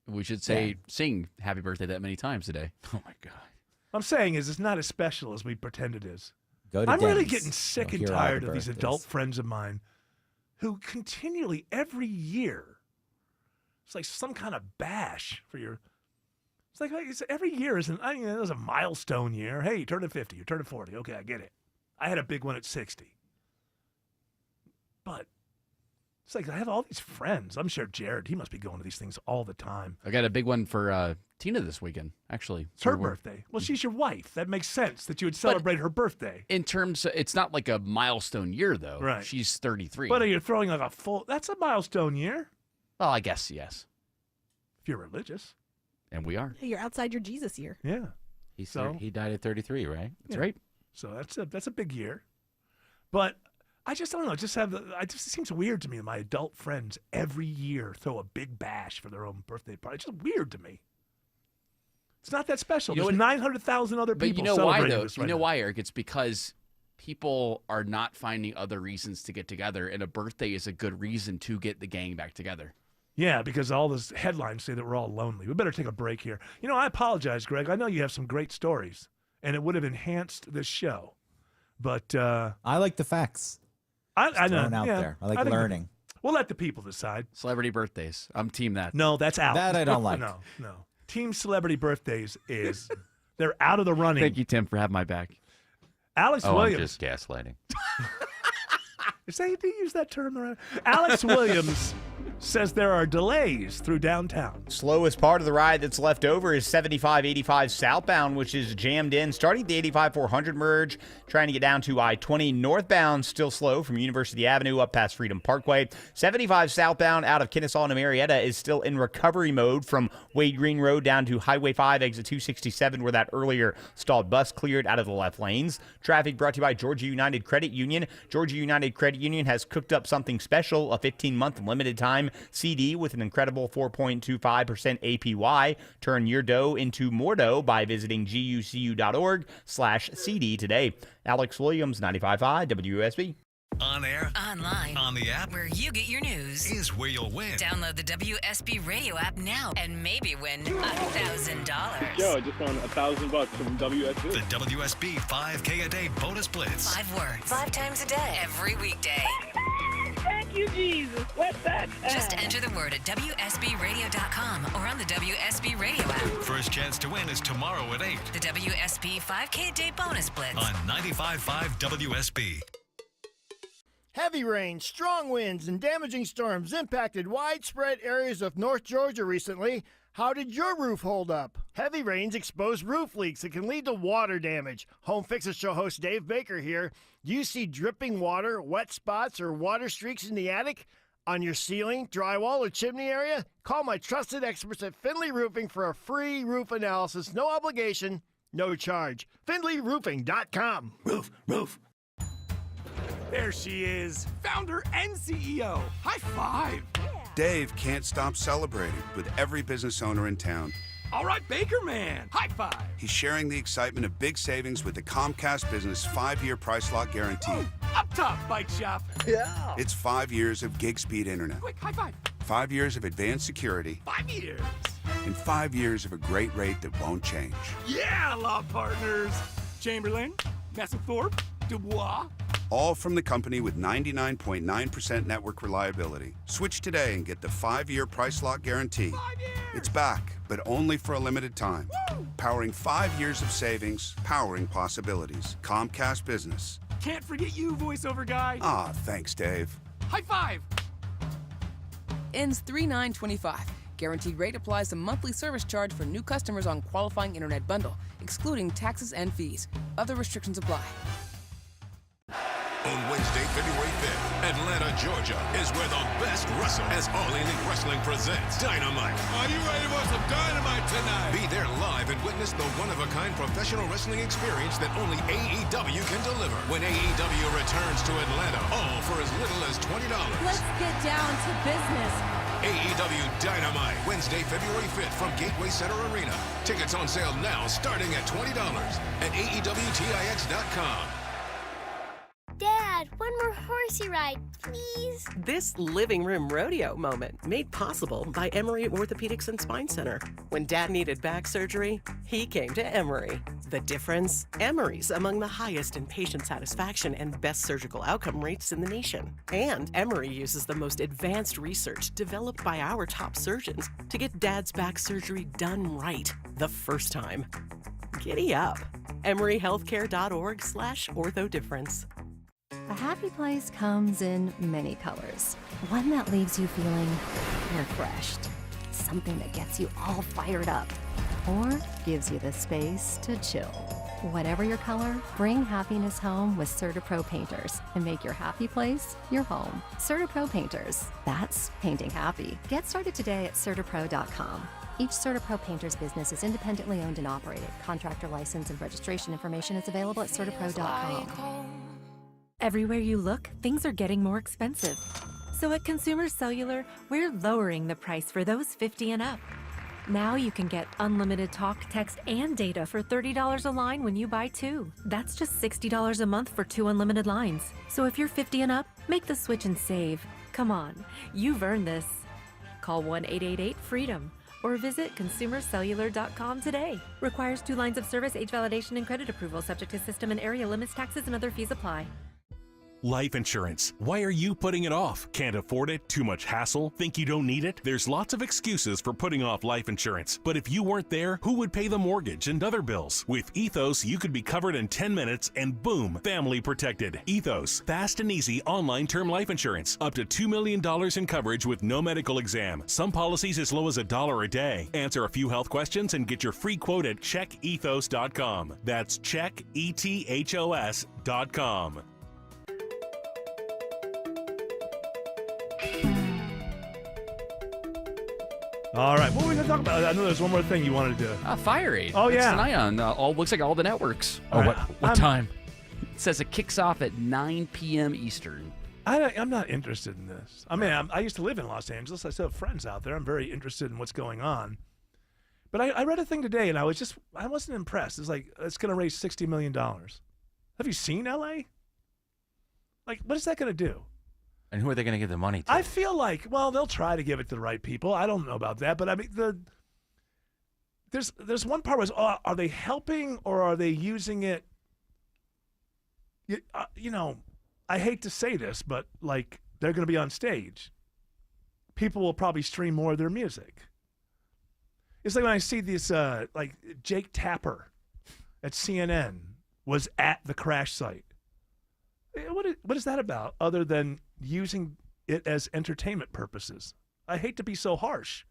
We should sing happy birthday that many times today. Oh, my God. I'm saying is it's not as special as we pretend it is. Go to I'm really Denny's. getting sick You'll and hear all the tired of these birthdays. adult friends of mine who continually every year, it's like some kind of bash for your. It's like every year is there's a milestone year. Hey, you turned 50, you turned 40. Okay, I get it. I had a big one at 60. But it's like I have all these friends. I'm sure Jared, he must be going to these things all the time. I got a big one for Tina this weekend, actually. It's her birthday. Well, she's your wife. That makes sense that you would celebrate her birthday. In terms of, it's not like a milestone year, though. Right. She's 33. But you're throwing like a full, that's a milestone year. Well, I guess, yes. If you're religious. And we are. You're outside your Jesus year. Yeah. He died at 33, right? That's right. So that's a big year. But I just don't know. It just seems weird to me that my adult friends every year throw a big bash for their own birthday party. It's just weird to me. It's not that special. You know There's what- 900,000 other But people you know why, celebrating though? this You right know now. why, Eric? It's because people are not finding other reasons to get together, and a birthday is a good reason to get the gang back together. Yeah, because all those headlines say that we're all lonely. We better take a break here. You know, I apologize, Greg. I know you have some great stories, and it would have enhanced this show. But I like the facts. I know. Thrown out Yeah, there. I like think learning. We'll let the people decide. Celebrity birthdays. I'm team that. No, that's out. That I don't like. No. Team celebrity birthdays is they're out of the running. Thank you, Tim, for having my back. Alex I'm Williams. just gaslighting. Do you use that term around? Alex Williams says there are delays through downtown. Slowest part of the ride that's left over is 7585 southbound, which is jammed in. Starting at the 85-400 merge, trying to get down to I-20 northbound, still slow from University Avenue up past Freedom Parkway. 75 southbound out of Kennesaw to Marietta is still in recovery mode from Wade Green Road down to Highway 5, exit 267, where that earlier stalled bus cleared out of the left lanes. Traffic brought to you by Georgia United Credit Union. Georgia United Credit Union has cooked up something special, a 15-month limited time CD with an incredible 4.25% APY. Turn your dough into more dough by visiting gucu.org/CD today. Alex Williams, 95.5 WSB. On air, online, on the app, where you get your news, is where you'll win. Download the WSB radio app now and maybe win $1,000. Yo, I just won $1,000 from WSB. The WSB 5K a day bonus blitz. 5 words, 5 times a day, every weekday. Thank you, Jesus. What's that? Just enter the word at WSBradio.com or on the WSB radio app. First chance to win is tomorrow at 8 The WSB 5K a day bonus blitz. on 95.5 WSB. Heavy rain, strong winds, and damaging storms impacted widespread areas of North Georgia recently. How did your roof hold up? Heavy rains expose roof leaks that can lead to water damage. Home Fixer Show host Dave Baker here. Do you see dripping water, wet spots, or water streaks in the attic? On your ceiling, drywall, or chimney area? Call my trusted experts at Findlay Roofing for a free roof analysis. No obligation, no charge. FindlayRoofing.com. Roof. There she is, founder and CEO. High five. Dave can't stop celebrating with every business owner in town. All right, Baker Man. High five. He's sharing the excitement of big savings with the Comcast Business 5-year price lock guarantee. Up top, Bike Shop. Yeah. It's 5 years of gig speed internet, Quick, high five. 5 years of advanced security, 5 years. and 5 years of a great rate that won't change. Yeah, law partners. Chamberlain, Massive Thorpe, Dubois. All from the company with 99.9% network reliability. Switch today and get the 5-year price lock guarantee. 5 years! It's back, but only for a limited time. Woo! Powering 5 years of savings, powering possibilities. Comcast Business. Can't forget you, voiceover guy. Ah, thanks, Dave. High five! Ends 3/9/25. Guaranteed rate applies to monthly service charge for new customers on qualifying internet bundle, excluding taxes and fees. Other restrictions apply. On Wednesday, February 5th, Atlanta, Georgia is where the best wrestle as All Elite Wrestling presents Dynamite. Are you ready for some Dynamite tonight? Be there live and witness the one-of-a-kind professional wrestling experience that only AEW can deliver. When AEW returns to Atlanta, all for as little as $20. Let's get down to business. AEW Dynamite, Wednesday, February 5th from Gateway Center Arena. Tickets on sale now starting at $20 at AEWTIX.com. Dad, one more horsey ride, please. This living room rodeo moment made possible by Emory Orthopedics and Spine Center. When Dad needed back surgery, he came to Emory. The difference? Emory's among the highest in patient satisfaction and best surgical outcome rates in the nation. And Emory uses the most advanced research developed by our top surgeons to get Dad's back surgery done right the first time. Giddy up. EmoryHealthcare.org/orthodifference. A happy place comes in many colors. One that leaves you feeling refreshed. Something that gets you all fired up. Or gives you the space to chill. Whatever your color, bring happiness home with CertaPro Painters and make your happy place your home. CertaPro Painters. That's painting happy. Get started today at CertaPro.com. Each CertaPro Painters business is independently owned and operated. Contractor license and registration information is available at CertaPro.com. Everywhere you look, things are getting more expensive. So at Consumer Cellular, we're lowering the price for those 50 and up. Now you can get unlimited talk, text, and data for $30 a line when you buy 2. That's just $60 a month for 2 unlimited lines. So if you're 50 and up, make the switch and save. Come on, you've earned this. Call 1-888-FREEDOM or visit consumercellular.com today. Requires 2 lines of service, age validation, and credit approval, subject to system and area limits, taxes, and other fees apply. Life insurance. Why are you putting it off? Can't afford it? Too much hassle? Think you don't need it? There's lots of excuses for putting off life insurance. But if you weren't there, who would pay the mortgage and other bills? With Ethos, you could be covered in 10 minutes and boom, family protected. Ethos, fast and easy online term life insurance. Up to $2 million in coverage with no medical exam. Some policies as low as $1 a day. Answer a few health questions and get your free quote at checkethos.com. That's checkethos.com. All right, what were we going to talk about? I know there's one more thing you wanted to do. Fire Aid. Oh, It's yeah. tonight on looks like all the networks. All right. What time? It says it kicks off at 9 p.m. Eastern. I'm not interested in this. I mean, I used to live in Los Angeles. I still have friends out there. I'm very interested in what's going on. But I read a thing today, and I wasn't impressed. It's like, it's going to raise $60 million. Have you seen L.A.? Like, what is that going to do? And who are they going to give the money to? I feel like, well, they'll try to give it to the right people. I don't know about that, but I mean, there's one part where are they helping or are they using it? You know, I hate to say this, but like they're going to be on stage. People will probably stream more of their music. It's like when I see this, like Jake Tapper at CNN was at the crash site. What is that about other than using it as entertainment purposes? I hate to be so harsh,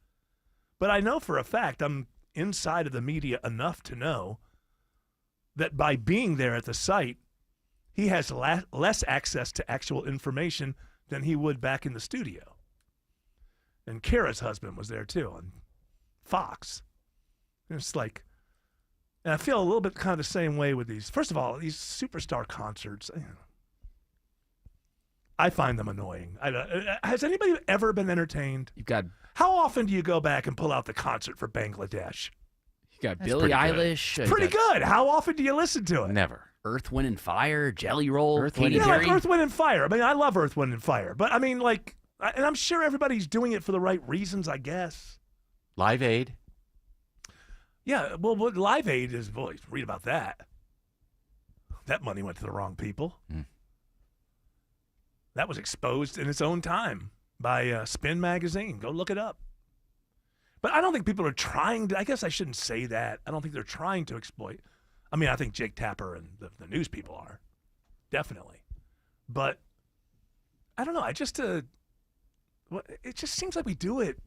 but I know for a fact I'm inside of the media enough to know that by being there at the site, he has less access to actual information than he would back in the studio. And Kara's husband was there too on Fox. And it's like, and I feel a little bit kind of the same way with these. First of all, these superstar concerts, I find them annoying. Has anybody ever been entertained? How often do you go back and pull out the concert for Bangladesh? You got Billie Eilish. It's pretty good. How often do you listen to it? Never. Earth, Wind, and Fire, Jelly Roll, Like Katy Earth, Wind, and Fire. I mean, I love Earth, Wind, and Fire. But I mean, like, and I'm sure everybody's doing it for the right reasons, I guess. Live Aid. Yeah, well, what Live Aid is, boy, read about that. That money went to the wrong people. That was exposed in its own time by Spin Magazine. Go look it up. But I don't think people are trying to, I guess I shouldn't say that. I don't think they're trying to exploit. I mean, I think Jake Tapper and the news people are. Definitely. But I don't know. I just, it just seems like we do it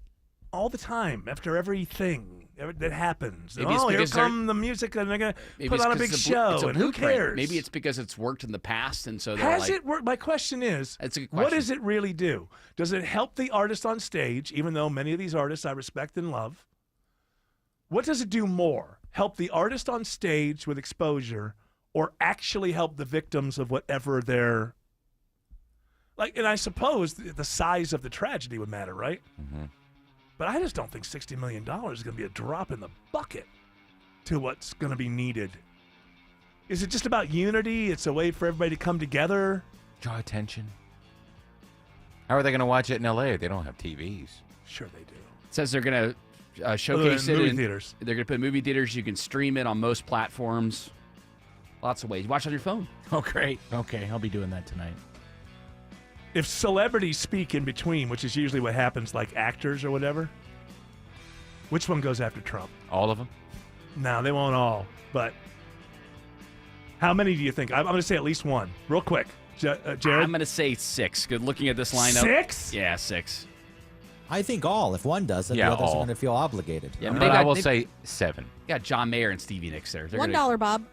all the time after everything that happens. Maybe it's here because come the music and they're going to put on a big show. And who cares? Maybe it's because it's worked in the past, and so they're Has it worked? My question is, That's a good what question. does it really do? Does it help the artist on stage, even though many of these artists I respect and love? What does it do more? Help the artist on stage with exposure, or actually help the victims of whatever they're like? And I suppose the size of the tragedy would matter, right? Mm-hmm. But I just don't think $60 million is going to be a drop in the bucket to what's going to be needed. Is it just about unity? It's a way for everybody to come together? Draw attention. How are they going to watch it in L.A.? They don't have TVs. Sure they do. It says they're going to showcase it movie in theaters. They're going to put it in movie theaters. You can stream it on most platforms. Lots of ways. Watch on your phone. Oh, great. Okay, I'll be doing that tonight. If celebrities speak in between, which is usually what happens, like actors or whatever, which one goes after Trump? All of them? No, they won't all. But how many do you think? I'm going to say at least one. Real quick. Jared? I'm going to say 6. Good looking at this lineup. 6? Yeah, 6. I think all. If one does it, Yeah, the others all. are going to feel obligated. Yeah, But I will say 7. Got John Mayer and Stevie Nicks there. They're $1, gonna- Bob.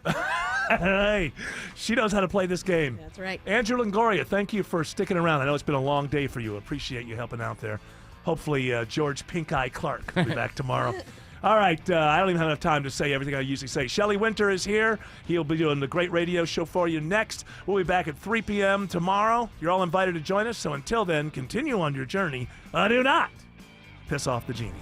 Hey, she knows how to play this game. That's right. Andrew Longoria, thank you for sticking around. I know it's been a long day for you. Appreciate you helping out there. Hopefully, George Pink Eye Clark will be back tomorrow. All right, I don't even have enough time to say everything I usually say. Shelley Winter is here. He'll be doing the great radio show for you next. We'll be back at 3 p.m. tomorrow. You're all invited to join us. So until then, continue on your journey. Do not piss off the genie.